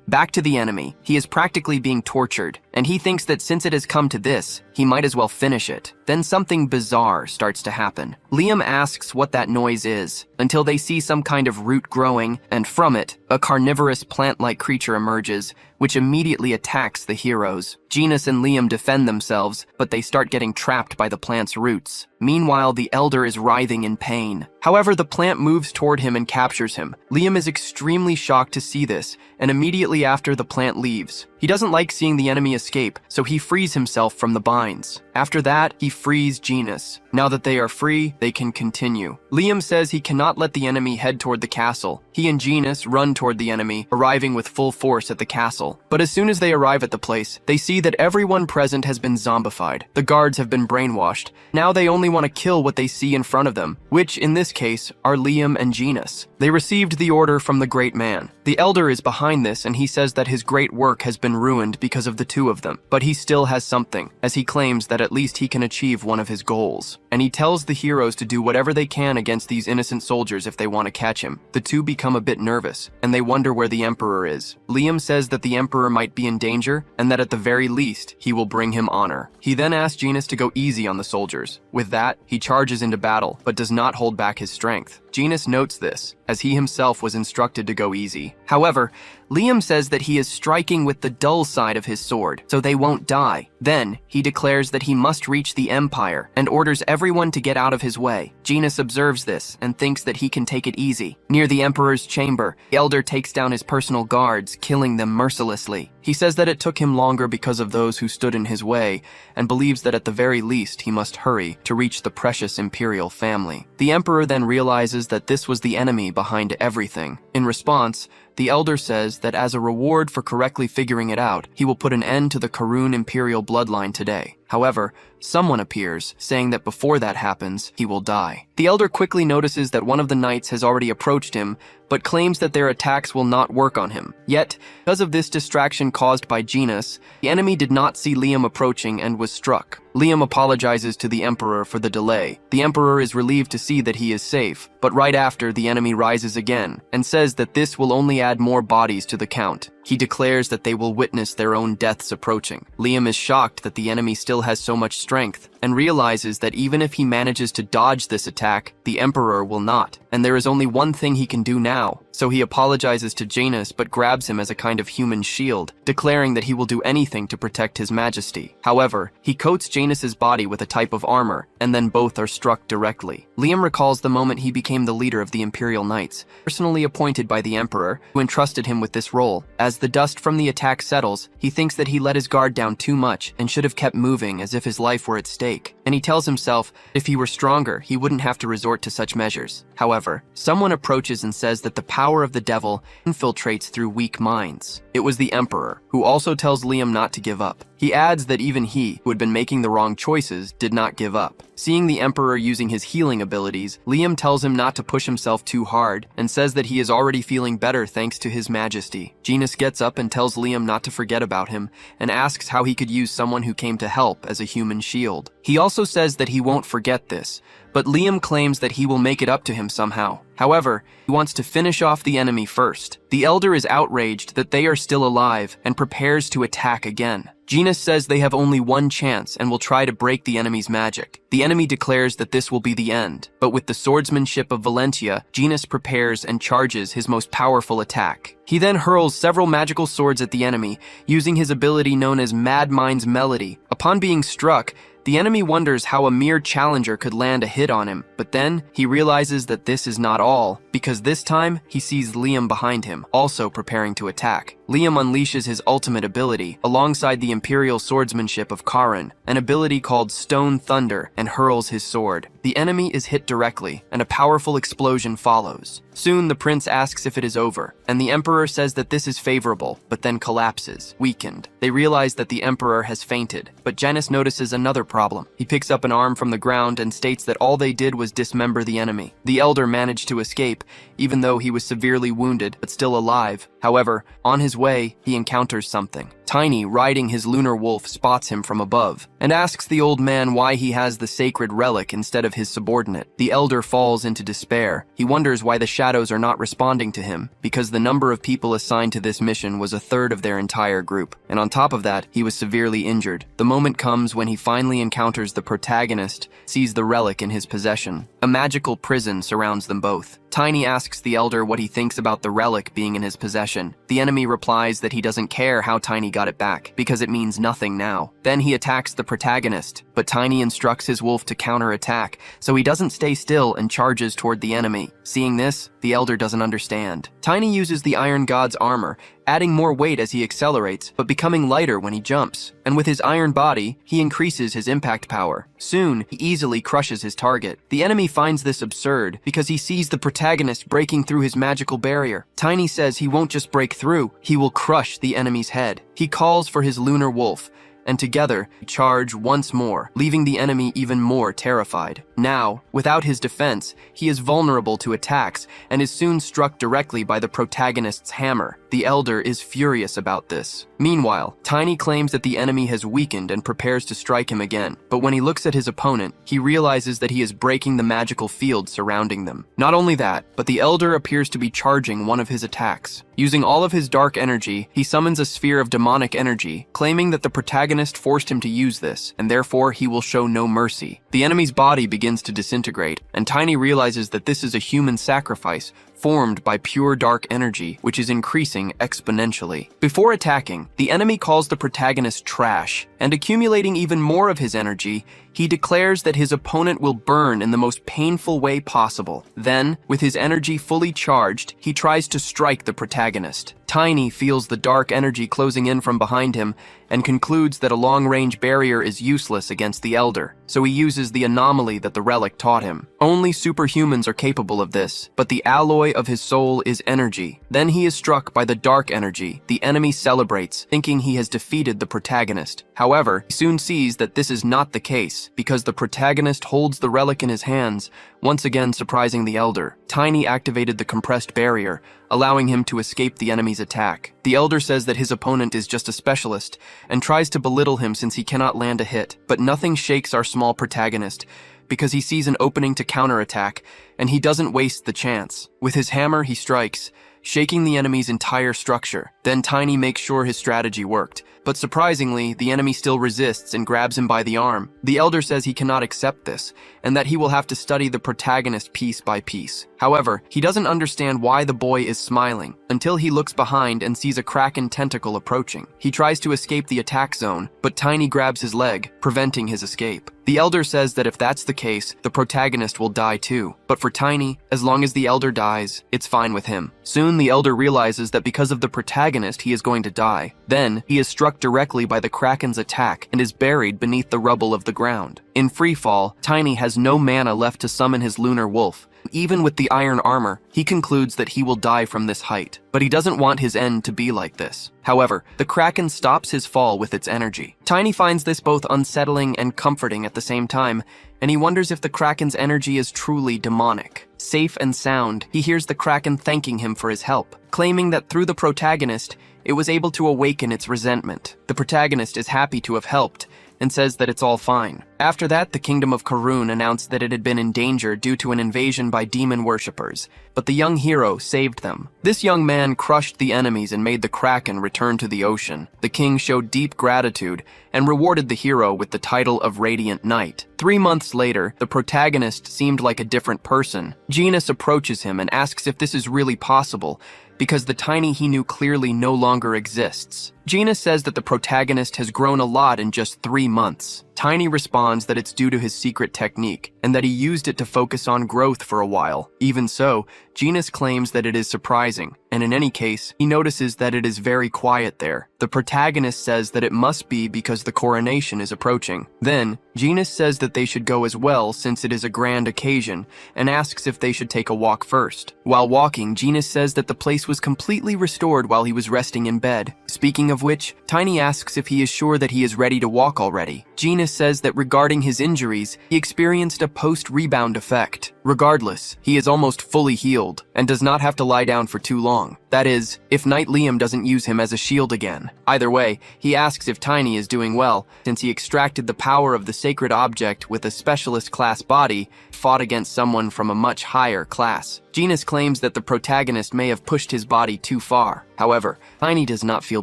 Back to the enemy, he is practically being tortured, and he thinks that since it has come to this, he might as well finish it. Then something bizarre starts to happen. Liam asks what that noise is, until they see some kind of root growing, and from it, a carnivorous plant-like creature emerges, which immediately attacks the heroes. Janus and Liam defend themselves, but they start getting trapped by the plant's roots. Meanwhile, the elder is writhing in pain. However, the plant moves toward him and captures him. Liam is extremely shocked to see this, and immediately after, the plant leaves. He doesn't like seeing the enemy escape, so he frees himself from the binds. After that, he frees Janus. Now that they are free, they can continue. Liam says he cannot let the enemy head toward the castle. He and Janus run toward the enemy, arriving with full force at the castle. But as soon as they arrive at the place, they see that everyone present has been zombified. The guards have been brainwashed. Now they only want to kill what they see in front of them, which in this case are Liam and Janus. They received the order from the great man. The elder is behind this, and he says that his great work has been ruined because of the two of them. But he still has something, as he claims that at least he can achieve one of his goals. And he tells the heroes to do whatever they can against these innocent soldiers if they want to catch him. The two become a bit nervous, and they wonder where the Emperor is. Liam says that the Emperor might be in danger, and that at the very least, he will bring him honor. He then asks Janus to go easy on the soldiers. With that, he charges into battle, but does not hold back his strength. Janus notes this, as he himself was instructed to go easy. However, Liam says that he is striking with the dull side of his sword, so they won't die. Then, he declares that he must reach the Empire, and orders everyone to get out of his way. Janus observes this, and thinks that he can take it easy. Near the Emperor's chamber, the elder takes down his personal guards, killing them mercilessly. He says that it took him longer because of those who stood in his way, and believes that at the very least he must hurry to reach the precious imperial family. The Emperor then realizes that this was the enemy behind everything. In response, the elder says that as a reward for correctly figuring it out, he will put an end to the Karun imperial bloodline today. However, someone appears, saying that before that happens, he will die. The elder quickly notices that one of the knights has already approached him, but claims that their attacks will not work on him. Yet, because of this distraction caused by Janus, the enemy did not see Liam approaching and was struck. Liam apologizes to the Emperor for the delay. The Emperor is relieved to see that he is safe, but right after, the enemy rises again, and says that this will only add more bodies to the count. He declares that they will witness their own deaths approaching. Liam is shocked that the enemy still has so much strength, and realizes that even if he manages to dodge this attack, the Emperor will not, and there is only one thing he can do now. So he apologizes to Janus but grabs him as a kind of human shield, declaring that he will do anything to protect his majesty. However, he coats Janus's body with a type of armor, and then both are struck directly. Liam recalls the moment he became the leader of the Imperial Knights, personally appointed by the Emperor, who entrusted him with this role. As the dust from the attack settles, he thinks that he let his guard down too much and should have kept moving as if his life were at stake. And he tells himself if he were stronger, he wouldn't have to resort to such measures. However, someone approaches and says that the power of the devil infiltrates through weak minds. It was the Emperor, who also tells Liam not to give up. He adds that even he, who had been making the wrong choices, did not give up. Seeing the Emperor using his healing abilities, Liam tells him not to push himself too hard, and says that he is already feeling better thanks to his majesty. Janus gets up and tells Liam not to forget about him, and asks how he could use someone who came to help as a human shield. He also says that he won't forget this, but Liam claims that he will make it up to him somehow. However, he wants to finish off the enemy first. The Elder is outraged that they are still alive and prepares to attack again. Genus says they have only one chance and will try to break the enemy's magic. The enemy declares that this will be the end, but with the swordsmanship of Valentia, Genus prepares and charges his most powerful attack. He then hurls several magical swords at the enemy, using his ability known as Mad Mind's Melody. Upon being struck, the enemy wonders how a mere challenger could land a hit on him, but then he realizes that this is not all, because this time he sees Liam behind him, also preparing to attack. Liam unleashes his ultimate ability, alongside the imperial swordsmanship of Karin, an ability called Stone Thunder, and hurls his sword. The enemy is hit directly, and a powerful explosion follows. Soon the prince asks if it is over, and the emperor says that this is favorable, but then collapses, weakened. They realize that the emperor has fainted, but Janus notices another problem. He picks up an arm from the ground and states that all they did was dismember the enemy. The elder managed to escape, even though he was severely wounded, but still alive. However, on his way, he encounters something. Tiny, riding his lunar wolf, spots him from above and asks the old man why he has the sacred relic instead of his subordinate. The elder falls into despair. He wonders why the shadows are not responding to him, because the number of people assigned to this mission was a third of their entire group, and on top of that, he was severely injured. The moment comes when he finally encounters the protagonist, sees the relic in his possession. A magical prison surrounds them both. Tiny asks the elder what he thinks about the relic being in his possession. The enemy replies that he doesn't care how Tiny got it back, because it means nothing now. Then he attacks the protagonist, but Tiny instructs his wolf to counterattack, so he doesn't stay still and charges toward the enemy. Seeing this, the elder doesn't understand. Tiny uses the Iron God's armor, adding more weight as he accelerates, but becoming lighter when he jumps. And with his iron body, he increases his impact power. Soon, he easily crushes his target. The enemy finds this absurd because he sees the protagonist breaking through his magical barrier. Tiny says he won't just break through, he will crush the enemy's head. He calls for his lunar wolf, and together charge once more, leaving the enemy even more terrified. Now, without his defense, he is vulnerable to attacks and is soon struck directly by the protagonist's hammer. The elder is furious about this. Meanwhile, Tiny claims that the enemy has weakened and prepares to strike him again, but when he looks at his opponent, he realizes that he is breaking the magical field surrounding them. Not only that, but the elder appears to be charging one of his attacks. Using all of his dark energy, he summons a sphere of demonic energy, claiming that the protagonist forced him to use this, and therefore he will show no mercy. The enemy's body begins to disintegrate, and Tiny realizes that this is a human sacrifice formed by pure dark energy, which is increasing exponentially. Before attacking, the enemy calls the protagonist trash, and accumulating even more of his energy, he declares that his opponent will burn in the most painful way possible. Then, with his energy fully charged, he tries to strike the protagonist. Tiny feels the dark energy closing in from behind him and concludes that a long-range barrier is useless against the elder, so he uses the anomaly that the relic taught him. Only superhumans are capable of this, but the alloy of his soul is energy. Then he is struck by the dark energy. The enemy celebrates, thinking he has defeated the protagonist. However, he soon sees that this is not the case, because the protagonist holds the relic in his hands, once again surprising the elder. Tiny activated the compressed barrier, allowing him to escape the enemy's attack. The elder says that his opponent is just a specialist, and tries to belittle him since he cannot land a hit. But nothing shakes our small protagonist, because he sees an opening to counterattack, and he doesn't waste the chance. With his hammer, he strikes, shaking the enemy's entire structure. Then Tiny makes sure his strategy worked. But surprisingly, the enemy still resists and grabs him by the arm. The elder says he cannot accept this, and that he will have to study the protagonist piece by piece. However, he doesn't understand why the boy is smiling, until he looks behind and sees a kraken tentacle approaching. He tries to escape the attack zone, but Tiny grabs his leg, preventing his escape. The elder says that if that's the case, the protagonist will die too. But for Tiny, as long as the elder dies, it's fine with him. Soon the elder realizes that because of the protagonist he is going to die. Then, he is struck directly by the kraken's attack and is buried beneath the rubble of the ground. In freefall, Tiny has no mana left to summon his lunar wolf. Even with the iron armor, he concludes that he will die from this height, but he doesn't want his end to be like this. However, the kraken stops his fall with its energy. Tiny finds this both unsettling and comforting at the same time, and he wonders if the kraken's energy is truly demonic. Safe and sound, he hears the kraken thanking him for his help, claiming that through the protagonist, it was able to awaken its resentment. The protagonist is happy to have helped, and says that it's all fine. After that, the kingdom of Karun announced that it had been in danger due to an invasion by demon worshippers, but the young hero saved them. This young man crushed the enemies and made the Kraken return to the ocean. The king showed deep gratitude and rewarded the hero with the title of Radiant Knight. 3 months later, the protagonist seemed like a different person. Genus approaches him and asks if this is really possible, because the Tiny he knew clearly no longer exists. Genus says that the protagonist has grown a lot in just 3 months. Tiny responds that it's due to his secret technique, and that he used it to focus on growth for a while. Even so, Genus claims that it is surprising, and in any case, he notices that it is very quiet there. The protagonist says that it must be because the coronation is approaching. Then, Genus says that they should go as well since it is a grand occasion, and asks if they should take a walk first. While walking, Genus says that the place was completely restored while he was resting in bed. Speaking of which, Tiny asks if he is sure that he is ready to walk already. Genus says that regarding his injuries, he experienced a post-rebound effect. Regardless, he is almost fully healed, and does not have to lie down for too long. That is, if Knight Liam doesn't use him as a shield again. Either way, he asks if Tiny is doing well, since he extracted the power of the sacred object with a specialist class body, fought against someone from a much higher class. Genus claims that the protagonist may have pushed his body too far. However, Tiny does not feel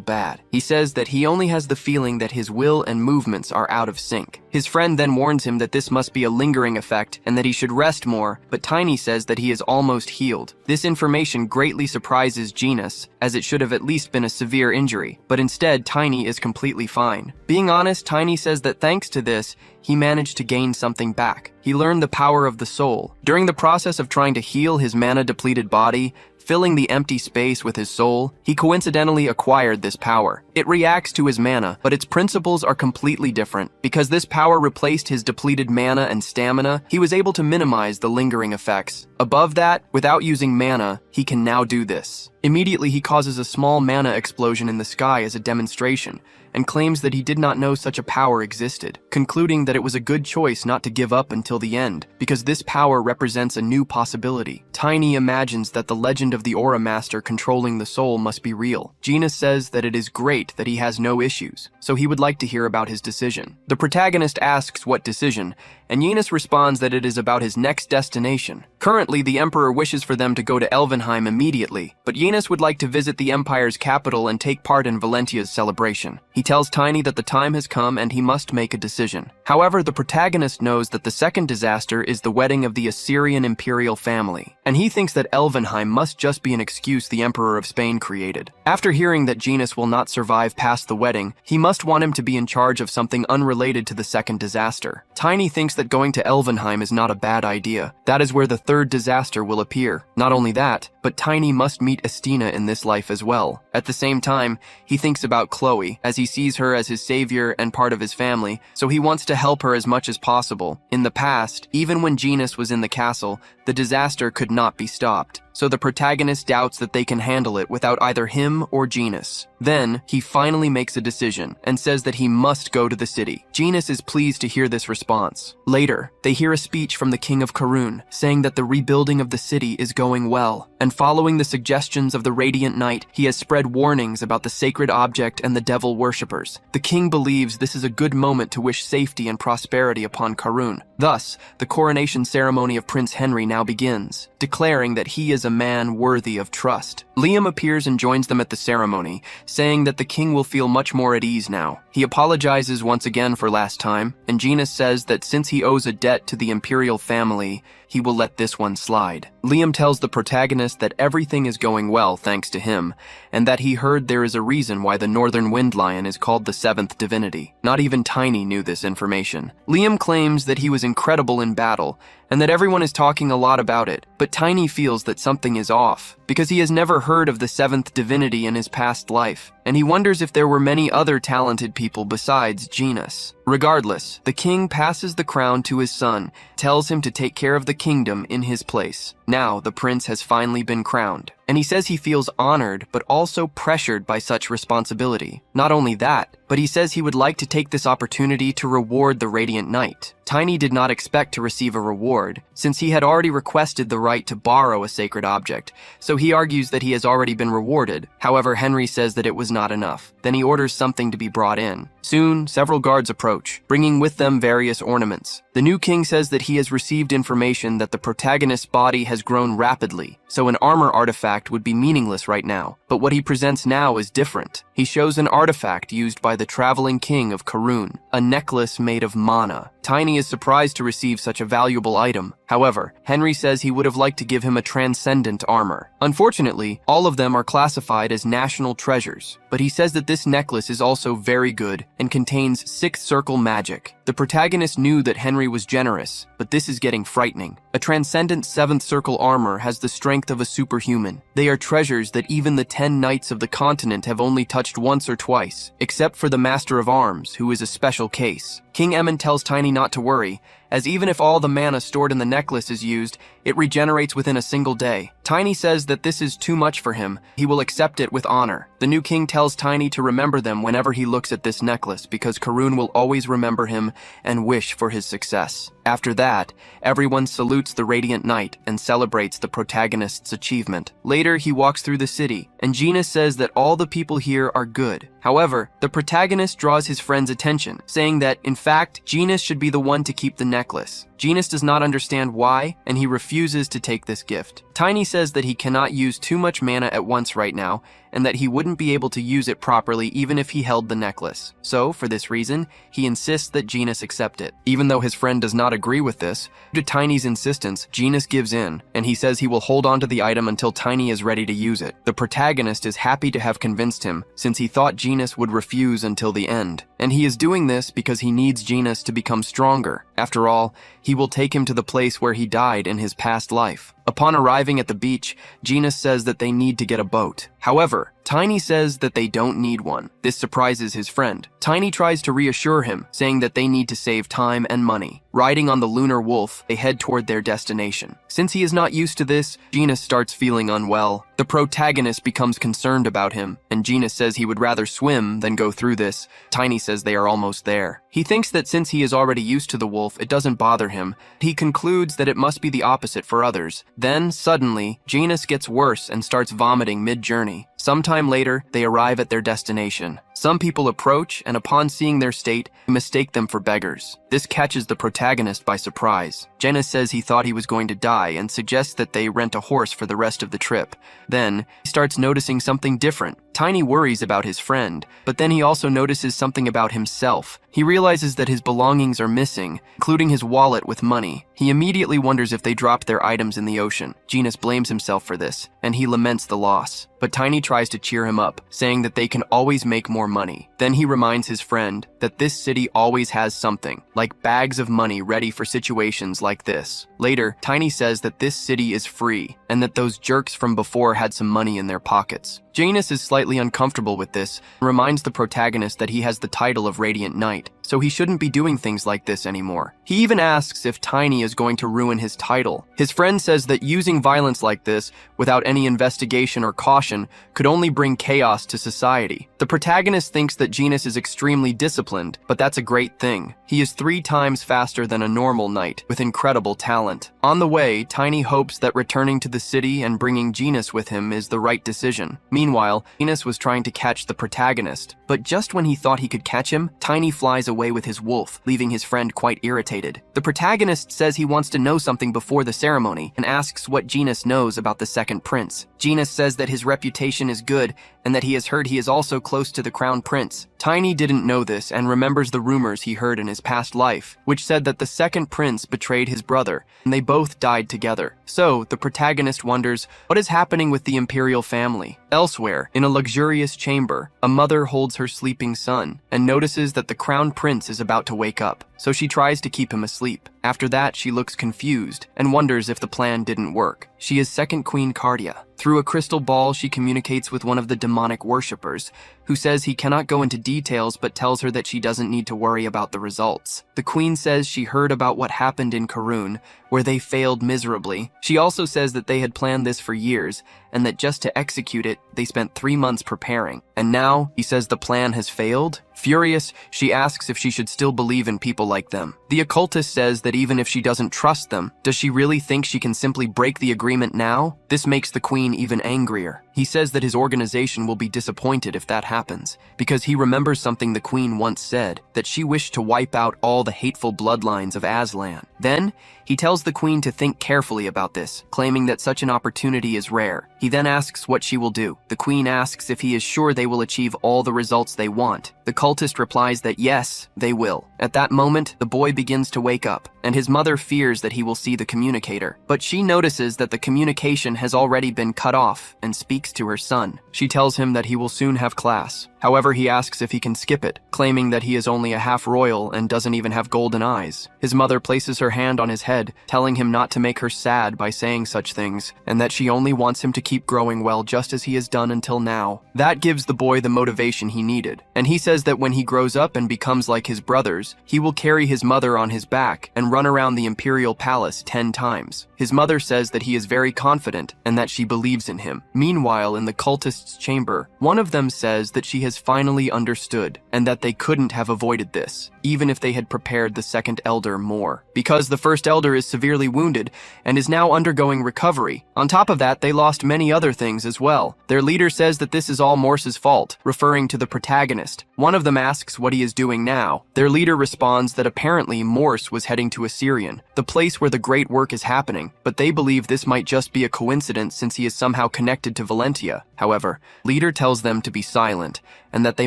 bad. He says that he only has the feeling that his will and movements are out of sync. His friend then warns him that this must be a lingering effect and that he should rest more, but Tiny says that he is almost healed. This information greatly surprises Genus, as it should have at least been a severe injury, but instead Tiny is completely fine. Being honest, Tiny says that thanks to this, he managed to gain something back. He learned the power of the soul. During the process of trying to heal his mana-depleted body, filling the empty space with his soul, he coincidentally acquired this power. It reacts to his mana, but its principles are completely different. Because this power replaced his depleted mana and stamina, he was able to minimize the lingering effects. Above that, without using mana, he can now do this. Immediately, he causes a small mana explosion in the sky as a demonstration, and claims that he did not know such a power existed, concluding that it was a good choice not to give up until the end, because this power represents a new possibility. Tiny imagines that the legend of the Aura Master controlling the soul must be real. Genus says that it is great that he has no issues, so he would like to hear about his decision. The protagonist asks what decision, and Genus responds that it is about his next destination. Currently, the Emperor wishes for them to go to Elvenheim immediately, but Genus would like to visit the Empire's capital and take part in Valentia's celebration. He tells Tiny that the time has come and he must make a decision. However, the protagonist knows that the second disaster is the wedding of the Assyrian imperial family, and he thinks that Elvenheim must just be an excuse the Emperor of Spain created. After hearing that Genus will not survive past the wedding, he must want him to be in charge of something unrelated to the second disaster. Tiny thinks that going to Elvenheim is not a bad idea. That is where the third disaster will appear. Not only that, but Tiny must meet Estina in this life as well. At the same time, he thinks about Chloe, as he sees her as his savior and part of his family, so he wants to help her as much as possible. In the past, even when Genus was in the castle, the disaster could not be stopped, so the protagonist doubts that they can handle it without either him or Genus. Then, he finally makes a decision and says that he must go to the city. Genus is pleased to hear this response. Later, they hear a speech from the King of Karun, saying that the rebuilding of the city is going well, and following the suggestions of the Radiant Knight, he has spread warnings about the sacred object and the devil worshippers. The king believes this is a good moment to wish safety and prosperity upon Karun. Thus, the coronation ceremony of Prince Henry now begins, declaring that he is a man worthy of trust. Liam appears and joins them at the ceremony, saying that the king will feel much more at ease now. He apologizes once again for last time, and Genus says that since he owes a debt to the imperial family, he will let this one slide. Liam tells the protagonist that everything is going well thanks to him, and that he heard there is a reason why the Northern Wind Lion is called the seventh divinity. Not even Tiny knew this information. Liam claims that he was incredible in battle, and that everyone is talking a lot about it, but Tiny feels that something is off, because he has never heard of the seventh divinity in his past life, and he wonders if there were many other talented people besides Genus. Regardless, the king passes the crown to his son, tells him to take care of the kingdom in his place. Now, the prince has finally been crowned, and he says he feels honored but also pressured by such responsibility. Not only that, but he says he would like to take this opportunity to reward the Radiant Knight. Tiny did not expect to receive a reward, since he had already requested the right to borrow a sacred object, so he argues that he has already been rewarded. However, Henry says that it was not enough. Then he orders something to be brought in. Soon, several guards approach, bringing with them various ornaments. The new king says that he has received information that the protagonist's body has grown rapidly, so an armor artifact would be meaningless right now. But what he presents now is different. He shows an artifact used by the traveling king of Karun, a necklace made of mana. Tiny is surprised to receive such a valuable item. However, Henry says he would have liked to give him a transcendent armor. Unfortunately, all of them are classified as national treasures, but he says that this necklace is also very good and contains sixth circle magic. The protagonist knew that Henry was generous, but this is getting frightening. A transcendent seventh circle armor has the strength of a superhuman. They are treasures that even the 10 knights of the continent have only touched once or twice, except for the Master of Arms, who is a special case. King Emmon tells Tiny not to worry, as even if all the mana stored in the necklace is used, it regenerates within a single day. Tiny says that this is too much for him. He will accept it with honor. The new king tells Tiny to remember them whenever he looks at this necklace, because Karun will always remember him and wish for his success. After that, everyone salutes the Radiant Knight and celebrates the protagonist's achievement. Later, he walks through the city, and Gina says that all the people here are good. However, the protagonist draws his friend's attention, saying that, in fact, Genus should be the one to keep the necklace. Genus does not understand why, and he refuses to take this gift. Tiny says that he cannot use too much mana at once right now, and that he wouldn't be able to use it properly even if he held the necklace. So, for this reason, he insists that Genus accept it. Even though his friend does not agree with this, due to Tiny's insistence, Genus gives in, and he says he will hold on to the item until Tiny is ready to use it. The protagonist is happy to have convinced him, since he thought Genus would refuse until the end. And he is doing this because he needs Genus to become stronger. After all, he will take him to the place where he died in his past life. Upon arriving at the beach, Genus says that they need to get a boat. However, Tiny says that they don't need one. This surprises his friend. Tiny tries to reassure him, saying that they need to save time and money. Riding on the lunar wolf, they head toward their destination. Since he is not used to this, Genus starts feeling unwell. The protagonist becomes concerned about him, and Genus says he would rather swim than go through this. Tiny says they are almost there. He thinks that since he is already used to the wolf, it doesn't bother him. He concludes that it must be the opposite for others. Then, suddenly, Genus gets worse and starts vomiting mid-journey. Sometime later, they arrive at their destination. Some people approach, and upon seeing their state, mistake them for beggars. This catches the protagonist by surprise. Genus says he thought he was going to die and suggests that they rent a horse for the rest of the trip. Then, he starts noticing something different. Tiny worries about his friend, but then he also notices something about himself. He realizes that his belongings are missing, including his wallet with money. He immediately wonders if they dropped their items in the ocean. Genus blames himself for this, and he laments the loss. But Tiny tries to cheer him up, saying that they can always make more money. Then he reminds his friend that this city always has something, like bags of money ready for situations like this. Later, Tiny says that this city is free, and that those jerks from before had some money in their pockets. Janus is slightly uncomfortable with this, and reminds the protagonist that he has the title of Radiant Knight, so he shouldn't be doing things like this anymore. He even asks if Tiny is going to ruin his title. His friend says that using violence like this, without any investigation or caution, could only bring chaos to society. The protagonist thinks that Janus is extremely disciplined, but that's a great thing. He is 3 times faster than a normal knight, with incredible talent. On the way, Tiny hopes that returning to the city and bringing Janus with him is the right decision. Meanwhile, Janus was trying to catch the protagonist, but just when he thought he could catch him, Tiny flies away with his wolf, leaving his friend quite irritated. The protagonist says he wants to know something before the ceremony, and asks what Janus knows about the second prince. Janus says that his reputation is good, and that he has heard he is also close to the crown prince. Tiny didn't know this and remembers the rumors he heard in his past life, which said that the second prince betrayed his brother, and they both died together. So, the protagonist wonders, what is happening with the imperial family? Elsewhere, in a luxurious chamber, a mother holds her sleeping son, and notices that the crown prince is about to wake up, so she tries to keep him asleep. After that, she looks confused, and wonders if the plan didn't work. She is second Queen Cardia. Through a crystal ball, she communicates with one of the demonic worshippers, who says he cannot go into details but tells her that she doesn't need to worry about the results. The queen says she heard about what happened in Karun, where they failed miserably. She also says that they had planned this for years, and that just to execute it, they spent 3 months preparing. And now, he says the plan has failed? Furious, she asks if she should still believe in people like them. The occultist says that even if she doesn't trust them, does she really think she can simply break the agreement now? This makes the queen even angrier. He says that his organization will be disappointed if that happens, because he remembers something the queen once said, that she wished to wipe out all the hateful bloodlines of Aslan. Then, he tells the queen to think carefully about this, claiming that such an opportunity is rare. He then asks what she will do. The queen asks if he is sure they will achieve all the results they want. The cultist replies that yes, they will. At that moment, the boy begins to wake up, and his mother fears that he will see the communicator. But she notices that the communication has already been cut off and speaks to her son. She tells him that he will soon have class. However, he asks if he can skip it, claiming that he is only a half royal and doesn't even have golden eyes. His mother places her hand on his head, telling him not to make her sad by saying such things, and that she only wants him to keep growing well just as he has done until now. That gives the boy the motivation he needed, and he says that when he grows up and becomes like his brothers, he will carry his mother on his back and run around the imperial palace 10 times. His mother says that he is very confident and that she believes in him. Meanwhile, in the cultist's chamber, one of them says that she has finally understood and that they couldn't have avoided this, even if they had prepared the second elder more, because the first elder is severely wounded and is now undergoing recovery. On top of that, they lost many other things as well. Their leader says that this is all Morse's fault, referring to the protagonist. One of them asks what he is doing now. Their leader responds that apparently Morse was heading to Assyrian, the place where the great work is happening, but they believe this might just be a coincidence since he is somehow connected to Valentia. However, leader tells them to be silent and that they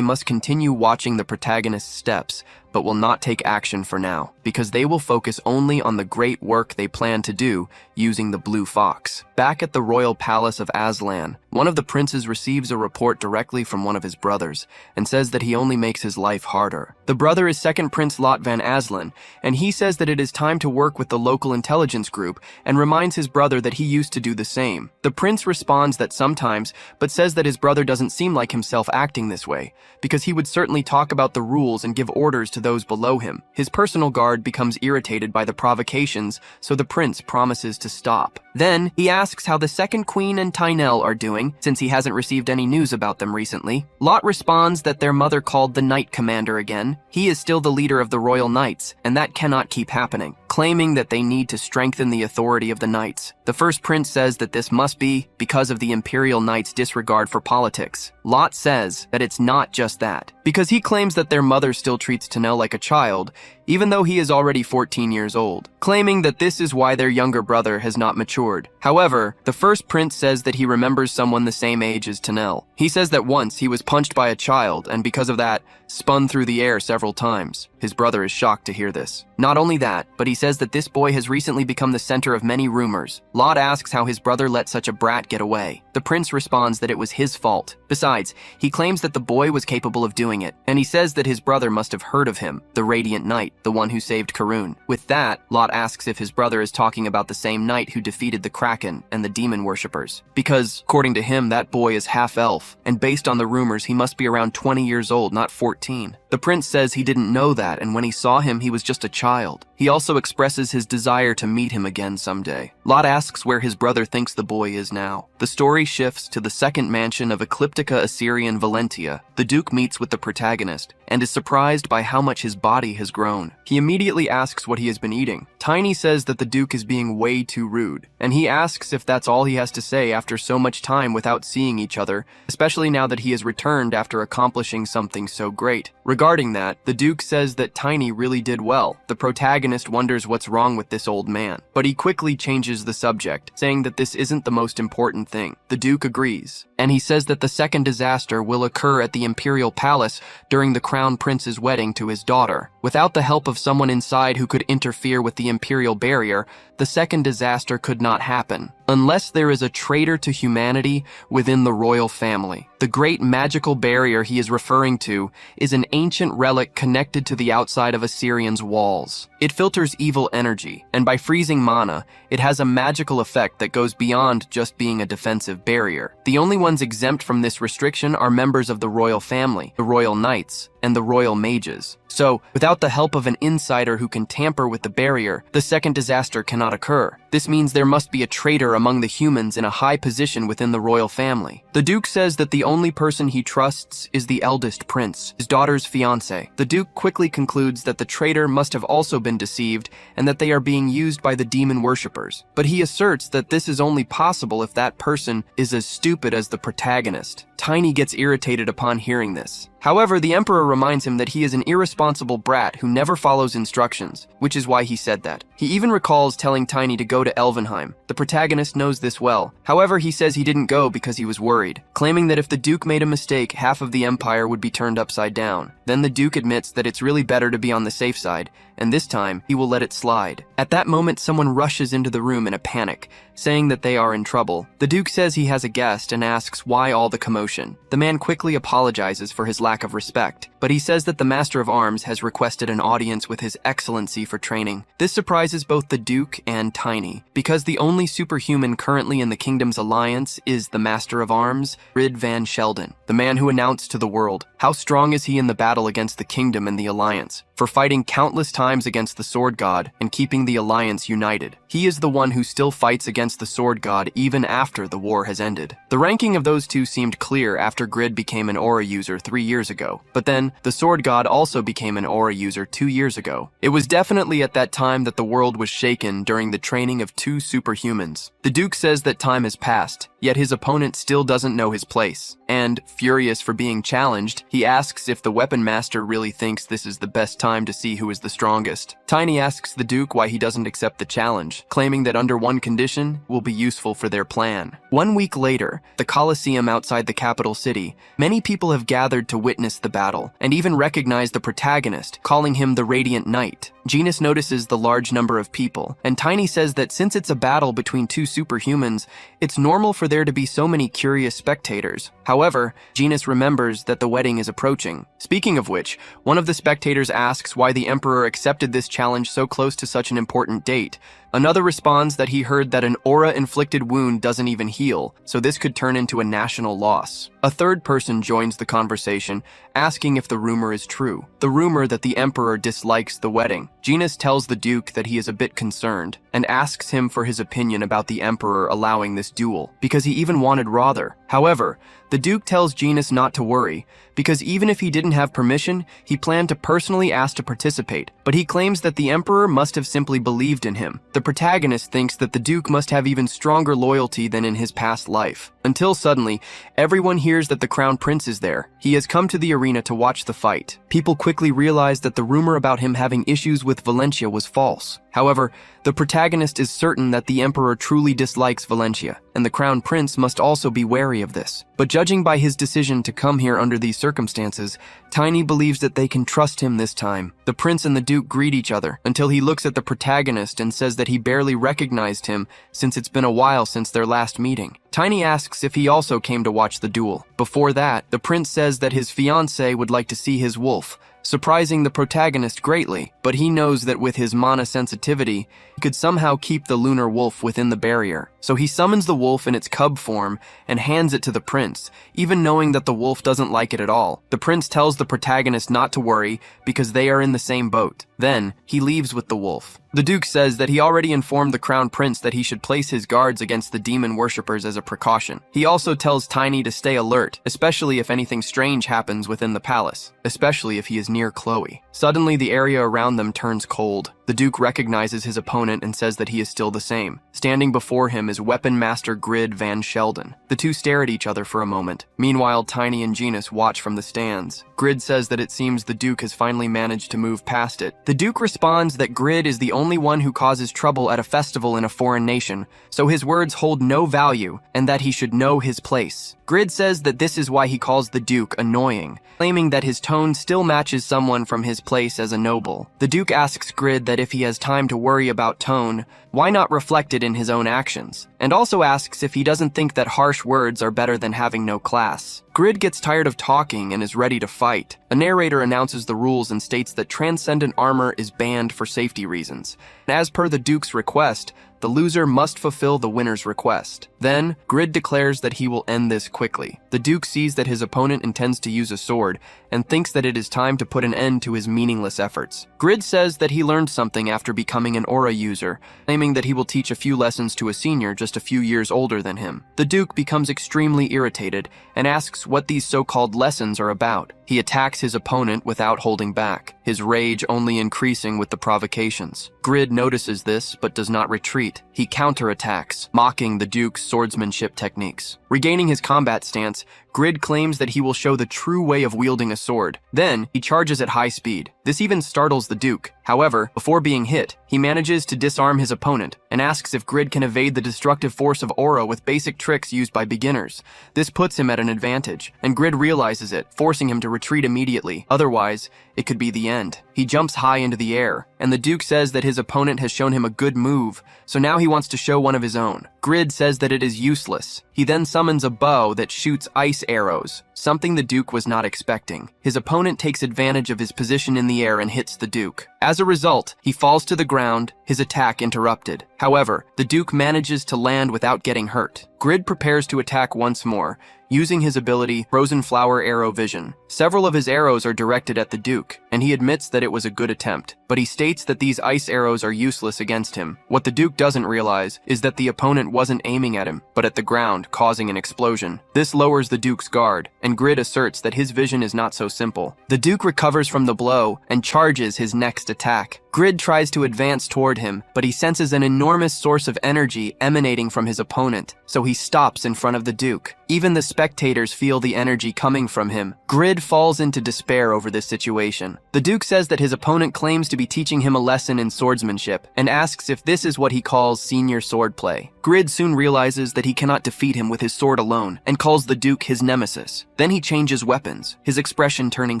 must continue watching the protagonist's steps, but will not take action for now, because they will focus only on the great work they plan to do using the Blue Fox. Back at the royal palace of Aslan, one of the princes receives a report directly from one of his brothers and says that he only makes his life harder. The brother is second Prince Lot van Aslan, and he says that it is time to work with the local intelligence group and reminds his brother that he used to do the same. The prince responds that sometimes, but says that his brother doesn't seem like himself acting this way, because he would certainly talk about the rules and give orders to those below him. His personal guard becomes irritated by the provocations, so the prince promises to stop. Then, he asks how the second queen and Tynell are doing, since he hasn't received any news about them recently. Lot responds that their mother called the Knight Commander again. He is still the leader of the Royal Knights, and that cannot keep happening, claiming that they need to strengthen the authority of the Knights. The first prince says that this must be because of the Imperial Knights' disregard for politics. Lot says that it's not just that, because he claims that their mother still treats Tynell like a child, even though he is already 14 years old, claiming that this is why their younger brother has not matured. However, the first prince says that he remembers someone the same age as Tynell. He says that once he was punched by a child and because of that, spun through the air several times. His brother is shocked to hear this. Not only that, but he says that this boy has recently become the center of many rumors. Lot asks how his brother let such a brat get away. The prince responds that it was his fault. Besides, he claims that the boy was capable of doing it, and he says that his brother must have heard of him, the Radiant Knight, the one who saved Karun. With that, Lot asks if his brother is talking about the same knight who defeated the Kraken and the demon worshippers, because, according to him, that boy is half-elf, and based on the rumors, he must be around 20 years old, not 14. The prince says he didn't know that, and when he saw him, he was just a child. He also expresses his desire to meet him again someday. Lot asks where his brother thinks the boy is now. The story shifts to the second mansion of Ecliptica Assyrian Valentia. The Duke meets with the protagonist and is surprised by how much his body has grown. He immediately asks what he has been eating. Tiny says that the Duke is being way too rude, and he asks if that's all he has to say after so much time without seeing each other, especially now that he has returned after accomplishing something so great. Regarding that, the Duke says that Tiny really did well. The protagonist wonders what's wrong with this old man, but he quickly changes the subject, saying that this isn't the most important thing. The Duke agrees, and he says that the second disaster will occur at the Imperial Palace during the Crown Prince's wedding to his daughter. Without the help of someone inside who could interfere with the Imperial barrier, the second disaster could not happen, unless there is a traitor to humanity within the royal family. The great magical barrier he is referring to is an ancient relic connected to the outside of Assyrian's walls. It filters evil energy, and by freezing mana, it has a magical effect that goes beyond just being a defensive barrier. The only ones exempt from this restriction are members of the royal family, the royal knights, and the royal mages. So, without the help of an insider who can tamper with the barrier, the second disaster cannot occur. This means there must be a traitor among the humans in a high position within the royal family. The Duke says that the only person he trusts is the eldest prince, his daughter's fiancé. The Duke quickly concludes that the traitor must have also been deceived and that they are being used by the demon worshippers. But he asserts that this is only possible if that person is as stupid as the protagonist. Tiny gets irritated upon hearing this. However, the Emperor reminds him that he is an irresponsible brat who never follows instructions, which is why he said that. He even recalls telling Tiny to go to Elvenheim. The protagonist knows this well. However, he says he didn't go because he was worried, claiming that if the Duke made a mistake, half of the Empire would be turned upside down. Then the Duke admits that it's really better to be on the safe side, and this time, he will let it slide. At that moment, someone rushes into the room in a panic, saying that they are in trouble. The Duke says he has a guest and asks why all the commotion. The man quickly apologizes for his lack of respect, but he says that the Master of Arms has requested an audience with His Excellency for training. This surprises both the Duke and Tiny, because the only superhuman currently in the Kingdom's alliance is the Master of Arms, Grid Van Sheldon, the man who announced to the world, how strong is he in the battle against the Kingdom and the Alliance, for fighting countless times against the Sword God and keeping the Alliance united. He is the one who still fights against the Sword God even after the war has ended. The ranking of those two seemed clear after Grid became an aura user 3 years ago, but then the Sword God also became an aura user 2 years ago. It was definitely at that time that the world was shaken during the training of 2 superhumans. The Duke says that time has passed, yet his opponent still doesn't know his place. And, furious for being challenged, he asks if the Weapon Master really thinks this is the best time to see who is the strongest. Tiny asks the Duke why he doesn't accept the challenge, claiming that under one condition will be useful for their plan. 1 week later, the Colosseum outside the capital city, many people have gathered to witness the battle, and even recognize the protagonist, calling him the Radiant Knight. Genis notices the large number of people, and Tiny says that since it's a battle between 2 superhumans, it's normal for there to be so many curious spectators. However, Genis remembers that the wedding is approaching. Speaking of which, one of the spectators asks why the Emperor accepted this challenge so close to such an important date. Another responds that he heard that an aura-inflicted wound doesn't even heal, so this could turn into a national loss. A third person joins the conversation, asking if the rumor is true. The rumor that the Emperor dislikes the wedding. Genis tells the Duke that he is a bit concerned, and asks him for his opinion about the Emperor allowing this duel, because he even wanted Rother. However, the Duke tells Genis not to worry, because even if he didn't have permission, he planned to personally ask to participate, but he claims that the Emperor must have simply believed in him. The protagonist thinks that the Duke must have even stronger loyalty than in his past life. Until suddenly, everyone hears that the Crown Prince is there. He has come to the arena to watch the fight. People quickly realize that the rumor about him having issues with Valentia was false. However, the protagonist is certain that the Emperor truly dislikes Valentia, and the Crown Prince must also be wary of this. But judging by his decision to come here under these circumstances, Tiny believes that they can trust him this time. The Prince and the Duke greet each other, until he looks at the protagonist and says that he barely recognized him since it's been a while since their last meeting. Tiny asks if he also came to watch the duel. Before that, the Prince says that his fiancée would like to see his wolf, surprising the protagonist greatly, but he knows that with his mana sensitivity, he could somehow keep the lunar wolf within the barrier. So he summons the wolf in its cub form and hands it to the Prince, even knowing that the wolf doesn't like it at all. The Prince tells the protagonist not to worry because they are in the same boat. Then, he leaves with the wolf. The Duke says that he already informed the Crown Prince that he should place his guards against the demon worshippers as a precaution. He also tells Tiny to stay alert, especially if anything strange happens within the palace, especially if he is near Chloe. Suddenly, the area around them turns cold. The Duke recognizes his opponent and says that he is still the same. Standing before him is Weapon Master Grid Van Sheldon. The two stare at each other for a moment. Meanwhile, Tiny and Genis watch from the stands. Grid says that it seems the Duke has finally managed to move past it. The Duke responds that Grid is the only one who causes trouble at a festival in a foreign nation, so his words hold no value and that he should know his place. Grid says that this is why he calls the Duke annoying, claiming that his tone still matches someone from his place as a noble. The Duke asks Grid that if he has time to worry about tone, why not reflect it in his own actions? And also asks if he doesn't think that harsh words are better than having no class. Grid gets tired of talking and is ready to fight. A narrator announces the rules and states that transcendent armor is banned for safety reasons. As per the Duke's request, the loser must fulfill the winner's request. Then, Grid declares that he will end this quickly. The Duke sees that his opponent intends to use a sword and thinks that it is time to put an end to his meaningless efforts. Grid says that he learned something after becoming an aura user, claiming that he will teach a few lessons to a senior just a few years older than him. The Duke becomes extremely irritated and asks what these so-called lessons are about. He attacks his opponent without holding back, his rage only increasing with the provocations. Grid notices this but does not retreat. He counterattacks, mocking the Duke's swordsmanship techniques. Regaining his combat stance, Grid claims that he will show the true way of wielding a sword. Then, he charges at high speed. This even startles the Duke. However, before being hit, he manages to disarm his opponent and asks if Grid can evade the destructive force of aura with basic tricks used by beginners. This puts him at an advantage, and Grid realizes it, forcing him to retreat immediately. Otherwise, it could be the end. He jumps high into the air, and the Duke says that his opponent has shown him a good move, so now he wants to show one of his own. Grid says that it is useless. He then summons a bow that shoots ice arrows, something the Duke was not expecting. His opponent takes advantage of his position in the air and hits the Duke. As a result, he falls to the ground, his attack interrupted. However, the Duke manages to land without getting hurt. Grid prepares to attack once more, using his ability Frozen Flower Arrow Vision. Several of his arrows are directed at the Duke, and he admits that it was a good attempt, but he states that these ice arrows are useless against him. What the Duke doesn't realize is that the opponent wasn't aiming at him, but at the ground, causing an explosion. This lowers the Duke's guard, and Grid asserts that his vision is not so simple. The Duke recovers from the blow and charges his next attack. Grid tries to advance toward him, but he senses an enormous source of energy emanating from his opponent, so he stops in front of the Duke. Even the spectators feel the energy coming from him. Grid falls into despair over this situation. The Duke says that his opponent claims to be teaching him a lesson in swordsmanship, and asks if this is what he calls senior swordplay. Grid soon realizes that he cannot defeat him with his sword alone, and calls the Duke his nemesis. Then he changes weapons, his expression turning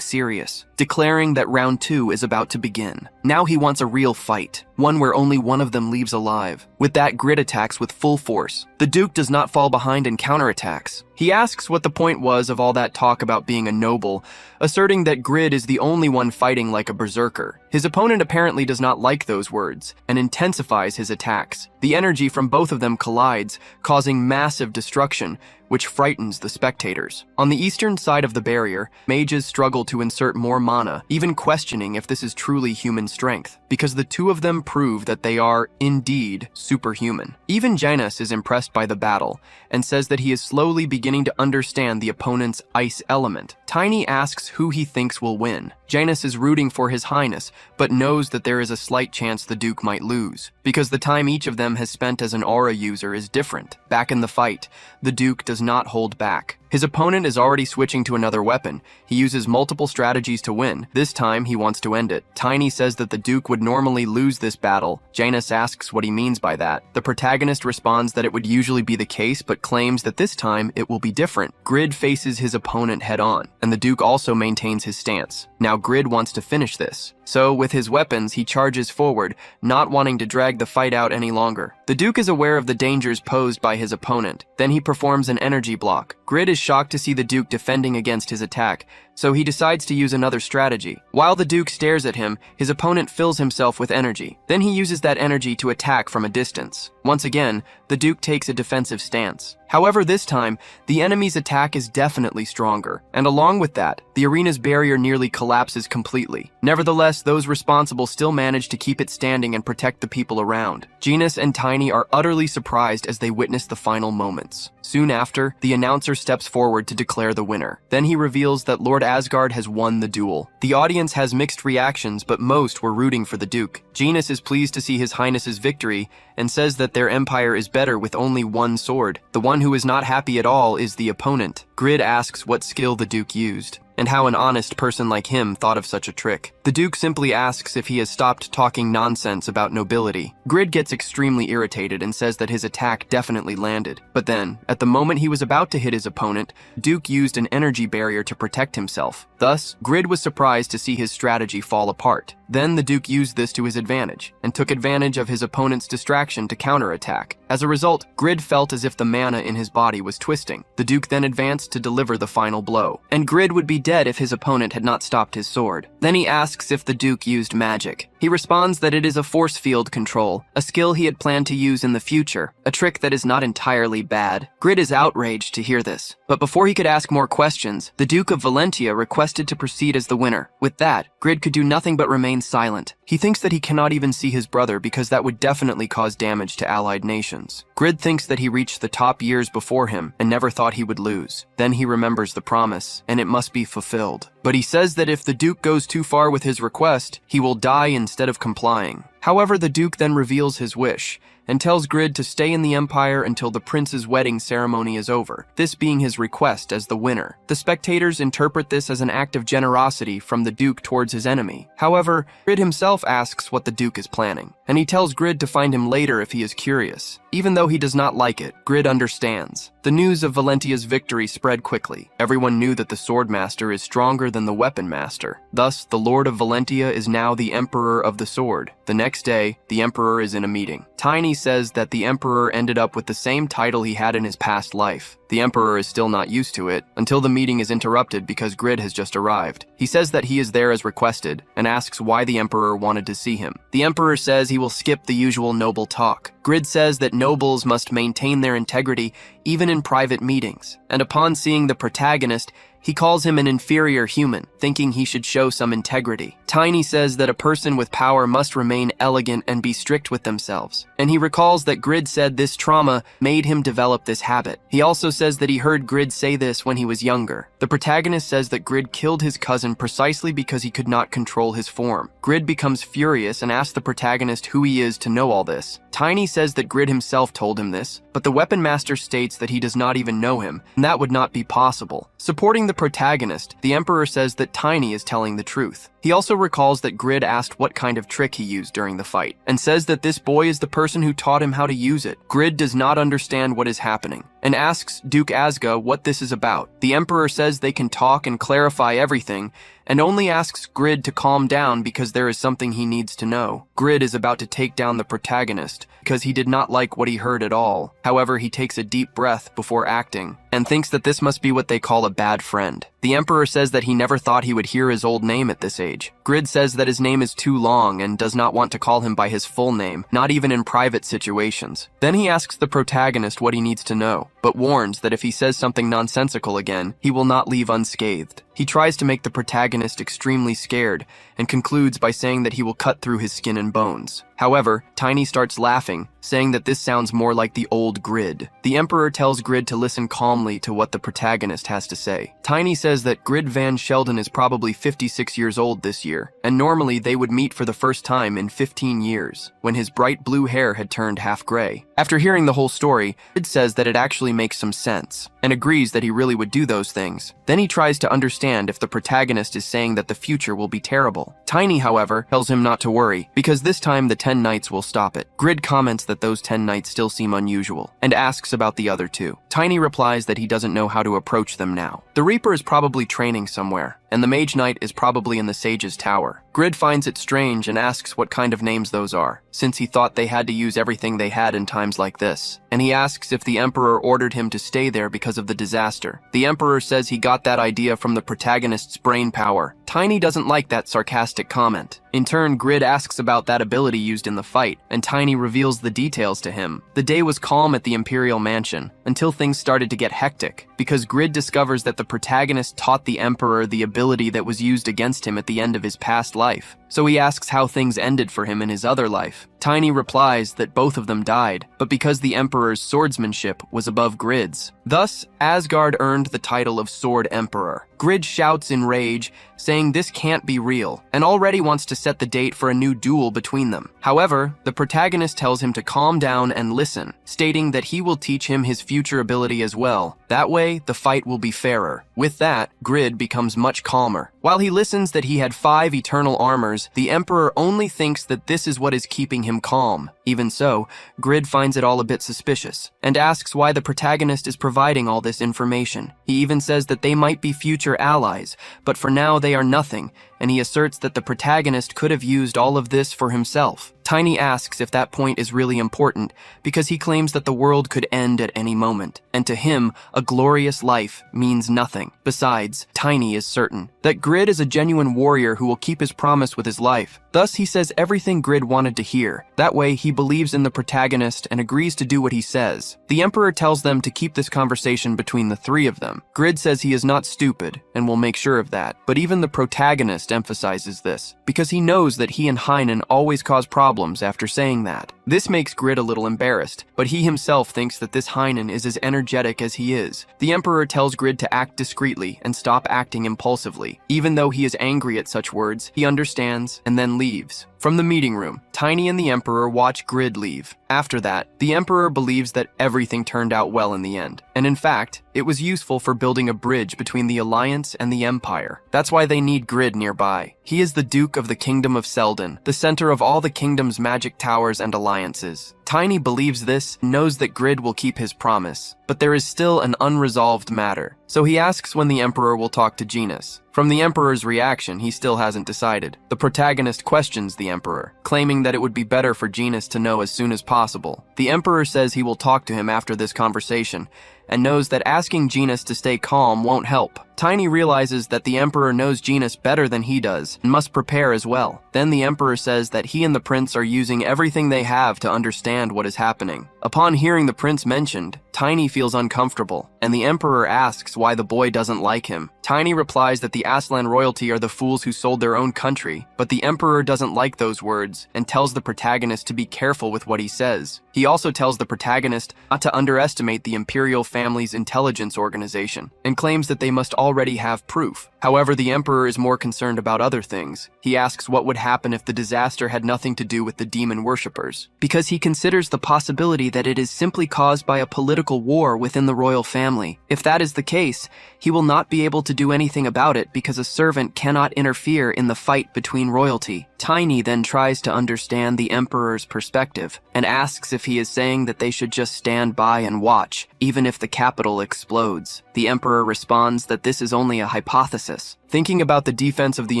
serious, declaring that round 2 is about to begin. Now he wants a real fight, one where only one of them leaves alive. With that, Grid attacks with full force. The Duke does not fall behind and counterattacks. He asks what the point was of all that talk about being a noble, asserting that Grid is the only one fighting like a berserker. His opponent apparently does not like those words, and intensifies his attacks. The energy from both of them collides, causing massive destruction, which frightens the spectators. On the eastern side of the barrier, mages struggle to insert more mana, even questioning if this is truly human strength, because the two of them prove that they are, indeed, superhuman. Even Janus is impressed by the battle, and says that he is slowly beginning to understand the opponent's ice element. Tiny asks who he thinks will win. Janus is rooting for his highness, but knows that there is a slight chance the Duke might lose, because the time each of them has spent as an aura user is different. Back in the fight, the Duke does not hold back. His opponent is already switching to another weapon. He uses multiple strategies to win. This time, he wants to end it. Tiny says that the Duke would normally lose this battle. Janus asks what he means by that. The protagonist responds that it would usually be the case, but claims that this time it will be different. Grid faces his opponent head-on, and the Duke also maintains his stance. Now Grid wants to finish this. So, with his weapons, he charges forward, not wanting to drag the fight out any longer. The Duke is aware of the dangers posed by his opponent. Then he performs an energy block. Grid is shocked to see the Duke defending against his attack, so he decides to use another strategy. While the Duke stares at him, his opponent fills himself with energy. Then he uses that energy to attack from a distance. Once again, the Duke takes a defensive stance. However, this time, the enemy's attack is definitely stronger, and along with that, the arena's barrier nearly collapses completely. Nevertheless, those responsible still manage to keep it standing and protect the people around. Janus and Tiny are utterly surprised as they witness the final moments. Soon after, the announcer steps forward to declare the winner. Then he reveals that Lord Asgard has won the duel. The audience has mixed reactions, but most were rooting for the Duke. Janus is pleased to see his highness's victory, and says that their empire is better with only one sword. The one who is not happy at all is the opponent. Grid asks what skill the Duke used. and how an honest person like him thought of such a trick. The Duke simply asks if he has stopped talking nonsense about nobility. Grid gets extremely irritated and says that his attack definitely landed. But then, at the moment he was about to hit his opponent, Duke used an energy barrier to protect himself. Thus, Grid was surprised to see his strategy fall apart. Then the Duke used this to his advantage, and took advantage of his opponent's distraction to counterattack. As a result, Grid felt as if the mana in his body was twisting. The Duke then advanced to deliver the final blow, and Grid would be dead if his opponent had not stopped his sword. Then he asks if the Duke used magic. He responds that it is a force field control, a skill he had planned to use in the future, a trick that is not entirely bad. Grid is outraged to hear this, but before he could ask more questions, the Duke of Valentia requested to proceed as the winner. With that, Grid could do nothing but remain silent. He thinks that he cannot even see his brother because that would definitely cause damage to allied nations. Grid thinks that he reached the top years before him and never thought he would lose. Then he remembers the promise, and it must be fulfilled. But he says that if the Duke goes too far with his request, he will die instead of complying. However, the Duke then reveals his wish, and tells Grid to stay in the Empire until the prince's wedding ceremony is over, this being his request as the winner. The spectators interpret this as an act of generosity from the Duke towards his enemy. However, Grid himself asks what the Duke is planning, and he tells Grid to find him later if he is curious. Even though he does not like it, Grid understands. The news of Valentia's victory spread quickly. Everyone knew that the Sword Master is stronger than the Weapon Master. Thus, the Lord of Valentia is now the Emperor of the Sword. The next day, the Emperor is in a meeting. Tiny says that the Emperor ended up with the same title he had in his past life. The Emperor is still not used to it, until the meeting is interrupted because Grid has just arrived. He says that he is there as requested, and asks why the Emperor wanted to see him. The Emperor says he will skip the usual noble talk. Grid says that nobles must maintain their integrity even in private meetings, and upon seeing the protagonist, he calls him an inferior human, thinking he should show some integrity. Tiny says that a person with power must remain elegant and be strict with themselves, and he recalls that Grid said this trauma made him develop this habit. He also says that he heard Grid say this when he was younger. The protagonist says that Grid killed his cousin precisely because he could not control his form. Grid becomes furious and asks the protagonist who he is to know all this. Tiny says that Grid himself told him this, but the Weapon Master states that he does not even know him, and that would not be possible. Supporting the protagonist, the Emperor says that Tiny is telling the truth. He also recalls that Grid asked what kind of trick he used during the fight, and says that this boy is the person who taught him how to use it. Grid does not understand what is happening, and asks Duke Asga what this is about. The Emperor says they can talk and clarify everything, and only asks Grid to calm down because there is something he needs to know. Grid is about to take down the protagonist because he did not like what he heard at all. However, he takes a deep breath before acting, and thinks that this must be what they call a bad friend. The Emperor says that he never thought he would hear his old name at this age. Grid says that his name is too long and does not want to call him by his full name, not even in private situations. Then he asks the protagonist what he needs to know, but warns that if he says something nonsensical again, he will not leave unscathed. He tries to make the protagonist extremely scared, and concludes by saying that he will cut through his skin and bones. However, Tiny starts laughing, saying that this sounds more like the old Grid. The Emperor tells Grid to listen calmly to what the protagonist has to say. Tiny says that Grid Van Sheldon is probably 56 years old this year, and normally they would meet for the first time in 15 years, when his bright blue hair had turned half gray. After hearing the whole story, Grid says that it actually makes some sense, and agrees that he really would do those things. Then he tries to understand if the protagonist is saying that the future will be terrible. Tiny, however, tells him not to worry, because this time the 10 nights will stop it. Grid comments that those 10 nights still seem unusual, and asks about the other 2. Tiny replies that he doesn't know how to approach them now. The Reaper is probably training somewhere, and the Mage Knight is probably in the Sage's tower. Grid finds it strange and asks what kind of names those are, since he thought they had to use everything they had in times like this. And he asks if the Emperor ordered him to stay there because of the disaster. The Emperor says he got that idea from the protagonist's brain power. Tiny doesn't like that sarcastic comment. In turn, Grid asks about that ability used in the fight, and Tiny reveals the details to him. The day was calm at the Imperial Mansion, until things started to get hectic, because Grid discovers that the protagonist taught the Emperor the ability that was used against him at the end of his past life. so he asks how things ended for him in his other life. Tiny replies that both of them died, but because the Emperor's swordsmanship was above Grid's. Thus, Asgard earned the title of Sword Emperor. Grid shouts in rage, saying this can't be real, and already wants to set the date for a new duel between them. However, the protagonist tells him to calm down and listen, stating that he will teach him his future ability as well. That way, the fight will be fairer. With that, Grid becomes much calmer. While he listens that he had 5 eternal armors, the Emperor only thinks that this is what is keeping him calm. Even so, Grid finds it all a bit suspicious, and asks why the protagonist is providing all this information. He even says that they might be future allies, but for now they are nothing, and he asserts that the protagonist could have used all of this for himself. Tiny asks if that point is really important, because he claims that the world could end at any moment, and to him, a glorious life means nothing. Besides, Tiny is certain that Grid is a genuine warrior who will keep his promise with his life. Thus, he says everything Grid wanted to hear. That way, he believes in the protagonist and agrees to do what he says. The Emperor tells them to keep this conversation between the 3 of them. Grid says he is not stupid, and will make sure of that. But even the protagonist emphasizes this, because he knows that he and Heinen always cause problems after saying that. This makes Grid a little embarrassed, but he himself thinks that this Heinen is as energetic as he is. The Emperor tells Grid to act discreetly and stop acting impulsively. Even though he is angry at such words, he understands and then leaves. From the meeting room, Tiny and the Emperor watch Grid leave. After that, the Emperor believes that everything turned out well in the end. And in fact, it was useful for building a bridge between the Alliance and the Empire. That's why they need Grid nearby. He is the Duke of the Kingdom of Selden, the center of all the kingdom's magic towers and alliances. Tiny believes this, knows that Grid will keep his promise, but there is still an unresolved matter. So he asks when the Emperor will talk to Genus. From the Emperor's reaction, he still hasn't decided. The protagonist questions the Emperor, claiming that it would be better for Genus to know as soon as possible. The Emperor says he will talk to him after this conversation, and knows that asking Genus to stay calm won't help. Tiny realizes that the Emperor knows Genus better than he does, and must prepare as well. Then the Emperor says that he and the prince are using everything they have to understand what is happening. Upon hearing the prince mentioned, Tiny feels uncomfortable, and the Emperor asks why the boy doesn't like him. Tiny replies that the Aslan royalty are the fools who sold their own country, but the Emperor doesn't like those words, and tells the protagonist to be careful with what he says. He also tells the protagonist not to underestimate the imperial family's intelligence organization, and claims that they must already have proof. However, the Emperor is more concerned about other things. He asks what would happen if the disaster had nothing to do with the demon worshippers, because he considers the possibility that it is simply caused by a political war within the royal family. If that is the case, he will not be able to do anything about it because a servant cannot interfere in the fight between royalty. Tiny then tries to understand the Emperor's perspective, and asks if he is saying that they should just stand by and watch, even if the capital explodes. The Emperor responds that this is only a hypothesis. Thinking about the defense of the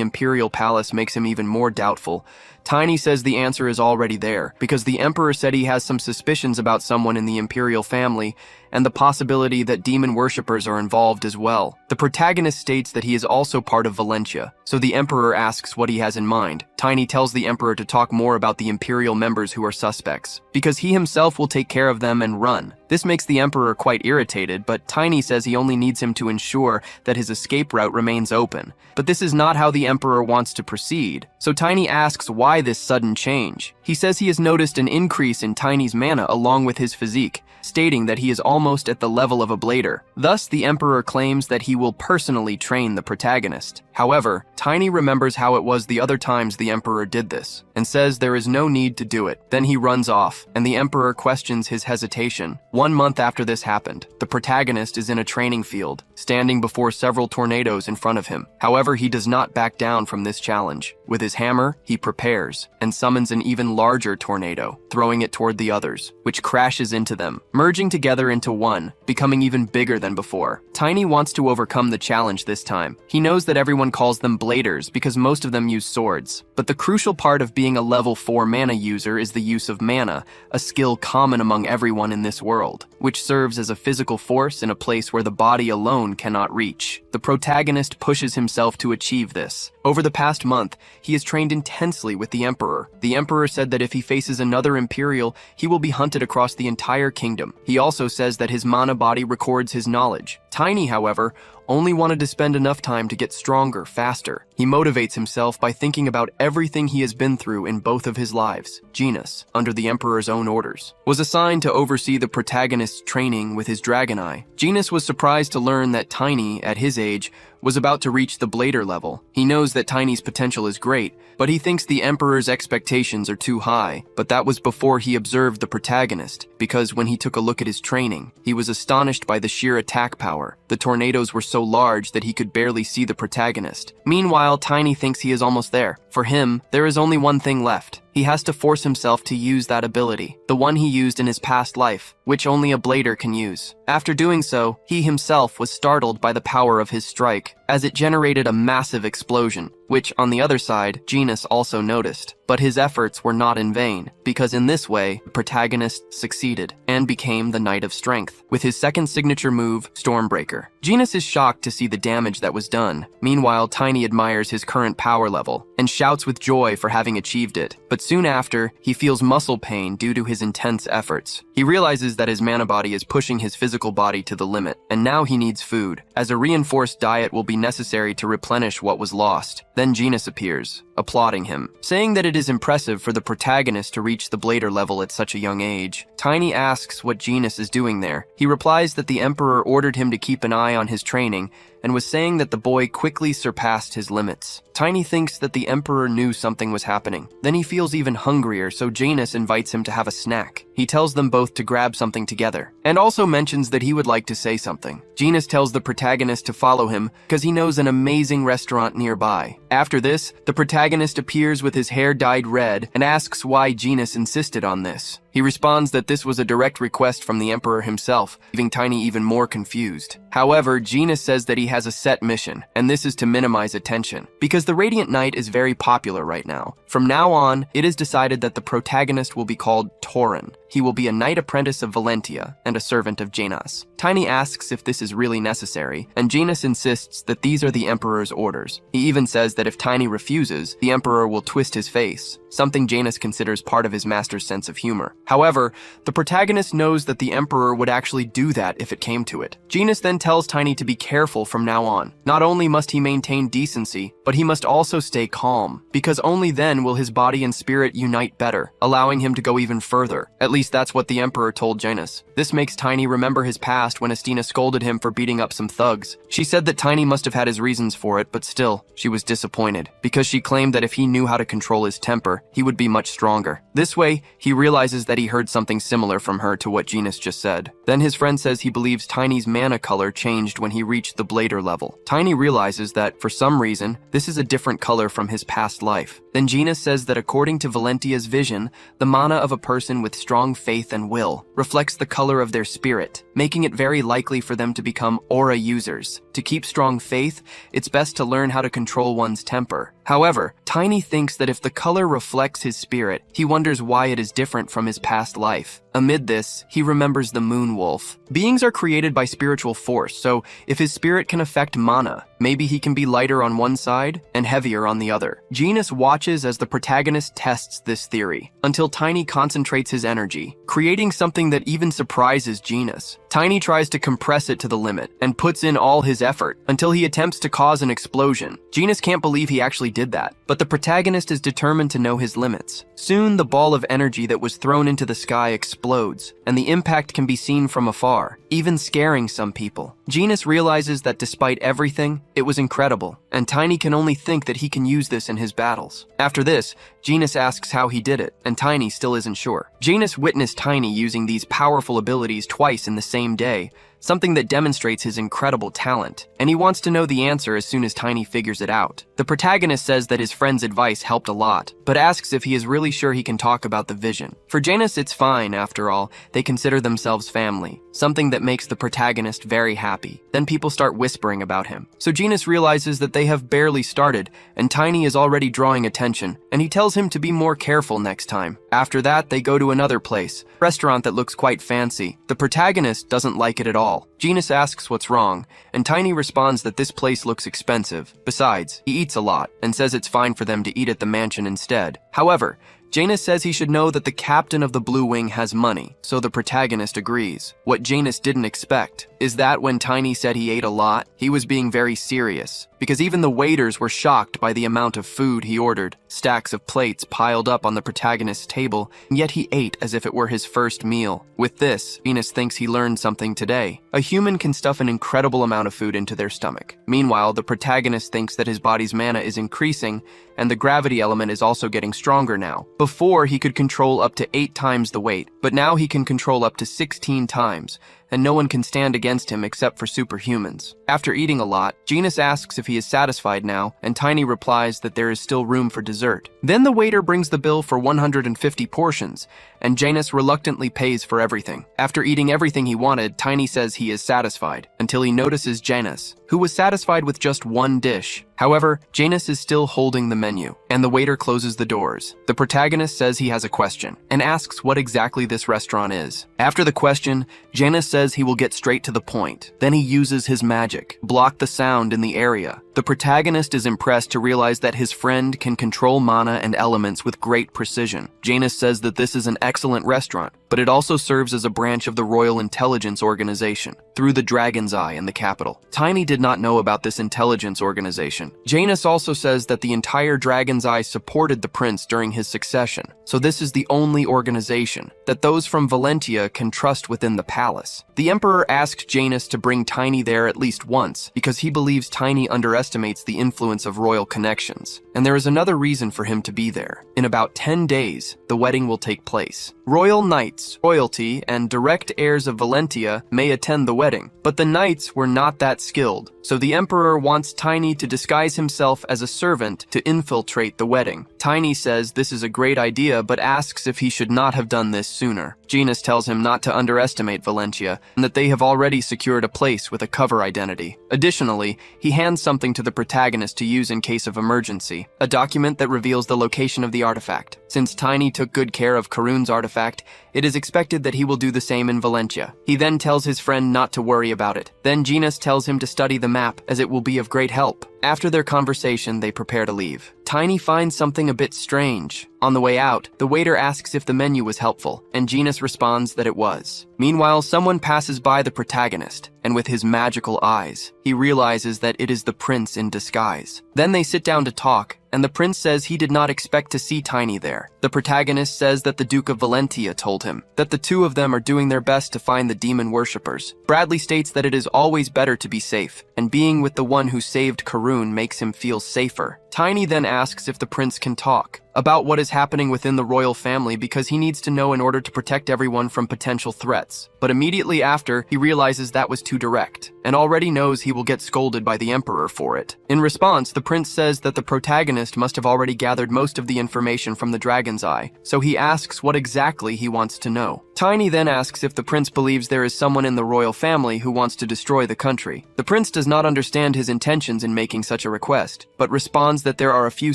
Imperial Palace makes him even more doubtful. Tiny says the answer is already there, because the Emperor said he has some suspicions about someone in the Imperial family, and the possibility that demon worshippers are involved as well. The protagonist states that he is also part of Valentia, so the Emperor asks what he has in mind. Tiny tells the Emperor to talk more about the Imperial members who are suspects, because he himself will take care of them and run. This makes the Emperor quite irritated, but Tiny says he only needs him to ensure that his escape route remains open. But this is not how the Emperor wants to proceed, so Tiny asks why this sudden change. He says he has noticed an increase in Tiny's mana along with his physique, stating that he is almost at the level of a blader. Thus, the Emperor claims that he will personally train the protagonist. However, Tiny remembers how it was the other times the Emperor did this, and says there is no need to do it. Then he runs off, and the Emperor questions his hesitation. 1 month after this happened, the protagonist is in a training field, standing before several tornadoes in front of him. However, he does not back down from this challenge. With his hammer, he prepares, and summons an even larger tornado, throwing it toward the others, which crashes into them, merging together into one, becoming even bigger than before. Tiny wants to overcome the challenge this time. He knows that everyone calls them bladers because most of them use swords, but the crucial part of being a level 4 mana user is the use of mana, a skill common among everyone in this world, which serves as a physical force in a place where the body alone cannot reach. The protagonist pushes himself to achieve this. Over the past month, he has trained intensely with the Emperor. The Emperor said that if he faces another Imperial, he will be hunted across the entire kingdom. He also says that his mana body records his knowledge. Tiny, however, only wanted to spend enough time to get stronger faster. He motivates himself by thinking about everything he has been through in both of his lives. Genus, under the Emperor's own orders, was assigned to oversee the protagonist's training with his dragon eye. Genus was surprised to learn that Tiny, at his age, was about to reach the blader level. He knows that Tiny's potential is great, but he thinks the Emperor's expectations are too high. But that was before he observed the protagonist, because when he took a look at his training, he was astonished by the sheer attack power. The tornadoes were so large that he could barely see the protagonist. Meanwhile, Tiny thinks he is almost there. For him, there is only one thing left. He has to force himself to use that ability, the one he used in his past life, which only a blader can use. After doing so, he himself was startled by the power of his strike, as it generated a massive explosion, which, on the other side, Genus also noticed. But his efforts were not in vain, because in this way, the protagonist succeeded and became the Knight of Strength, with his second signature move, Stormbreaker. Genus is shocked to see the damage that was done. Meanwhile, Tiny admires his current power level and shouts with joy for having achieved it. But soon after, he feels muscle pain due to his intense efforts. He realizes that his mana body is pushing his physical body to the limit, and now he needs food, as a reinforced diet will be necessary to replenish what was lost. Then Genus appears, applauding him, saying that it is impressive for the protagonist to reach the blader level at such a young age. Tiny asks what Genus is doing there. He replies that the Emperor ordered him to keep an eye on his training and was saying that the boy quickly surpassed his limits. Tiny thinks that the Emperor knew something was happening. Then he feels even hungrier, so Janus invites him to have a snack. He tells them both to grab something together, and also mentions that he would like to say something. Janus tells the protagonist to follow him because he knows an amazing restaurant nearby. After this, the protagonist appears with his hair dyed red and asks why Janus insisted on this. He responds that this was a direct request from the Emperor himself, leaving Tiny even more confused. However, Janus says that he has a set mission, and this is to minimize attention, because the Radiant Knight is very popular right now. From now on, it is decided that the protagonist will be called Tauren. He will be a knight apprentice of Valentia and a servant of Janus. Tiny asks if this is really necessary, and Janus insists that these are the Emperor's orders. He even says that if Tiny refuses, the Emperor will twist his face, something Janus considers part of his master's sense of humor. However, the protagonist knows that the Emperor would actually do that if it came to it. Janus then tells Tiny to be careful from now on. Not only must he maintain decency, but he must also stay calm, because only then will his body and spirit unite better, allowing him to go even further. At least that's what the Emperor told Janus. This makes Tiny remember his past when Estina scolded him for beating up some thugs. She said that Tiny must have had his reasons for it, but still, she was disappointed, because she claimed that if he knew how to control his temper, he would be much stronger. This way, he realizes that he heard something similar from her to what Janus just said. Then his friend says he believes Tiny's mana color changed when he reached the blader level. Tiny realizes that, for some reason, this is a different color from his past life. Then Janus says that according to Valentia's vision, the mana of a person with strong faith and will reflects the color of their spirit, making it very likely for them to become aura users. To keep strong faith, it's best to learn how to control one's temper. However, Tiny thinks that if the color reflects his spirit, he wonders why it is different from his past life. Amid this, he remembers the moon wolf. Beings are created by spiritual force, so if his spirit can affect mana, maybe he can be lighter on one side and heavier on the other. Janus watches as the protagonist tests this theory, until Tiny concentrates his energy, creating something that even surprises Janus. Tiny tries to compress it to the limit, and puts in all his effort, until he attempts to cause an explosion. Janus can't believe he actually did that, but the protagonist is determined to know his limits. Soon, the ball of energy that was thrown into the sky explodes, and the impact can be seen from afar, even scaring some people. Janus realizes that despite everything, it was incredible, and Tiny can only think that he can use this in his battles. After this, Janus asks how he did it, and Tiny still isn't sure. Janus witnessed Tiny using these powerful abilities twice in the same day, something that demonstrates his incredible talent, and he wants to know the answer as soon as Tiny figures it out. The protagonist says that his friend's advice helped a lot, but asks if he is really sure he can talk about the vision. For Janus, it's fine, after all. They consider themselves family, something that makes the protagonist very happy. Then people start whispering about him. So Janus realizes that they have barely started, and Tiny is already drawing attention, and he tells him to be more careful next time. After that, they go to another place, a restaurant that looks quite fancy. The protagonist doesn't like it at all. Janus asks what's wrong, and Tiny responds that this place looks expensive. Besides, he eats a lot, and says it's fine for them to eat at the mansion instead. However, Janus says he should know that the captain of the Blue Wing has money, so the protagonist agrees. What Janus didn't expect Is that when Tiny said he ate a lot, he was being very serious, because even the waiters were shocked by the amount of food he ordered, stacks of plates piled up on the protagonist's table, and yet he ate as if it were his first meal. With this, Venus thinks he learned something today. A human can stuff an incredible amount of food into their stomach. Meanwhile, the protagonist thinks that his body's mana is increasing, and the gravity element is also getting stronger now. Before, he could control up to 8 times the weight, but now he can control up to 16 times, and no one can stand against him except for superhumans. After eating a lot, Genus asks if he is satisfied now, and Tiny replies that there is still room for dessert. Then the waiter brings the bill for 150 portions, and Janus reluctantly pays for everything. After eating everything he wanted, Tiny says he is satisfied, until he notices Janus, who was satisfied with just one dish. However, Janus is still holding the menu, and the waiter closes the doors. The protagonist says he has a question, and asks what exactly this restaurant is. After the question, Janus says he will get straight to the point. Then he uses his magic, block the sound in the area. The protagonist is impressed to realize that his friend can control mana and elements with great precision. Janus says that this is an excellent restaurant, but it also serves as a branch of the Royal Intelligence Organization, through the Dragon's Eye in the capital. Tiny did not know about this intelligence organization. Janus also says that the entire Dragon's Eye supported the prince during his succession, so this is the only organization that those from Valentia can trust within the palace. The Emperor asked Janus to bring Tiny there at least once, because he believes Tiny underestimates the influence of royal connections. And there is another reason for him to be there. In about 10 days, the wedding will take place. Royal knights, royalty, and direct heirs of Valentia may attend the wedding, but the knights were not that skilled, so the Emperor wants Tiny to disguise himself as a servant to infiltrate the wedding. Tiny says this is a great idea, but asks if he should not have done this sooner. Janus tells him not to underestimate Valentia, and that they have already secured a place with a cover identity. Additionally, he hands something to the protagonist to use in case of emergency, a document that reveals the location of the artifact. Since Tiny took good care of Karun's artifact, it is expected that he will do the same in Valentia. He then tells his friend not to worry about it. Then Janus tells him to study the map, as it will be of great help. After their conversation, they prepare to leave. Tiny finds something a bit strange. On the way out, the waiter asks if the menu was helpful, and Janus responds that it was. Meanwhile, someone passes by the protagonist, and with his magical eyes, he realizes that it is the prince in disguise. Then they sit down to talk, and the prince says he did not expect to see Tiny there. The protagonist says that the Duke of Valentia told him that the two of them are doing their best to find the demon worshippers. Bradley states that it is always better to be safe, and being with the one who saved Karun makes him feel safer. Tiny then asks if the prince can talk about what is happening within the royal family, because he needs to know in order to protect everyone from potential threats. But immediately after, he realizes that was too direct, and already knows he will get scolded by the Emperor for it. In response, the prince says that the protagonist must have already gathered most of the information from the Dragon's Eye, so he asks what exactly he wants to know. Tiny then asks if the prince believes there is someone in the royal family who wants to destroy the country. The prince does not understand his intentions in making such a request, but responds that there are a few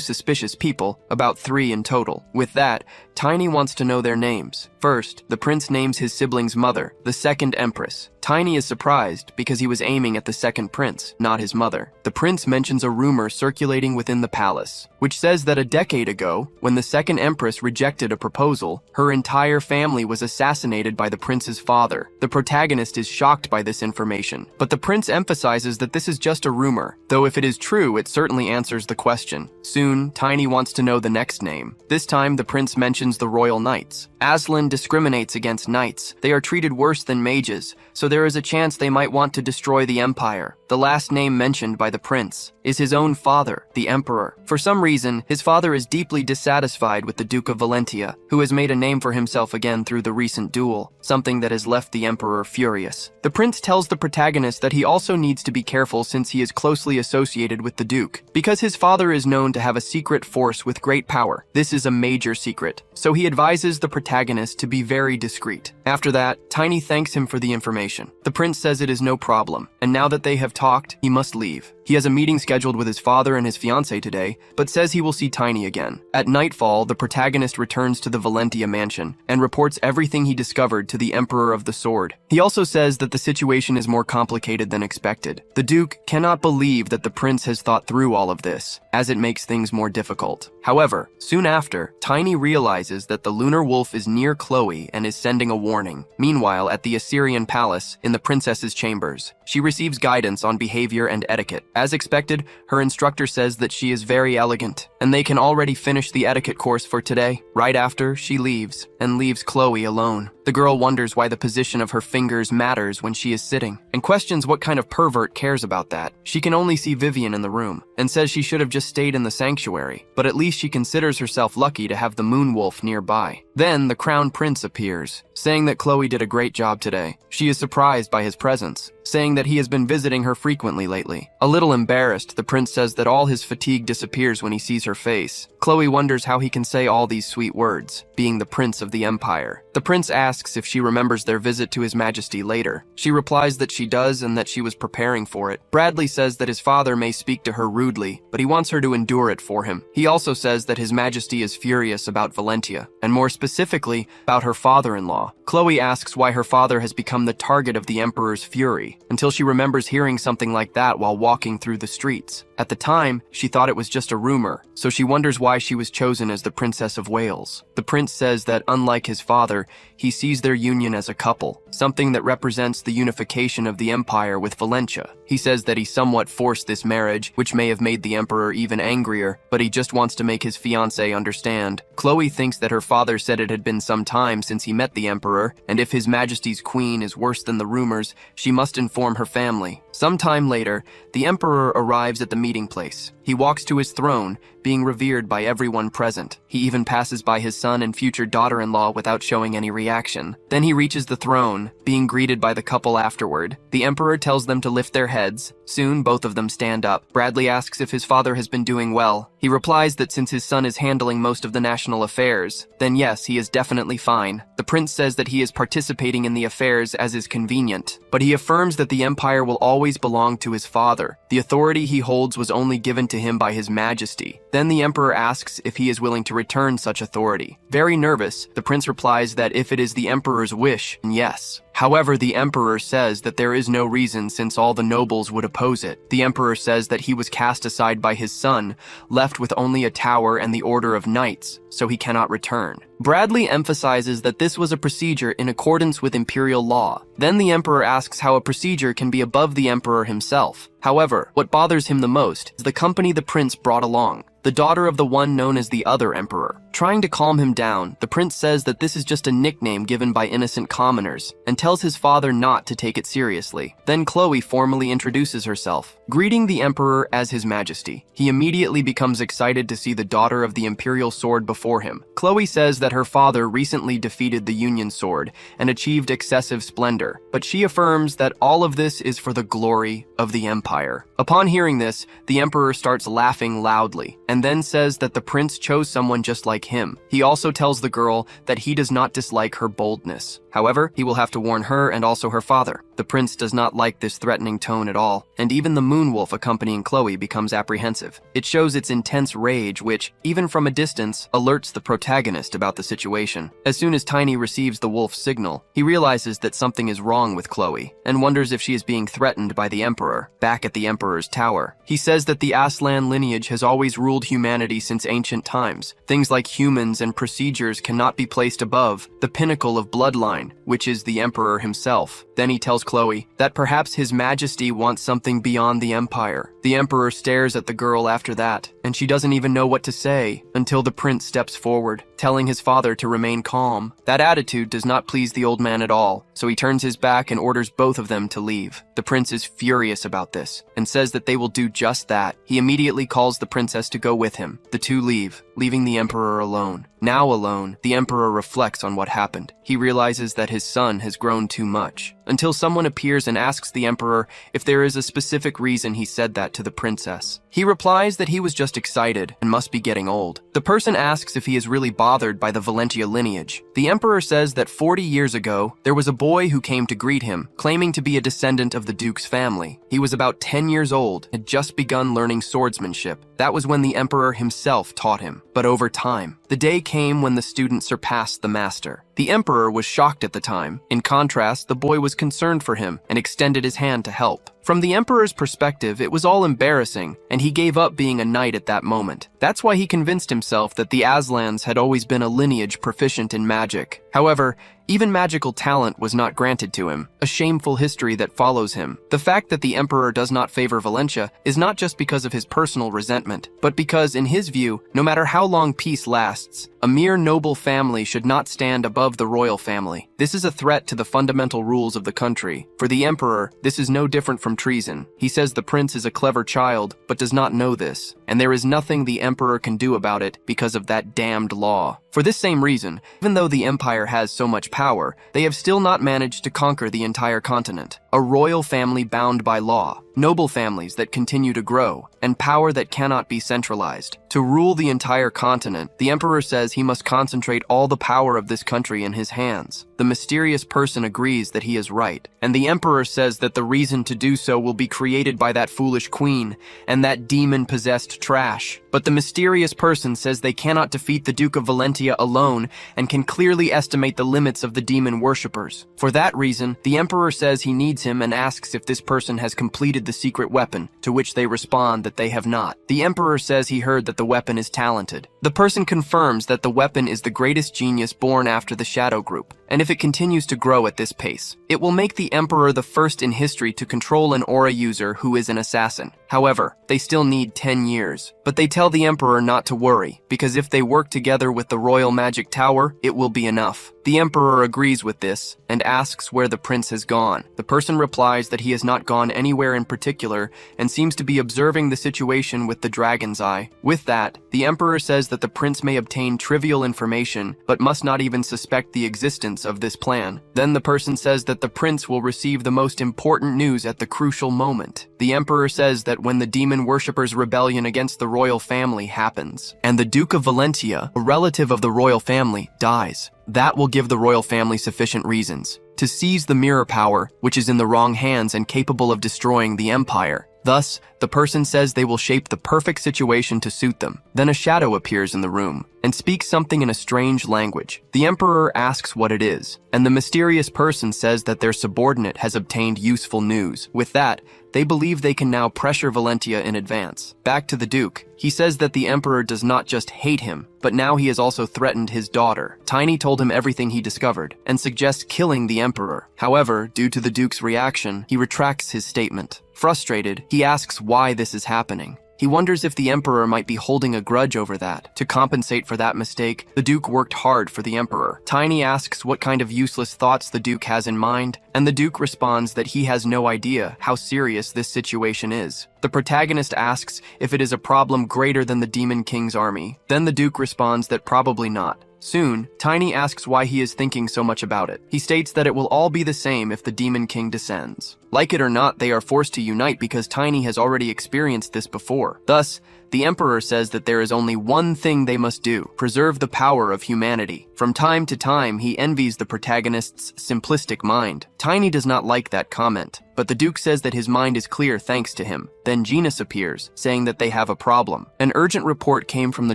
suspicious people, about 3 in total. With that, Tiny wants to know their names. First, the prince names his sibling's mother, the second empress. Tiny is surprised because he was aiming at the second prince, not his mother. The prince mentions a rumor circulating within the palace, which says that a decade ago, when the second empress rejected a proposal, her entire family was assassinated by the prince's father. The protagonist is shocked by this information, but the prince emphasizes that this is just a rumor, though if it is true, it certainly answers the question. Soon, Tiny wants to know the next name. This time, the prince mentions the royal knights. Aslan discriminates against knights. They are treated worse than mages, so there is a chance they might want to destroy the empire. The last name mentioned by the prince is his own father, the emperor. For some reason, his father is deeply dissatisfied with the Duke of Valentia, who has made a name for himself again through the recent duel, something that has left the emperor furious. The prince tells the protagonist that he also needs to be careful since he is closely associated with the duke, because his father is known to have a secret force with great power. This is a major secret, so he advises the protagonist to be very discreet. After that, Tiny thanks him for the information. The prince says it is no problem, and now that they have talked, he must leave. He has a meeting scheduled with his father and his fiancée today, but says he will see Tiny again. At nightfall, the protagonist returns to the Valentia mansion and reports everything he discovered to the Emperor of the Sword. He also says that the situation is more complicated than expected. The Duke cannot believe that the prince has thought through all of this, as it makes things more difficult. However, soon after, Tiny realizes that the lunar wolf is near Chloe and is sending a warning. Meanwhile, at the Assyrian palace, in the princess's chambers, she receives guidance on behavior and etiquette. As expected, her instructor says that she is very elegant, and they can already finish the etiquette course for today. Right after, she leaves, and leaves Chloe alone. The girl wonders why the position of her fingers matters when she is sitting, and questions what kind of pervert cares about that. She can only see Vivian in the room, and says she should have just stayed in the sanctuary, but at least she considers herself lucky to have the moon wolf nearby. Then, the crown prince appears, saying that Chloe did a great job today. She is surprised by his presence, saying that he has been visiting her frequently lately. A little embarrassed, the prince says that all his fatigue disappears when he sees her face. Chloe wonders how he can say all these sweet words, being the prince of the empire. The prince asks if she remembers their visit to his majesty later. She replies that she does and that she was preparing for it. Bradley says that his father may speak to her rudely, but he wants her to endure it for him. He also says that his majesty is furious about Valentia, and more specifically, about her father-in-law. Chloe asks why her father has become the target of the emperor's fury, until she remembers hearing something like that while walking through the streets. At the time, she thought it was just a rumor, so she wonders why she was chosen as the Princess of Wales. The prince says that, unlike his father, he sees their union as a couple, something that represents the unification of the empire with Valentia. He says that he somewhat forced this marriage, which may have made the emperor even angrier, but he just wants to make his fiancée understand. Chloe thinks that her father said it had been some time since he met the emperor, and if his majesty's queen is worse than the rumors, she must inform her family. Sometime later, the emperor arrives at the meeting place. He walks to his throne, being revered by everyone present. He even passes by his son and future daughter-in-law without showing any reaction. Then he reaches the throne, being greeted by the couple afterward. The emperor tells them to lift their heads. Soon, both of them stand up. Bradley asks if his father has been doing well. He replies that since his son is handling most of the national affairs, then yes, he is definitely fine. The prince says that he is participating in the affairs as is convenient, but he affirms that the empire will always belong to his father. The authority he holds was only given to him by his majesty. Then the emperor asks if he is willing to return such authority. Very nervous, the prince replies that if it is the emperor's wish, yes. However, the emperor says that there is no reason since all the nobles would oppose it. The emperor says that he was cast aside by his son, left with only a tower and the order of knights, so he cannot return. Bradley emphasizes that this was a procedure in accordance with imperial law. Then the emperor asks how a procedure can be above the emperor himself. However, what bothers him the most is the company the prince brought along, the daughter of the one known as the other emperor. Trying to calm him down, the prince says that this is just a nickname given by innocent commoners, and tells his father not to take it seriously. Then Chloe formally introduces herself, greeting the emperor as his majesty. He immediately becomes excited to see the daughter of the imperial sword before him. Chloe says that her father recently defeated the Union sword and achieved excessive splendor, but she affirms that all of this is for the glory of the empire. Upon hearing this, the emperor starts laughing loudly, and then says that the prince chose someone just like him. He also tells the girl that he does not dislike her boldness. However, he will have to warn her and also her father. The prince does not like this threatening tone at all, and even the moon wolf accompanying Chloe becomes apprehensive. It shows its intense rage, which, even from a distance, alerts the protagonist about the situation. As soon as Tiny receives the wolf's signal, he realizes that something is wrong with Chloe, and wonders if she is being threatened by the emperor. Back at the emperor's tower, he says that the Aslan lineage has always ruled humanity since ancient times. Things like humans and procedures cannot be placed above the pinnacle of bloodline, which is the emperor himself. Then he tells Chloe that perhaps his majesty wants something beyond the empire. The emperor stares at the girl after that, and she doesn't even know what to say until the prince steps forward, telling his father to remain calm. That attitude does not please the old man at all, so he turns his back and orders both of them to leave. The prince is furious about this and says that they will do just that. He immediately calls the princess to go with him. The two leave. leaving the emperor alone. Now alone, the emperor reflects on what happened. He realizes that his son has grown too much, until someone appears and asks the emperor if there is a specific reason he said that to the princess. He replies that he was just excited and must be getting old. The person asks if he is really bothered by the Valentia lineage. The emperor says that 40 years ago, there was a boy who came to greet him, claiming to be a descendant of the duke's family. He was about 10 years old, had just begun learning swordsmanship. That was when the emperor himself taught him. But over time, the day came when the student surpassed the master. The emperor was shocked at the time. In contrast, the boy was concerned for him and extended his hand to help. From the emperor's perspective, it was all embarrassing, and he gave up being a knight at that moment. That's why he convinced himself that the Aslans had always been a lineage proficient in magic. However, even magical talent was not granted to him, a shameful history that follows him. The fact that the emperor does not favor Valentia is not just because of his personal resentment, but because, in his view, no matter how long peace lasts, a mere noble family should not stand above the royal family. This is a threat to the fundamental rules of the country. For the emperor, this is no different from treason. He says the prince is a clever child, but does not know this, and there is nothing the emperor can do about it because of that damned law. For this same reason, even though the empire has so much power, they have still not managed to conquer the entire continent. A royal family bound by law, noble families that continue to grow, and power that cannot be centralized. To rule the entire continent, the emperor says he must concentrate all the power of this country in his hands. The mysterious person agrees that he is right, and the emperor says that the reason to do so will be created by that foolish queen and that demon-possessed trash. But the mysterious person says they cannot defeat the Duke of Valentia alone and can clearly estimate the limits of the demon worshippers. For that reason, the emperor says he needs him and asks if this person has completed the secret weapon, to which they respond that they have not. The emperor says he heard that the weapon is talented. The person confirms that the weapon is the greatest genius born after the Shadow Group, and if it continues to grow at this pace, it will make the emperor the first in history to control an aura user who is an assassin. However, they still need 10 years. But they tell the emperor not to worry, because if they work together with the Royal Magic Tower, it will be enough. The emperor agrees with this and asks where the prince has gone. The person replies that he has not gone anywhere in particular and seems to be observing the situation with the dragon's eye. With that, the emperor says that the prince may obtain trivial information but must not even suspect the existence of this plan. Then the person says that the prince will receive the most important news at the crucial moment. The emperor says that when the demon worshippers' rebellion against the royal family happens, and the Duke of Valentia, a relative of the royal family, dies, that will give the royal family sufficient reasons to seize the mirror power, which is in the wrong hands and capable of destroying the empire. Thus, the person says they will shape the perfect situation to suit them. Then a shadow appears in the room and speaks something in a strange language. The emperor asks what it is, and the mysterious person says that their subordinate has obtained useful news. With that, they believe they can now pressure Valentia in advance. Back to the Duke. He says that the emperor does not just hate him, but now he has also threatened his daughter. Tiny told him everything he discovered and suggests killing the emperor. However, due to the Duke's reaction, he retracts his statement. Frustrated, he asks why this is happening. He wonders if the emperor might be holding a grudge over that. To compensate for that mistake, the Duke worked hard for the emperor. Tiny asks what kind of useless thoughts the Duke has in mind, and the Duke responds that he has no idea how serious this situation is. The protagonist asks if it is a problem greater than the Demon King's army. Then the Duke responds that probably not. Soon, Tiny asks why he is thinking so much about it. He states that it will all be the same if the Demon King descends. Like it or not, they are forced to unite because Tiny has already experienced this before. Thus, the Emperor says that there is only one thing they must do: preserve the power of humanity. From time to time, he envies the protagonist's simplistic mind. Tiny does not like that comment, but the Duke says that his mind is clear thanks to him. Then Genus appears, saying that they have a problem. An urgent report came from the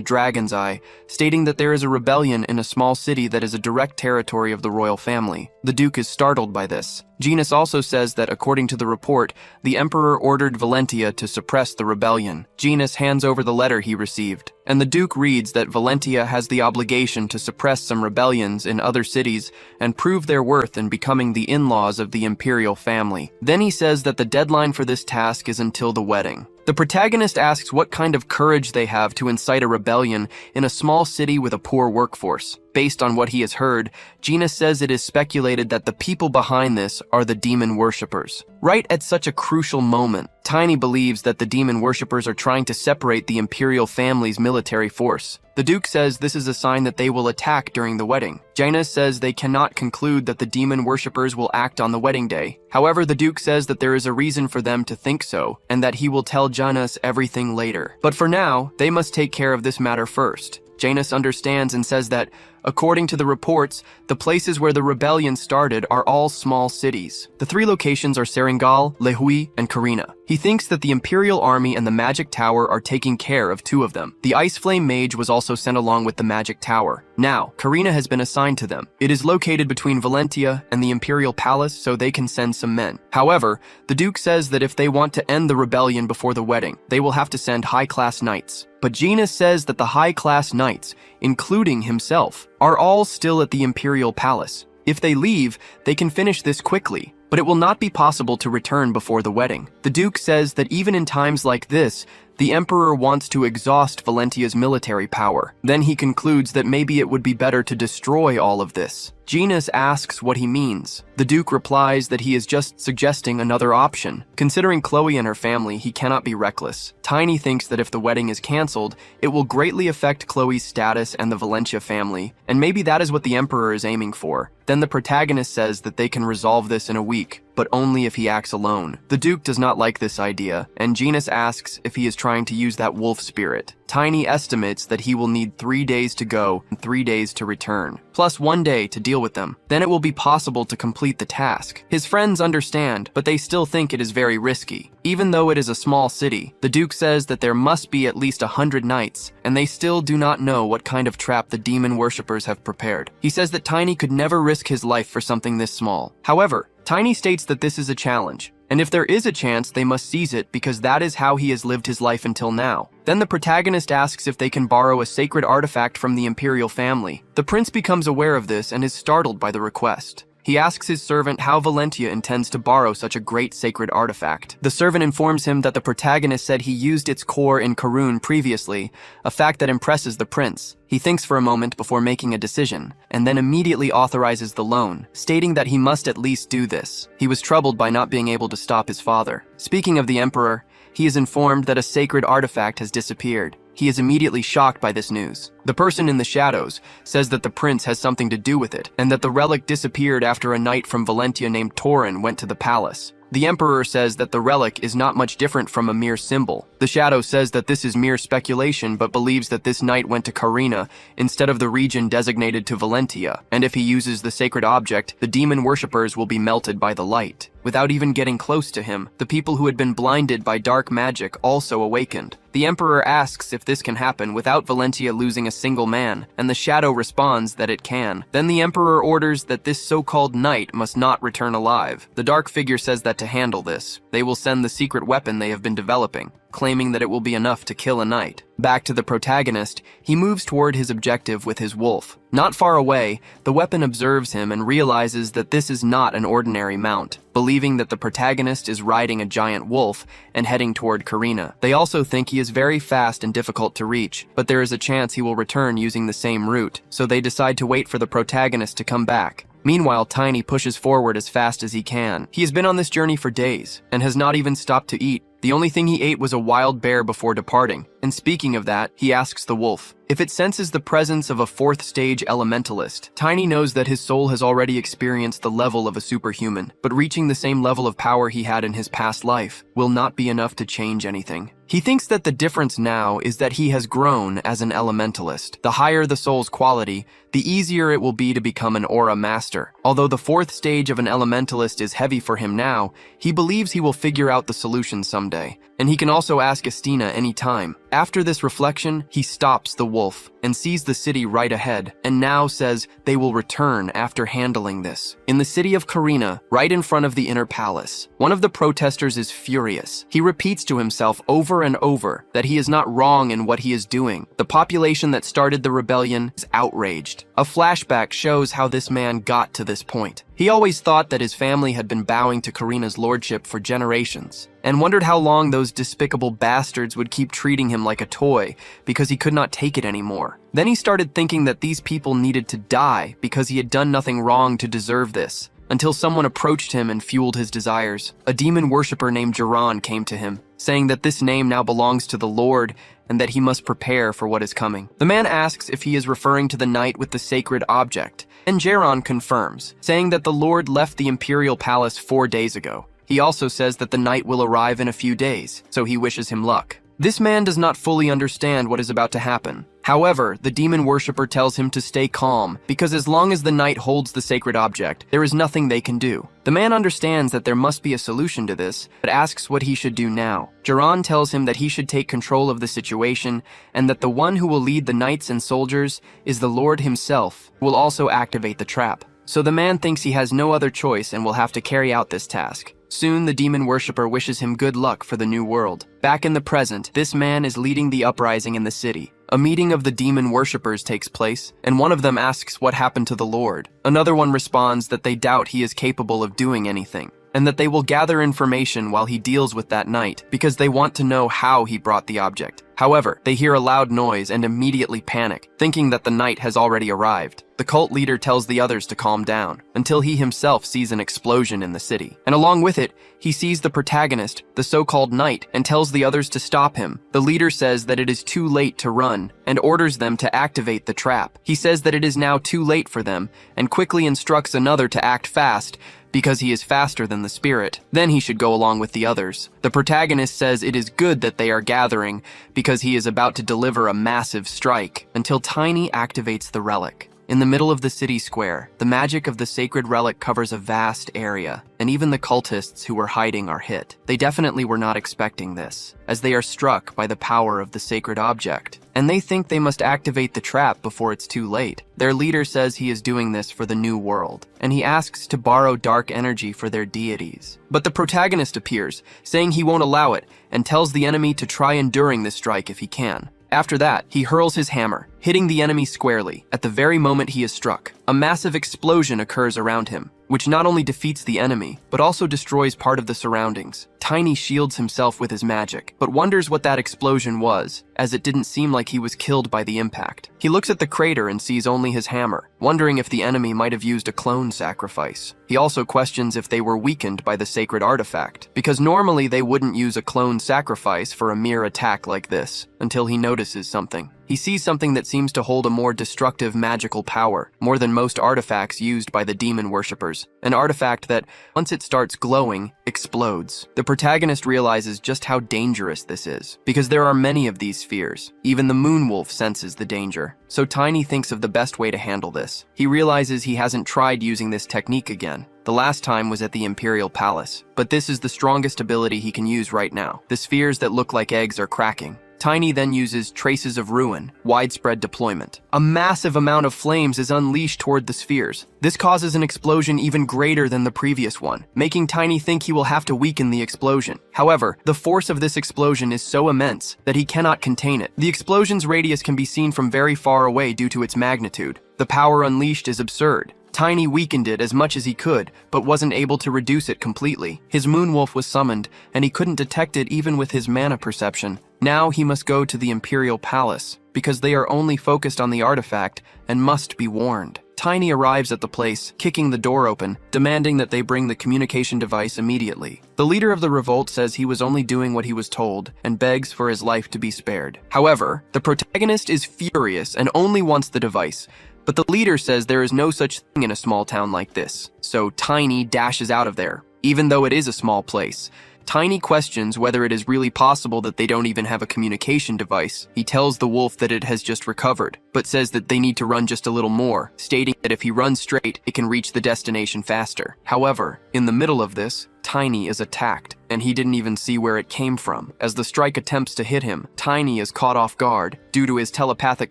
Dragon's Eye, stating that there is a rebellion in a small city that is a direct territory of the royal family. The Duke is startled by this. Genus also says that, according to the report, the Emperor ordered Valentia to suppress the rebellion. Genus hands over the letter he received, and the Duke reads that Valentia has the obligation to suppress some rebellions in other cities and prove their worth in becoming the in-laws of the imperial family. Then he says that the deadline for this task is until the wedding. The protagonist asks what kind of courage they have to incite a rebellion in a small city with a poor workforce. Based on what he has heard, Genus says it is speculated that the people behind this are the demon worshippers. Right at such a crucial moment, Tiny believes that the demon worshippers are trying to separate the imperial family's military force. The Duke says this is a sign that they will attack during the wedding. Janus says they cannot conclude that the demon worshippers will act on the wedding day. However, the Duke says that there is a reason for them to think so, and that he will tell Janus everything later. But for now, they must take care of this matter first. Janus understands and says that, according to the reports, the places where the rebellion started are all small cities. The 3 locations are Seringal, Lehui, and Karina. He thinks that the Imperial Army and the Magic Tower are taking care of 2 of them. The Ice Flame Mage was also sent along with the Magic Tower. Now, Karina has been assigned to them. It is located between Valentia and the Imperial Palace, so they can send some men. However, the Duke says that if they want to end the rebellion before the wedding, they will have to send high-class knights. But Janus says that the high-class knights, including himself, are all still at the Imperial Palace. If they leave, they can finish this quickly, but it will not be possible to return before the wedding. The Duke says that even in times like this, the Emperor wants to exhaust Valentia's military power. Then he concludes that maybe it would be better to destroy all of this. Janus asks what he means. The Duke replies that he is just suggesting another option. Considering Chloe and her family, he cannot be reckless. Tiny thinks that if the wedding is cancelled, it will greatly affect Chloe's status and the Valentia family, and maybe that is what the Emperor is aiming for. Then the protagonist says that they can resolve this in a week, but only if he acts alone. The Duke does not like this idea, and Janus asks if he is trying to use that wolf spirit. Tiny estimates that he will need 3 days to go and 3 days to return, plus 1 day to deal with them. Then it will be possible to complete the task. His friends understand, but they still think it is very risky. Even though it is a small city, the Duke says that there must be at least 100 knights, and they still do not know what kind of trap the demon worshippers have prepared. He says that Tiny could never risk his life for something this small. However, Tiny states that this is a challenge, and if there is a chance, they must seize it because that is how he has lived his life until now. Then the protagonist asks if they can borrow a sacred artifact from the Imperial family. The prince becomes aware of this and is startled by the request. He asks his servant how Valentia intends to borrow such a great sacred artifact. The servant informs him that the protagonist said he used its core in Karun previously, a fact that impresses the prince. He thinks for a moment before making a decision, and then immediately authorizes the loan, stating that he must at least do this. He was troubled by not being able to stop his father. Speaking of the Emperor, he is informed that a sacred artifact has disappeared. He is immediately shocked by this news. The person in the shadows says that the prince has something to do with it, and that the relic disappeared after a knight from Valentia named Torin went to the palace. The Emperor says that the relic is not much different from a mere symbol. The Shadow says that this is mere speculation but believes that this knight went to Karina instead of the region designated to Valentia, and if he uses the sacred object, the demon worshippers will be melted by the light. Without even getting close to him, the people who had been blinded by dark magic also awakened. The Emperor asks if this can happen without Valentia losing a single man, and the Shadow responds that it can. Then the Emperor orders that this so-called knight must not return alive. The dark figure says that to handle this, they will send the secret weapon they have been developing, claiming that it will be enough to kill a knight. Back to the protagonist, he moves toward his objective with his wolf. Not far away, the weapon observes him and realizes that this is not an ordinary mount, believing that the protagonist is riding a giant wolf and heading toward Karina. They also think he is very fast and difficult to reach, but there is a chance he will return using the same route, so they decide to wait for the protagonist to come back. Meanwhile, Tiny pushes forward as fast as he can. He has been on this journey for days and has not even stopped to eat. The only thing he ate was a wild bear before departing. And speaking of that, he asks the wolf if it senses the presence of a 4th stage elementalist. Tiny knows that his soul has already experienced the level of a superhuman, but reaching the same level of power he had in his past life will not be enough to change anything. He thinks that the difference now is that he has grown as an elementalist. The higher the soul's quality, the easier it will be to become an aura master. Although the 4th stage of an elementalist is heavy for him now, he believes he will figure out the solution someday, and he can also ask Estina anytime. After this reflection, he stops the wolf and sees the city right ahead, and now says they will return after handling this. In the city of Karina, right in front of the inner palace, one of the protesters is furious. He repeats to himself over and over that he is not wrong in what he is doing. The population that started the rebellion is outraged. A flashback shows how this man got to this point. He always thought that his family had been bowing to Karina's lordship for generations, and wondered how long those despicable bastards would keep treating him like a toy because he could not take it anymore. Then he started thinking that these people needed to die because he had done nothing wrong to deserve this. until someone approached him and fueled his desires. A demon worshiper named Jiran came to him, saying that this name now belongs to the Lord and that he must prepare for what is coming. The man asks if he is referring to the night with the sacred object, and Jiran confirms, saying that the Lord left the imperial palace 4 days ago. He also says that the knight will arrive in a few days, so he wishes him luck. This man does not fully understand what is about to happen. However, the demon worshipper tells him to stay calm, because as long as the knight holds the sacred object, there is nothing they can do. The man understands that there must be a solution to this, but asks what he should do now. Jiran tells him that he should take control of the situation, and that the one who will lead the knights and soldiers is the Lord himself, who will also activate the trap. So the man thinks he has no other choice and will have to carry out this task. Soon, the demon worshipper wishes him good luck for the new world. Back in the present, this man is leading the uprising in the city. A meeting of the demon worshippers takes place, and one of them asks what happened to the Lord. Another one responds that they doubt he is capable of doing anything, and that they will gather information while he deals with that knight, because they want to know how he brought the object. However, they hear a loud noise and immediately panic, thinking that the knight has already arrived. The cult leader tells the others to calm down, until he himself sees an explosion in the city. And along with it, he sees the protagonist, the so-called knight, and tells the others to stop him. The leader says that it is too late to run, and orders them to activate the trap. He says that it is now too late for them, and quickly instructs another to act fast, because he is faster than the spirit. Then he should go along with the others. The protagonist says it is good that they are gathering, because he is about to deliver a massive strike, until Tiny activates the relic. In the middle of the city square, the magic of the sacred relic covers a vast area, and even the cultists who were hiding are hit. They definitely were not expecting this, as they are struck by the power of the sacred object, and they think they must activate the trap before it's too late. Their leader says he is doing this for the new world, and he asks to borrow dark energy for their deities. But the protagonist appears, saying he won't allow it, and tells the enemy to try enduring this strike if he can. After that, he hurls his hammer, hitting the enemy squarely. At the very moment he is struck, a massive explosion occurs around him, which not only defeats the enemy, but also destroys part of the surroundings. Tiny shields himself with his magic, but wonders what that explosion was, as it didn't seem like he was killed by the impact. He looks at the crater and sees only his hammer, wondering if the enemy might have used a clone sacrifice. He also questions if they were weakened by the sacred artifact, because normally they wouldn't use a clone sacrifice for a mere attack like this, until he notices something. He sees something that seems to hold a more destructive magical power, more than most artifacts used by the demon worshippers. An artifact that, once it starts glowing, explodes. The protagonist realizes just how dangerous this is, because there are many of these spheres. Even the moonwolf senses the danger. So Tiny thinks of the best way to handle this. He realizes he hasn't tried using this technique again. The last time was at the Imperial Palace, but this is the strongest ability he can use right now. The spheres that look like eggs are cracking. Tiny then uses Traces of Ruin, widespread deployment. A massive amount of flames is unleashed toward the spheres. This causes an explosion even greater than the previous one, making Tiny think he will have to weaken the explosion. However, the force of this explosion is so immense that he cannot contain it. The explosion's radius can be seen from very far away due to its magnitude. The power unleashed is absurd. Tiny weakened it as much as he could, but wasn't able to reduce it completely. His moonwolf was summoned, and he couldn't detect it even with his mana perception. Now he must go to the Imperial Palace, because they are only focused on the artifact and must be warned. Tiny arrives at the place, kicking the door open, demanding that they bring the communication device immediately. The leader of the revolt says he was only doing what he was told, and begs for his life to be spared. However, the protagonist is furious and only wants the device, but the leader says there is no such thing in a small town like this, so Tiny dashes out of there. Even though it is a small place, Tiny questions whether it is really possible that they don't even have a communication device. He tells the wolf that it has just recovered, but says that they need to run just a little more, stating that if he runs straight, it can reach the destination faster. However, in the middle of this, Tiny is attacked, and he didn't even see where it came from. As the strike attempts to hit him, Tiny is caught off guard. Due to his telepathic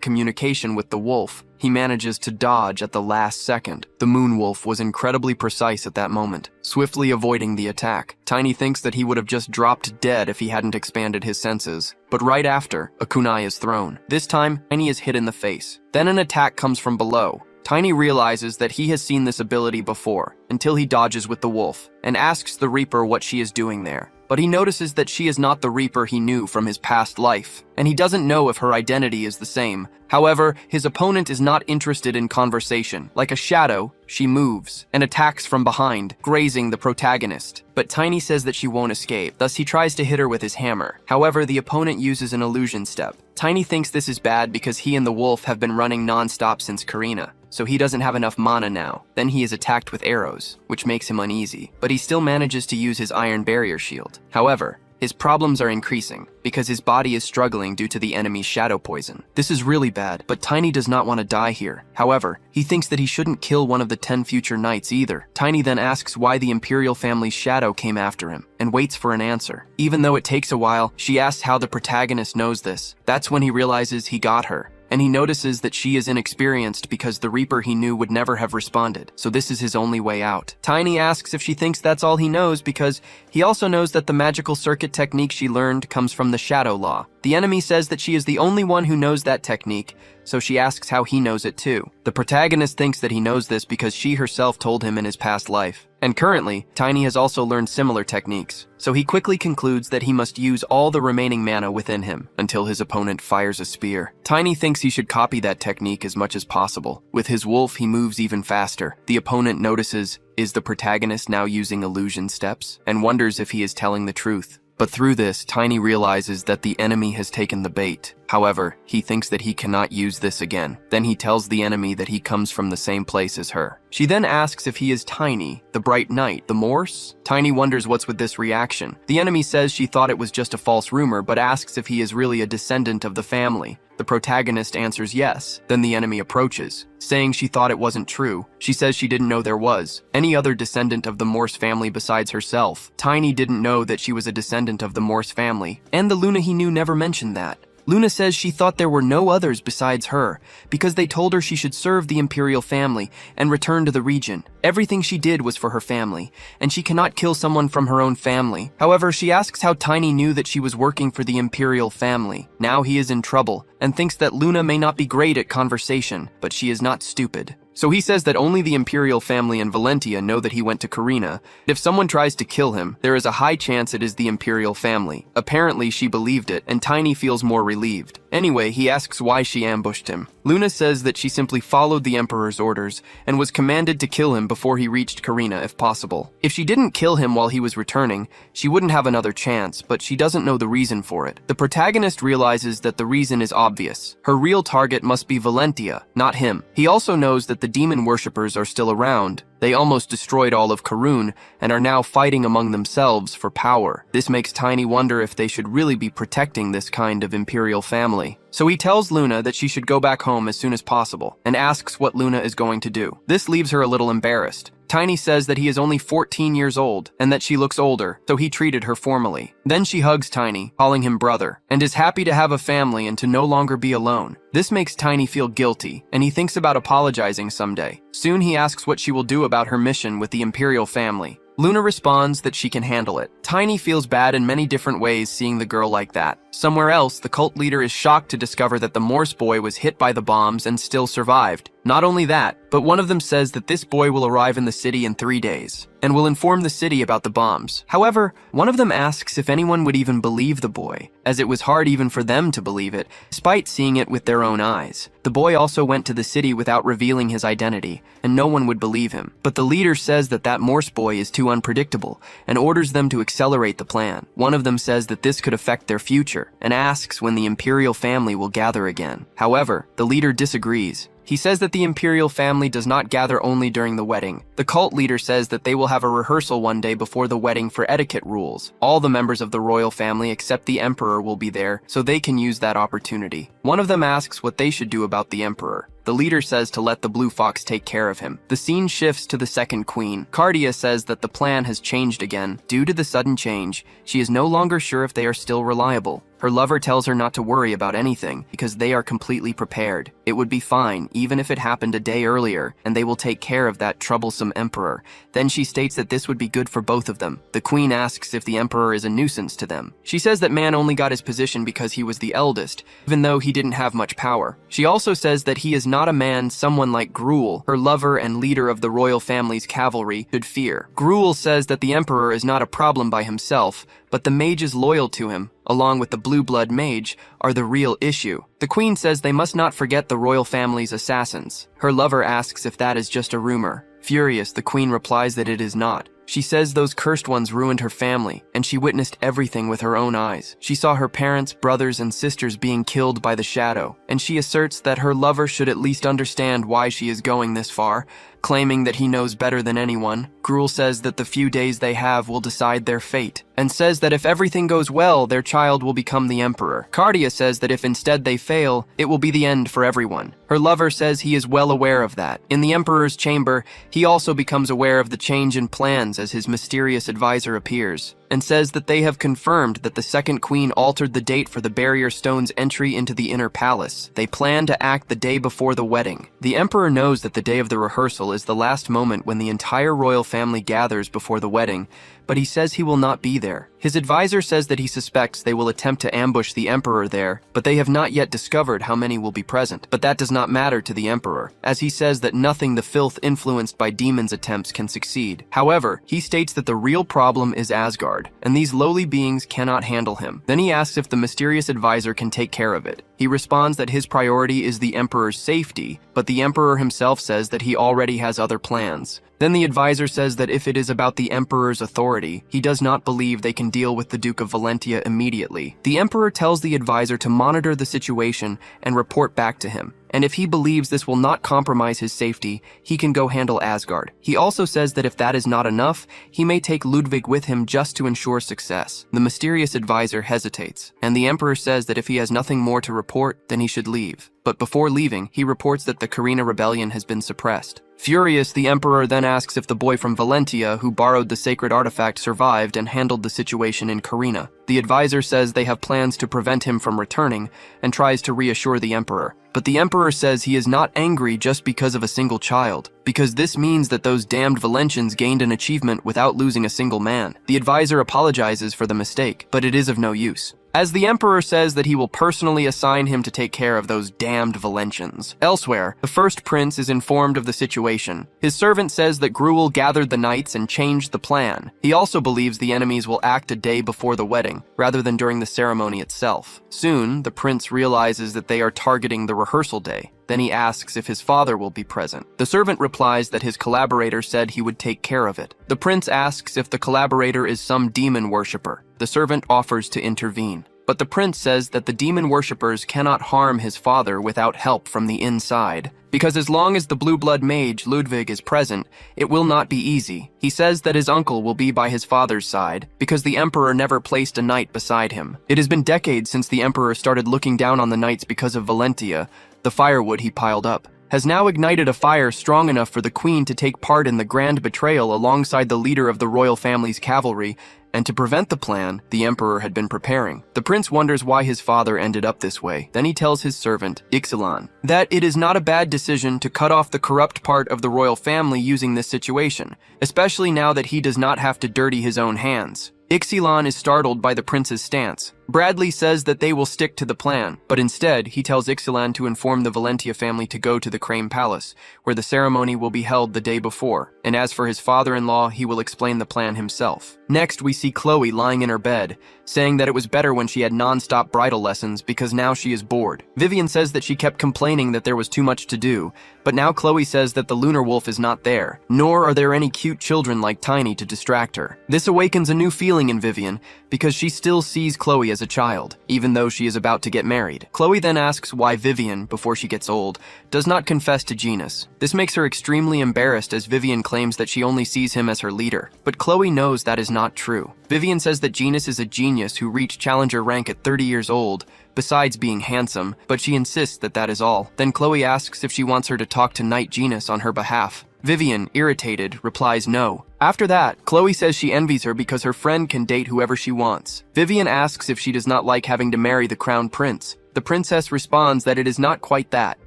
communication with the wolf, he manages to dodge at the last second. The moonwolf was incredibly precise at that moment, swiftly avoiding the attack. Tiny thinks that he would have just dropped dead if he hadn't expanded his senses. But right after, a kunai is thrown. This time, Tiny is hit in the face. Then an attack comes from below. Tiny realizes that he has seen this ability before, until he dodges with the wolf, and asks the Reaper what she is doing there. but he notices that she is not the Reaper he knew from his past life, and he doesn't know if her identity is the same. However, his opponent is not interested in conversation. Like a shadow, she moves and attacks from behind, grazing the protagonist. But Tiny says that she won't escape, thus he tries to hit her with his hammer. However, the opponent uses an illusion step. Tiny thinks this is bad because he and the wolf have been running non-stop since Karina, so he doesn't have enough mana now. Then he is attacked with arrows, which makes him uneasy, but he still manages to use his iron barrier shield. However, his problems are increasing because his body is struggling due to the enemy's shadow poison. This is really bad, but Tiny does not want to die here. However, he thinks that he shouldn't kill one of the 10 future knights either. Tiny then asks why the Imperial family's shadow came after him and waits for an answer. Even though it takes a while, she asks how the protagonist knows this. That's when he realizes he got her, and he notices that she is inexperienced because the Reaper he knew would never have responded, so this is his only way out. Tiny asks if she thinks that's all he knows because he also knows that the magical circuit technique she learned comes from the Shadow Law. The enemy says that she is the only one who knows that technique, so she asks how he knows it too. The protagonist thinks that he knows this because she herself told him in his past life. And currently, Tiny has also learned similar techniques, so he quickly concludes that he must use all the remaining mana within him until his opponent fires a spear. Tiny thinks he should copy that technique as much as possible. With his wolf, he moves even faster. The opponent notices, is the protagonist now using illusion steps, and wonders if he is telling the truth. But through this, Tiny realizes that the enemy has taken the bait. However, he thinks that he cannot use this again. Then he tells the enemy that he comes from the same place as her. She then asks if he is Tiny, the Bright Knight, the Morse? Tiny wonders what's with this reaction. The enemy says she thought it was just a false rumor, but asks if he is really a descendant of the family. The protagonist answers yes. Then the enemy approaches, saying she thought it wasn't true. She says she didn't know there was any other descendant of the Morse family besides herself. Tiny didn't know that she was a descendant of the Morse family, and the Luna he knew never mentioned that. Luna says she thought there were no others besides her, because they told her she should serve the Imperial family and return to the region. Everything she did was for her family, and she cannot kill someone from her own family. However, she asks how Tiny knew that she was working for the Imperial family. Now he is in trouble, and thinks that Luna may not be great at conversation, but she is not stupid. So he says that only the Imperial family and Valentia know that he went to Karina. If someone tries to kill him, there is a high chance it is the Imperial family. Apparently, she believed it, and Tiny feels more relieved. Anyway, he asks why she ambushed him. Luna says that she simply followed the Emperor's orders and was commanded to kill him before he reached Karina if possible. If she didn't kill him while he was returning, she wouldn't have another chance, but she doesn't know the reason for it. The protagonist realizes that the reason is obvious. Her real target must be Valentia, not him. He also knows that the demon worshippers are still around. They almost destroyed all of Karun and are now fighting among themselves for power. This makes Tiny wonder if they should really be protecting this kind of Imperial family. So he tells Luna that she should go back home as soon as possible and asks what Luna is going to do. This leaves her a little embarrassed. Tiny says that he is only 14 years old and that she looks older, so he treated her formally. Then she hugs Tiny, calling him brother, and is happy to have a family and to no longer be alone. This makes Tiny feel guilty, and he thinks about apologizing someday. Soon he asks what she will do about her mission with the Imperial family. Luna responds that she can handle it. Tiny feels bad in many different ways seeing the girl like that. Somewhere else, the cult leader is shocked to discover that the Morse boy was hit by the bombs and still survived. Not only that, but one of them says that this boy will arrive in the city in 3 days and will inform the city about the bombs. However, one of them asks if anyone would even believe the boy, as it was hard even for them to believe it, despite seeing it with their own eyes. The boy also went to the city without revealing his identity, and no one would believe him. But the leader says that that Morse boy is too unpredictable and orders them to accelerate the plan. One of them says that this could affect their future and asks when the Imperial family will gather again. However, the leader disagrees. He says that the Imperial family does not gather only during the wedding. The cult leader says that they will have a rehearsal one day before the wedding for etiquette rules. All the members of the royal family except the Emperor will be there, so they can use that opportunity. One of them asks what they should do about the Emperor. The leader says to let the Blue Fox take care of him. The scene shifts to the second queen. Cardia says that the plan has changed again. Due to the sudden change, she is no longer sure if they are still reliable. Her lover tells her not to worry about anything because they are completely prepared. It would be fine even if it happened a day earlier, and they will take care of that troublesome emperor. Then she states that this would be good for both of them. The queen asks if the emperor is a nuisance to them. She says that man only got his position because he was the eldest, even though he didn't have much power. She also says that he is not a man someone like Gruel, her lover and leader of the royal family's cavalry, should fear. Gruel says that the emperor is not a problem by himself, but the mages loyal to him, along with the blue blood mage, are the real issue. The queen says they must not forget the royal family's assassins. Her lover asks if that is just a rumor. Furious, the queen replies that it is not. She says those cursed ones ruined her family, and she witnessed everything with her own eyes. She saw her parents, brothers, and sisters being killed by the shadow, and she asserts that her lover should at least understand why she is going this far, claiming that he knows better than anyone. Gruel says that the few days they have will decide their fate, and says that if everything goes well, their child will become the emperor. Cardia says that if instead they fail, it will be the end for everyone. Her lover says he is well aware of that. In the emperor's chamber, he also becomes aware of the change in plans as his mysterious advisor appears, and says that they have confirmed that the second queen altered the date for the barrier stone's entry into the inner palace. They plan to act the day before the wedding. The emperor knows that the day of the rehearsal is the last moment when the entire royal family gathers before the wedding, but he says he will not be there. His advisor says that he suspects they will attempt to ambush the emperor there, but they have not yet discovered how many will be present. But that does not matter to the emperor, as he says that nothing the filth influenced by demons' attempts can succeed. However, he states that the real problem is Asgard, and these lowly beings cannot handle him. Then he asks if the mysterious advisor can take care of it. He responds that his priority is the emperor's safety, but the emperor himself says that he already has other plans. Then the advisor says that if it is about the emperor's authority, he does not believe they can deal with the Duke of Valentia immediately. The emperor tells the advisor to monitor the situation and report back to him, and if he believes this will not compromise his safety, he can go handle Asgard. He also says that if that is not enough, he may take Ludwig with him just to ensure success. The mysterious advisor hesitates, and the emperor says that if he has nothing more to report, then he should leave. But before leaving, he reports that the Carina rebellion has been suppressed. Furious, the emperor then asks if the boy from Valentia who borrowed the sacred artifact survived and handled the situation in Carina. The advisor says they have plans to prevent him from returning and tries to reassure the emperor. But the emperor says he is not angry just because of a single child, because this means that those damned Valentians gained an achievement without losing a single man. The advisor apologizes for the mistake, but it is of no use, as the emperor says that he will personally assign him to take care of those damned Valentians. Elsewhere, the first prince is informed of the situation. His servant says that Gruel gathered the knights and changed the plan. He also believes the enemies will act a day before the wedding, rather than during the ceremony itself. Soon, the prince realizes that they are targeting the rehearsal day. Then he asks if his father will be present. The servant replies that his collaborator said he would take care of it. The prince asks if the collaborator is some demon worshipper. The servant offers to intervene, but the prince says that the demon worshippers cannot harm his father without help from the inside, because as long as the blue blood mage Ludwig is present, it will not be easy. He says that his uncle will be by his father's side, because the emperor never placed a knight beside him. It has been decades since the emperor started looking down on the knights because of Valentia. The firewood he piled up has now ignited a fire strong enough for the queen to take part in the grand betrayal alongside the leader of the royal family's cavalry, and to prevent the plan the emperor had been preparing. The prince wonders why his father ended up this way. Then he tells his servant, Ixalan, that it is not a bad decision to cut off the corrupt part of the royal family using this situation, especially now that he does not have to dirty his own hands. Ixalan is startled by the prince's stance. Bradley says that they will stick to the plan, but instead, he tells Ixalan to inform the Valentia family to go to the Crane Palace, where the ceremony will be held the day before, and as for his father-in-law, he will explain the plan himself. Next, we see Chloe lying in her bed, saying that it was better when she had non-stop bridal lessons because now she is bored. Vivian says that she kept complaining that there was too much to do, but now Chloe says that the lunar wolf is not there, nor are there any cute children like Tiny to distract her. This awakens a new feeling in Vivian, because she still sees Chloe as a child, even though she is about to get married. Chloe then asks why Vivian, before she gets old, does not confess to Genus. This makes her extremely embarrassed as Vivian claims that she only sees him as her leader, but Chloe knows that is not true. Vivian says that Genus is a genius who reached Challenger rank at 30 years old, besides being handsome, but she insists that that is all. Then Chloe asks if she wants her to talk to Knight Genus on her behalf. Vivian, irritated, replies no. After that, Chloe says she envies her because her friend can date whoever she wants. Vivian asks if she does not like having to marry the crown prince. The princess responds that it is not quite that.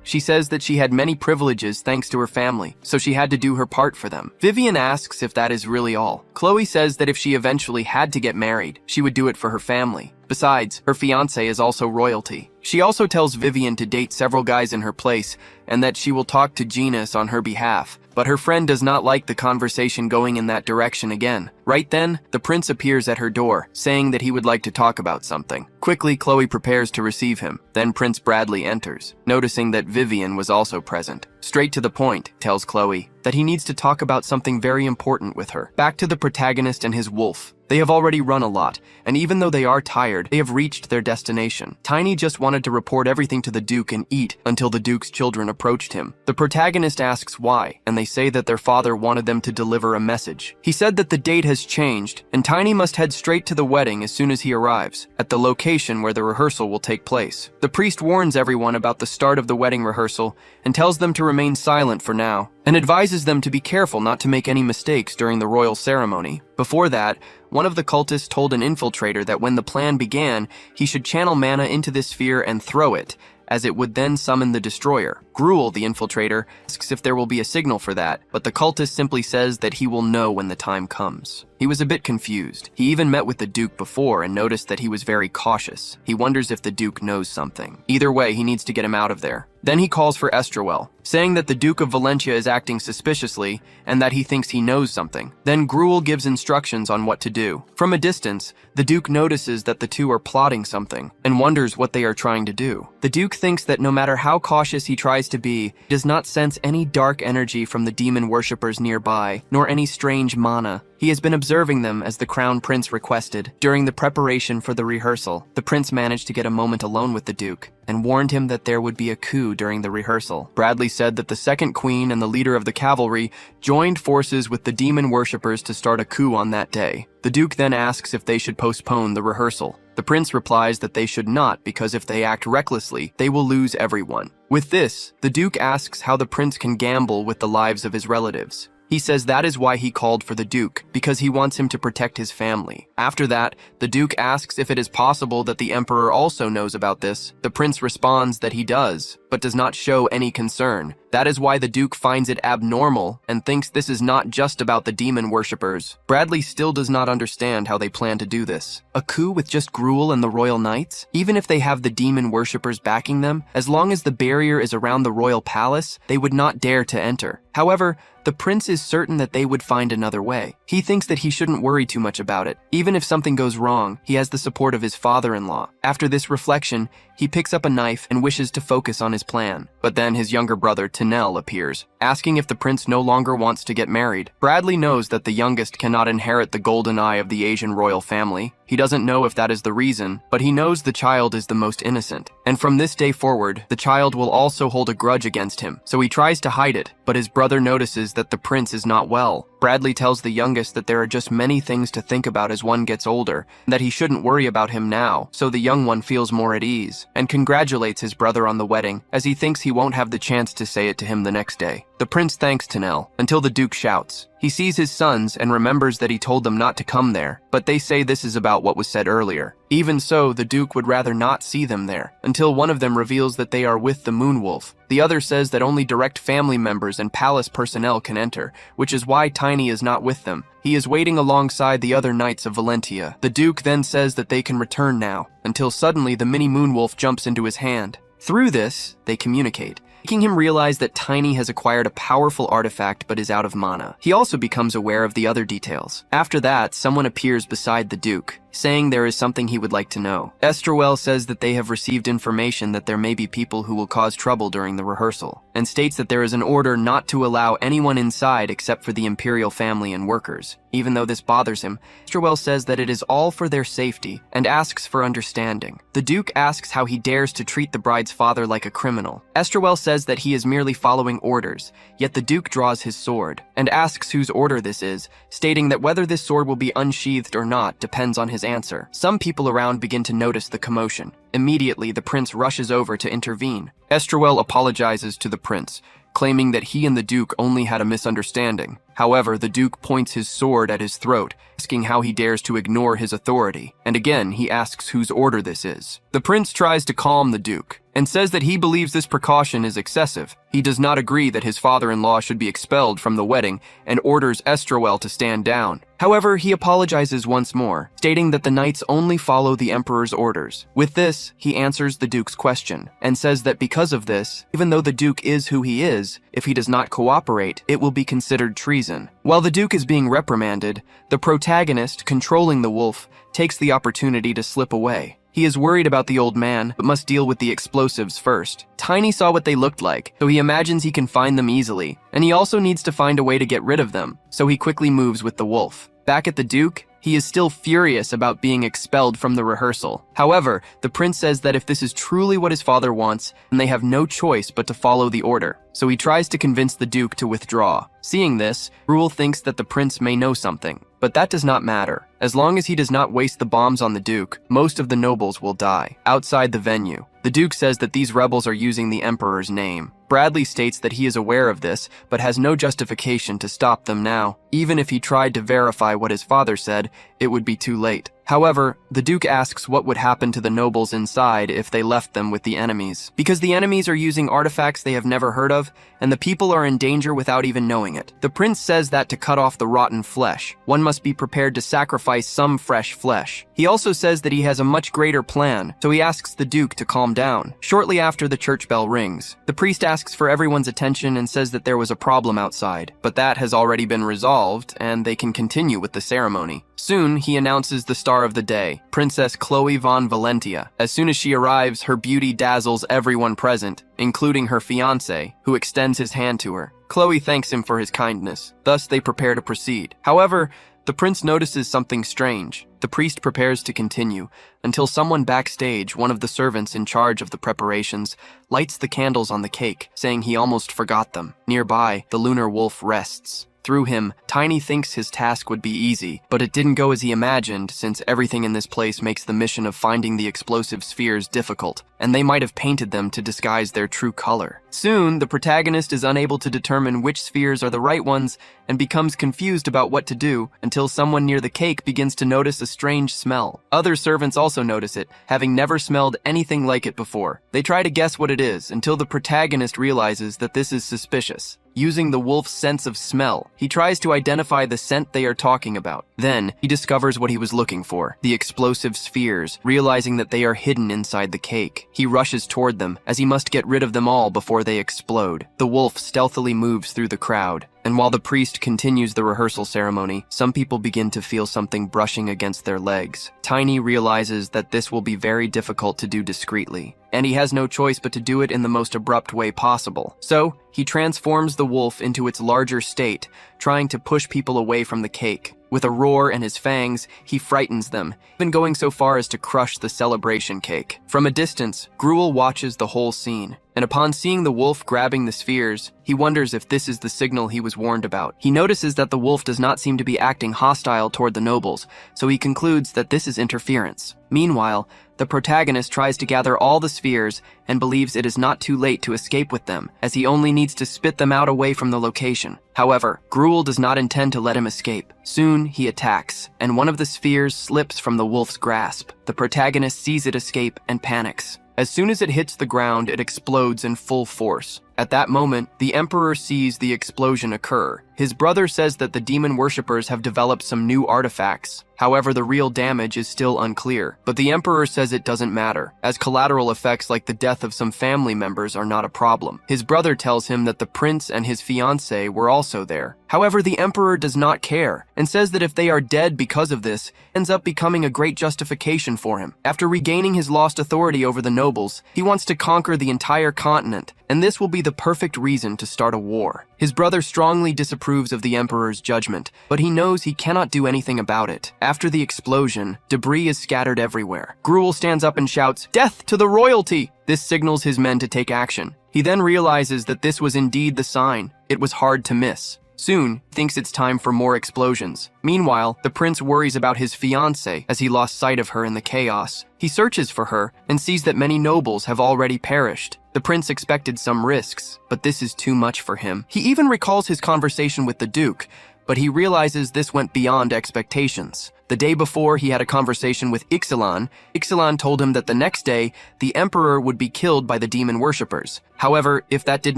She says that she had many privileges thanks to her family, so she had to do her part for them. Vivian asks if that is really all. Chloe says that if she eventually had to get married, she would do it for her family. Besides, her fiancé is also royalty. She also tells Vivian to date several guys in her place, and that she will talk to Genus on her behalf. But her friend does not like the conversation going in that direction again. Right then, the prince appears at her door, saying that he would like to talk about something. Quickly, Chloe prepares to receive him. Then Prince Bradley enters, noticing that Vivian was also present. Straight to the point, tells Chloe that he needs to talk about something very important with her. Back to the protagonist and his wolf. They have already run a lot, and even though they are tired, they have reached their destination. Tiny just wanted to report everything to the Duke and eat until the Duke's children approached him. The protagonist asks why, and they say that their father wanted them to deliver a message. He said that the date has changed, and Tiny must head straight to the wedding as soon as he arrives, at the location where the rehearsal will take place. The priest warns everyone about the start of the wedding rehearsal and tells them to remain silent for now, and advises them to be careful not to make any mistakes during the royal ceremony. Before that, one of the cultists told an infiltrator that when the plan began, he should channel mana into this sphere and throw it, as it would then summon the destroyer. Gruel, the infiltrator, asks if there will be a signal for that, but the cultist simply says that he will know when the time comes. He was a bit confused. He even met with the Duke before and noticed that he was very cautious. He wonders if the Duke knows something. Either way, he needs to get him out of there. Then he calls for Estrewell, saying that the Duke of Valentia is acting suspiciously and that he thinks he knows something. Then Gruel gives instructions on what to do. From a distance, the Duke notices that the two are plotting something and wonders what they are trying to do. The Duke thinks that no matter how cautious he tries to be, he does not sense any dark energy from the demon worshippers nearby, nor any strange mana. He has been observing them as the Crown Prince requested. During the preparation for the rehearsal, the prince managed to get a moment alone with the Duke and warned him that there would be a coup during the rehearsal. Bradley said that the second queen and the leader of the cavalry joined forces with the demon worshippers to start a coup on that day. The Duke then asks if they should postpone the rehearsal. The prince replies that they should not because if they act recklessly, they will lose everyone. With this, the Duke asks how the prince can gamble with the lives of his relatives. He says that is why he called for the Duke, because he wants him to protect his family. After that, the Duke asks if it is possible that the Emperor also knows about this. The prince responds that he does, but does not show any concern. That is why the Duke finds it abnormal and thinks this is not just about the demon worshippers. Bradley still does not understand how they plan to do this. A coup with just Gruel and the royal knights? Even if they have the demon worshippers backing them, as long as the barrier is around the royal palace, they would not dare to enter. However, the prince is certain that they would find another way. He thinks that he shouldn't worry too much about it. Even if something goes wrong, he has the support of his father-in-law. After this reflection, he picks up a knife and wishes to focus on his plan. But then his younger brother, Tanel, appears, asking if the prince no longer wants to get married. Bradley knows that the youngest cannot inherit the golden eye of the Asian royal family. He doesn't know if that is the reason, but he knows the child is the most innocent. And from this day forward, the child will also hold a grudge against him. So he tries to hide it, but his brother notices that the prince is not well. Bradley tells the youngest that there are just many things to think about as one gets older, and that he shouldn't worry about him now, so the young one feels more at ease, and congratulates his brother on the wedding, as he thinks he won't have the chance to say it to him the next day. The prince thanks Tanel, until the Duke shouts. He sees his sons and remembers that he told them not to come there, but they say this is about what was said earlier. Even so, the Duke would rather not see them there, until one of them reveals that they are with the Moonwolf. The other says that only direct family members and palace personnel can enter, which is why Tiny is not with them. He is waiting alongside the other knights of Valentia. The Duke then says that they can return now, until suddenly the mini Moonwolf jumps into his hand. Through this, they communicate, making him realize that Tiny has acquired a powerful artifact but is out of mana. He also becomes aware of the other details. After that, someone appears beside the Duke, saying there is something he would like to know. Estrewell says that they have received information that there may be people who will cause trouble during the rehearsal, and states that there is an order not to allow anyone inside except for the imperial family and workers. Even though this bothers him, Estrewell says that it is all for their safety, and asks for understanding. The Duke asks how he dares to treat the bride's father like a criminal. Estrewell says that he is merely following orders, yet the Duke draws his sword, and asks whose order this is, stating that whether this sword will be unsheathed or not depends on his answer. Some people around begin to notice the commotion. Immediately, the prince rushes over to intervene. Estrewell apologizes to the prince, claiming that he and the Duke only had a misunderstanding. However, the Duke points his sword at his throat, asking how he dares to ignore his authority, and again he asks whose order this is. The prince tries to calm the Duke, and says that he believes this precaution is excessive. He does not agree that his father-in-law should be expelled from the wedding, and orders Estrewell to stand down. However, he apologizes once more, stating that the knights only follow the Emperor's orders. With this, he answers the Duke's question, and says that because of this, even though the Duke is who he is, if he does not cooperate, it will be considered treason. reason. While the Duke is being reprimanded, the protagonist, controlling the wolf, takes the opportunity to slip away. He is worried about the old man, but must deal with the explosives first. Tiny saw what they looked like, so he imagines he can find them easily, and he also needs to find a way to get rid of them, so he quickly moves with the wolf. Back at the Duke, he is still furious about being expelled from the rehearsal. However, the prince says that if this is truly what his father wants, then they have no choice but to follow the order. So he tries to convince the Duke to withdraw. Seeing this, Gruel thinks that the prince may know something, but that does not matter. As long as he does not waste the bombs on the Duke, most of the nobles will die. Outside the venue, the Duke says that these rebels are using the Emperor's name. Bradley states that he is aware of this, but has no justification to stop them now. Even if he tried to verify what his father said, it would be too late. However, the Duke asks what would happen to the nobles inside if they left them with the enemies. Because the enemies are using artifacts they have never heard of, and the people are in danger without even knowing it. The prince says that to cut off the rotten flesh, one must be prepared to sacrifice some fresh flesh. He also says that he has a much greater plan, so he asks the Duke to calm down. Shortly after the church bell rings, the priest asks for everyone's attention and says that there was a problem outside, but that has already been resolved, and they can continue with the ceremony. Soon, he announces the star of the day, Princess Chloe von Valentia. As soon as she arrives, her beauty dazzles everyone present, including her fiancé, who extends his hand to her. Chloe thanks him for his kindness. Thus, they prepare to proceed. However, the prince notices something strange. The priest prepares to continue, until someone backstage, one of the servants in charge of the preparations, lights the candles on the cake, saying he almost forgot them. Nearby, the lunar wolf rests. Through him, Tiny thinks his task would be easy, but it didn't go as he imagined, since everything in this place makes the mission of finding the explosive spheres difficult, and they might have painted them to disguise their true color. Soon, the protagonist is unable to determine which spheres are the right ones and becomes confused about what to do until someone near the cake begins to notice a strange smell. Other servants also notice it, having never smelled anything like it before. They try to guess what it is until the protagonist realizes that this is suspicious. Using the wolf's sense of smell, he tries to identify the scent they are talking about. Then, he discovers what he was looking for, the explosive spheres, realizing that they are hidden inside the cake. He rushes toward them, as he must get rid of them all before they explode. The wolf stealthily moves through the crowd, and while the priest continues the rehearsal ceremony, some people begin to feel something brushing against their legs. Tiny realizes that this will be very difficult to do discreetly, and he has no choice but to do it in the most abrupt way possible. So, he transforms the wolf into its larger state, trying to push people away from the cake. With a roar and his fangs, he frightens them, even going so far as to crush the celebration cake. From a distance, Gruel watches the whole scene, and upon seeing the wolf grabbing the spheres, he wonders if this is the signal he was warned about. He notices that the wolf does not seem to be acting hostile toward the nobles, so he concludes that this is interference. Meanwhile, the protagonist tries to gather all the spheres and believes it is not too late to escape with them, as he only needs to spit them out away from the location. However, Gruel does not intend to let him escape. Soon, he attacks, and one of the spheres slips from the wolf's grasp. The protagonist sees it escape and panics. As soon as it hits the ground, it explodes in full force. At that moment, the Emperor sees the explosion occur. His brother says that the demon worshippers have developed some new artifacts. However, the real damage is still unclear. But the Emperor says it doesn't matter, as collateral effects like the death of some family members are not a problem. His brother tells him that the prince and his fiancée were also there. However, the Emperor does not care, and says that if they are dead because of this, ends up becoming a great justification for him. After regaining his lost authority over the nobles, he wants to conquer the entire continent, and this will be the perfect reason to start a war. His brother strongly disapproves of the Emperor's judgment, but he knows he cannot do anything about it. After the explosion, debris is scattered everywhere. Gruel stands up and shouts, "Death to the royalty!" This signals his men to take action. He then realizes that this was indeed the sign. It was hard to miss. Soon, thinks it's time for more explosions. Meanwhile, the prince worries about his fiancée as he lost sight of her in the chaos. He searches for her and sees that many nobles have already perished. The prince expected some risks, but this is too much for him. He even recalls his conversation with the Duke, but he realizes this went beyond expectations. The day before, he had a conversation with Ixalan. Ixalan told him that the next day, the Emperor would be killed by the demon worshippers. However, if that did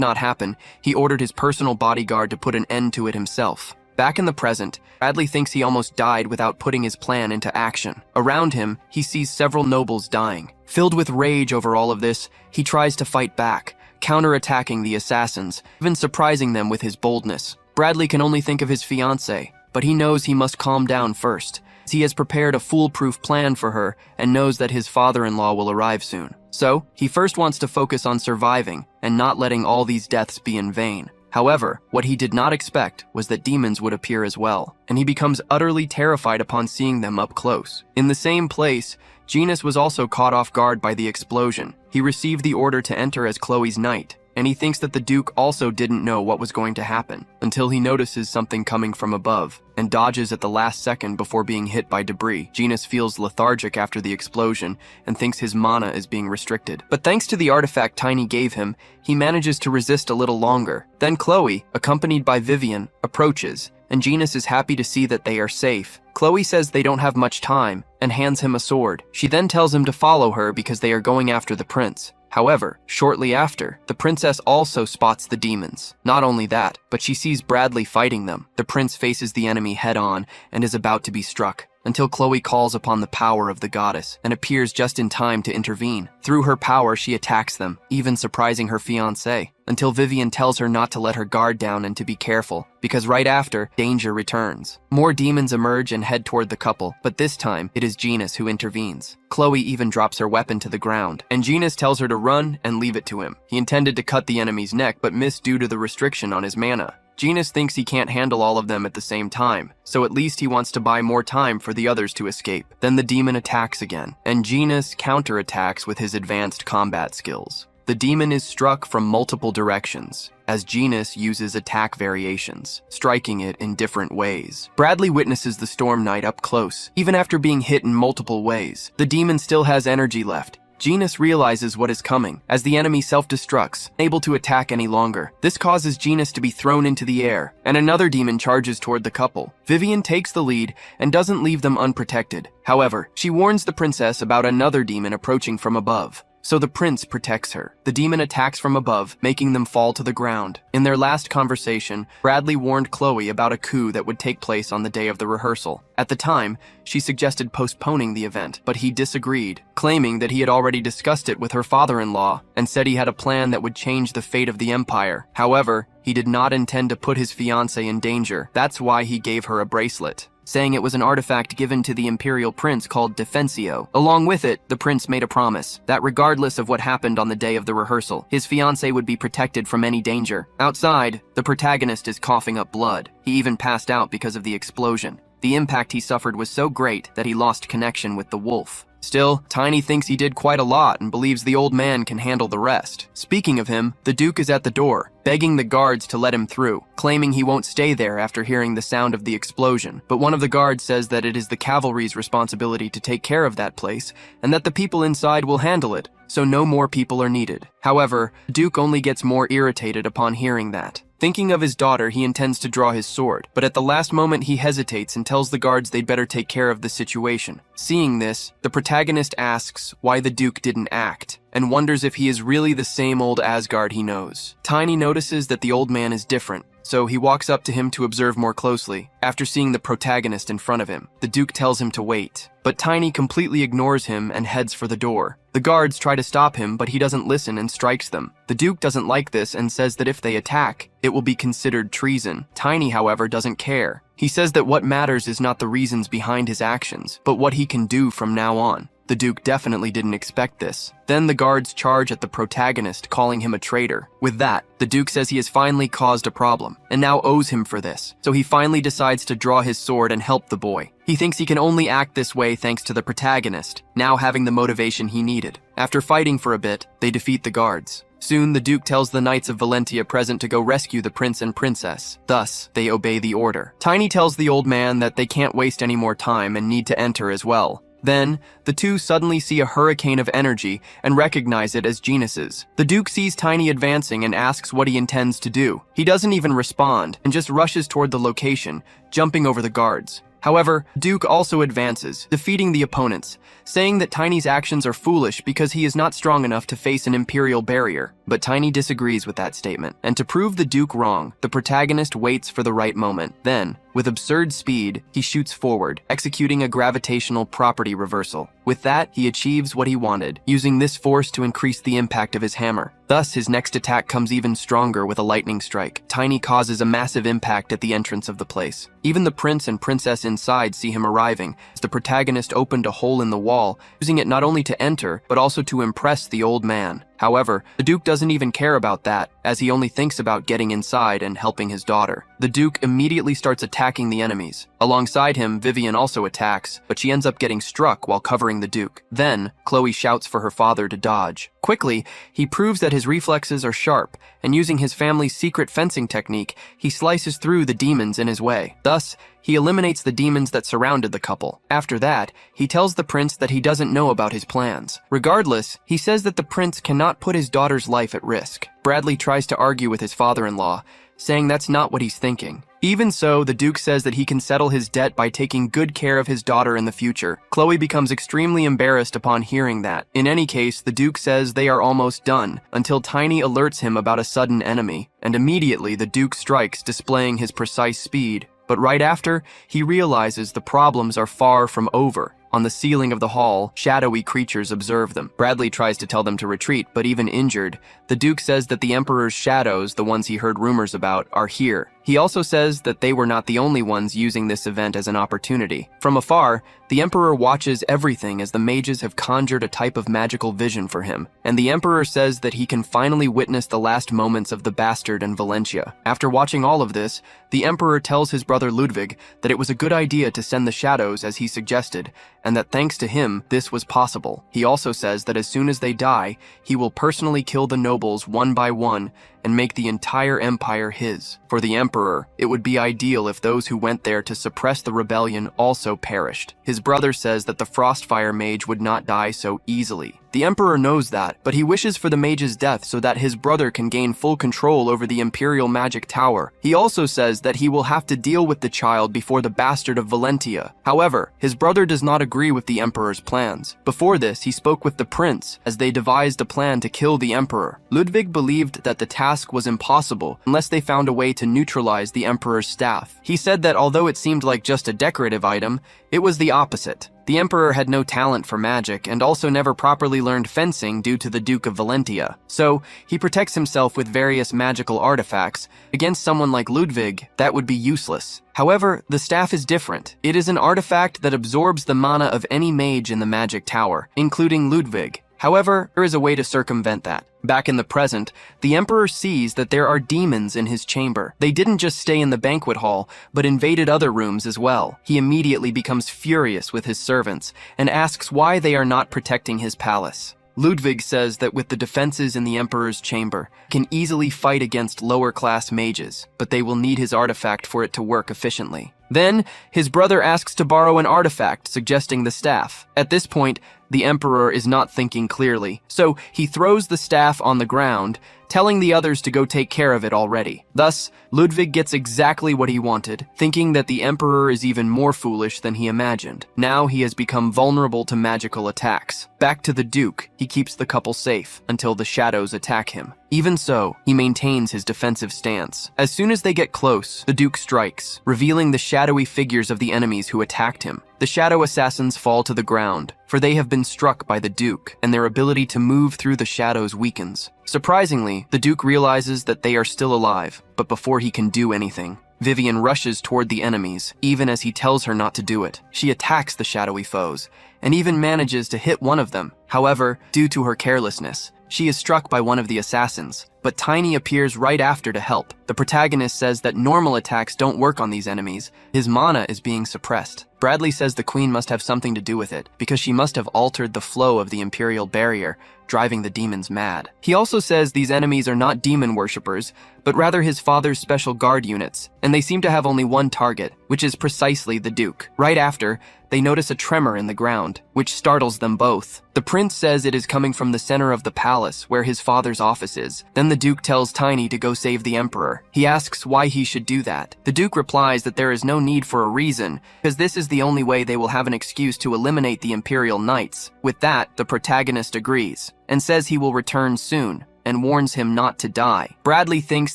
not happen, he ordered his personal bodyguard to put an end to it himself. Back in the present, Bradley thinks he almost died without putting his plan into action. Around him, he sees several nobles dying. Filled with rage over all of this, he tries to fight back, counterattacking the assassins, even surprising them with his boldness. Bradley can only think of his fiancée, but he knows he must calm down first. He has prepared a foolproof plan for her and knows that his father-in-law will arrive soon. So, he first wants to focus on surviving and not letting all these deaths be in vain. However, what he did not expect was that demons would appear as well, and he becomes utterly terrified upon seeing them up close. In the same place, Genus was also caught off guard by the explosion. He received the order to enter as Chloe's knight, and he thinks that the Duke also didn't know what was going to happen until he notices something coming from above and dodges at the last second before being hit by debris. Genus feels lethargic after the explosion and thinks his mana is being restricted. But thanks to the artifact Tiny gave him, he manages to resist a little longer. Then Chloe, accompanied by Vivian, approaches, and Genus is happy to see that they are safe. Chloe says they don't have much time and hands him a sword. She then tells him to follow her because they are going after the prince. However, shortly after, the princess also spots the demons. Not only that, but she sees Bradley fighting them. The prince faces the enemy head-on and is about to be struck, until Chloe calls upon the power of the goddess and appears just in time to intervene. Through her power, she attacks them, even surprising her fiancé, until Vivian tells her not to let her guard down and to be careful, because right after, danger returns. More demons emerge and head toward the couple, but this time, it is Genus who intervenes. Chloe even drops her weapon to the ground, and Genus tells her to run and leave it to him. He intended to cut the enemy's neck, but missed due to the restriction on his mana. Genus thinks he can't handle all of them at the same time, so at least he wants to buy more time for the others to escape. Then the demon attacks again, and Genus counterattacks with his advanced combat skills. The demon is struck from multiple directions, as Genus uses attack variations, striking it in different ways. Bradley witnesses the Storm Knight up close. Even after being hit in multiple ways, the demon still has energy left. Genus realizes what is coming, as the enemy self-destructs, unable to attack any longer. This causes Genus to be thrown into the air, and another demon charges toward the couple. Vivian takes the lead and doesn't leave them unprotected. However, she warns the princess about another demon approaching from above. So the prince protects her. The demon attacks from above, making them fall to the ground. In their last conversation, Bradley warned Chloe about a coup that would take place on the day of the rehearsal. At the time, she suggested postponing the event, but he disagreed, claiming that he had already discussed it with her father-in-law and said he had a plan that would change the fate of the empire. However, he did not intend to put his fiancée in danger. That's why he gave her a bracelet, saying it was an artifact given to the imperial prince called Defensio. Along with it, the prince made a promise that regardless of what happened on the day of the rehearsal, his fiancée would be protected from any danger. Outside, the protagonist is coughing up blood. He even passed out because of the explosion. The impact he suffered was so great that he lost connection with the wolf. Still, Tiny thinks he did quite a lot and believes the old man can handle the rest. Speaking of him, the Duke is at the door, begging the guards to let him through, claiming he won't stay there after hearing the sound of the explosion. But one of the guards says that it is the cavalry's responsibility to take care of that place, and that the people inside will handle it, so no more people are needed. However, the Duke only gets more irritated upon hearing that. Thinking of his daughter, he intends to draw his sword, but at the last moment he hesitates and tells the guards they'd better take care of the situation. Seeing this, the protagonist asks why the Duke didn't act, and wonders if he is really the same old Asgard he knows. Tiny notices that the old man is different, so he walks up to him to observe more closely. After seeing the protagonist in front of him, the Duke tells him to wait, but Tiny completely ignores him and heads for the door. The guards try to stop him, but he doesn't listen and strikes them. The Duke doesn't like this and says that if they attack, it will be considered treason. Tiny, however, doesn't care. He says that what matters is not the reasons behind his actions, but what he can do from now on. The Duke definitely didn't expect this. Then the guards charge at the protagonist, calling him a traitor. With that, the Duke says he has finally caused a problem, and now owes him for this. So he finally decides to draw his sword and help the boy. He thinks he can only act this way thanks to the protagonist, now having the motivation he needed. After fighting for a bit, they defeat the guards. Soon, the Duke tells the Knights of Valentia present to go rescue the prince and princess. Thus, they obey the order. Tiny tells the old man that they can't waste any more time and need to enter as well. Then, the two suddenly see a hurricane of energy and recognize it as Genus's. The Duke sees Tiny advancing and asks what he intends to do. He doesn't even respond and just rushes toward the location, jumping over the guards. However, Duke also advances, defeating the opponents, saying that Tiny's actions are foolish because he is not strong enough to face an imperial barrier. But Tiny disagrees with that statement, and to prove the Duke wrong, the protagonist waits for the right moment. Then, With absurd speed, he shoots forward, executing a gravitational property reversal. With that, he achieves what he wanted, using this force to increase the impact of his hammer. Thus, his next attack comes even stronger with a lightning strike. Tiny causes a massive impact at the entrance of the place. Even the prince and princess inside see him arriving, as the protagonist opened a hole in the wall, using it not only to enter, but also to impress the old man. However, the Duke doesn't even care about that, as he only thinks about getting inside and helping his daughter. The Duke immediately starts attacking the enemies. Alongside him, Vivian also attacks, but she ends up getting struck while covering the Duke. Then, Chloe shouts for her father to dodge. Quickly, he proves that his reflexes are sharp, and using his family's secret fencing technique, he slices through the demons in his way. Thus, he eliminates the demons that surrounded the couple. After that, he tells the prince that he doesn't know about his plans. Regardless, he says that the prince cannot put his daughter's life at risk. Bradley tries to argue with his father-in-law, saying that's not what he's thinking. Even so, the Duke says that he can settle his debt by taking good care of his daughter in the future. Chloe becomes extremely embarrassed upon hearing that. In any case, the Duke says they are almost done, until Tiny alerts him about a sudden enemy, and immediately the Duke strikes, displaying his precise speed. But right after, he realizes the problems are far from over. On the ceiling of the hall, shadowy creatures observe them. Bradley tries to tell them to retreat, but even injured, the Duke says that the Emperor's shadows, the ones he heard rumors about, are here. He also says that they were not the only ones using this event as an opportunity. From afar, the Emperor watches everything as the mages have conjured a type of magical vision for him, and the Emperor says that he can finally witness the last moments of the bastard and Valentia. After watching all of this, the Emperor tells his brother Ludwig that it was a good idea to send the shadows as he suggested, and that thanks to him, this was possible. He also says that as soon as they die, he will personally kill the nobles one by one and make the entire empire his. For the Emperor, it would be ideal if those who went there to suppress the rebellion also perished. His brother says that the Frostfire mage would not die so easily. The Emperor knows that, but he wishes for the mage's death so that his brother can gain full control over the Imperial Magic Tower. He also says that he will have to deal with the child before the bastard of Valentia. However, his brother does not agree with the Emperor's plans. Before this, he spoke with the prince as they devised a plan to kill the Emperor. Ludwig believed that the task was impossible unless they found a way to neutralize the Emperor's staff. He said that although it seemed like just a decorative item, it was the opposite. The Emperor had no talent for magic and also never properly learned fencing due to the Duke of Valentia. So, he protects himself with various magical artifacts. Against someone like Ludwig, that would be useless. However, the staff is different. It is an artifact that absorbs the mana of any mage in the magic tower, including Ludwig. However, there is a way to circumvent that. Back in the present, the Emperor sees that there are demons in his chamber. They didn't just stay in the banquet hall, but invaded other rooms as well. He immediately becomes furious with his servants and asks why they are not protecting his palace. Ludwig says that with the defenses in the Emperor's chamber, he can easily fight against lower-class mages, but they will need his artifact for it to work efficiently. Then, his brother asks to borrow an artifact, suggesting the staff. At this point, the Emperor is not thinking clearly, so he throws the staff on the ground, telling the others to go take care of it already. Thus, Ludwig gets exactly what he wanted, thinking that the Emperor is even more foolish than he imagined. Now he has become vulnerable to magical attacks. Back to the Duke, he keeps the couple safe until the shadows attack him. Even so, he maintains his defensive stance. As soon as they get close, the Duke strikes, revealing the shadowy figures of the enemies who attacked him. The shadow assassins fall to the ground, for they have been struck by the Duke, and their ability to move through the shadows weakens. Surprisingly, the Duke realizes that they are still alive, but before he can do anything, Vivian rushes toward the enemies, even as he tells her not to do it. She attacks the shadowy foes, and even manages to hit one of them. However, due to her carelessness, she is struck by one of the assassins, but Tiny appears right after to help. The protagonist says that normal attacks don't work on these enemies. His mana is being suppressed. Bradley says the Queen must have something to do with it, because she must have altered the flow of the Imperial barrier, driving the demons mad. He also says these enemies are not demon worshippers, but rather his father's special guard units, and they seem to have only one target, which is precisely the Duke. Right after, they notice a tremor in the ground, which startles them both. The prince says it is coming from the center of the palace, where his father's office is. Then the Duke tells Tiny to go save the Emperor. He asks why he should do that. The Duke replies that there is no need for a reason, because this is the only way they will have an excuse to eliminate the Imperial Knights. With that, the protagonist agrees, and says he will return soon. and warns him not to die. Bradley thinks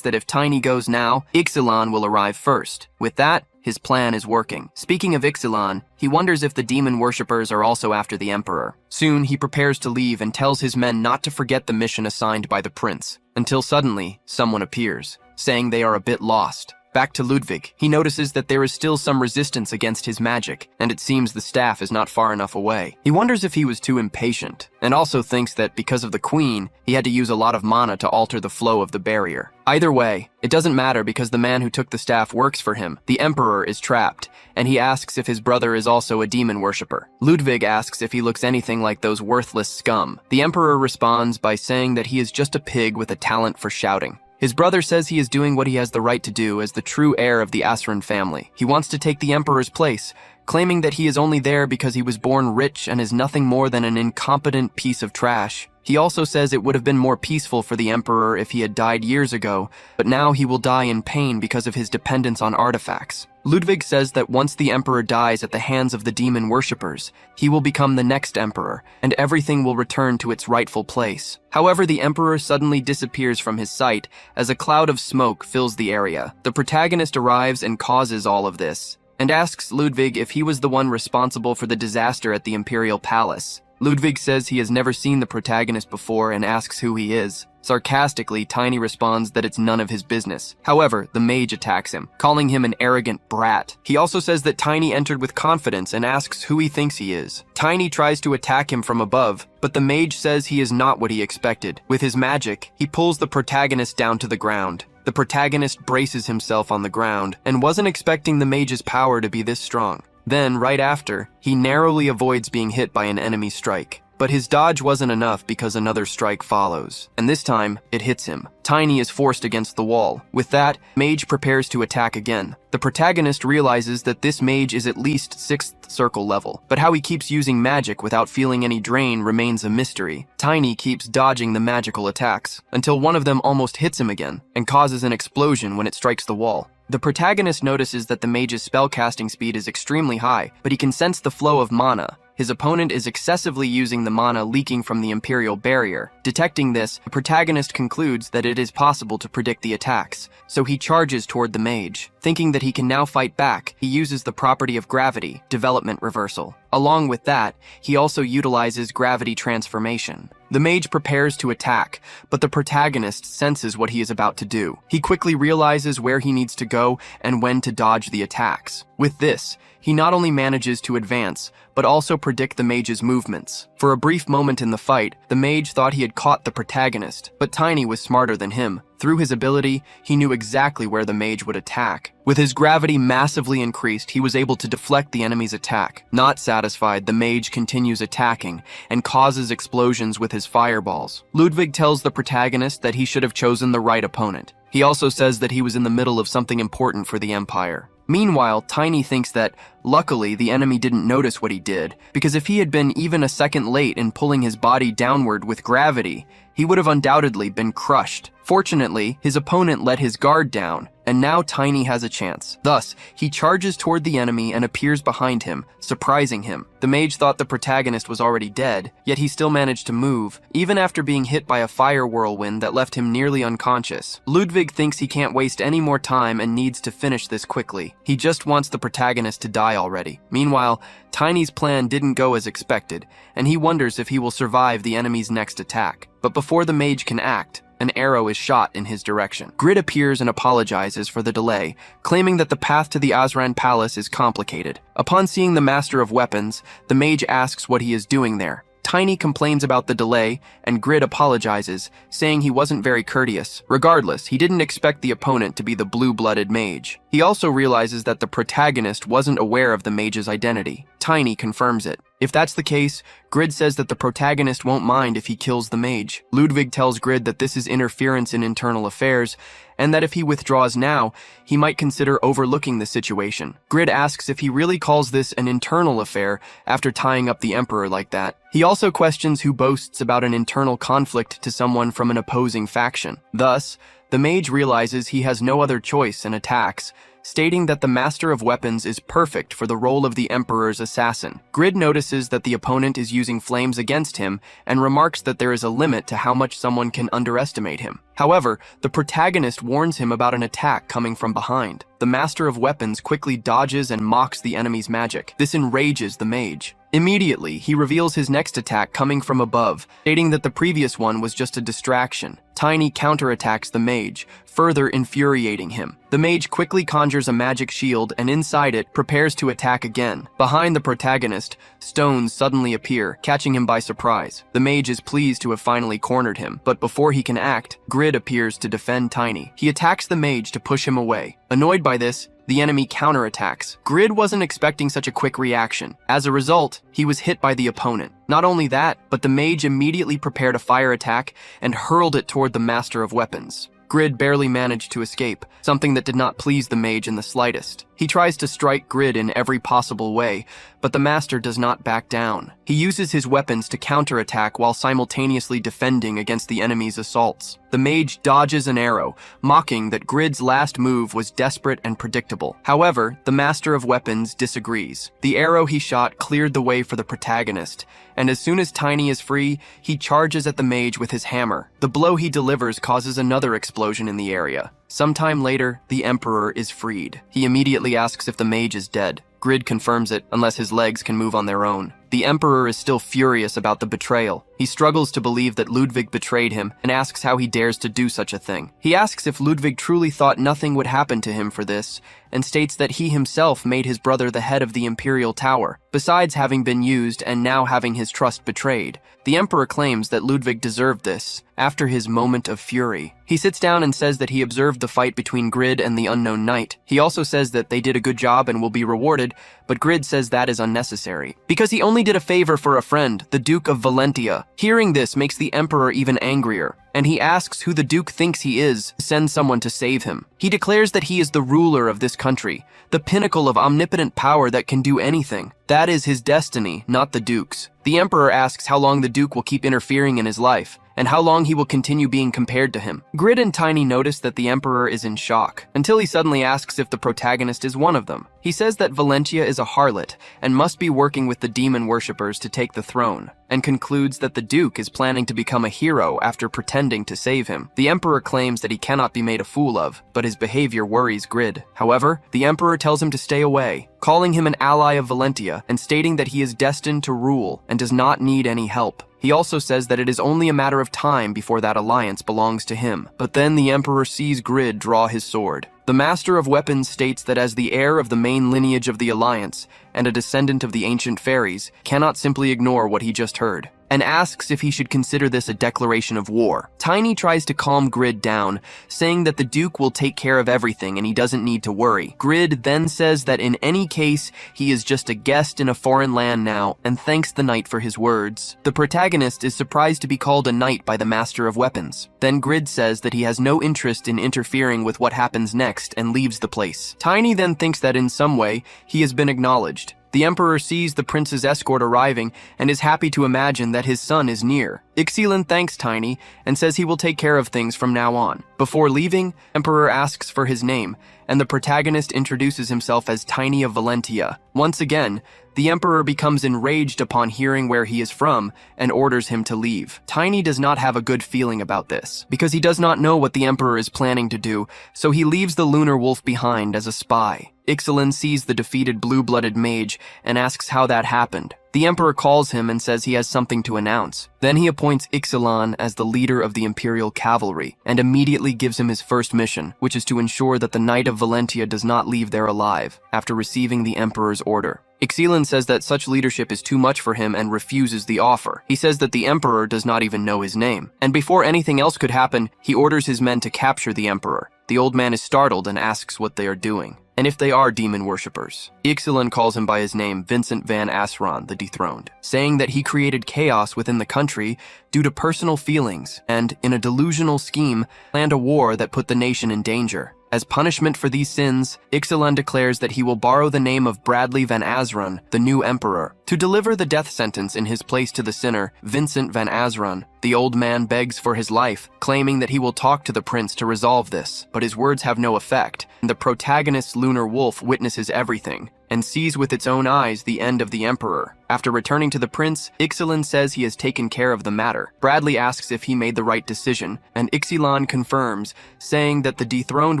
that if Tiny goes now, Ixalan will arrive first. With that, his plan is working. Speaking of Ixalan, he wonders if the demon worshippers are also after the Emperor. Soon, he prepares to leave and tells his men not to forget the mission assigned by the prince, until suddenly, someone appears, saying they are a bit lost. Back to Ludwig, he notices that there is still some resistance against his magic, and it seems the staff is not far enough away. He wonders if he was too impatient, and also thinks that because of the queen, he had to use a lot of mana to alter the flow of the barrier. Either way, it doesn't matter because the man who took the staff works for him. The Emperor is trapped, and he asks if his brother is also a demon worshipper. Ludwig asks if he looks anything like those worthless scum. The Emperor responds by saying that he is just a pig with a talent for shouting. His brother says he is doing what he has the right to do as the true heir of the Asran family. He wants to take the Emperor's place, claiming that he is only there because he was born rich and is nothing more than an incompetent piece of trash. He also says it would have been more peaceful for the Emperor if he had died years ago, but now he will die in pain because of his dependence on artifacts. Ludwig says that once the Emperor dies at the hands of the demon worshippers, he will become the next Emperor, and everything will return to its rightful place. However, the Emperor suddenly disappears from his sight as a cloud of smoke fills the area. The protagonist arrives and causes all of this, and asks Ludwig if he was the one responsible for the disaster at the Imperial Palace. Ludwig says he has never seen the protagonist before and asks who he is. Sarcastically, Tiny responds that it's none of his business. However, the mage attacks him, calling him an arrogant brat. He also says that Tiny entered with confidence and asks who he thinks he is. Tiny tries to attack him from above, but the mage says he is not what he expected. With his magic, he pulls the protagonist down to the ground. The protagonist braces himself on the ground and wasn't expecting the mage's power to be this strong. Then, right after, he narrowly avoids being hit by an enemy strike. But his dodge wasn't enough because another strike follows, and this time, it hits him. Tiny is forced against the wall. With that, Mage prepares to attack again. The protagonist realizes that this mage is at least 6th circle level, but how he keeps using magic without feeling any drain remains a mystery. Tiny keeps dodging the magical attacks, until one of them almost hits him again, and causes an explosion when it strikes the wall. The protagonist notices that the mage's spellcasting speed is extremely high, but he can sense the flow of mana. His opponent is excessively using the mana leaking from the Imperial barrier. Detecting this, the protagonist concludes that it is possible to predict the attacks, so he charges toward the mage. Thinking that he can now fight back, he uses the property of gravity, development reversal. Along with that, he also utilizes gravity transformation. The mage prepares to attack, but the protagonist senses what he is about to do. He quickly realizes where he needs to go and when to dodge the attacks. With this, he not only manages to advance, but also predict the mage's movements. For a brief moment in the fight, the mage thought he had caught the protagonist, but Tiny was smarter than him. Through his ability, he knew exactly where the mage would attack. With his gravity massively increased, he was able to deflect the enemy's attack. Not satisfied, the mage continues attacking and causes explosions with his fireballs. Ludwig tells the protagonist that he should have chosen the right opponent. He also says that he was in the middle of something important for the Empire. Meanwhile, Tiny thinks that, luckily, the enemy didn't notice what he did, because if he had been even a second late in pulling his body downward with gravity, he would have undoubtedly been crushed. Fortunately, his opponent let his guard down, and now Tiny has a chance. Thus, he charges toward the enemy and appears behind him, surprising him. The mage thought the protagonist was already dead, yet he still managed to move, even after being hit by a fire whirlwind that left him nearly unconscious. Ludwig thinks he can't waste any more time and needs to finish this quickly. He just wants the protagonist to die already. Meanwhile, Tiny's plan didn't go as expected, and he wonders if he will survive the enemy's next attack. But before the mage can act, an arrow is shot in his direction. Grid appears and apologizes for the delay, claiming that the path to the Asran Palace is complicated. Upon seeing the Master of Weapons, the mage asks what he is doing there. Tiny complains about the delay, and Grid apologizes, saying he wasn't very courteous. Regardless, he didn't expect the opponent to be the blue-blooded mage. He also realizes that the protagonist wasn't aware of the mage's identity. Tiny confirms it. If that's the case, Grid says that the protagonist won't mind if he kills the mage. Ludwig tells Grid that this is interference in internal affairs, and that if he withdraws now, he might consider overlooking the situation. Grid asks if he really calls this an internal affair after tying up the Emperor like that. He also questions who boasts about an internal conflict to someone from an opposing faction. Thus, the mage realizes he has no other choice and attacks, stating that the Master of Weapons is perfect for the role of the Emperor's assassin. Grid notices that the opponent is using flames against him and remarks that there is a limit to how much someone can underestimate him. However, the protagonist warns him about an attack coming from behind. The Master of Weapons quickly dodges and mocks the enemy's magic. This enrages the mage. Immediately, he reveals his next attack coming from above, stating that the previous one was just a distraction. Tiny counterattacks the mage, further infuriating him. The mage quickly conjures a magic shield and inside it prepares to attack again. Behind the protagonist, stones suddenly appear, catching him by surprise. The mage is pleased to have finally cornered him, but before he can act, Grid appears to defend Tiny. He attacks the mage to push him away. Annoyed by this, the enemy counterattacks. Grid wasn't expecting such a quick reaction. As a result, he was hit by the opponent. Not only that, but the mage immediately prepared a fire attack and hurled it toward the Master of Weapons. Grid barely managed to escape, something that did not please the mage in the slightest. He tries to strike Grid in every possible way, but the master does not back down. He uses his weapons to counterattack while simultaneously defending against the enemy's assaults. The mage dodges an arrow, mocking that Grid's last move was desperate and predictable. However, the Master of Weapons disagrees. The arrow he shot cleared the way for the protagonist, and as soon as Tiny is free, he charges at the mage with his hammer. The blow he delivers causes another explosion in the area. Sometime later, the Emperor is freed. He immediately asks if the mage is dead. Grid confirms it, unless his legs can move on their own. The Emperor is still furious about the betrayal. He struggles to believe that Ludwig betrayed him and asks how he dares to do such a thing. He asks if Ludwig truly thought nothing would happen to him for this, and states that he himself made his brother the head of the Imperial Tower, besides having been used and now having his trust betrayed. The Emperor claims that Ludwig deserved this, after his moment of fury. He sits down and says that he observed the fight between Grid and the unknown knight. He also says that they did a good job and will be rewarded, but Grid says that is unnecessary, because he only did a favor for a friend, the Duke of Valentia. Hearing this makes the Emperor even angrier, and he asks who the Duke thinks he is, send someone to save him. He declares that he is the ruler of this country, the pinnacle of omnipotent power that can do anything. That is his destiny, not the Duke's. The Emperor asks how long the Duke will keep interfering in his life, and how long he will continue being compared to him. Grid and Tiny notice that the Emperor is in shock, until he suddenly asks if the protagonist is one of them. He says that Valentia is a harlot, and must be working with the demon worshippers to take the throne, and concludes that the Duke is planning to become a hero after pretending to save him. The Emperor claims that he cannot be made a fool of, but his behavior worries Grid. However, the Emperor tells him to stay away, calling him an ally of Valentia, and stating that he is destined to rule and does not need any help. He also says that it is only a matter of time before that alliance belongs to him. But then the Emperor sees Grid draw his sword. The Master of Weapons states that as the heir of the main lineage of the alliance, and a descendant of the ancient fairies, cannot simply ignore what he just heard, and asks if he should consider this a declaration of war. Tiny tries to calm Grid down, saying that the Duke will take care of everything and he doesn't need to worry. Grid then says that in any case, he is just a guest in a foreign land now, and thanks the knight for his words. The protagonist is surprised to be called a knight by the Master of Weapons. Then Grid says that he has no interest in interfering with what happens next and leaves the place. Tiny then thinks that in some way, he has been acknowledged. The Emperor sees the prince's escort arriving and is happy to imagine that his son is near. Ixalan thanks Tiny and says he will take care of things from now on. Before leaving, Emperor asks for his name, and the protagonist introduces himself as Tiny of Valentia. Once again, the Emperor becomes enraged upon hearing where he is from and orders him to leave. Tiny does not have a good feeling about this, because he does not know what the Emperor is planning to do, so he leaves the lunar wolf behind as a spy. Ixalan sees the defeated blue-blooded mage and asks how that happened. The Emperor calls him and says he has something to announce. Then he appoints Ixalan as the leader of the Imperial Cavalry and immediately gives him his first mission, which is to ensure that the Knight of Valentia does not leave there alive after receiving the Emperor's order. Ixalan says that such leadership is too much for him and refuses the offer. He says that the Emperor does not even know his name. And before anything else could happen, he orders his men to capture the Emperor. The old man is startled and asks what they are doing, and if they are demon worshippers. Ixalan calls him by his name, Vincent van Asran, the Dethroned, saying that he created chaos within the country due to personal feelings and, in a delusional scheme, planned a war that put the nation in danger. As punishment for these sins, Ixalan declares that he will borrow the name of Bradley Van Azran, the new emperor, to deliver the death sentence in his place to the sinner, Vincent Van Azran. The old man begs for his life, claiming that he will talk to the prince to resolve this, but his words have no effect, and the protagonist's lunar wolf witnesses everything and sees with its own eyes the end of the emperor. After returning to the prince, Ixalan says he has taken care of the matter. Bradley asks if he made the right decision, and Ixalan confirms, saying that the dethroned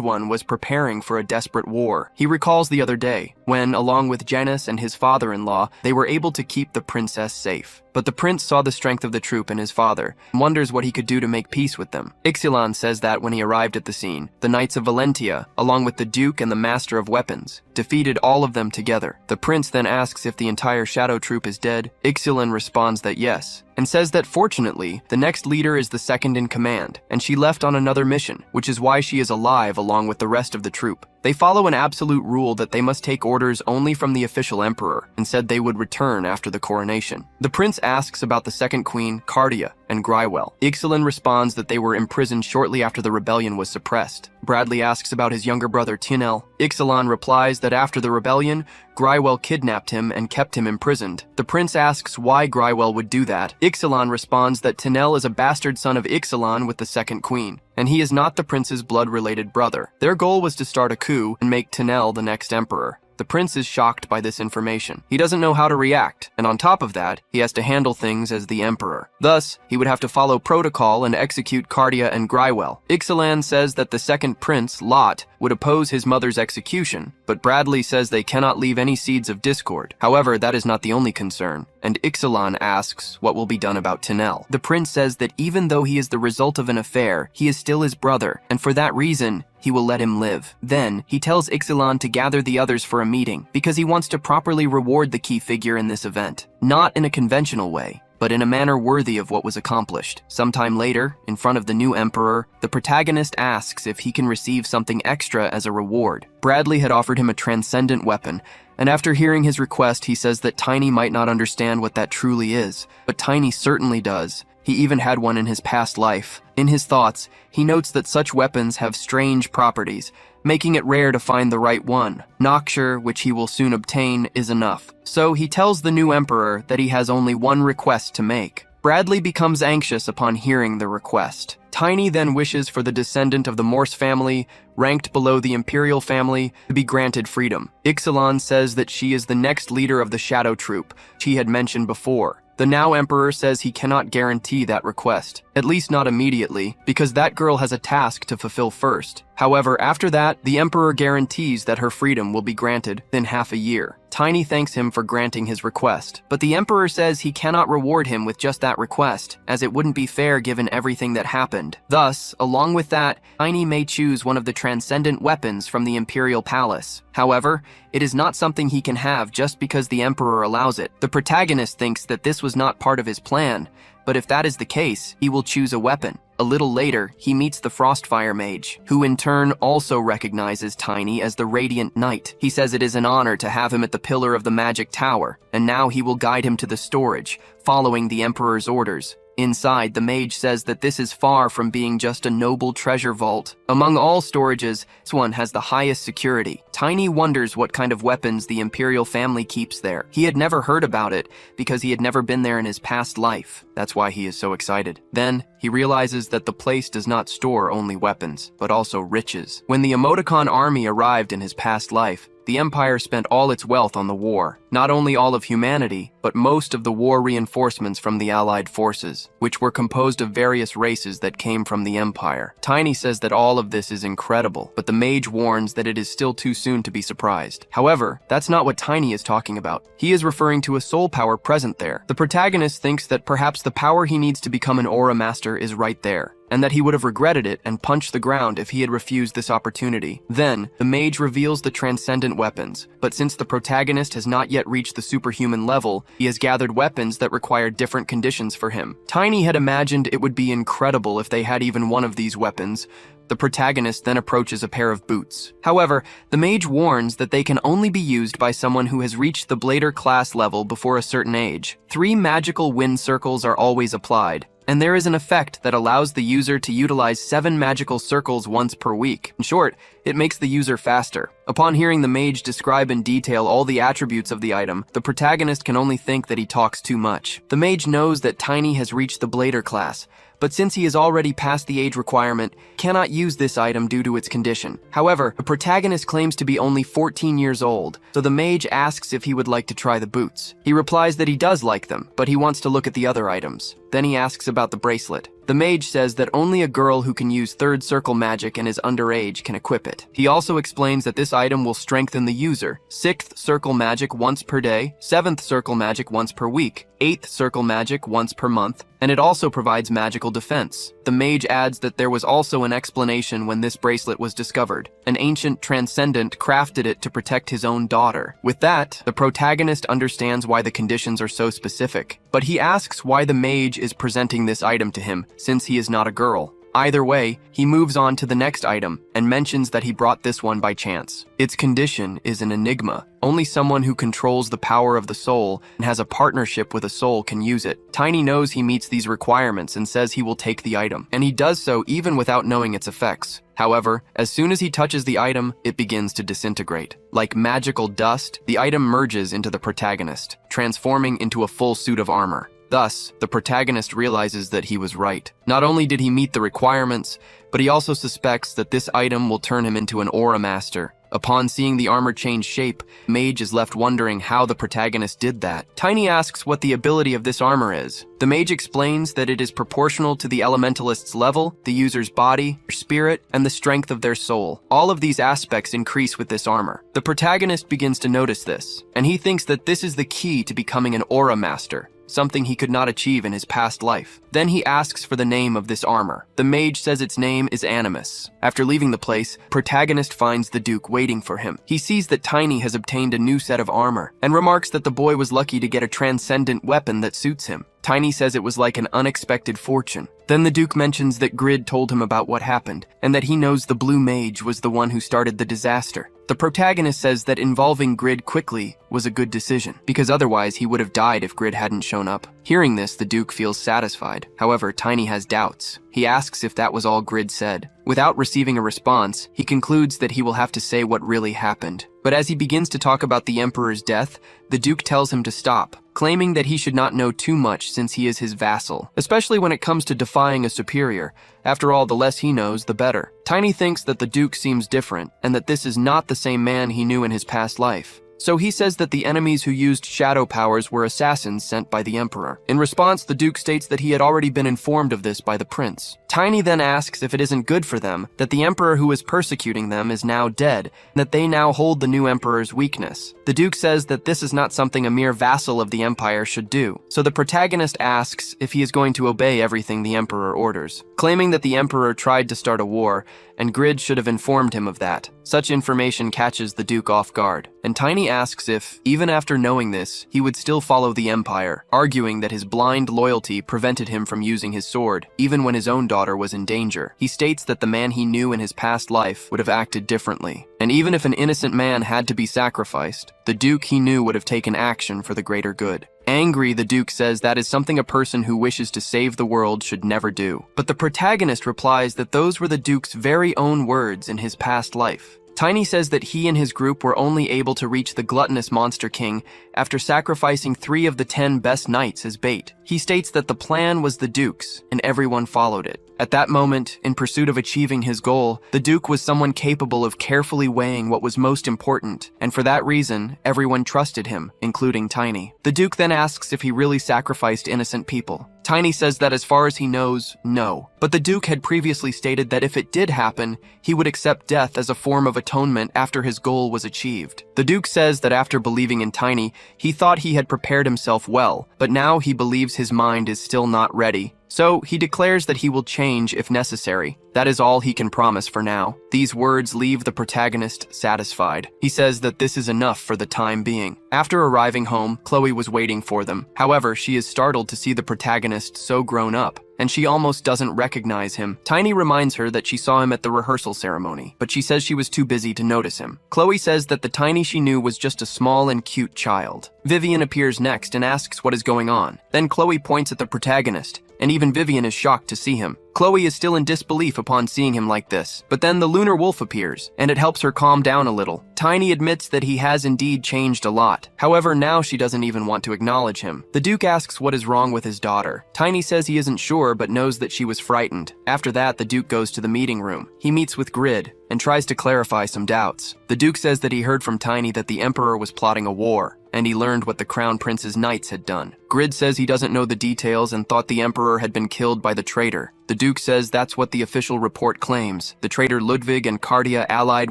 one was preparing for a desperate war. He recalls the other day, when, along with Janus and his father-in-law, they were able to keep the princess safe. But the prince saw the strength of the troop and his father, and wonders what he could do to make peace with them. Ixalan says that when he arrived at the scene, the Knights of Valentia, along with the Duke and the Master of Weapons, defeated all of them together. The prince then asks if the entire shadow troop is dead. Ixalan responds that yes, and says that fortunately, the next leader is the second in command, and she left on another mission, which is why she is alive along with the rest of the troop. They follow an absolute rule that they must take orders only from the official emperor, and said they would return after the coronation. The prince asks about the second queen, Cardia, and Grywell. Ixalan responds that they were imprisoned shortly after the rebellion was suppressed. Bradley asks about his younger brother, Tinel. Ixalan replies that after the rebellion, Grywell kidnapped him and kept him imprisoned. The prince asks why Grywell would do that. Ixalan responds that Tinel is a bastard son of Ixalan with the second queen, and he is not the prince's blood-related brother. Their goal was to start a coup and make Tinel the next emperor. The prince is shocked by this information. He doesn't know how to react, and on top of that, he has to handle things as the emperor. Thus, he would have to follow protocol and execute Cardia and Grywell. Ixalan says that the second prince, Lot, would oppose his mother's execution, but Bradley says they cannot leave any seeds of discord. However, that is not the only concern, and Ixalan asks what will be done about Tinel. The prince says that even though he is the result of an affair, he is still his brother, and for that reason, he will let him live. Then, he tells Ixalan to gather the others for a meeting, because he wants to properly reward the key figure in this event. Not in a conventional way, but in a manner worthy of what was accomplished. Sometime later, in front of the new emperor, the protagonist asks if he can receive something extra as a reward. Bradley had offered him a transcendent weapon, and after hearing his request, he says that Tiny might not understand what that truly is, but Tiny certainly does. He even had one in his past life. In his thoughts, he notes that such weapons have strange properties, making it rare to find the right one. Noxure, which he will soon obtain, is enough. So he tells the new emperor that he has only one request to make. Bradley becomes anxious upon hearing the request. Tiny then wishes for the descendant of the Morse family, ranked below the Imperial family, to be granted freedom. Ixalan says that she is the next leader of the Shadow Troop, she had mentioned before. The now emperor says he cannot guarantee that request, at least not immediately, because that girl has a task to fulfill first. However, after that, the emperor guarantees that her freedom will be granted in half a year. Tiny thanks him for granting his request, but the emperor says he cannot reward him with just that request, as it wouldn't be fair given everything that happened. Thus, along with that, Tiny may choose one of the transcendent weapons from the imperial palace. However, it is not something he can have just because the emperor allows it. The protagonist thinks that this was not part of his plan, but if that is the case, he will choose a weapon. A little later, he meets the Frostfire Mage, who in turn also recognizes Tiny as the Radiant Knight. He says it is an honor to have him at the pillar of the Magic Tower, and now he will guide him to the storage, following the Emperor's orders. Inside, the mage says that this is far from being just a noble treasure vault. Among all storages, this one has the highest security. Tiny wonders what kind of weapons the Imperial family keeps there. He had never heard about it because he had never been there in his past life. That's why he is so excited. Then, he realizes that the place does not store only weapons, but also riches. When the Emoticon army arrived in his past life, the Empire spent all its wealth on the war, not only all of humanity, but most of the war reinforcements from the Allied forces, which were composed of various races that came from the Empire. Tiny says that all of this is incredible, but the mage warns that it is still too soon to be surprised. However, that's not what Tiny is talking about. He is referring to a soul power present there. The protagonist thinks that perhaps the power he needs to become an Aura Master is right there, and that he would have regretted it and punched the ground if he had refused this opportunity. Then, the mage reveals the transcendent weapons, but since the protagonist has not yet reached the superhuman level, he has gathered weapons that require different conditions for him. Tiny had imagined it would be incredible if they had even one of these weapons. The protagonist then approaches a pair of boots. However, the mage warns that they can only be used by someone who has reached the Blader class level before a certain age. 3 magical wind circles are always applied, and there is an effect that allows the user to utilize 7 magical circles once per week. In short, it makes the user faster. Upon hearing the mage describe in detail all the attributes of the item, the protagonist can only think that he talks too much. The mage knows that Tiny has reached the Blader class, but since he is already past the age requirement, cannot use this item due to its condition. However, the protagonist claims to be only 14 years old, so the mage asks if he would like to try the boots. He replies that he does like them, but he wants to look at the other items. Then he asks about the bracelet. The mage says that only a girl who can use third circle magic and is underage can equip it. He also explains that this item will strengthen the user. 6th circle magic once per day, 7th circle magic once per week, 8th circle magic once per month, and it also provides magical defense. The mage adds that there was also an explanation when this bracelet was discovered. An ancient transcendent crafted it to protect his own daughter. With that, the protagonist understands why the conditions are so specific, but he asks why the mage is presenting this item to him, since he is not a girl. Either way, he moves on to the next item and mentions that he brought this one by chance. Its condition is an enigma. Only someone who controls the power of the soul and has a partnership with a soul can use it. Tiny knows he meets these requirements and says he will take the item, and he does so even without knowing its effects. However, as soon as he touches the item, it begins to disintegrate. Like magical dust, the item merges into the protagonist, transforming into a full suit of armor. Thus, the protagonist realizes that he was right. Not only did he meet the requirements, but he also suspects that this item will turn him into an aura master. Upon seeing the armor change shape, Mage is left wondering how the protagonist did that. Tiny asks what the ability of this armor is. The mage explains that it is proportional to the elementalist's level, the user's body, their spirit, and the strength of their soul. All of these aspects increase with this armor. The protagonist begins to notice this, and he thinks that this is the key to becoming an aura master, something he could not achieve in his past life. Then he asks for the name of this armor. The mage says its name is Animus. After leaving the place, protagonist finds the Duke waiting for him. He sees that Tiny has obtained a new set of armor, and remarks that the boy was lucky to get a transcendent weapon that suits him. Tiny says it was like an unexpected fortune. Then the Duke mentions that Grid told him about what happened, and that he knows the Blue Mage was the one who started the disaster. The protagonist says that involving Grid quickly was a good decision, because otherwise he would have died if Grid hadn't shown up. Hearing this, the Duke feels satisfied. However, Tiny has doubts. He asks if that was all Grid said. Without receiving a response, he concludes that he will have to say what really happened. But as he begins to talk about the Emperor's death, the Duke tells him to stop, claiming that he should not know too much since he is his vassal, especially when it comes to defying a superior. After all, the less he knows, the better. Tiny thinks that the Duke seems different, and that this is not the same man he knew in his past life. So he says that the enemies who used shadow powers were assassins sent by the Emperor. In response, the Duke states that he had already been informed of this by the Prince. Tiny then asks if it isn't good for them that the Emperor who was persecuting them is now dead, and that they now hold the new Emperor's weakness. The Duke says that this is not something a mere vassal of the Empire should do, so the protagonist asks if he is going to obey everything the Emperor orders, claiming that the Emperor tried to start a war, and Grid should have informed him of that. Such information catches the Duke off guard, and Tiny asks if, even after knowing this, he would still follow the Empire, arguing that his blind loyalty prevented him from using his sword, even when his own daughter was in danger. He states that the man he knew in his past life would have acted differently, and even if an innocent man had to be sacrificed, the Duke he knew would have taken action for the greater good. Angry, the Duke says that is something a person who wishes to save the world should never do. But the protagonist replies that those were the Duke's very own words in his past life. Tiny says that he and his group were only able to reach the gluttonous Monster King after sacrificing 3 of the 10 best knights as bait. He states that the plan was the Duke's, and everyone followed it. At that moment, in pursuit of achieving his goal, the Duke was someone capable of carefully weighing what was most important, and for that reason, everyone trusted him, including Tiny. The Duke then asks if he really sacrificed innocent people. Tiny says that as far as he knows, no. But the Duke had previously stated that if it did happen, he would accept death as a form of atonement after his goal was achieved. The Duke says that after believing in Tiny, he thought he had prepared himself well, but now he believes his mind is still not ready. So he declares that he will change if necessary. That is all he can promise for now. These words leave the protagonist satisfied. He says that this is enough for the time being. After arriving home, Chloe was waiting for them. However, she is startled to see the protagonist so grown up, and she almost doesn't recognize him. Tiny reminds her that she saw him at the rehearsal ceremony, but she says she was too busy to notice him. Chloe says that the Tiny she knew was just a small and cute child. Vivian appears next and asks what is going on. Then Chloe points at the protagonist, and even Vivian is shocked to see him. Chloe is still in disbelief upon seeing him like this, but then the lunar wolf appears, and it helps her calm down a little. Tiny admits that he has indeed changed a lot. However, now she doesn't even want to acknowledge him. The Duke asks what is wrong with his daughter. Tiny says he isn't sure, but knows that she was frightened. After that, the Duke goes to the meeting room. He meets with Grid and tries to clarify some doubts. The Duke says that he heard from Tiny that the Emperor was plotting a war, and he learned what the Crown Prince's knights had done. Grid says he doesn't know the details and thought the Emperor had been killed by the traitor. The Duke says that's what the official report claims. The traitor Ludwig and Cardia allied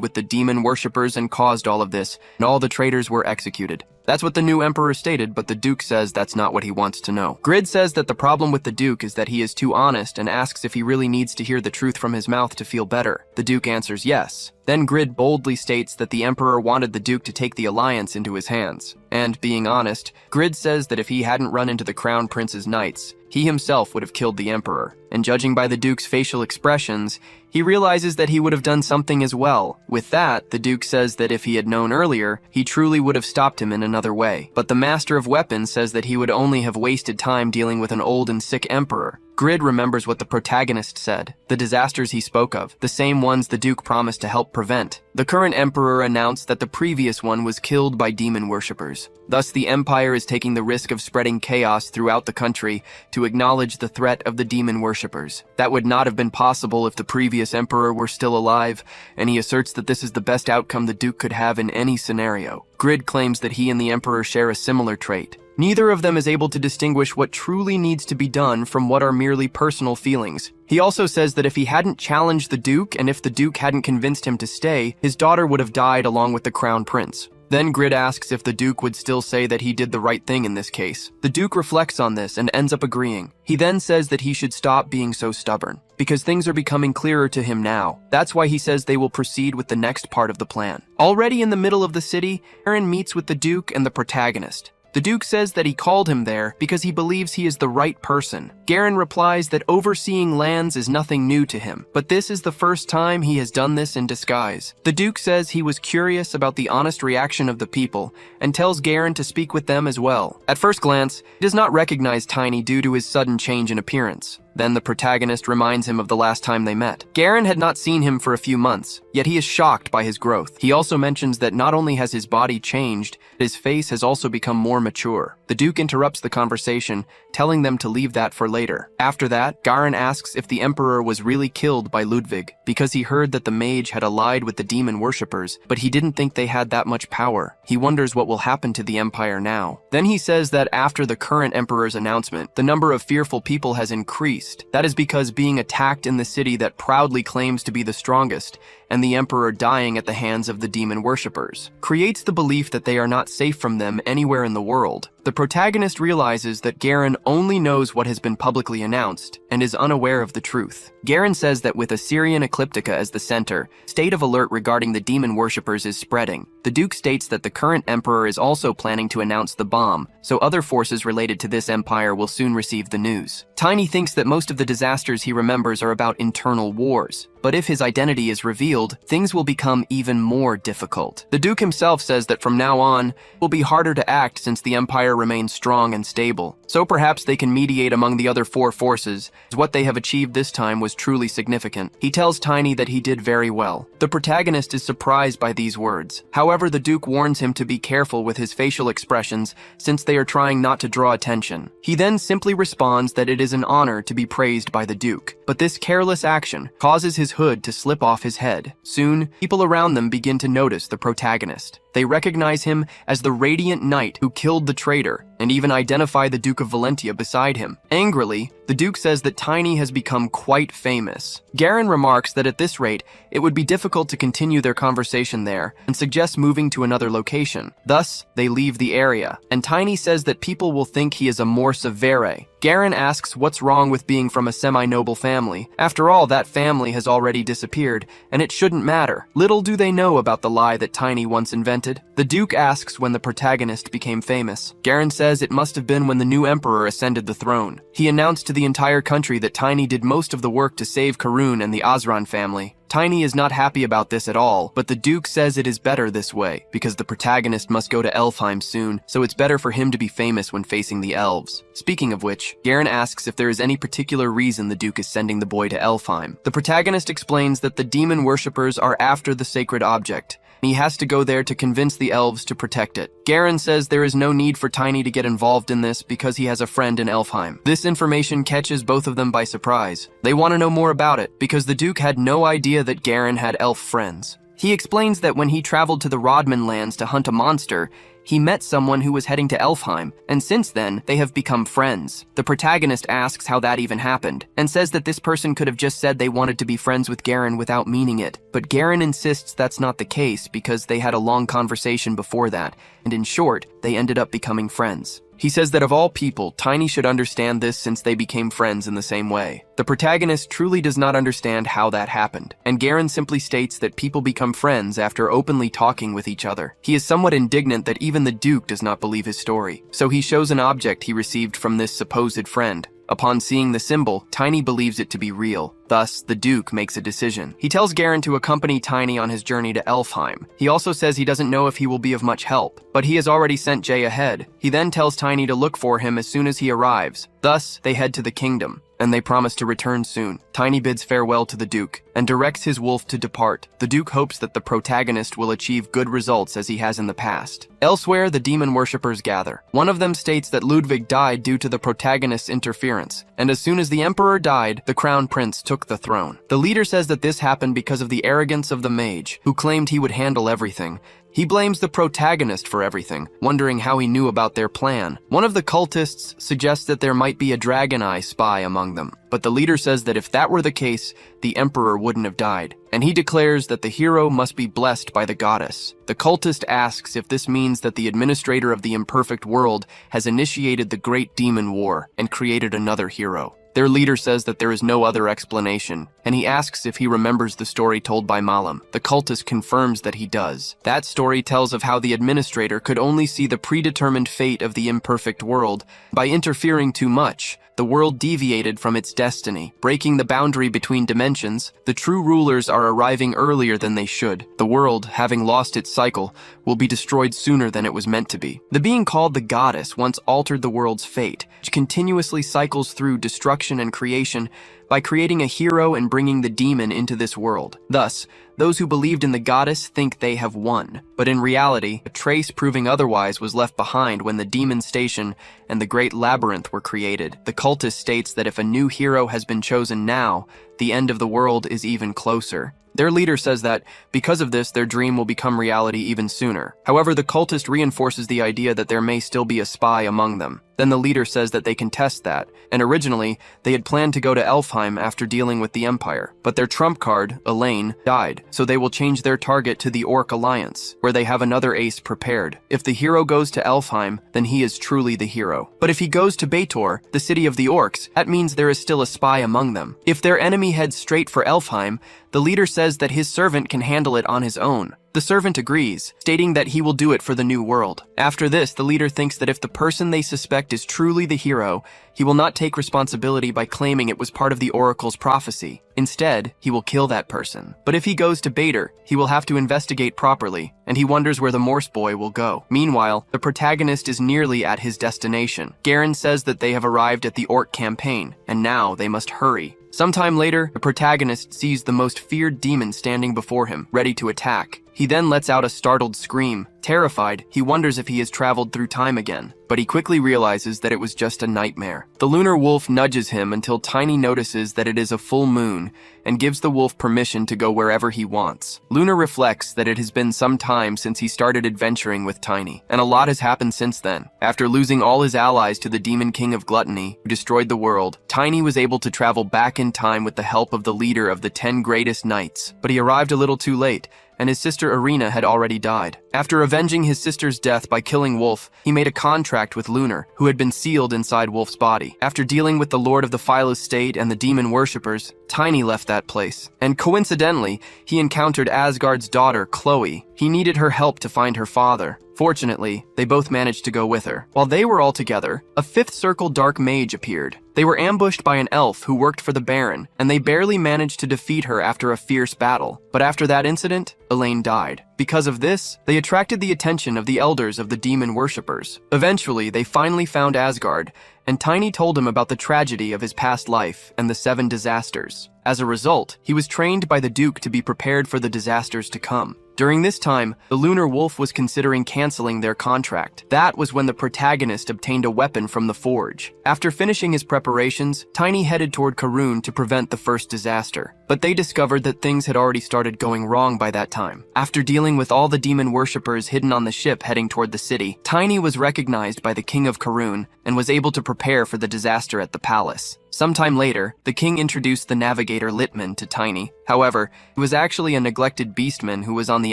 with the demon worshippers and caused all of this, and all the traitors were executed. That's what the new Emperor stated, but the Duke says that's not what he wants to know. Grid says that the problem with the Duke is that he is too honest and asks if he really needs to hear the truth from his mouth to feel better. The Duke answers yes. Then Grid boldly states that the Emperor wanted the Duke to take the alliance into his hands. And, being honest, Grid says that if he hadn't run into the Crown Prince's knights, he himself would have killed the Emperor. And judging by the Duke's facial expressions, he realizes that he would have done something as well. With that, the Duke says that if he had known earlier, he truly would have stopped him in another way. But the Master of Weapons says that he would only have wasted time dealing with an old and sick Emperor. Grid remembers what the protagonist said, the disasters he spoke of, the same ones the Duke promised to help prevent. The current Emperor announced that the previous one was killed by demon worshippers. Thus, the Empire is taking the risk of spreading chaos throughout the country to acknowledge the threat of the demon worshippers. That would not have been possible if the previous Emperor were still alive, and he asserts that this is the best outcome the Duke could have in any scenario. Grid claims that he and the Emperor share a similar trait. Neither of them is able to distinguish what truly needs to be done from what are merely personal feelings. He also says that if he hadn't challenged the Duke and if the Duke hadn't convinced him to stay, his daughter would have died along with the Crown Prince. Then Grid asks if the Duke would still say that he did the right thing in this case. The Duke reflects on this and ends up agreeing. He then says that he should stop being so stubborn, because things are becoming clearer to him now. That's why he says they will proceed with the next part of the plan. Already in the middle of the city, Aaron meets with the Duke and the protagonist. The Duke says that he called him there because he believes he is the right person. Garen replies that overseeing lands is nothing new to him, but this is the first time he has done this in disguise. The Duke says he was curious about the honest reaction of the people and tells Garen to speak with them as well. At first glance, he does not recognize Tiny due to his sudden change in appearance. Then the protagonist reminds him of the last time they met. Garen had not seen him for a few months, yet he is shocked by his growth. He also mentions that not only has his body changed, his face has also become more mature. The Duke interrupts the conversation, telling them to leave that for later. After that, Garen asks if the Emperor was really killed by Ludwig, because he heard that the mage had allied with the demon worshippers, but he didn't think they had that much power. He wonders what will happen to the Empire now. Then he says that after the current Emperor's announcement, the number of fearful people has increased. That is because being attacked in the city that proudly claims to be the strongest, and the Emperor dying at the hands of the demon worshippers, creates the belief that they are not safe from them anywhere in the world. The protagonist realizes that Garen only knows what has been publicly announced and is unaware of the truth. Garen says that with Assyrian Ecliptica as the center, state of alert regarding the demon worshippers is spreading. The Duke states that the current Emperor is also planning to announce the bomb, so other forces related to this empire will soon receive the news. Tiny thinks that most of the disasters he remembers are about internal wars, but if his identity is revealed, things will become even more difficult. The Duke himself says that from now on, it will be harder to act since the Empire remains strong and stable. So perhaps they can mediate among the other four forces, as what they have achieved this time was truly significant. He tells Tiny that he did very well. The protagonist is surprised by these words. However, the Duke warns him to be careful with his facial expressions since they are trying not to draw attention. He then simply responds that it is an honor to be praised by the Duke, but this careless action causes his hood to slip off his head. Soon, people around them begin to notice the protagonist. They recognize him as the Radiant Knight who killed the traitor, and even identify the Duke of Valentia beside him. Angrily, the Duke says that Tiny has become quite famous. Garen remarks that at this rate, it would be difficult to continue their conversation there, and suggests moving to another location. Thus, they leave the area, and Tiny says that people will think he is a morse of Vere. Garen asks what's wrong with being from a semi-noble family. After all, that family has already disappeared, and it shouldn't matter. Little do they know about the lie that Tiny once invented. The Duke asks when the protagonist became famous. Garen says it must have been when the new emperor ascended the throne. He announced to the entire country that Tiny did most of the work to save Karun and the Azran family. Tiny is not happy about this at all, but the Duke says it is better this way, because the protagonist must go to Elfheim soon, so it's better for him to be famous when facing the elves. Speaking of which, Garen asks if there is any particular reason the Duke is sending the boy to Elfheim. The protagonist explains that the demon worshippers are after the sacred object. He has to go there to convince the elves to protect it. Garen says there is no need for Tiny to get involved in this because he has a friend in Elfheim. This information catches both of them by surprise. They want to know more about it because the Duke had no idea that Garen had elf friends. He explains that when he traveled to the Rodman lands to hunt a monster, he met someone who was heading to Elfheim, and since then, they have become friends. The protagonist asks how that even happened, and says that this person could have just said they wanted to be friends with Garen without meaning it. But Garen insists that's not the case because they had a long conversation before that, and in short, they ended up becoming friends. He says that of all people, Tiny should understand this since they became friends in the same way. The protagonist truly does not understand how that happened, and Garen simply states that people become friends after openly talking with each other. He is somewhat indignant that even the Duke does not believe his story, so he shows an object he received from this supposed friend. Upon seeing the symbol, Tiny believes it to be real. Thus, the Duke makes a decision. He tells Garen to accompany Tiny on his journey to Elfheim. He also says he doesn't know if he will be of much help, but he has already sent Jay ahead. He then tells Tiny to look for him as soon as he arrives. Thus, they head to the kingdom, and they promise to return soon. Tiny bids farewell to the Duke and directs his wolf to depart. The Duke hopes that the protagonist will achieve good results as he has in the past. Elsewhere, the demon worshippers gather. One of them states that Ludwig died due to the protagonist's interference, and as soon as the emperor died, the crown prince took the throne. The leader says that this happened because of the arrogance of the mage, who claimed he would handle everything. He blames the protagonist for everything, wondering how he knew about their plan. One of the cultists suggests that there might be a Dragon Eye spy among them, but the leader says that if that were the case, the emperor wouldn't have died, and he declares that the hero must be blessed by the goddess. The cultist asks if this means that the administrator of the imperfect world has initiated the Great Demon War and created another hero. Their leader says that there is no other explanation, and he asks if he remembers the story told by Malam. The cultist confirms that he does. That story tells of how the administrator could only see the predetermined fate of the imperfect world. By interfering too much, the world deviated from its destiny, breaking the boundary between dimensions. The true rulers are arriving earlier than they should. The world, having lost its cycle, will be destroyed sooner than it was meant to be. The being called the goddess once altered the world's fate, which continuously cycles through destruction and creation by creating a hero and bringing the demon into this world. Thus, those who believed in the goddess think they have won, but in reality, a trace proving otherwise was left behind when the demon station and the great labyrinth were created. The cultist states that if a new hero has been chosen now, the end of the world is even closer. Their leader says that, because of this, their dream will become reality even sooner. However, the cultist reinforces the idea that there may still be a spy among them. Then the leader says that they can test that, and originally, they had planned to go to Elfheim after dealing with the Empire. But their trump card, Elaine, died, so they will change their target to the Orc Alliance, where they have another ace prepared. If the hero goes to Elfheim, then he is truly the hero. But if he goes to Baator, the city of the orcs, that means there is still a spy among them. If their enemy heads straight for Elfheim, the leader says that his servant can handle it on his own. The servant agrees, stating that he will do it for the new world. After this, the leader thinks that if the person they suspect is truly the hero, he will not take responsibility by claiming it was part of the oracle's prophecy. Instead, he will kill that person. But if he goes to Baator, he will have to investigate properly, and he wonders where the Morse boy will go. Meanwhile, the protagonist is nearly at his destination. Garen says that they have arrived at the orc campaign, and now they must hurry. Sometime later, the protagonist sees the most feared demon standing before him, ready to attack. He then lets out a startled scream. Terrified, he wonders if he has traveled through time again, but he quickly realizes that it was just a nightmare. The lunar wolf nudges him until Tiny notices that it is a full moon and gives the wolf permission to go wherever he wants. Luna reflects that it has been some time since he started adventuring with Tiny, and a lot has happened since then. After losing all his allies to the Demon King of Gluttony, who destroyed the world, Tiny was able to travel back in time with the help of the leader of the 10 greatest knights, but he arrived a little too late, and his sister Irina had already died. After avenging his sister's death by killing Wolf, he made a contract with Lunar, who had been sealed inside Wolf's body. After dealing with the Lord of the Phylus State and the demon worshippers, Tiny left that place, and coincidentally, he encountered Asgard's daughter, Chloe. He needed her help to find her father. Fortunately, they both managed to go with her. While they were all together, a fifth circle dark mage appeared. They were ambushed by an elf who worked for the Baron, and they barely managed to defeat her after a fierce battle. But after that incident, Elaine died. Because of this, they attracted the attention of the elders of the demon worshippers. Eventually, they finally found Asgard, and Tiny told him about the tragedy of his past life and the 7 disasters. As a result, he was trained by the Duke to be prepared for the disasters to come. During this time, the Lunar Wolf was considering canceling their contract. That was when the protagonist obtained a weapon from the forge. After finishing his preparations, Tiny headed toward Karun to prevent the first disaster. But they discovered that things had already started going wrong by that time. After dealing with all the demon worshippers hidden on the ship heading toward the city, Tiny was recognized by the King of Karun and was able to prepare for the disaster at the palace. Sometime later, the king introduced the navigator Litman to Tiny. However, he was actually a neglected beastman who was on the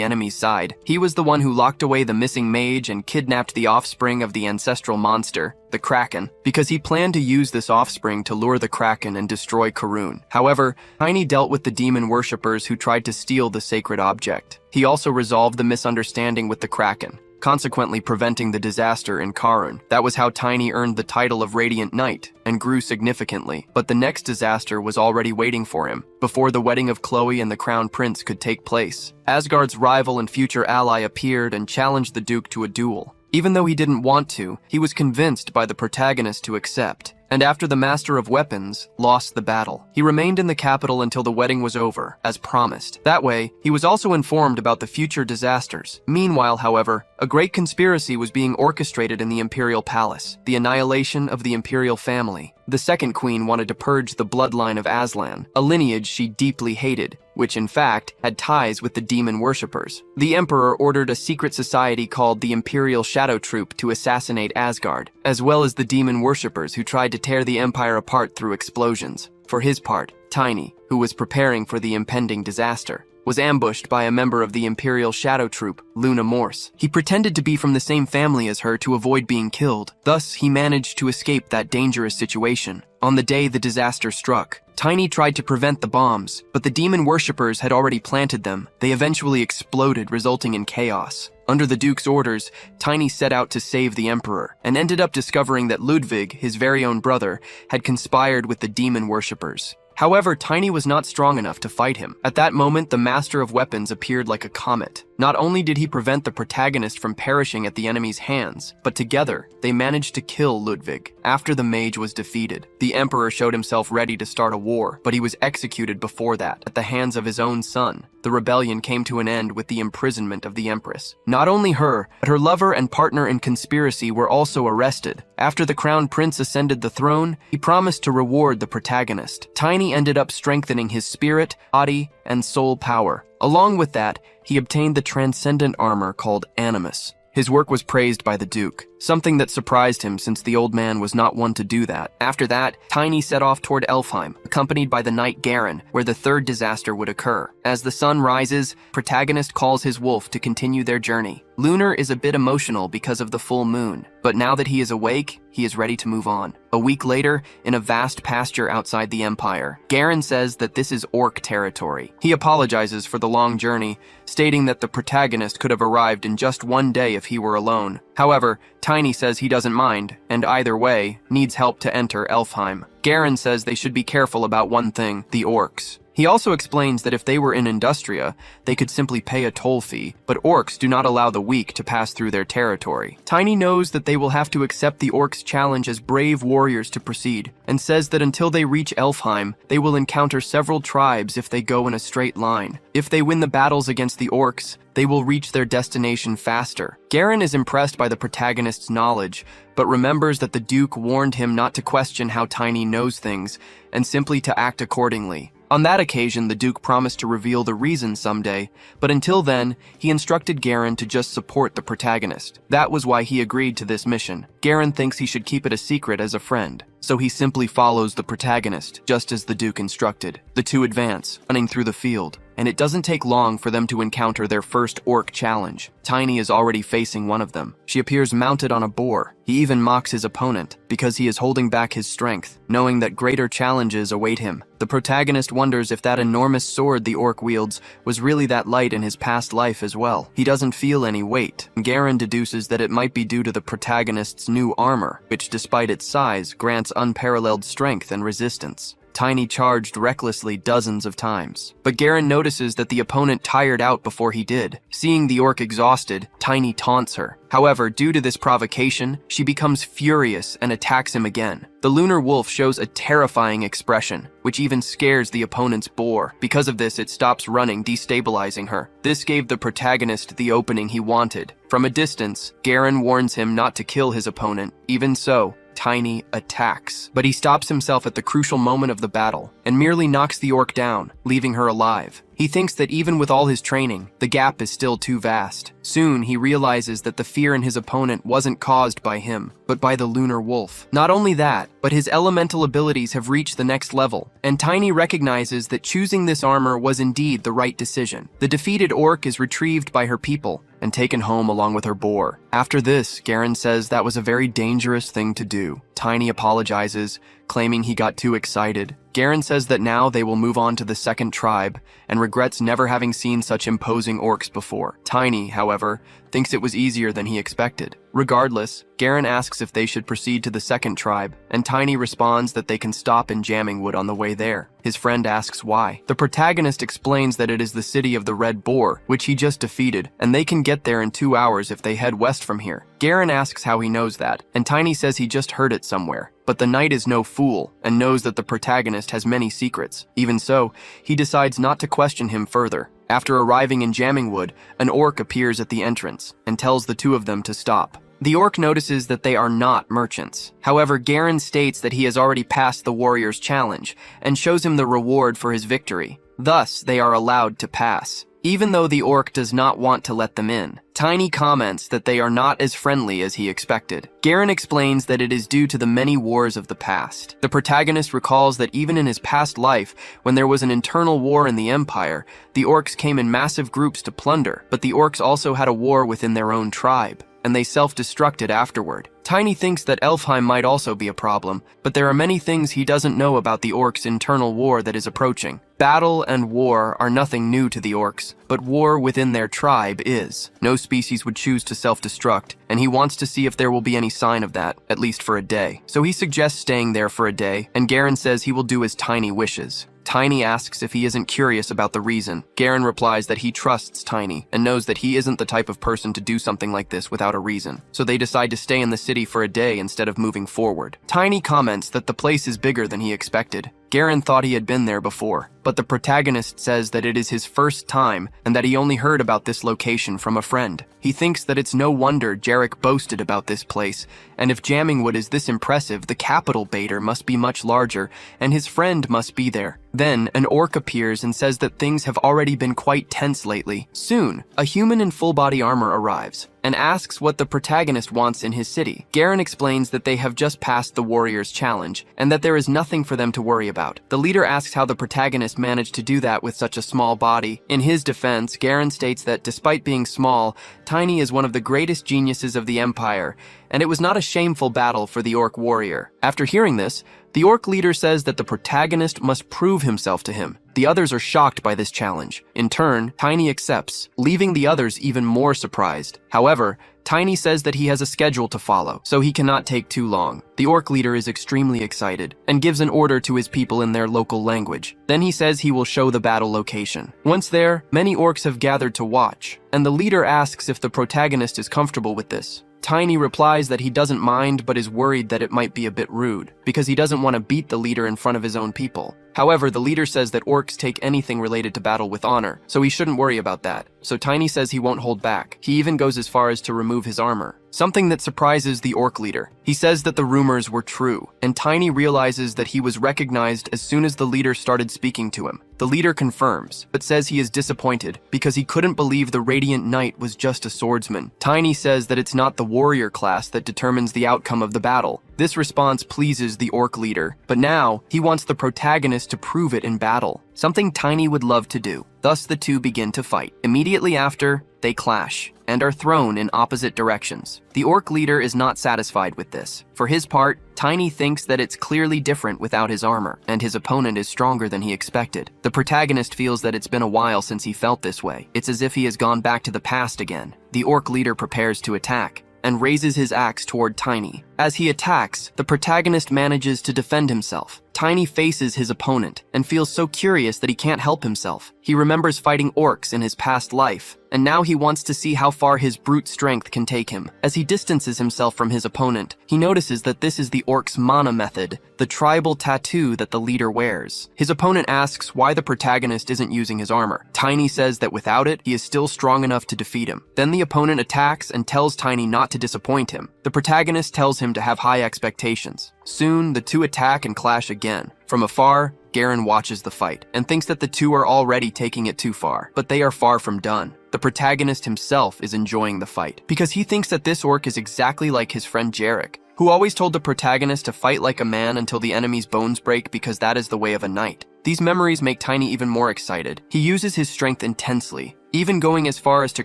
enemy's side. He was the one who locked away the missing mage and kidnapped the offspring of the ancestral monster, the Kraken, because he planned to use this offspring to lure the Kraken and destroy Karun. However, Tiny dealt with the demon worshippers who tried to steal the sacred object. He also resolved the misunderstanding with the Kraken, consequently preventing the disaster in Karun. That was how Tiny earned the title of Radiant Knight and grew significantly. But the next disaster was already waiting for him, before the wedding of Chloe and the Crown Prince could take place. Asgard's rival and future ally appeared and challenged the Duke to a duel. Even though he didn't want to, he was convinced by the protagonist to accept, and after the Master of Weapons lost the battle. He remained in the capital until the wedding was over, as promised. That way, he was also informed about the future disasters. Meanwhile, however, a great conspiracy was being orchestrated in the Imperial Palace, the annihilation of the Imperial family. The second queen wanted to purge the bloodline of Aslan, a lineage she deeply hated, which in fact had ties with the demon worshippers. The Emperor ordered a secret society called the Imperial Shadow Troop to assassinate Asgard, as well as the demon worshippers who tried to tear the Empire apart through explosions. For his part, Tiny, who was preparing for the impending disaster, was ambushed by a member of the Imperial Shadow Troop, Luna Morse. He pretended to be from the same family as her to avoid being killed. Thus, he managed to escape that dangerous situation. On the day the disaster struck, Tiny tried to prevent the bombs, but the demon worshippers had already planted them. They eventually exploded, resulting in chaos. Under the Duke's orders, Tiny set out to save the Emperor, and ended up discovering that Ludwig, his very own brother, had conspired with the demon worshippers. However, Tiny was not strong enough to fight him. At that moment, the Master of Weapons appeared like a comet. Not only did he prevent the protagonist from perishing at the enemy's hands, but together, they managed to kill Ludwig. After the mage was defeated, the Emperor showed himself ready to start a war, but he was executed before that, at the hands of his own son. The rebellion came to an end with the imprisonment of the Empress. Not only her, but her lover and partner in conspiracy were also arrested. After the Crown Prince ascended the throne, he promised to reward the protagonist. Tiny ended up strengthening his spirit, body, and soul power. Along with that, he obtained the transcendent armor called Animus. His work was praised by the Duke, something that surprised him since the old man was not one to do that. After that, Tiny set off toward Elfheim, accompanied by the knight Garen, where the third disaster would occur. As the sun rises, protagonist calls his wolf to continue their journey. Lunar is a bit emotional because of the full moon, but now that he is awake, he is ready to move on. A week later, in a vast pasture outside the Empire, Garen says that this is orc territory. He apologizes for the long journey, stating that the protagonist could have arrived in just one day if he were alone. However, Tiny says he doesn't mind, and either way, needs help to enter Elfheim. Garen says they should be careful about one thing, the orcs. He also explains that if they were in Industria, they could simply pay a toll fee, but orcs do not allow the weak to pass through their territory. Tiny knows that they will have to accept the orcs' challenge as brave warriors to proceed, and says that until they reach Elfheim, they will encounter several tribes if they go in a straight line. If they win the battles against the orcs, they will reach their destination faster. Garen is impressed by the protagonist's knowledge, but remembers that the Duke warned him not to question how Tiny knows things, and simply to act accordingly. On that occasion, the Duke promised to reveal the reason someday, but until then, he instructed Garen to just support the protagonist. That was why he agreed to this mission. Garen thinks he should keep it a secret as a friend, so he simply follows the protagonist, just as the Duke instructed. The two advance, running through the field. and it doesn't take long for them to encounter their first orc challenge. Tiny is already facing one of them. She appears mounted on a boar. He even mocks his opponent because he is holding back his strength, knowing that greater challenges await him. The protagonist wonders if that enormous sword the orc wields was really that light in his past life as well. He doesn't feel any weight. Garen deduces that it might be due to the protagonist's new armor, which despite its size grants unparalleled strength and resistance. Tiny charged recklessly dozens of times, but Garen notices that the opponent tired out before he did. Seeing the orc exhausted, Tiny taunts her. However, due to this provocation, she becomes furious and attacks him again. The lunar wolf shows a terrifying expression, which even scares the opponent's boar. Because of this, it stops running, destabilizing her. This gave the protagonist the opening he wanted. From a distance, Garen warns him not to kill his opponent. Even so, Tiny attacks, but he stops himself at the crucial moment of the battle and merely knocks the orc down, leaving her alive. He thinks that even with all his training, the gap is still too vast. Soon, he realizes that the fear in his opponent wasn't caused by him, but by the lunar wolf. Not only that, but his elemental abilities have reached the next level, and Tiny recognizes that choosing this armor was indeed the right decision. The defeated orc is retrieved by her people and taken home along with her boar. After this, Garen says that was a very dangerous thing to do. Tiny apologizes, claiming he got too excited. Garen says that now they will move on to the second tribe and regrets never having seen such imposing orcs before. Tiny, however, thinks it was easier than he expected. Regardless, Garen asks if they should proceed to the second tribe, and Tiny responds that they can stop in Jamming Wood on the way there. His friend asks why. The protagonist explains that it is the city of the Red Boar, which he just defeated, and they can get there in 2 hours if they head west from here. Garen asks how he knows that, and Tiny says he just heard it somewhere. But the knight is no fool, and knows that the protagonist has many secrets. Even so, he decides not to question him further. After arriving in Jamming Wood, an orc appears at the entrance, and tells the two of them to stop. The orc notices that they are not merchants. However, Garen states that he has already passed the warrior's challenge, and shows him the reward for his victory. Thus, they are allowed to pass, even though the orc does not want to let them in. Tiny comments that they are not as friendly as he expected. Garen explains that it is due to the many wars of the past. The protagonist recalls that even in his past life, when there was an internal war in the Empire, the orcs came in massive groups to plunder, but the orcs also had a war within their own tribe, and they self-destructed afterward. Tiny thinks that Elfheim might also be a problem, but there are many things he doesn't know about the orcs' internal war that is approaching. Battle and war are nothing new to the orcs, but war within their tribe is. No species would choose to self-destruct, and he wants to see if there will be any sign of that, at least for a day. So he suggests staying there for a day, and Garen says he will do as Tiny wishes. Tiny asks if he isn't curious about the reason. Garen replies that he trusts Tiny and knows that he isn't the type of person to do something like this without a reason. So they decide to stay in the city for a day instead of moving forward. Tiny comments that the place is bigger than he expected. Garen thought he had been there before, but the protagonist says that it is his first time and that he only heard about this location from a friend. He thinks that it's no wonder Jarek boasted about this place, and if Jamming Wood is this impressive, the capital Bader must be much larger, and his friend must be there. Then, an orc appears and says that things have already been quite tense lately. Soon, a human in full-body armor arrives and asks what the protagonist wants in his city. Garen explains that they have just passed the warrior's challenge, and that there is nothing for them to worry about. The leader asks how the protagonist managed to do that with such a small body. In his defense, Garen states that despite being small, Tiny is one of the greatest geniuses of the Empire, and it was not a shameful battle for the orc warrior. After hearing this, the orc leader says that the protagonist must prove himself to him. The others are shocked by this challenge. In turn, Tiny accepts, leaving the others even more surprised. However, Tiny says that he has a schedule to follow, so he cannot take too long. The orc leader is extremely excited and gives an order to his people in their local language. Then he says he will show the battle location. Once there, many orcs have gathered to watch, and the leader asks if the protagonist is comfortable with this. Tiny replies that he doesn't mind but is worried that it might be a bit rude, because he doesn't want to beat the leader in front of his own people. However, the leader says that orcs take anything related to battle with honor, so he shouldn't worry about that. So Tiny says he won't hold back. He even goes as far as to remove his armor, something that surprises the orc leader. He says that the rumors were true, and Tiny realizes that he was recognized as soon as the leader started speaking to him. The leader confirms, but says he is disappointed because he couldn't believe the Radiant Knight was just a swordsman. Tiny says that it's not the warrior class that determines the outcome of the battle, This response pleases the orc leader, but now he wants the protagonist to prove it in battle, something Tiny would love to do. Thus the two begin to fight. Immediately after, they clash and are thrown in opposite directions. The orc leader is not satisfied with this. For his part, Tiny thinks that it's clearly different without his armor, and his opponent is stronger than he expected. The protagonist feels that it's been a while since he felt this way. It's as if he has gone back to the past again. The orc leader prepares to attack and raises his axe toward Tiny. As he attacks, the protagonist manages to defend himself. Tiny faces his opponent and feels so curious that he can't help himself. He remembers fighting orcs in his past life, and now he wants to see how far his brute strength can take him. As he distances himself from his opponent, he notices that this is the orc's mana method, the tribal tattoo that the leader wears. His opponent asks why the protagonist isn't using his armor. Tiny says that without it, he is still strong enough to defeat him. Then the opponent attacks and tells Tiny not to disappoint him. The protagonist tells him to have high expectations. Soon, the two attack and clash again. From afar, Garen watches the fight and thinks that the two are already taking it too far, but they are far from done. The protagonist himself is enjoying the fight because he thinks that this orc is exactly like his friend Jarek, who always told the protagonist to fight like a man until the enemy's bones break because that is the way of a knight. These memories make Tiny even more excited. He uses his strength intensely, even going as far as to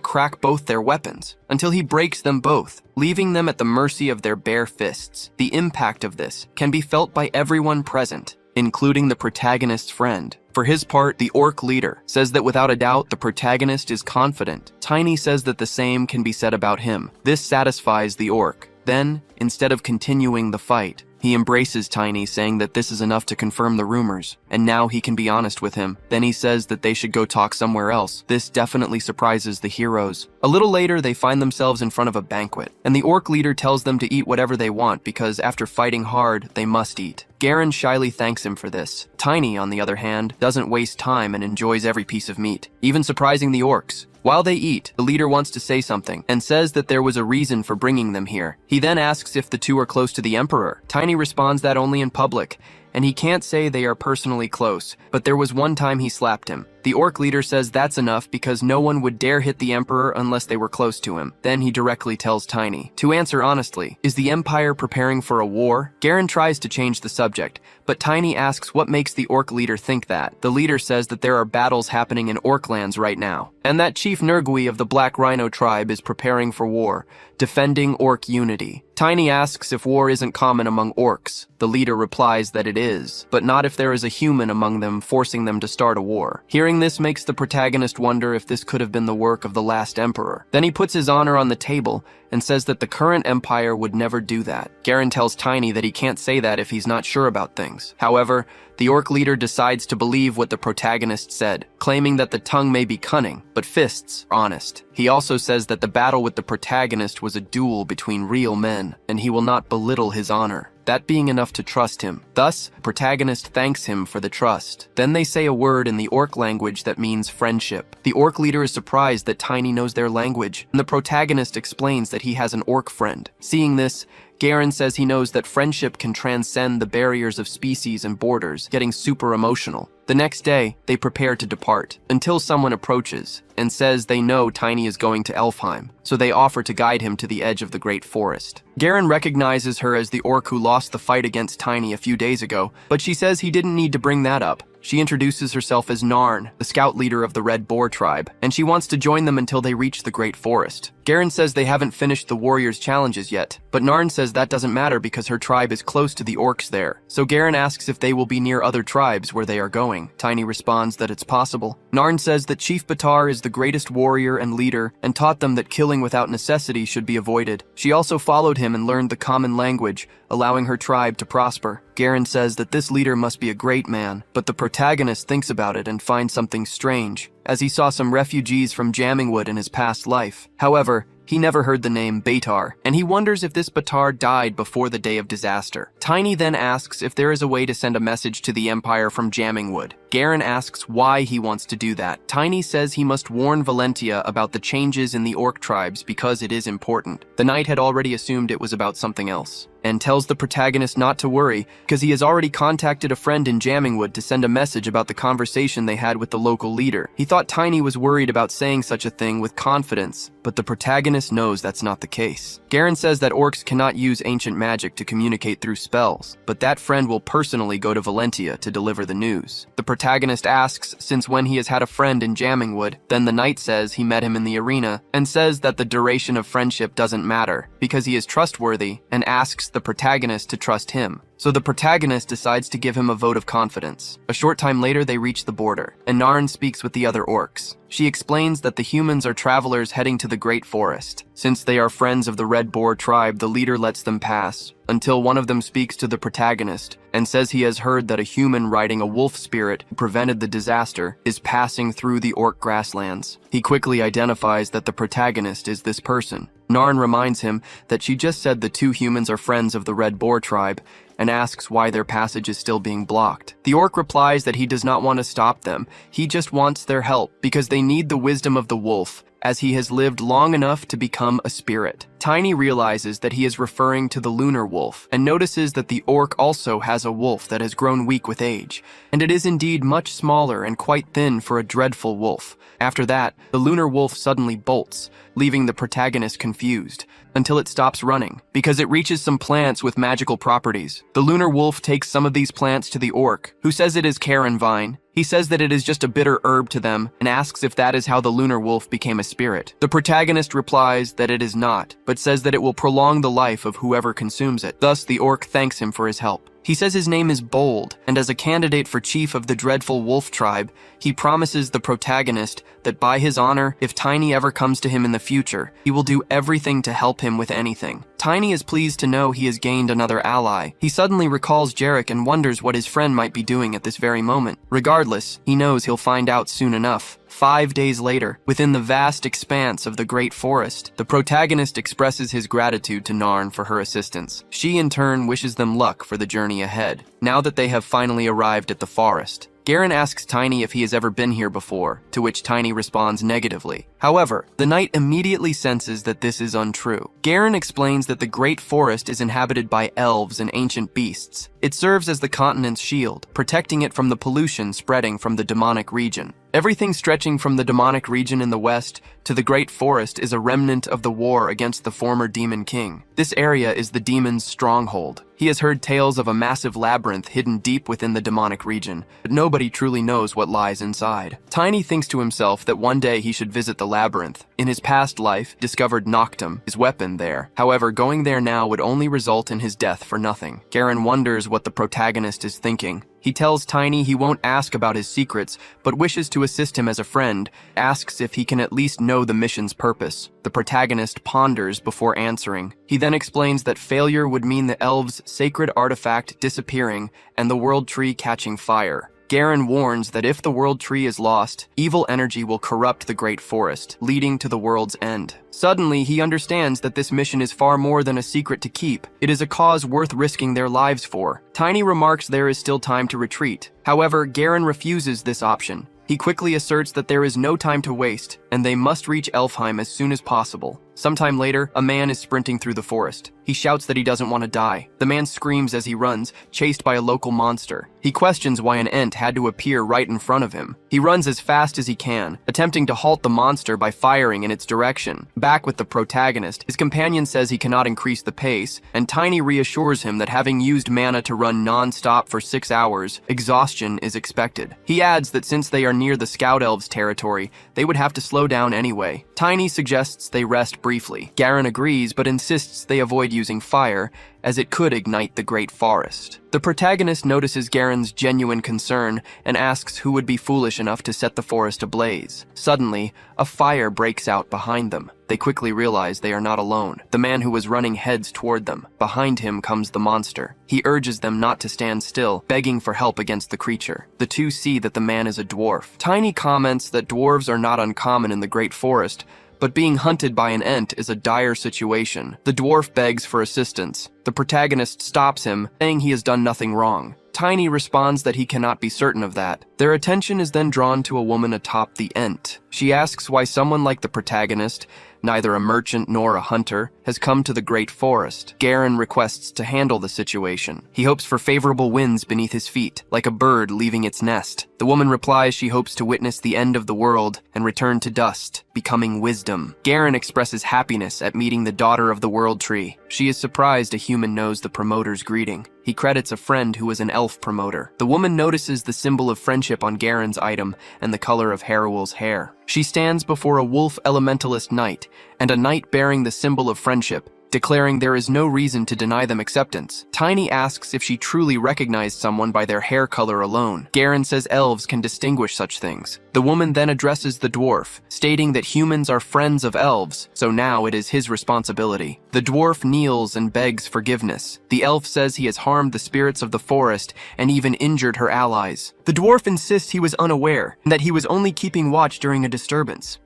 crack both their weapons, until he breaks them both, leaving them at the mercy of their bare fists. The impact of this can be felt by everyone present, including the protagonist's friend. For his part, the orc leader says that without a doubt, the protagonist is confident. Tiny says that the same can be said about him. This satisfies the orc. Then, instead of continuing the fight, he embraces Tiny, saying that this is enough to confirm the rumors, and now he can be honest with him. Then he says that they should go talk somewhere else. This definitely surprises the heroes. A little later, they find themselves in front of a banquet, and the orc leader tells them to eat whatever they want because after fighting hard, they must eat. Garen shyly thanks him for this. Tiny, on the other hand, doesn't waste time and enjoys every piece of meat, even surprising the orcs. While they eat, the leader wants to say something and says that there was a reason for bringing them here. He then asks if the two are close to the Emperor. Tiny responds that only in public, and he can't say they are personally close, but there was one time he slapped him. The orc leader says that's enough because no one would dare hit the Emperor unless they were close to him. Then he directly tells Tiny to answer honestly. Is the Empire preparing for a war? Garen tries to change the subject, but Tiny asks what makes the orc leader think that. The leader says that there are battles happening in orc lands right now, and that Chief Nergui of the Black Rhino tribe is preparing for war, defending orc unity. Tiny asks if war isn't common among orcs. The leader replies that it is, but not if there is a human among them forcing them to start a war. Hearing this makes the protagonist wonder if this could have been the work of the last emperor. Then he puts his honor on the table and says that the current empire would never do that. Garen tells Tiny that he can't say that if he's not sure about things. However, the orc leader decides to believe what the protagonist said, claiming that the tongue may be cunning, but fists are honest. He also says that the battle with the protagonist was a duel between real men, and he will not belittle his honor, that being enough to trust him. Thus, the protagonist thanks him for the trust. Then they say a word in the orc language that means friendship. The orc leader is surprised that Tiny knows their language, and the protagonist explains that he has an orc friend. Seeing this, Garen says he knows that friendship can transcend the barriers of species and borders, getting super emotional. The next day, they prepare to depart, until someone approaches and says they know Tiny is going to Elfheim, so they offer to guide him to the edge of the great forest. Garen recognizes her as the orc who lost the fight against Tiny a few days ago, but she says he didn't need to bring that up. She introduces herself as Narn, the scout leader of the Red Boar tribe, and she wants to join them until they reach the Great Forest. Garen says they haven't finished the warriors' challenges yet, but Narn says that doesn't matter because her tribe is close to the orcs there. So Garen asks if they will be near other tribes where they are going. Tiny responds that it's possible. Narn says that Chief Batar is the greatest warrior and leader and taught them that killing without necessity should be avoided. She also followed him and learned the common language, allowing her tribe to prosper. Garen says that this leader must be a great man, but the protagonist thinks about it and finds something strange, as he saw some refugees from Jammingwood in his past life. However, he never heard the name Batar, and he wonders if this Batar died before the day of disaster. Tiny then asks if there is a way to send a message to the Empire from Jammingwood. Garen asks why he wants to do that. Tiny says he must warn Valentia about the changes in the orc tribes because it is important. The knight had already assumed it was about something else, and tells the protagonist not to worry because he has already contacted a friend in Jammingwood to send a message about the conversation they had with the local leader. He thought Tiny was worried about saying such a thing with confidence, but the protagonist knows that's not the case. Garen says that orcs cannot use ancient magic to communicate through spells, but that friend will personally go to Valentia to deliver the news. The protagonist asks since when he has had a friend in Jammingwood, then the knight says he met him in the arena, and says that the duration of friendship doesn't matter, because he is trustworthy, and asks the protagonist to trust him. So the protagonist decides to give him a vote of confidence. A short time later, they reach the border, and Narn speaks with the other orcs. She explains that the humans are travelers heading to the Great Forest. Since they are friends of the Red Boar tribe, the leader lets them pass, until one of them speaks to the protagonist and says he has heard that a human riding a wolf spirit who prevented the disaster is passing through the orc grasslands. He quickly identifies that the protagonist is this person. Narn reminds him that she just said the two humans are friends of the Red Boar tribe and asks why their passage is still being blocked. The orc replies that he does not want to stop them. He just wants their help because they need the wisdom of the wolf, as he has lived long enough to become a spirit. Tiny realizes that he is referring to the lunar wolf and notices that the orc also has a wolf that has grown weak with age, and it is indeed much smaller and quite thin for a dreadful wolf. After that, the lunar wolf suddenly bolts, leaving the protagonist confused, until it stops running, because it reaches some plants with magical properties. The lunar wolf takes some of these plants to the orc, who says it is Karen Vine. He says that it is just a bitter herb to them, and asks if that is how the lunar wolf became a spirit. The protagonist replies that it is not, but says that it will prolong the life of whoever consumes it. Thus, the orc thanks him for his help. He says his name is Bold, and as a candidate for chief of the dreadful wolf tribe, he promises the protagonist that by his honor, if Tiny ever comes to him in the future, he will do everything to help him with anything. Tiny is pleased to know he has gained another ally. He suddenly recalls Jarek and wonders what his friend might be doing at this very moment. Regardless, he knows he'll find out soon enough. 5 days later, within the vast expanse of the Great Forest, the protagonist expresses his gratitude to Narn for her assistance. She, in turn, wishes them luck for the journey ahead, now that they have finally arrived at the forest. Garen asks Tiny if he has ever been here before, to which Tiny responds negatively. However, the knight immediately senses that this is untrue. Garen explains that the Great Forest is inhabited by elves and ancient beasts. It serves as the continent's shield, protecting it from the pollution spreading from the demonic region. Everything stretching from the demonic region in the west to the Great Forest is a remnant of the war against the former Demon King. This area is the demon's stronghold. He has heard tales of a massive labyrinth hidden deep within the demonic region, but nobody truly knows what lies inside. Tiny thinks to himself that one day he should visit the labyrinth. In his past life, discovered Noctum, his weapon there. However, going there now would only result in his death for nothing. Garen wonders what the protagonist is thinking. He tells Tiny he won't ask about his secrets, but wishes to assist him as a friend, asks if he can at least know the mission's purpose. The protagonist ponders before answering. He then explains that failure would mean the elves' sacred artifact disappearing and the world tree catching fire. Garen warns that if the world tree is lost, evil energy will corrupt the Great Forest, leading to the world's end. Suddenly, he understands that this mission is far more than a secret to keep. It is a cause worth risking their lives for. Tiny remarks there is still time to retreat. However, Garen refuses this option. He quickly asserts that there is no time to waste, and they must reach Elfheim as soon as possible. Sometime later, a man is sprinting through the forest. He shouts that he doesn't want to die. The man screams as he runs, chased by a local monster. He questions why an Ent had to appear right in front of him. He runs as fast as he can, attempting to halt the monster by firing in its direction. Back with the protagonist, his companion says he cannot increase the pace, and Tiny reassures him that having used mana to run non-stop for 6 hours, exhaustion is expected. He adds that since they are near the Scout Elves' territory, they would have to slow down anyway. Tiny suggests they rest briefly. Garen agrees, but insists they avoid using fire, as it could ignite the Great Forest. The protagonist notices Garen's genuine concern and asks who would be foolish enough to set the forest ablaze. Suddenly, a fire breaks out behind them. They quickly realize they are not alone. The man who was running heads toward them. Behind him comes the monster. He urges them not to stand still, begging for help against the creature. The two see that the man is a dwarf. Tiny comments that dwarves are not uncommon in the Great Forest, but being hunted by an Ent is a dire situation. The dwarf begs for assistance. The protagonist stops him, saying he has done nothing wrong. Tiny responds that he cannot be certain of that. Their attention is then drawn to a woman atop the Ent. She asks why someone like the protagonist neither a merchant nor a hunter, has come to the great forest. Garen requests to handle the situation. He hopes for favorable winds beneath his feet, like a bird leaving its nest. The woman replies she hopes to witness the end of the world and return to dust, becoming wisdom. Garen expresses happiness at meeting the daughter of the world tree. She is surprised a human knows the promoter's greeting. He credits a friend who was an elf promoter. The woman notices the symbol of friendship on Garen's item and the color of Harrowell's hair. She stands before a wolf elementalist knight and a knight bearing the symbol of friendship, declaring there is no reason to deny them acceptance. Tiny asks if she truly recognized someone by their hair color alone. Garen says elves can distinguish such things. The woman then addresses the dwarf, stating that humans are friends of elves, so now it is his responsibility. The dwarf kneels and begs forgiveness. The elf says he has harmed the spirits of the forest and even injured her allies. The dwarf insists he was unaware and that he was only keeping watch during a disturbance.